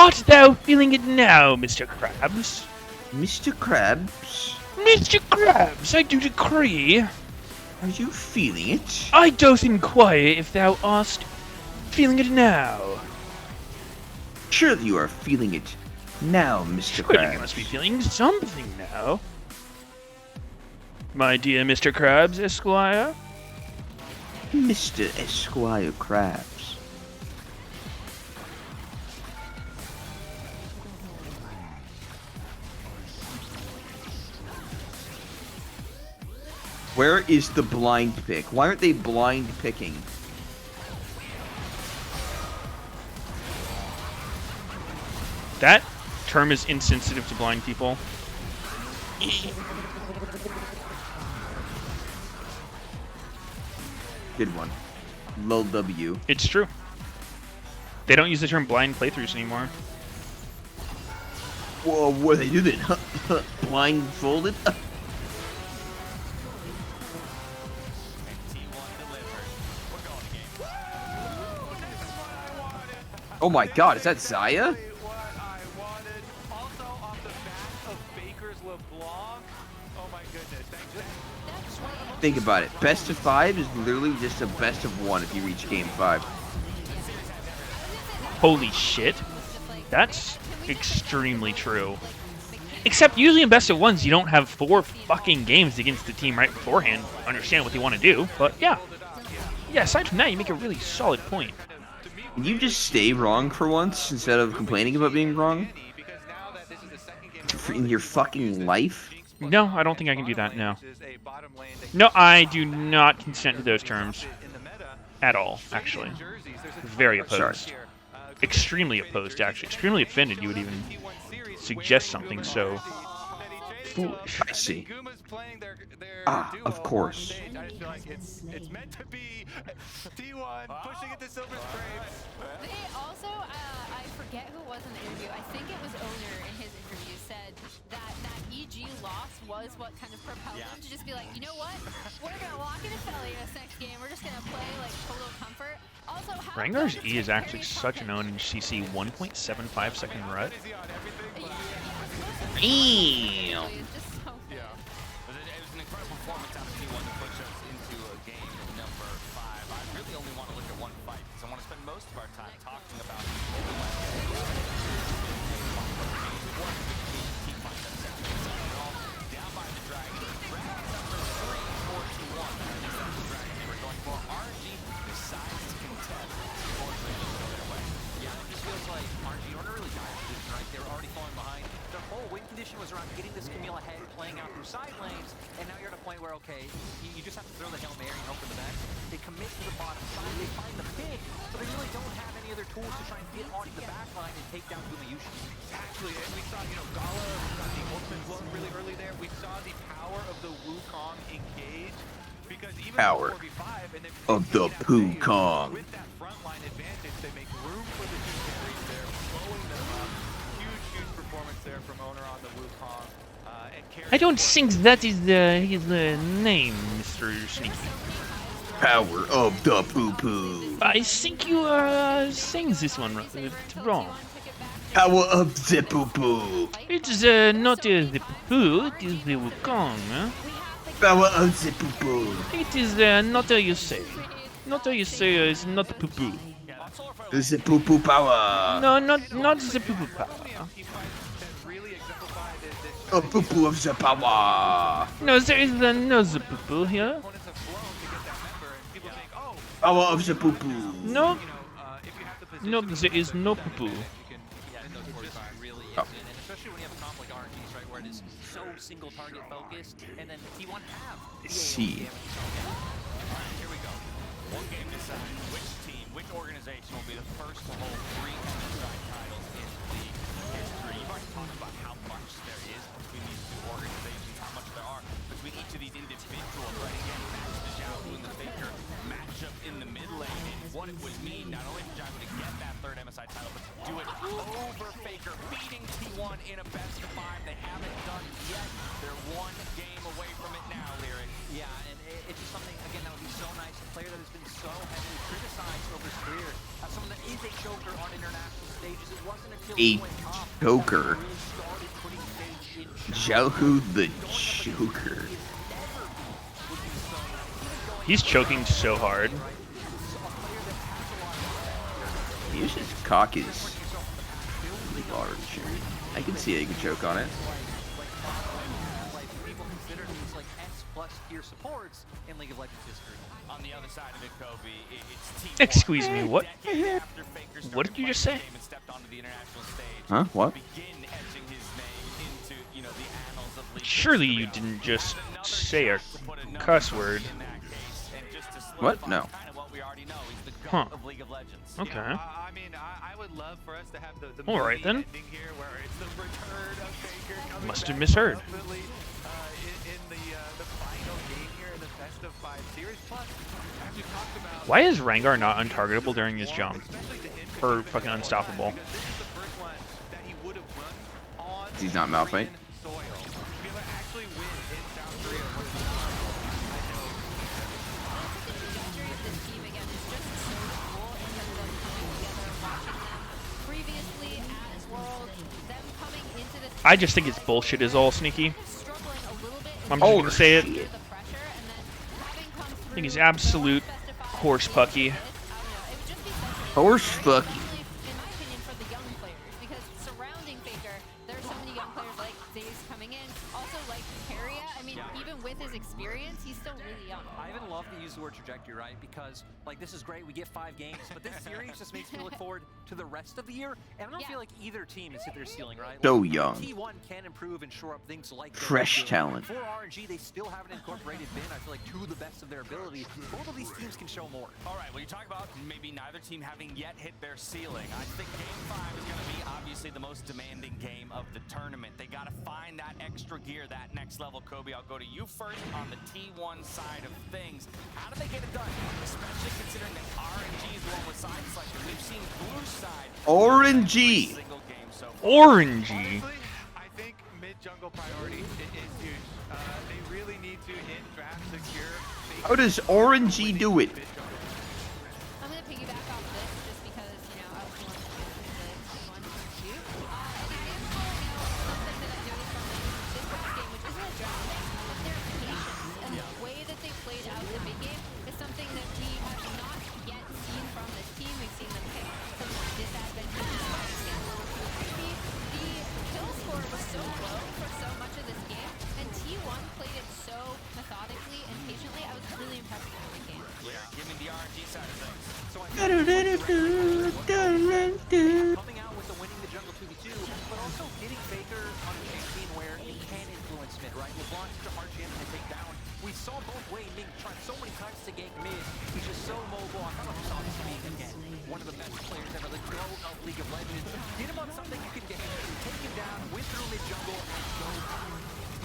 Art thou feeling it now, Mr. Krabs? Mr. Krabs, Mr. Krabs, I do decree. are you feeling it? I doth inquire if thou art feeling it now. Surely you are feeling it now, Mr. Surely Krabs. you must be feeling something now. My dear Mr. Krabs, Esquire. Mr. Esquire Krabs. Where is the blind pick? Why aren't they blind picking? That term is insensitive to blind people. Good one. Lil W. It's true. They don't use the term blind playthroughs anymore. Whoa, what do they do then? Blindfolded? Oh my god, is that Zaya? Think about it. Best of 5 is literally just a best of 1 if you reach game 5. Holy shit. That's extremely true. Except usually in best of ones, you don't have 4 fucking games against the team right beforehand. Understand what they want to do, but yeah. Yeah, aside from that, you make a really solid point. Can you just stay wrong for once instead of complaining about being wrong? In your fucking life? No, I don't think I can do that, no. No, I do not consent to those terms. At all, actually. Very opposed. Extremely opposed, actually. Extremely offended you would even suggest something so foolish. I see. Ah, of course. It's meant to be. T1 pushing it to Silver Scrapes. They also, I forget who it was in the interview. I think it was Owner in his interview said that EG loss was what kind of propelled them to just be like, you know what? We're gonna lock in Aphelios next game. We're just gonna play like total comfort. Also, Rengar's E is actually such an own CC 1.75 second rut. Damn. It was an incredible performance out of T1 to push us into game number 5. I really only want to look at one fight because I want to spend most of our time talking about down by the dragon. Round number 3 for T1. That's the dragon they were going for. RNG decides to contest. Unfortunately, it didn't go their way. Yeah, it just feels like RNG are in a really dire position, right? They were already falling behind. Their whole win condition was around getting this Camille ahead, playing out through side lanes, and now you're at a point where, okay, you just have to throw the Hail Mary and hope for the best. They commit to the bottom side, they find the pick, but they really don't have any other tools to try and get onto the back line and take down Gumayushi. Actually, and we saw, Gala got the ultimate blown really early there. We saw the power of the Wukong engage because even Power before 4v5 and then of the Wukong. with that frontline advantage, they make room for the two carries there, blowing them up. Huge performance there from Owner on the Wukong. I don't think that is his name, Mr. Sneaky. Power of the poo-poo. I think you are saying this one wrong. Power of the poo-poo. It is not the poo, it is the Wukong. Power of the poo-poo. It is not how you say. Not how you say it's not poo-poo. It's the poo-poo power. No, not the poo-poo power. A poo-poo of the power. No, there is no the poo-poo here. Power of the poo-poo. No. No, there is no poo-poo. And especially when you have a comp like RNG's, right, where it is so single target focused, and then T1 have See. Alright, here we go. One game decides which team, which organization will be the first to hold 3 MSI titles in league history. You've already talked about how much there is between these two organizations, how much there are between each of these individuals. Right, again, match the Xiaohu and the Faker matchup in the mid lane, and what it would mean not only for Xiaohu to get that 3rd MSI title, but to do it over Faker, beating T1 in a best of 5. They haven't done it yet. They're 1 game away from it now, Lyric. Yeah, and it's just something, again, that would be so nice. A player that has been so heavily criticized over his career as someone that is a choker on international stages. It wasn't until a choker. Xiaohu the choker. He's choking so hard. He was just cock is large. I can see how you can choke on it. People consider these like S+ tier supports in League of Legends history. On the other side of it, Kobe, it's Team Excuse One. me, what? Decades after Faker What did started you just playing say? the game and stepped onto the international stage, Huh? What? begin etching his name into, you know, the annals of League Surely history. you didn't just say a To put a number cuss word. in that case, and just to What? solidify No. kind of what we already know. He's the Huh. GOAT of League of Legends. Okay. I mean, I would love for us to have the All right, movie then. ending here where it's the return of Faker coming Must back have misheard. triumphantly, in the final game here in the best of 5 series. Plus, as we talked about, Why is Rengar not untargetable during his jump? Or fucking unstoppable? because this is the first one that he would have won on He's not Malphite. Korean soil. To be able to actually win in South Korea was I know. trajectory of this team again is just so cool in terms of coming together, watching them previously at World, them coming into this. I just think it's bullshit is all Sneaky. Struggling a little bit I'm just gonna say it. under the pressure, and then having come I through think he's absolute horse pucky. Horse fucky. in my opinion, for the young players, because surrounding Faker, there's so many young players like Zaze coming in, also like Keria. I mean, even with his experience, he's still really young. I even love to use the word trajectory, right? Because like this is great, we get 5 games, but this series just makes me look forward to the rest of the year. And I don't feel like either team is hit their ceiling, right? So Like, young. T1 can improve and shore up things like they Fresh did. talent. For RNG, they still haven't incorporated Bin. I feel like to the best of their ability. Both of these teams can show more. All right, well, you talk about maybe neither team having yet hit their ceiling. I think Game 5 is going to be obviously the most demanding game of the tournament. They got to find that extra gear, that next level. Kobe, I'll go to you first on the T1 side of things. How do they get it done? Especially considering that RNG is the one with side selector. We've seen blue side. RNG. Single game so far. Orangey. Honestly, I think mid-jungle priority is huge. They really need to hit draft secure. How does RNG do it? I'm gonna piggyback off of this just because, you know, I was the one to shoot. And I am calling out something that I noticed from this past game, which isn't a draft thing, but their patience and the way that they played out the mid game is something that we have not yet seen from this team. We've seen them pick some disadvantageous spots, get a little too creepy. The kill score was so low for so much of this game, and T1 played it so methodically and patiently. I was really impressed with the game. Give me the RNG side of things. So I coming out with the winning the jungle 2v2, but also getting Faker on a champion where he can influence mid, right? LeBron's such a hard champion to take down. We saw both Wei Ming try so many times to gank mid. He's just so mobile. I thought we saw this being again one of the best players ever, the GOAT of League of Legends. Get him on something you can gank, take him down, win through mid jungle, and go.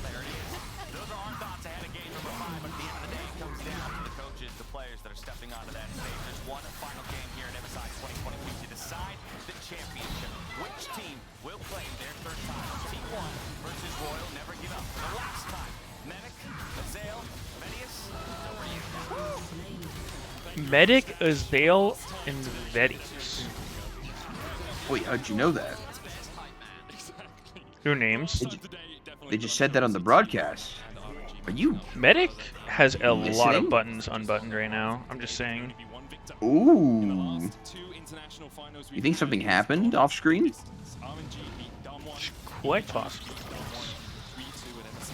There it is. Those are our thoughts ahead of game number 5, but at the end of the day, it comes down to the coaches, the players that are stepping onto that stage. There's one final game here at MSI 2022 to decide the championship. Which team will claim their third title? T1 versus Royal Never Give Up. The last time, Medic, Azale, Meteos, over to you. Medic, Azale, and Meteos. Wait, how'd you know that? Their names. They just said that on the broadcast. Are you? Medic has a lot listening? of buttons unbuttoned right now. I'm just saying. Ooh. You think something happened off screen? Quite possible.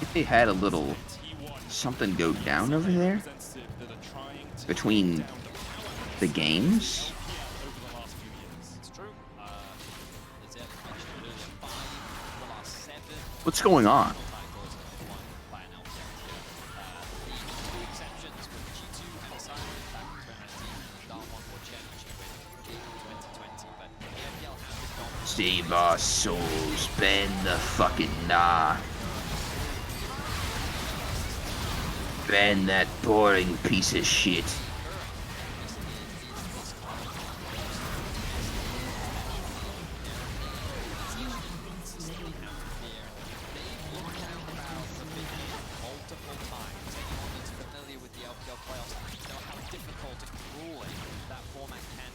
If they had a little something go down over there between the games. What's going on? Save our souls, bend the fucking nah. Ban that boring piece of shit.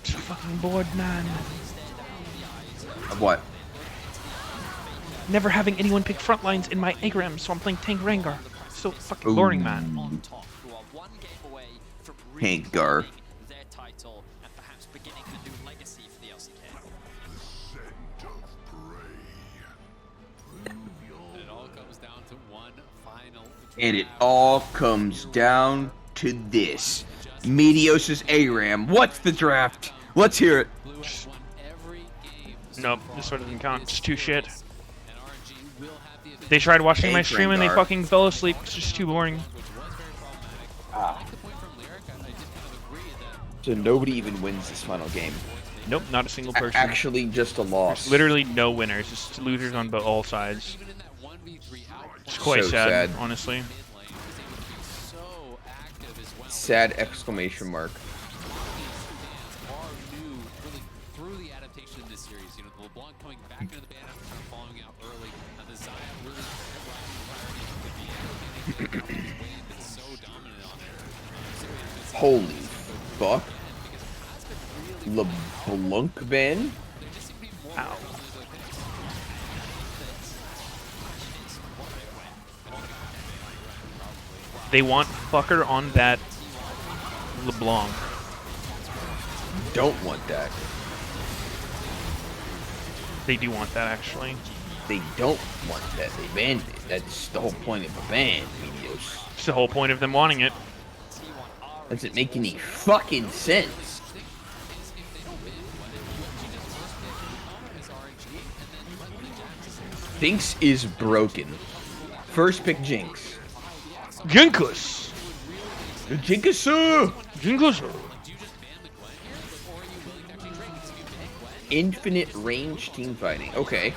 Fucking bored, man. Of what? never having anyone pick front lines in my AGRAM, so I'm playing tank Rengar. So fucking boring, man. On top, who are one game away from Rengar. reclaiming their title and perhaps beginning the new legacy for the LCK. It all comes down to one final And it all comes down to this. Meteos' ARAM. What's the draft? Let's hear it. Nope, this one doesn't count. It's too shit. They tried watching my stream and they fucking fell asleep. It's just too boring. So nobody even wins this final game. Nope, not a single person. Actually, just a loss. There's literally no winners. Just losers on all sides. It's quite So sad, sad. honestly. Sad exclamation mark. Through the adaptation in this series, you know, LeBlanc coming back into the band after kind of following out early, and the Zaya really been so dominant on it. Holy fuck. LeBlanc ban? Ow. They want fucker on that LeBlanc. Don't want that. They do want that, actually. They don't want that. They banned it. That's the whole point of a ban, Meteos. It's the whole point of them wanting it. Doesn't make any fucking sense. Jinx is broken. First pick Jinx. Jinkus! Jinkusu! Jinkusu! Infinite range team fighting. Okay.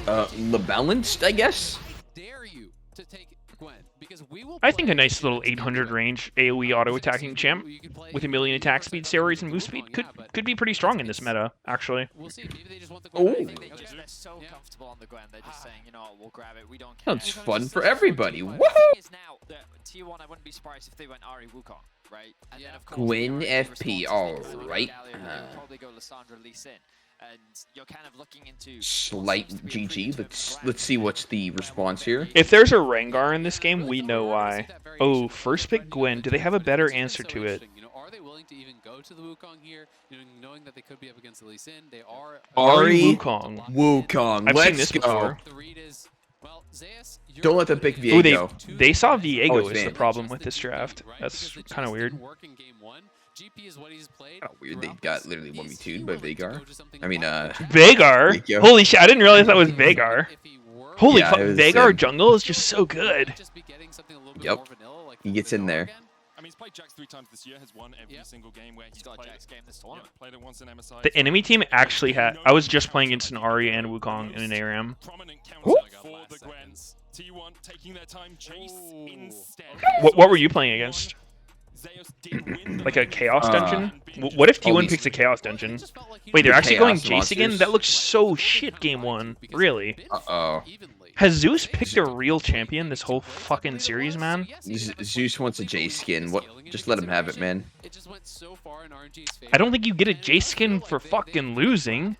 LeBalanced, I guess? Dare you to take Gwen, because we will I think a nice little 800 range AoE auto-attacking champ with 1,000,000 attack speed, steroids, and move speed could be pretty strong in this meta, actually. We'll see. Maybe they just want the Oh. Gwen. They're so comfortable on the Gwen, they're just saying, you know what, we'll grab it, we don't care. Sounds fun for everybody. The Woohoo! thing is now, the T1, I wouldn't be surprised if they went Ahri Wukong, right? And then, of course, Gwen the FP, response is alright. Galio, they'll probably go Lissandra Lee Sin. And you're kind of looking into Slight GG. Let's see what's the response here. If there's a Rengar in this game, we know why. Oh, first pick Gwen. Do they have a better answer to it? You know, are they willing to even go to the Wukong here? You know, knowing that they could be up against the Lee Sin, they are. Ahri Wukong. Wukong. I've Let's seen this go. before. The read is, well, Zeus, Don't let them pick Ooh, Viego. they saw Viego Oh, it's as the Van. problem with this draft. That's kind of weird. work in game one. GP is what he's played. Oh, weird. They got literally 1v2'd by Vagar. I mean, Vagar? Viego. Holy shit, I didn't realize that was Vagar. Holy Yeah, fuck, it was, Vagar jungle is just so good. Yep. He gets in there. I mean, he's played Jax 3 times this year, has won every single game where he's got a played Jax game this tournament. played it once in MSI. The enemy team actually had... I was just playing against an Ahri and Wukong in an ARAM. Prominent counter for the Gwens. T1 taking their time, Chase instead. What were you playing against? Like a Chaos Dungeon? What if T1 picks a Chaos Dungeon? Wait, they're actually going Jace again? That looks so shit game one. Really? Uh-oh. Has Zeus picked a real champion this whole fucking series, man? Zeus wants a J skin. What? Just let him have it, man. It just went so far in RNG's favor. I don't think you get a J skin for fucking losing.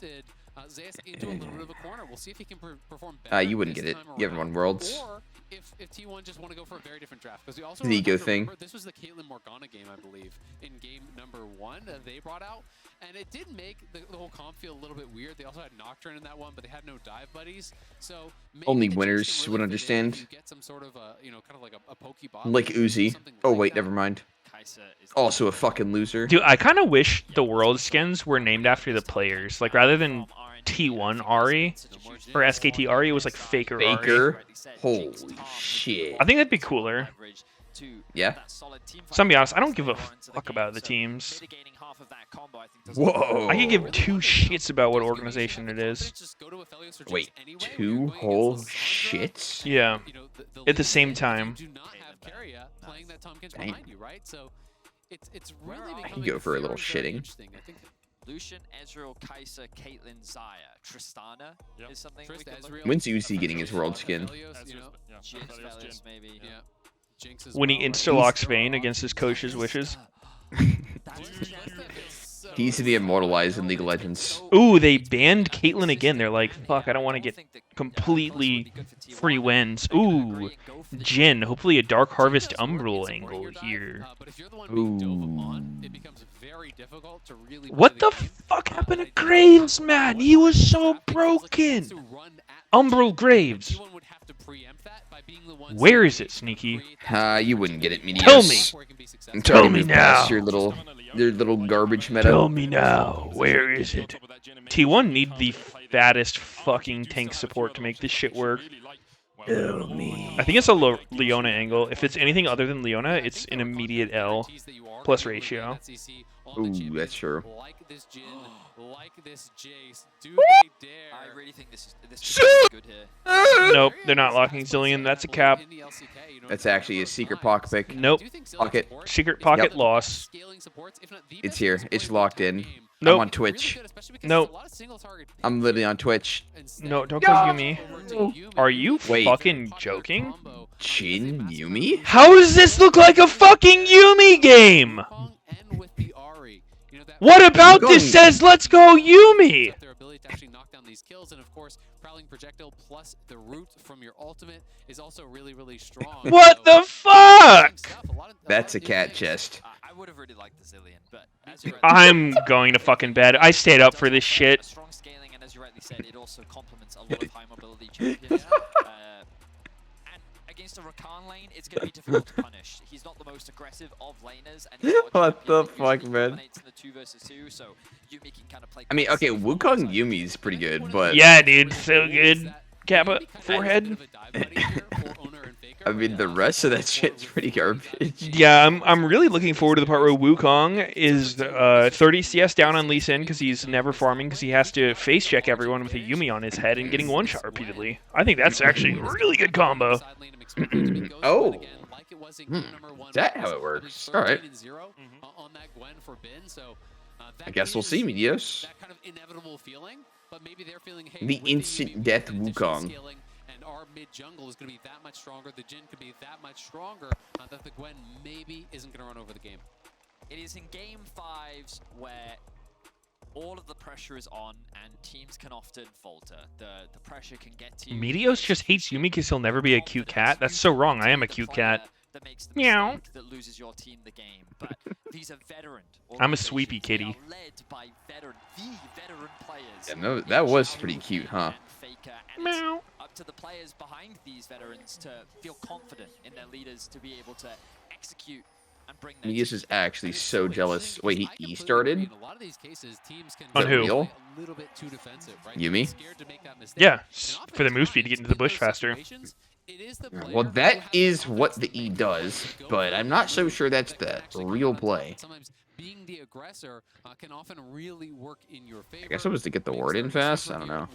Zeus into a little bit of a corner. We'll see if he can perform better. You wouldn't get it. You haven't won Worlds. Or if T1 just want to go for a very different draft, because we also The ego remember, thing. This was the Caitlyn Morgana game, I believe, in game number 1 that they brought out, and it did make the whole comp feel a little bit weird. They also had Nocturne in that one, but they had no dive buddies. So maybe Only the Jinx winners can would really fit in understand. if you get some sort of a, you know, kind of like a Pokeball. Like Uzi. Oh wait, never mind. Also a fucking loser. Dude, I kind of wish the world skins were named after the players. Like, rather than T1 Ahri or SKT Ahri, it was like Faker Ahri. Faker? Holy shit. I think that'd be cooler. Yeah? So I'm be honest, I don't give a fuck about the teams. Whoa. I could give two shits about what organization it is. Wait, 2 whole shits? Yeah. At the same time. Playing that Tomkins Dang. behind you, right? So it's really I can go for a little shitting. I think Lucian, Ezreal, Kai'Sa, Caitlyn, Xayah, Tristana is something we could look When's Uzi getting his world skin? Velios, maybe. Yeah. Jinx When he insta-locks Vayne against his coach's wishes. so He needs to be immortalized in League of Legends. Ooh, they banned Caitlyn again. They're like, fuck, I don't want to get completely free wins. Ooh, Jin. Hopefully a Dark Harvest Umbral angle here. Ooh. What the fuck happened to Graves, man? He was so broken. Umbral Graves. Where is it, Sneaky? You wouldn't get it, Meteos. Tell me. Tell me now. Your little garbage meta. Tell me now. Where is it? T1 need the fattest fucking tank support to make this shit work. Tell me. I think it's a Leona angle. If it's anything other than Leona, it's an immediate L plus ratio. Ooh, that's true. I really think this is good here. Nope, they're not locking Zillion. That's a cap. That's actually a secret pocket pick. Nope. Pocket. Secret pocket loss. It's here. It's locked in. Nope. I'm on Twitch. Nope. I'm literally on Twitch. No, don't go Yumi. Are you fucking joking? Jin Yumi? How does this look like a fucking Yumi game? What about this says let's go Yumi? Their ability to actually knock down these kills, and of course, prowling projectile plus the root from your ultimate is also really, really strong. What the fuck? That's a cat chest. I would have really liked the Zillion, but I'm going to fucking bed. I stayed up for this shit. strong scaling, and as you rightly said, it also complements a lot of high mobility champions. And against a Rakan lane, it's going to be difficult to punish. He's not the most aggressive of laners, and he's not a What the champion that fuck, usually man? dominates in the 2 versus 2, so Yumi can kind of play. I mean, okay, Wukong Yumi's pretty good, but Yeah, dude, so good. Kappa, forehead. I mean, the rest of that shit's pretty garbage. Yeah, I'm really looking forward to the part where Wukong is 30 CS down on Lee Sin because he's never farming because he has to face check everyone with a Yumi on his head and getting one shot repeatedly. I think that's actually a really good combo. Oh. Is that how it works? Alright. I guess we'll see, Meteos. The instant death Wukong. And our mid jungle is going to be that much stronger. The Jin could be that much stronger that the Gwen maybe isn't going to run over the game. It is in game 5s where all of the pressure is on and teams can often falter. The pressure can get to you. Meteos just hates Yumi because he'll never be a cute cat. That's so wrong. I am a cute cat. That makes the Meow. mistake that loses your team the game. But these are veteran. I'm a sweepy kitty. They are led by veteran players. Yeah, no, that was pretty cute, huh? Meow. Up to the players behind these veterans to feel confident in their leaders to be able to execute and bring their Meteos is actually so jealous. Wait, he E-started? In a lot of these cases, teams can On who? Real? a little bit too defensive, right? Yumi? Scared to make that mistake. Yeah, for the move speed to get into the bush faster. Well, that is what the E does, but I'm not so sure that's the real play. Sometimes being the aggressor can often really work in your favor. I guess I was to get the word in fast. I don't know.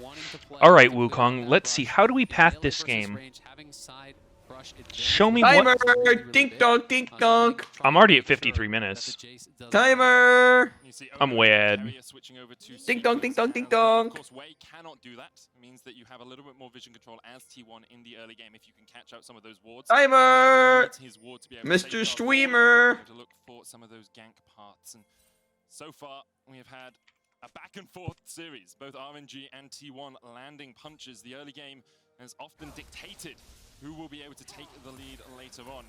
All right, Wukong, let's see. How do we path this game? Show me Timer! what... Dink donk, dink donk! I'm already at 53 minutes. Timer! I'm way ahead. Dink donk, dink donk, dink donk! Of course, Wei cannot do that. It means that you have a little bit more vision control as T1 in the early game if you can catch out some of those wards. Timer! His ward to be able to Mr. safeguard Streamer! to look for some of those gank parts. And so far, we have had a back and forth series. Both RNG and T1 landing punches. The early game has often dictated who will be able to take the lead later on.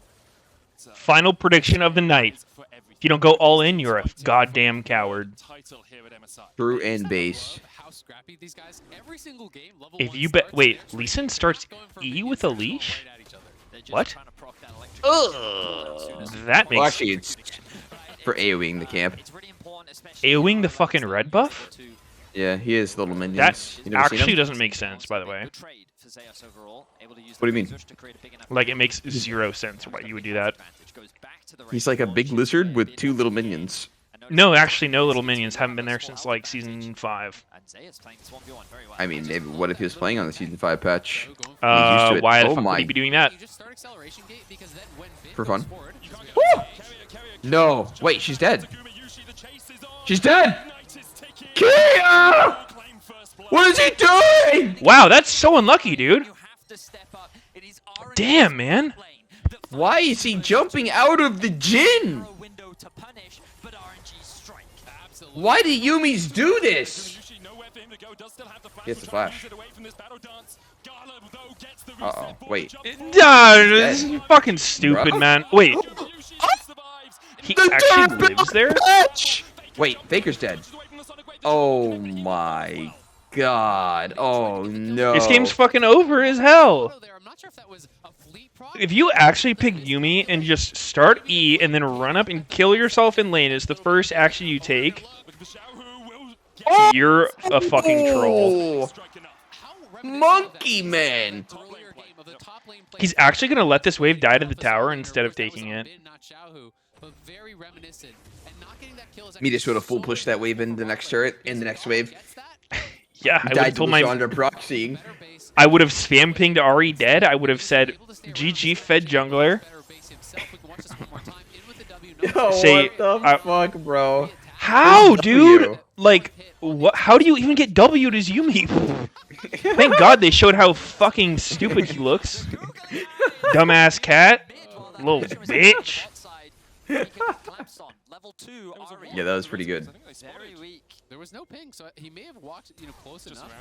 Final prediction of the night. If you don't go all in, you're a goddamn coward. True and base. If you bet... Wait, Lee Sin starts E with a leash? What? That makes... Well, actually, it's for AoEing the camp. AoEing the fucking red buff? Yeah, he is little minions. That You never seen actually him? doesn't make sense, by the way. What do you mean? Like, it makes 0 sense why you would do that. He's like a big lizard with 2 little minions. No, actually, no little minions haven't been there since, like, Season 5. I mean, maybe what if he was playing on the Season 5 patch? He's used to it. Why the Oh fuck would my. he be doing that? For fun. Woo! No! Wait, she's dead! She's dead! Kia! What is he doing? Wow, that's so unlucky, dude. Damn, man. Why is he jumping out of the Jin? Why do Yumis do this? Gets the flash. Uh-oh. Wait. This is fucking stupid, Bruh. man. Wait. He actually lives there? Wait, Faker's dead. Oh my god. Oh no. This game's fucking over as hell. If you actually pick Yumi and just start E and then run up and kill yourself in lane as the first action you take, you're a fucking troll. Monkey man. He's actually going to let this wave die to the tower instead of taking it. Meteos would have full pushed that wave in the next turret, in the next wave. Yeah, I would have told my... proxying. I would have spam pinged Ari dead. I would have said, GG fed jungler. Say, what the fuck, bro? How, dude? Like, what? How do you even get W'd as Yumi? Thank God they showed how fucking stupid he looks. Dumbass cat. Little bitch. Yeah, that was pretty good. There was no ping, so he may have walked, close enough.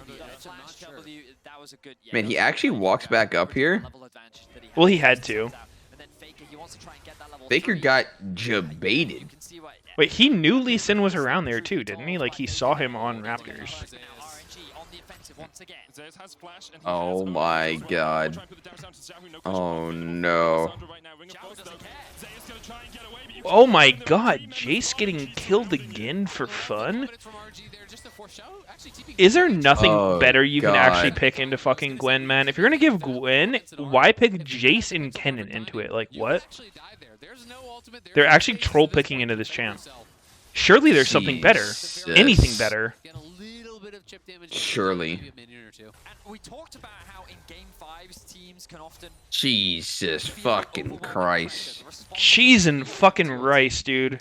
Man, he actually walks back up here. Well, he had to. Faker got jebaited. Wait, he knew Lee Sin was around there too, didn't he? Like, he saw him on Raptors. Oh my god. Oh no. Oh my god, Jace getting killed again for fun? Is there nothing better you can actually pick into fucking Gwen, man? If you're gonna give Gwen, why pick Jace and Kennen into it? Like, what? They're actually troll picking into this champ. Surely there's something better. Anything better. Surely. We talked about how in Game 5s teams can often... Jesus fucking Christ. Cheese and fucking rice, dude.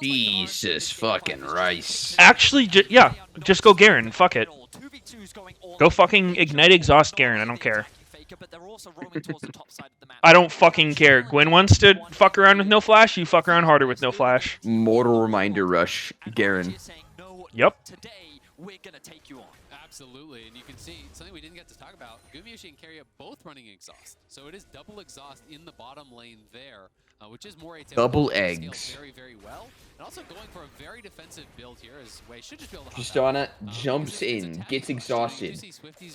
Jesus fucking rice. Actually, yeah, just go Garen. Fuck it. Go fucking Ignite Exhaust Garen. I don't care. I don't fucking care. Gwen wants to fuck around with no flash. You fuck around harder with no flash. Mortal Reminder Rush, Garen. Yep. We're gonna take you on. Absolutely, and you can see something we didn't get to talk about. Gumayusi and Keria both running exhaust, so it is double exhaust in the bottom lane there, which is more atypical. Double eggs. Very, very well, and also going for a very defensive build here. As Wei should just be able to. Tristana jumps in, gets exhausted.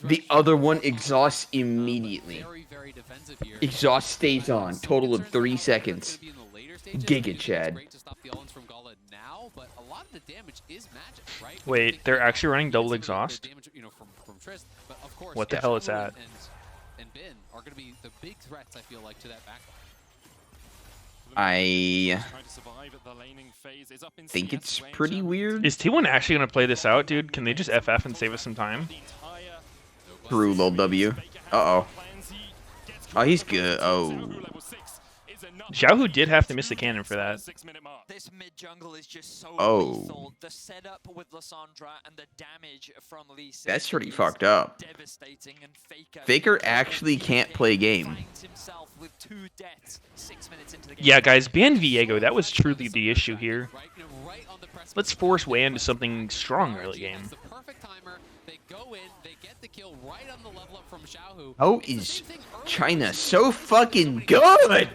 The other one exhausts immediately. Very defensive here. Exhaust stays on. Total of 3 seconds. Giga Chad. But a lot of the damage is magic, right? Wait, they're actually running double exhaust? What the hell is that? And Ben are going to be the big threats, I feel like, to that back. I think it's pretty weird. Is T1 actually going to play this out, dude? Can they just FF and save us some time? Through lol W. Uh-oh. Oh, he's good. Oh. Xiaohu did have to miss the cannon for that. This mid jungle is just so lethal. The setup with Lissandra and the damage from Lee Sin That's pretty fucked up. devastating, and Faker actually can't play game. with 2 deaths 6 minutes into the game. Yeah, guys, ban Viego. That was truly the issue here. Let's force Wei into something strong early game. How is China so fucking good?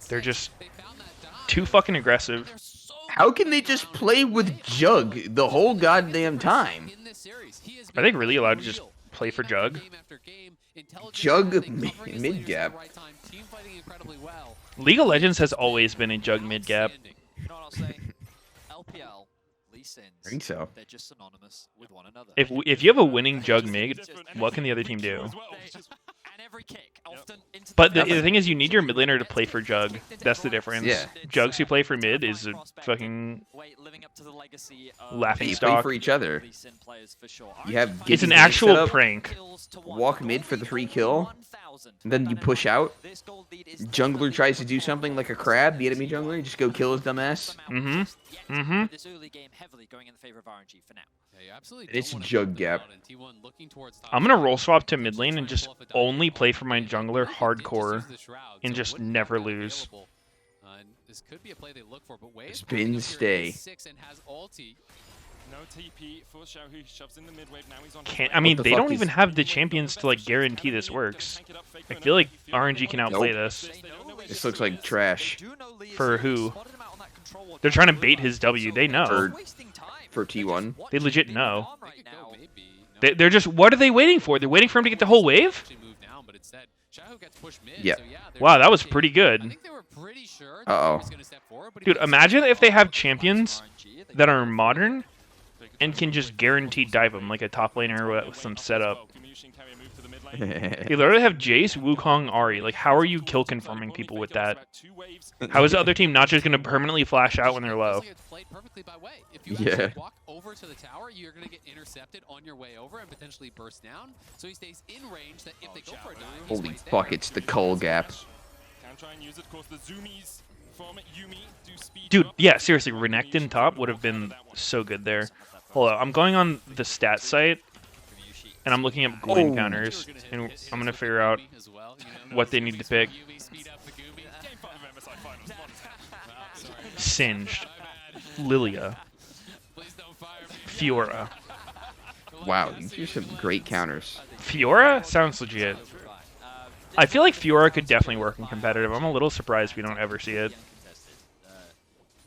They're just too fucking aggressive. How can they just play with Jug the whole goddamn time? Are they really allowed to just play for Jug? Jug mid gap. League of Legends has always been a Jug mid gap. You know what I'll say? LPL, Lee Sins, I think so. they're just synonymous with one another. If you have a winning Jug mid, what can the other team do? But the thing is, you need your mid laner to play for Jug. That's the difference. Yeah. Jugs who play for mid is a fucking laughing You stock. play for each other. You have It's an Gizzy actual set up, prank. Walk mid for the free kill, and then you push out. Jungler tries to do something like a crab, the enemy jungler, just go kill his dumbass. This early game heavily going in the favor of RNG for now. It's Jug gap. I'm gonna roll swap to mid lane and just only play for my jungler hardcore and just never lose. And this could be a play they look for, but Wei is Spin popping up here stay. in 6 and has ulti. No TP for Xiaohu, shoves in the mid wave. Now he's on his Can't, way. I mean, the they fuck don't is- even have the champions to like guarantee this works. I feel like RNG can outplay this. This looks like trash For who? They're trying to bait his W. They know. for T1. They legit know. They could go maybe. They're just. What are they waiting for? They're waiting for him to get the whole wave. Actually move down, but instead, Xiaohu gets pushed mid. Yeah. So yeah, they're Wow, that was actually- pretty I good. think they were pretty sure that Uh-oh. he was gonna step forward, but he Dude, makes imagine it if they so have far. champions that are modern and can just guaranteed dive them like a top laner with some setup. They literally have Jace, Wukong, Ahri. Like, how are you kill confirming people with that? How is the other team not just going to permanently flash out when they're low? It's played perfectly by Wei. If you Yeah. actually walk over to the tower, you're going to get intercepted on your way over and potentially burst down. So he stays in range that if they go for a dive, he's Holy right there. fuck, it's the Cull gap. Can try and use it. Of course, the zoomies from Yumi do speed Dude, up. yeah, seriously, Renekton top would have been so good there. Hold up, I'm going on the stat site, and I'm looking up Gwyn counters, and I'm going to figure out As well, you know, what they need to pick. Yumi, speed up the Gumi. Game 5 of MSI Finals. Sorry. Singed, My bad. Lilia, Please don't fire me. Fiora. Wow, you do some great counters. Fiora? Sounds legit. I feel like Fiora could definitely work in competitive. I'm a little surprised we don't ever see it.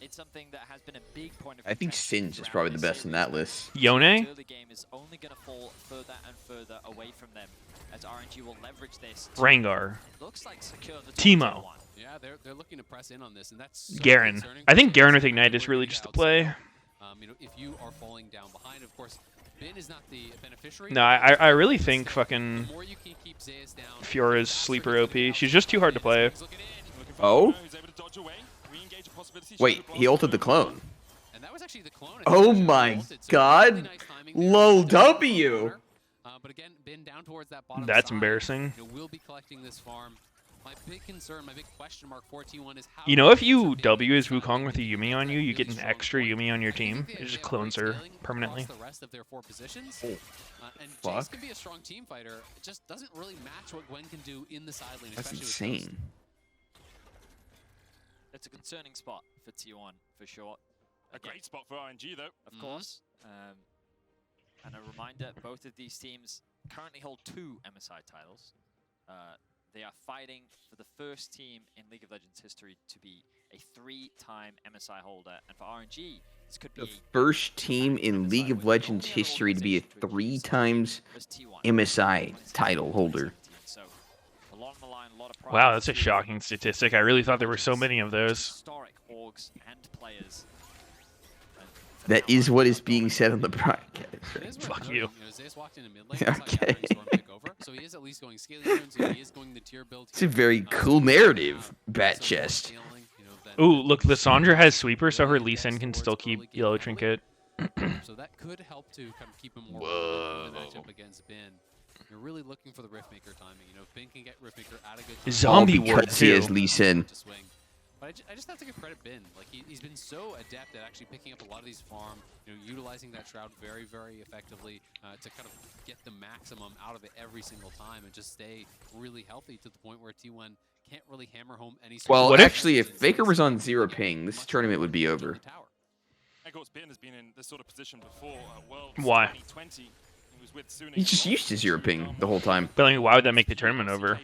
It's something that has been a big point of I think contention Singe is probably the throughout best this in that series. list. Yone? The early game is only going to fall further and further away from them as RNG will leverage this. to- Rengar. Looks like secure the top Teemo. one. Yeah, they're looking to press in on this, and that's so Garen. concerning I think because Garen with it's Ignite is really really just the play. You know, if you are falling down behind, of course, Bin is not the beneficiary. No, I really think The fucking more you can keep Zeus down, Fiora's the faster sleeper he's OP. gonna get She's out. just too hard to play. He's looking in, Oh? Who's able to dodge away, re-engage a possibility. Wait, he ulted the clone. and that was actually the clone. Oh my god. Low W. But again, Bin down towards that bottom That's side. embarrassing. You know, we'll be collecting this farm. My big concern, my big question mark for T1 is how You know, if you does this W as team Wukong with a Yumi on you, you get an really extra strong Yumi on your point? I team. think they It just have clones great her scaling permanently. across the rest of their 4 positions. Oh, And fuck. Jace can be a strong team fighter. It just doesn't really match what Gwen can do in the side lane. That's especially with Ghost. insane. It's a concerning spot for T1 for sure. A Again, great spot for RNG though. of course. And a reminder, both of these teams currently hold 2 MSI titles. They are fighting for the first team in League of Legends history to be a 3-time MSI holder. And for RNG, this could be The first team in League of Legends history to be a 3 times MSI title holder. So, along the line, a lot of pride Wow, that's a to shocking statistic. I really thought there were so many of those. historic orgs and players. That is what is being said on the broadcast. It is worth Fuck noting, you. know, Zeus walked into mid lane, saw Okay. Gathering Storm take over, so he is at least going scaling runes, so he is going the tier build. It's a here. very cool narrative, Bat Chest. Scaling, you know, then Ooh, look, Lissandra has sweeper, so her Lee Sin can still keep yellow trinket. So that could help to kind of keep him more relevant in the matchup against Bin. You're really looking for the Riftmaker timing. You know, if Bin can get Riftmaker at a good time, Zombie All ward because he too. has Lee Sin. to swing. But I just have to give credit Bin. Like he's been so adept at actually picking up a lot of these farm, you know, utilizing that shroud very, very effectively to kind of get the maximum out of it every single time and just stay really healthy to the point where T1 can't really hammer home any. sort of Well, What if- actually, if Faker was on 0 ping, this tournament would be over. Eggos Bin has been in this sort of position before. World Why? 2020. He was with Sunic. He's just used to 0 ping the whole time. But I mean, why would that make the tournament over?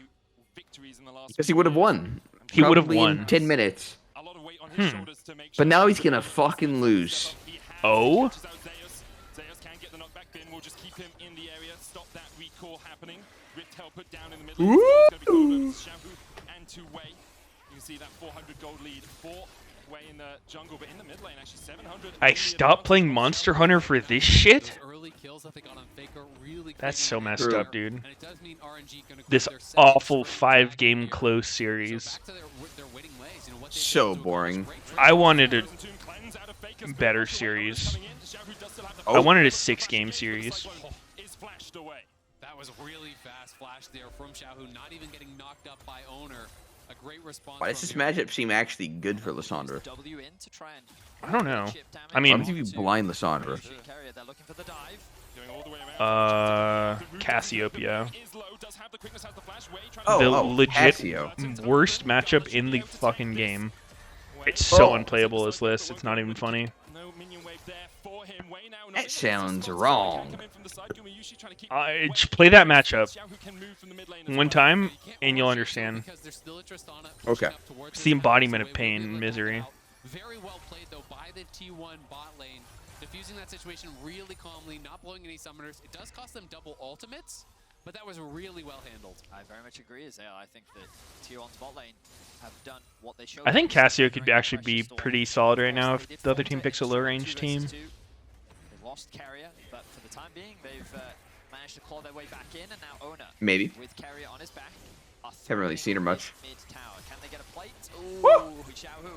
Victories in the last Because he would have won. He would have Probably in won. 10 minutes. A lot of weight on his shoulders to make But sure now that he's gonna fucking lose. he has Oh? catches out Zeus can get the knockback. Bin will just keep him in the area, stop that recall happening. Rift Hell put down in the middle. It's gonna be gold over to Xiaohu and to Wei. You can see that 400 gold lead for Wei in the jungle, but in the mid lane, actually 700. I stopped playing Monster Hunter for this shit? Those early kills that they got on Faker really That's so creating messed True. up, dude. and it does mean RNG gonna go This their second awful straight back 5-game here. close So series. back to their winning ways. You know, what they've So been able to boring. accomplish great I wanted a Frozen Tomb cleanse out of Faker's better build. series. Coming in, Xiaohu does still have the Oh. I wanted a 6-game series. This one is flashed away. That was really fast flash there from Xiaohu, not even getting knocked up by owner. A great response. Why does from this here. matchup seem actually good for Lissandra? W in to try and I don't know. chip damage. I mean- Why would you blind Lissandra? Carrier, they're looking for the dive. Going all the way around. Cassiopeia. Is low, does have the quickness, has the flash. Wei trying Oh, to The legit Cassio. worst matchup in the fucking game. It's so unplayable, this list. It's not even funny. That sounds wrong. Just play that matchup one time, and you'll understand. Okay. It's the embodiment of pain and misery. Very well played, though, by the T1 bot lane. Diffusing that situation really calmly, not blowing any summoners. It does cost them double ultimates, but that was really well handled. I very much agree, Isaiah. I think that T1's bot lane have done what they showed. I think Cassio could actually be pretty solid right now if the other team picks a low-range team. They've lost Carrier, but for the time being, they've managed to claw their way back in, and now Owner Maybe. with Carrier on his back. Haven't really seen her much. Mid-tower. Can they get a plate? Ooh, Xiaohu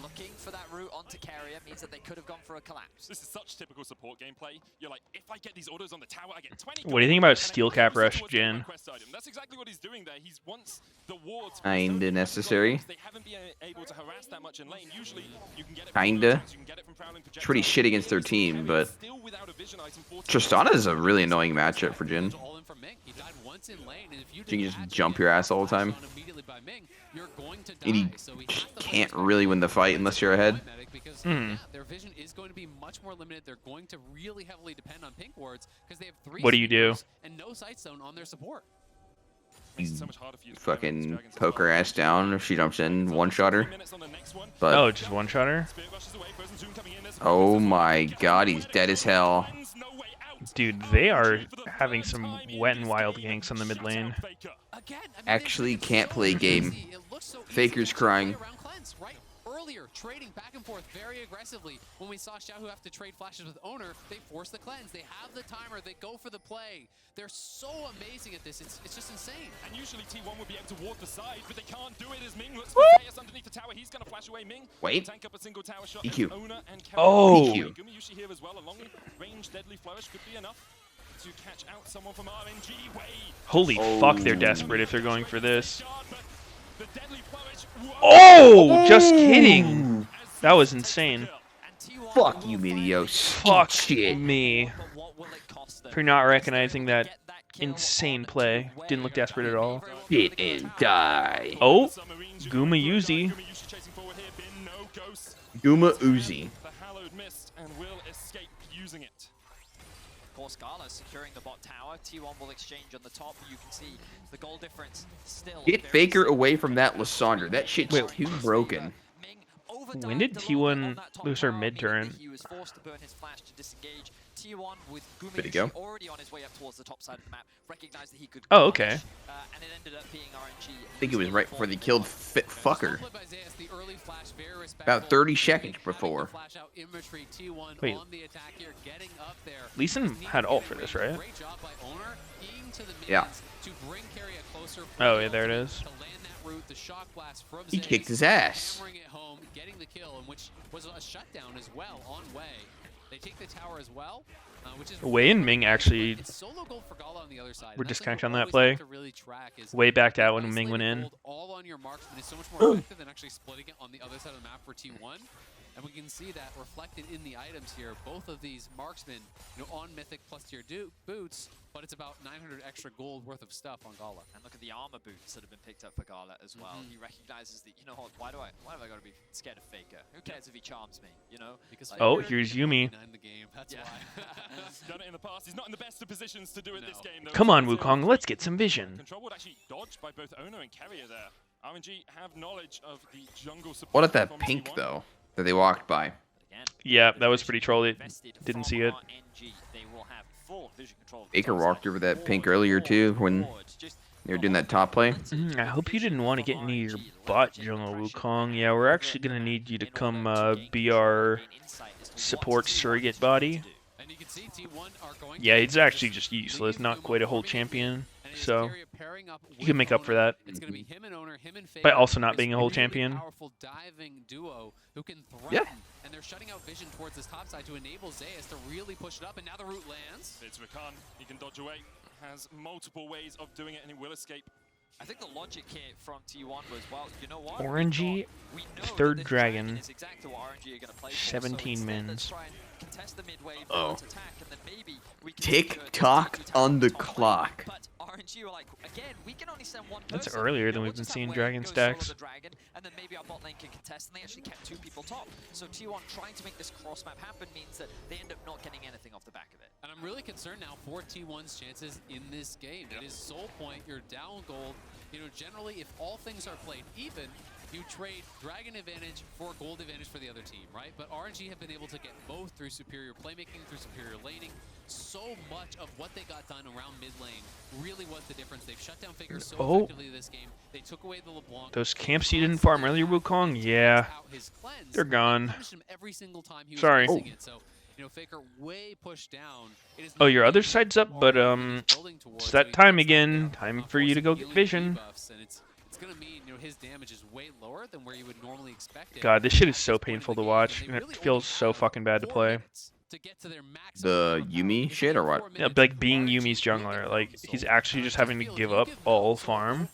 looking for that route onto Carrier means that they could have gone for a collapse. This is such typical support gameplay. You're like, if I get these autos on the tower, I get 20. What do you think about Steel Cap Rush, Jin? That's exactly what he's doing there. He's wants the wards. Kinda necessary. They haven't been able to harass that much in lane. Usually, you can get it Kinda. It's pretty shit against their team, but Tristana is a really annoying matchup for Jin. You can just jump your ass all the time. And you can't really win the fight unless you're ahead. Their vision is going to be much more limited. They're going to really heavily depend on pink wards because they have 3 What do you do? and no sight zone on their support. You fucking poke her ass down if she jumps in, one-shot her. But Oh, just one-shot her? oh my god, he's dead as hell. Dude, they are having some wet and wild ganks on the mid lane. Actually can't play game. Faker's crying. Earlier, trading back and forth very aggressively. When we saw Xiaohu have to trade flashes with Owner, they force the cleanse. They have the timer. They go for the play. They're so amazing at this. It's just insane. And usually T1 would be able to ward the side, but they can't do it as Ming looks for Meteos underneath the tower. He's going to flash away Ming. Wait. Tank up a single tower shot. EQ. Oh. EQ. Gumi Yushi here as well. A long range deadly flourish could be enough to catch out someone from RNG. Holy fuck, they're desperate if they're going for this. Oh, just kidding. That was insane. Fuck you, Meteos. Fuck shit. me for not recognizing that insane play. Didn't look desperate at all. Hit and die. Oh, Guma Yuzi. Guma Uzi. The hallowed mist and will escape using it. Of course, Gala securing the bot tower. T1 will exchange on the top. You can see the goal difference still. Get Faker away from that Lissandra. That shit's too broken. When did T1 lose her mid turn? He was forced to burn his flash to disengage. T1 with There you go. already on his way up towards the top side of the map, recognized that he could. Oh, okay. And it ended up being RNG. I think it was right before they killed Fit Fucker. About 30 seconds before. Wait. Lee Sin had ult for this, right? Yeah. Oh, yeah, there it is. He kicked his ass. Hammering it home, getting the kill, which was a shutdown as well on Wei. They take the tower as well, which is Wei and Ming actually solo gold for Gala on the other side. were That's disconnected something on you that always have play. to really track is Wei backed out when isolated Ming went in. gold all on your marksman is so much more effective than actually splitting it on the other side of the map for T1. And we can see that reflected in the items here. Both of these marksmen, on Mythic plus tier boots, but it's about 900 extra gold worth of stuff on Gala. And look at the armor boots that have been picked up for Gala as well. He recognizes that, you know what, why have I got to be scared of Faker? Who cares if he charms me, you know? Because Oh, here's Yumi. The game. That's why. Done it in the past. He's not in the best of positions to do it this game, though. Come on, Wukong, let's get some vision. Control would actually dodged by both Owner and Carrier there. RNG have knowledge of the jungle support. What at that from pink, T1. though, that they walked by? Yeah, that was pretty trolly. Didn't see it. Baker walked over that pink earlier, too, when they were doing that top play. I hope you didn't want to get into your bot, Jungle Wukong. Yeah, we're actually going to need you to come be our support surrogate body. Yeah, he's actually just useless, not quite a whole champion. So you can make up for that by also not being a whole champion. Yeah. And they're shutting out vision towards this top side to enable Zeus to really push it up, and now the root lands. It's Rakan. He can dodge away. Has multiple ways of doing it, and he will escape. I think the logic here from T1 was, well, you know what? Orangey, we know third that this dragon, is exactly what RNG are going to play for. 17 so mins. let's try and contest the mid wave, Oh. attack, and then maybe we can Tick tock on the clock. But RNG were like, again, we can only send one That's person. earlier than We'll we've been just have seeing Wei dragon go solo stacks. the dragon, and then maybe our bot lane can contest, and they actually kept 2 people top. So T1 trying to make this cross map happen means that they end up not getting anything off the back of it. And I'm really concerned now for T1's chances in this game. It is Soul Point, you're down gold. You know, generally, if all things are played even, you trade dragon advantage for gold advantage for the other team, right? But RNG have been able to get both through superior playmaking, through superior laning. So much of what they got done around mid lane really was the difference. They've shut down Faker so effectively this game. They took away the LeBlanc. Those camps you didn't farm earlier, Wukong? Yeah. They're gone. Every single time he was Sorry. missing it. So, you know, Faker way pushed down. It is Oh, your other side's up, but it's that time again. Time for you to go get vision. And it's going to mean, you know, his damage is way lower than where you would normally expect it. God, this shit is so painful to watch. And it feels so fucking bad to play. The Yumi shit or what? Yeah, like being Yumi's jungler. Like, he's actually just having to give up all farm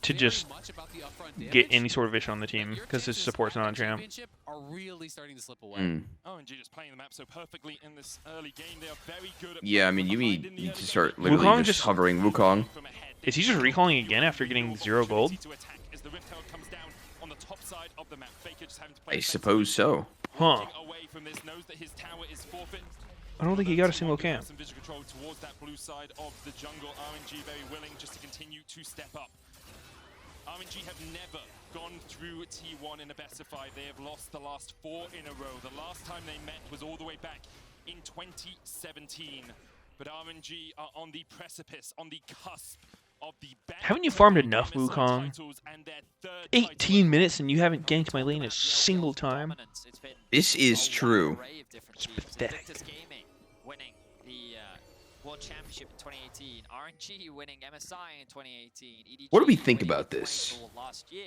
to just get any sort of vision on the team because his support's not on champ. Are really starting to slip away. RNG just playing the map so perfectly in this early game. They are very good at Yeah, I mean, Yumi needs to start literally Wukong just hovering Wukong. Is he just recalling again after getting 0 gold? I suppose so. Huh. I don't think he got a single camp. Some vision control towards that blue side of the jungle. RNG very willing just to continue to step up. RNG have never gone through T1 in a best of 5. They have lost the last 4 in a row. The last time they met was all the way back in 2017. But RNG are on the precipice, on the cusp of the Haven't you farmed enough, Wukong? 18 minutes and you haven't ganked my lane a single time? This is true. It's pathetic. Winning the World Championship in 2018, RNG winning MSI in 2018. EDG What do we think about this? last year,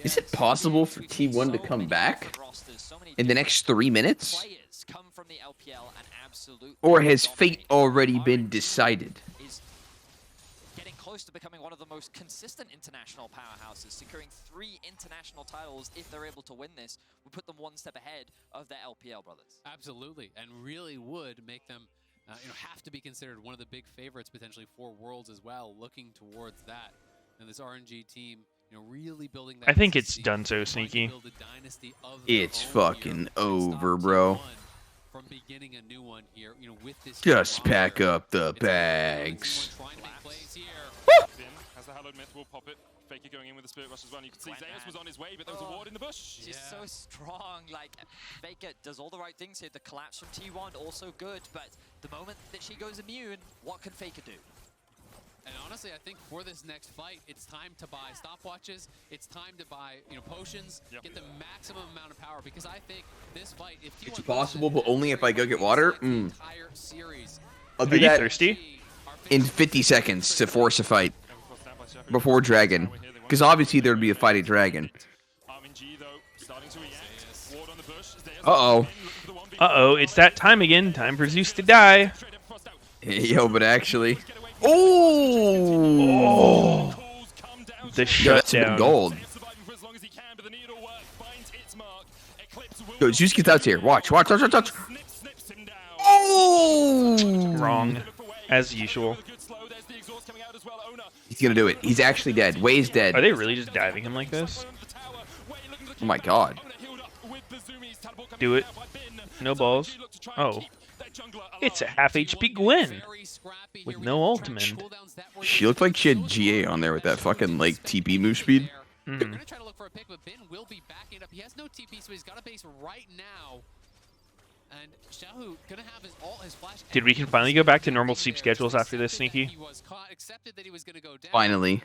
Is it possible for T1 to come back in the next 3 minutes? players come from the LPL and absolutely Or has fate already been decided? is getting close to becoming one of the most consistent international powerhouses, securing 3 international titles. If they're able to win this, we put them one step ahead of their LPL brothers. Absolutely, and really would make them you know, have to be considered one of the big favorites potentially for Worlds as well, looking towards that. And this RNG team, you know, really building that. I think it's done so sneaky. It's fucking over, bro. From beginning a new one here, you know, with this Just pack up the bags. As the hallowed myth will pop it. Faker going in with the spirit rush as well. You can see Zeus was on his way, but there was a ward in the bush. She's so strong. Like, Faker does all the right things here. The collapse from T1 also good, but the moment that she goes immune, what can Faker do? And honestly, I think for this next fight, it's time to buy stopwatches. It's time to buy, you know, potions. Get the maximum amount of power, because I think this fight, if T1 It's possible, but only if I go get water. I'll do Are you that thirsty? in 50 seconds to force a fight before dragon, because obviously there'd be a fighting dragon. Uh-oh. Uh-oh, it's that time again. Time for Zeus to die. Yo, but actually... Oh! The Yo, that's some shutdown. gold. Yo, Zeus gets out here. Watch. Oh! Wrong. As usual. He's gonna do it. He's actually dead. Way's dead. Are they really just diving him like this? Oh my god. Do it. No balls. Oh. It's a half HP Gwen. With no ultimate. She looked like she had GA on there with that fucking, like, TP move speed. They're going to try to look for a pick, but Ben will be backing up. He has no TP, so he's got a base right now. And Xiaohu going to have his flash. Did we can finally go back to normal sleep schedules after this, Sneaky? He was caught, accepted that he was going to go down. Finally.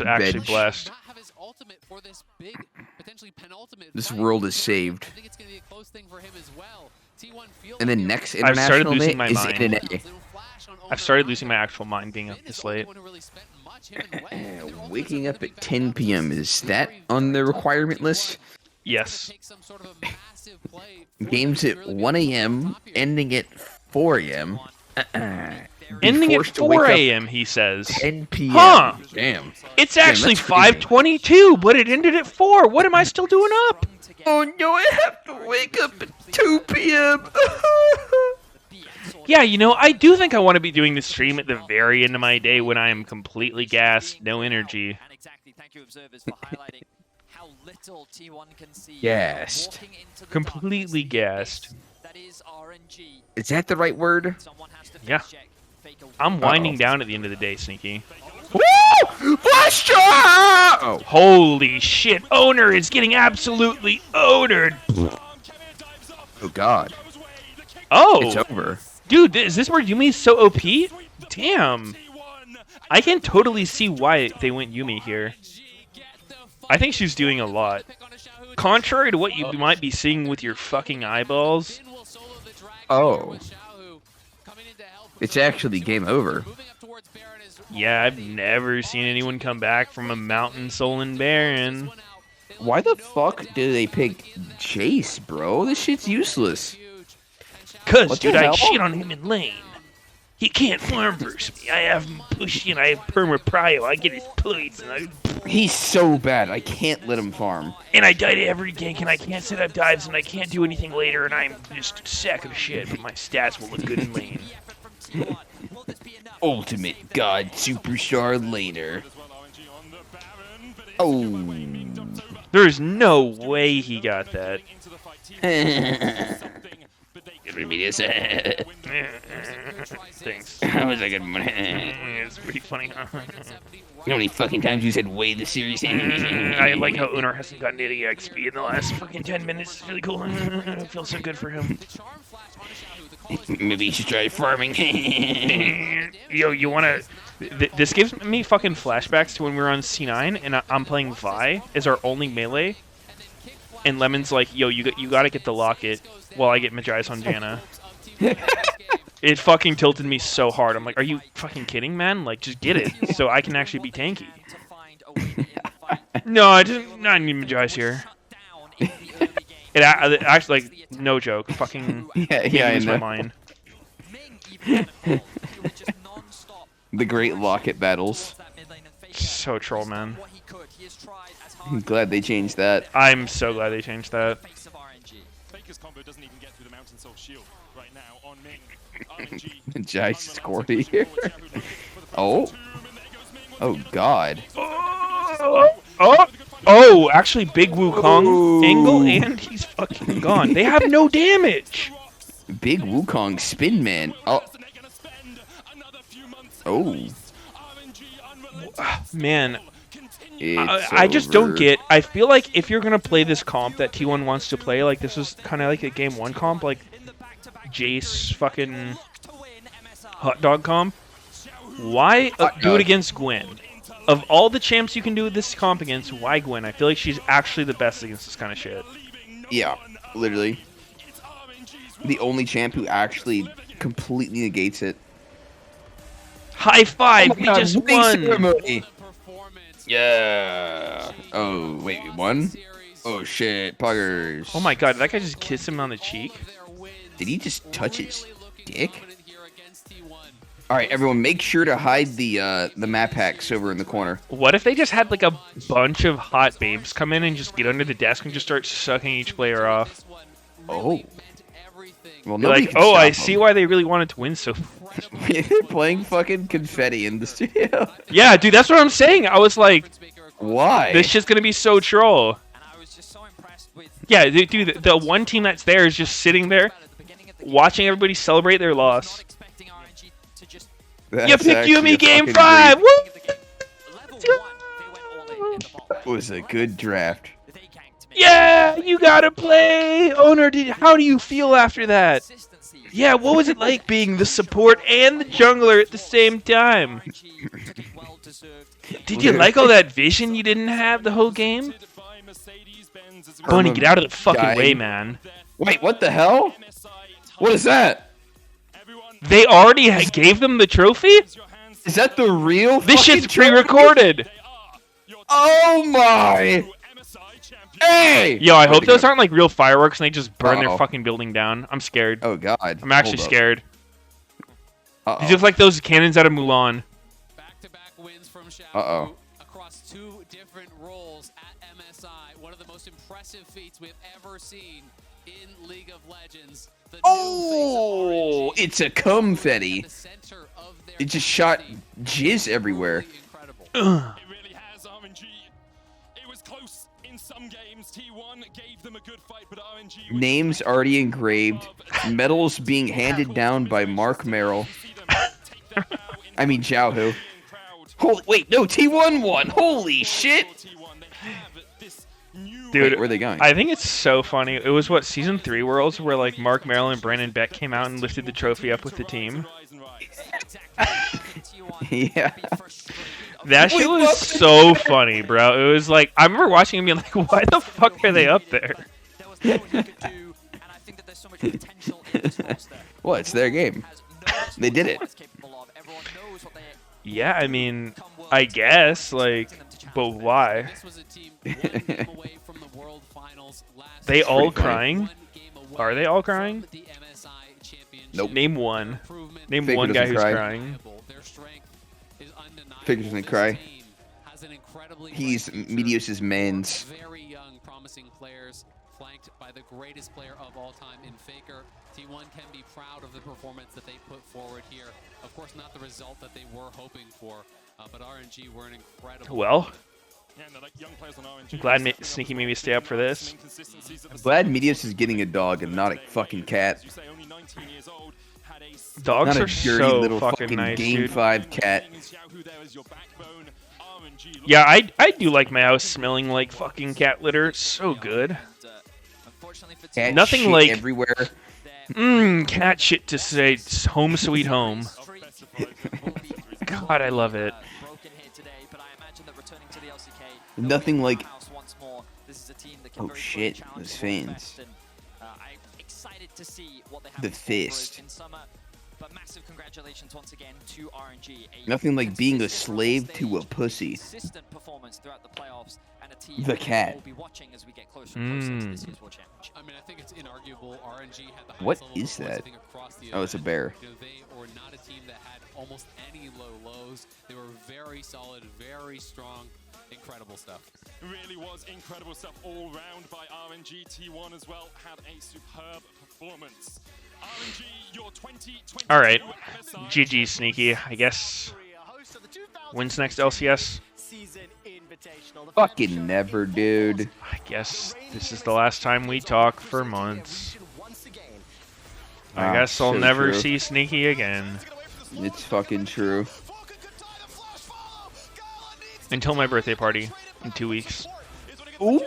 Actually blessed. Not have his ultimate for this big, potentially penultimate This fight. world is saved. I think it's going to be a close thing for him as well. T1 feels And then next I've started international losing day my is mind. in an A. I've started losing my actual mind being up this late. Waking up at 10 p.m. Is that on the requirement list? Yes. Games at 1 a.m., ending at 4 a.m. Ending at 4 a.m., he says. 10 p.m. Huh. Damn. It's Damn, actually that's crazy. 5:22, but it ended at 4. What am I still doing up? Oh no, I have to wake up at 2 p.m. Yeah, you know, I do think I want to be doing the stream at the very end of my day when I am completely gassed, no energy. And exactly, thank you, observers, for highlighting how little T1 can see. Gassed. Walking into the Completely gassed. that is RNG. Is that the right word? Someone has to Yeah. face check. Faker I'm winding down at the end of the day, Sneaky. Woo! Flash shot! Oh. Holy shit, Owner is getting absolutely ownered. Oh God. Oh. It's over. Dude, is this where Yumi's so OP? Damn. I can totally see why they went Yumi here. I think she's doing a lot. Contrary to what you might be seeing with your fucking eyeballs. Oh. It's actually game over. Yeah, I've never seen anyone come back from a Mountain Soul and Baron. Why the fuck did they pick Jace, bro? This shit's useless. Cause, What dude, the I hell? shit on him in lane. He can't farm versus me. I have him pushy and I have perma prio. I get his poison. He's so bad. I can't let him farm. And I die to every gank and I can't set up dives and I can't do anything later and I'm just a sack of shit, but my stats will look good in lane. Ultimate God Superstar Laner. Oh. There's no way he got that. Meteos. Thanks. How was I good money? It's pretty funny, huh? You know how many fucking times you said way the series? I like how Unar hasn't gotten any XP in the last fucking 10 minutes. It's really cool. I feel so good for him. Maybe you should try farming. Yo, you wanna... This gives me fucking flashbacks to when we were on C9 and I'm playing Vi as our only melee. And Lemon's like, yo, you gotta get the locket while I get Magi's on Janna. It fucking tilted me so hard. I'm like, are you fucking kidding, man? Like, just get it so I can actually be tanky. No, I need Magi's here. It actually, like, no joke. Fucking yeah, I lose my know. mind. The great locket battles. So troll, man. I'm glad they changed that. I'm so glad they changed that. Faker's combo doesn't even get through the Mountain Soul shield right now on Ming. RNG Jai scored here. Oh. Oh God. Oh, actually, Big Wukong angle, and he's fucking gone. They have no damage. Big Wukong spin man. Oh. Oh. Man. It's I just don't over. get. I feel like if you're gonna play this comp that T1 wants to play, like this was kind of like a game 1 comp, like Jace fucking hot dog comp. Why do it against Gwen? Of all the champs you can do this comp against, why Gwen? I feel like she's actually the best against this kind of shit. Yeah, literally. The only champ who actually completely negates it. High five! Oh my We God, just winning won! ceremony. Yeah. Oh, wait, we won? Oh, shit. Puggers. Oh my god, did that guy just kiss him on the cheek? Did he just touch his dick? Alright, everyone, make sure to hide the map hacks over in the corner. What if they just had like a bunch of hot babes come in and just get under the desk and just start sucking each player off? Oh. Well, You're nobody like, can oh, stop I them. see why they really wanted to win so They're playing fucking confetti in the studio. Yeah, dude, that's what I'm saying. I was like, why? This shit's gonna be so troll. Yeah, dude, the one team that's there is just sitting there, watching everybody celebrate their loss. You picked Yumi game 5! Woo! That was a good draft. Yeah, you gotta play! Owner, how do you feel after that? Yeah, what was it like being the support and the jungler at the same time? Did you like all that vision you didn't have the whole game? Bunny, get out of the fucking way, man. Wait, what the hell? What is that? They already gave them the trophy? Is that the real This fucking shit's pre-recorded! Oh my! Hey! Yo, I hope those aren't like real fireworks and they just burn their Uh-oh. fucking building down. I'm scared. Oh god. I'm actually Hold up. scared. Uh-oh. These look like those cannons out of Mulan. Uh-oh. Across 2 different roles at MSI, one of the most impressive feats we've ever seen in League of Legends. Oh, it's a confetti. It just shot jizz everywhere. It really has RNG. It was close in some games. T1 gave them a good fight, but RNG. Names already engraved. Medals being handed down by Mark Merrill. I mean, Xiaohu. Holy, wait, no, T1 won. Holy shit. Dude, wait, where are they going? I think it's so funny. It was what, season 3 Worlds where like Mark Merrill and Brandon Beck came out and lifted the trophy up with the team. Yeah. That shit was so funny, bro. It was like I remember watching and being like, why the fuck are they up there? Well, it's their game. They did it. Yeah, I mean, I guess, like, but why? They all crying? Are they all crying? Nope. Name one. Name Faker one guy doesn't who's cry. crying. Faker doesn't cry. He's Meteos' mains. Very young, promising players, flanked by the greatest player of all time in Faker. T1 can be proud of the performance that they put forward here. Of course, not the result that they were hoping for, but RNG were an incredible. Well, I'm glad Sneaky made me stay up for this. I'm glad Meteos is getting a dog and not a fucking cat. Dogs not are a dirty so little fucking nice, Game dude. 5 cat. Yeah, I do like my house smelling like fucking cat litter. So good. Cat Nothing shit like everywhere. Cat shit to say it's home sweet home. God, I love it. Nothing like. Oh shit, those fans. The fist. But massive congratulations once again to RNG. Nothing like being a slave to a pussy. Consistent performance throughout the playoffs and a team The cat. we'll be watching as we get closer and closer to this year's World Championship. I mean, I think it's inarguable. RNG had the highest What level of is points, that? I think, across the Oh, it's a event. bear. You know, they were not a team that had almost any low lows. They were very solid, very strong, incredible stuff. Really was incredible stuff all round by RNG. T1 as well had a superb performance. RNG, your 2022 All right, MSI GG Sneaky. I guess. When's next LCS? Fucking never, dude. I guess this is the last time we talk for months. I guess I'll so never true. see Sneaky again. It's fucking true. Until my birthday party in 2 weeks. Ooh.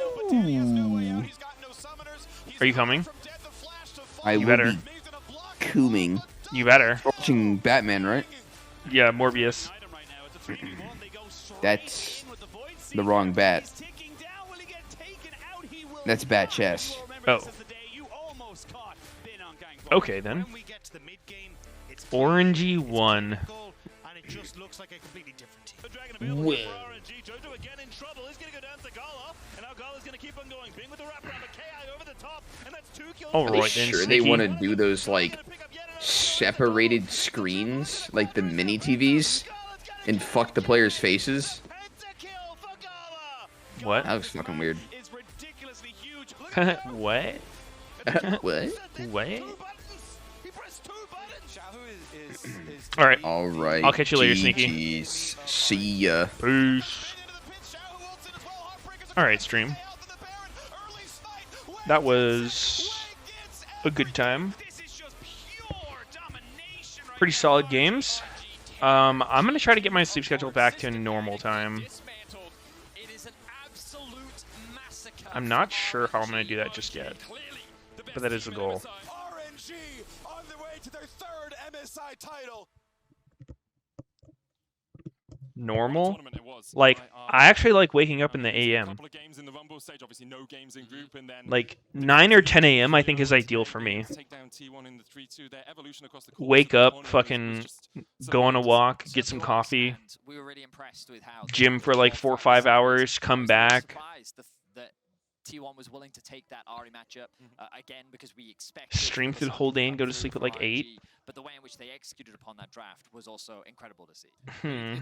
Are you coming? I You will better. be cooming. You better. Watching Batman, right? Yeah, Morbius. That's the wrong bat. That's Bat Chess. Oh. Okay then. Orangey won. Well. All Are they right then. sure they Sneaky. want to do those like separated screens, like the mini TVs, and fuck the players' faces? What? That looks fucking weird. What? What? What? All right. All right. I'll catch you later, Sneaky. GGs. See ya. Peace. All right, stream. That was a good time. Pretty solid games. I'm gonna try to get my sleep schedule back to normal time. I'm not sure how I'm gonna do that just yet, but that is the goal. RNG on the way to their third MSI title. Normal? Like, I actually like waking up in the AM. Like, 9 or 10 a.m. I think is ideal for me. Wake up, fucking go on a walk, get some coffee, We were really impressed with how gym for like 4 or 5 hours, come back. that T1 was willing to take that Ari matchup again because we expect Stream through the whole day and go to sleep at like 8. But the way in which they executed upon that draft was also incredible to see.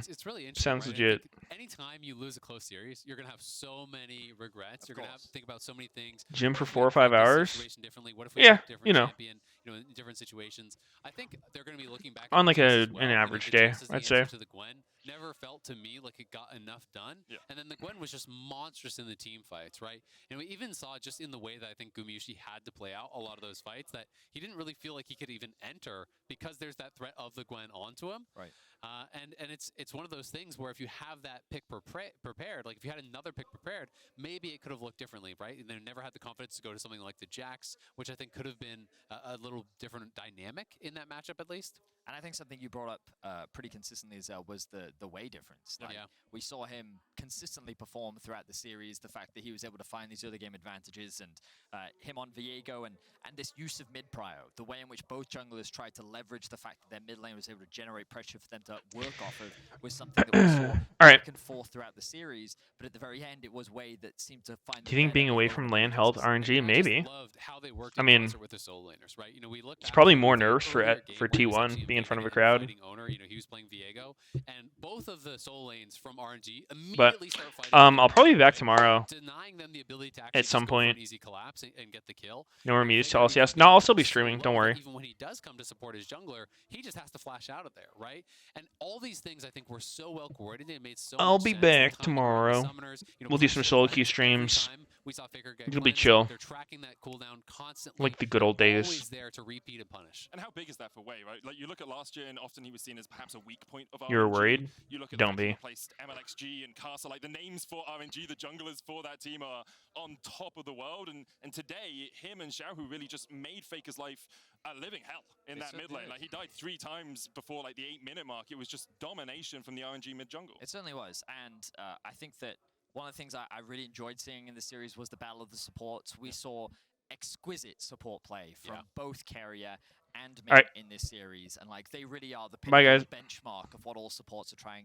It's really interesting. Sounds right? legit. Anytime you lose a close series, you're gonna have so many regrets. You're gonna have to think about so many things. Gym for What if 4 or we 5 approach this hours? situation differently? What if we Yeah, pick a different you know. champion? in different situations. I think they're going to be looking back On at like the Jace as an well, and average the day, Jace as the I'd answer say. to the Gwen never felt to me like it got enough done. Yeah. And then the Gwen was just monstrous in the team fights, right? And we even saw just in the way that I think Gumayusi had to play out a lot of those fights that he didn't really feel like he could even enter because there's that threat of the Gwen onto him. Right. And it's one of those things where if you have that pick prepared, like if you had another pick prepared, maybe it could have looked differently, right? And they never had the confidence to go to something like the Jax, which I think could have been a little different dynamic in that matchup at least. And I think something you brought up pretty consistently, Zell, was the way difference. Like, we saw him consistently perform throughout the series, the fact that he was able to find these early game advantages, and him on Viego, and this use of mid-prio, the way in which both junglers tried to leverage the fact that their mid lane was able to generate pressure for them to work off of, was something that we saw back and forth throughout the series. But at the very end, it was Wade that seemed to find. Do you think being away from lane helped RNG? Maybe. I mean, with the solo laners, right? We look it's probably more nerves for T1 being in front of a crowd. Owner, he was playing Viego, and both of the solo lanes from RNG immediately start fighting. I'll probably be back tomorrow denying them the ability to at some point. Easy collapse and get the kill. No more Meteos to LCS. No, I'll still be streaming. Don't worry. Even when he does come to support his jungler, he just has to flash out of there, right? And all these things I think were so well coordinated. It made so. I'll much be sense. back tomorrow. We'll do some solo queue streams. We saw Faker get It'll be cleansed. chill. They're tracking that cooldown constantly. Like the good old days. Always there to repeat and punish. And how big is that for Wei, right? Like you look at last year, and often he was seen as perhaps a weak point of RNG. You're worried? You look at Don't the be. replaced MLXG and Castle, like the names for RNG, the junglers for that team are on top of the world. And today, him and Xiaohu really just made Faker's life a living hell in that mid lane. Like he died 3 times before like the 8-minute mark. It was just domination from the RNG mid jungle. It certainly was, and I think that one of the things I really enjoyed seeing in the series was the battle of the supports. We saw exquisite support play from both Carrier and Mid in this series, and like they really are the Bye, guys. benchmark of what all supports are trying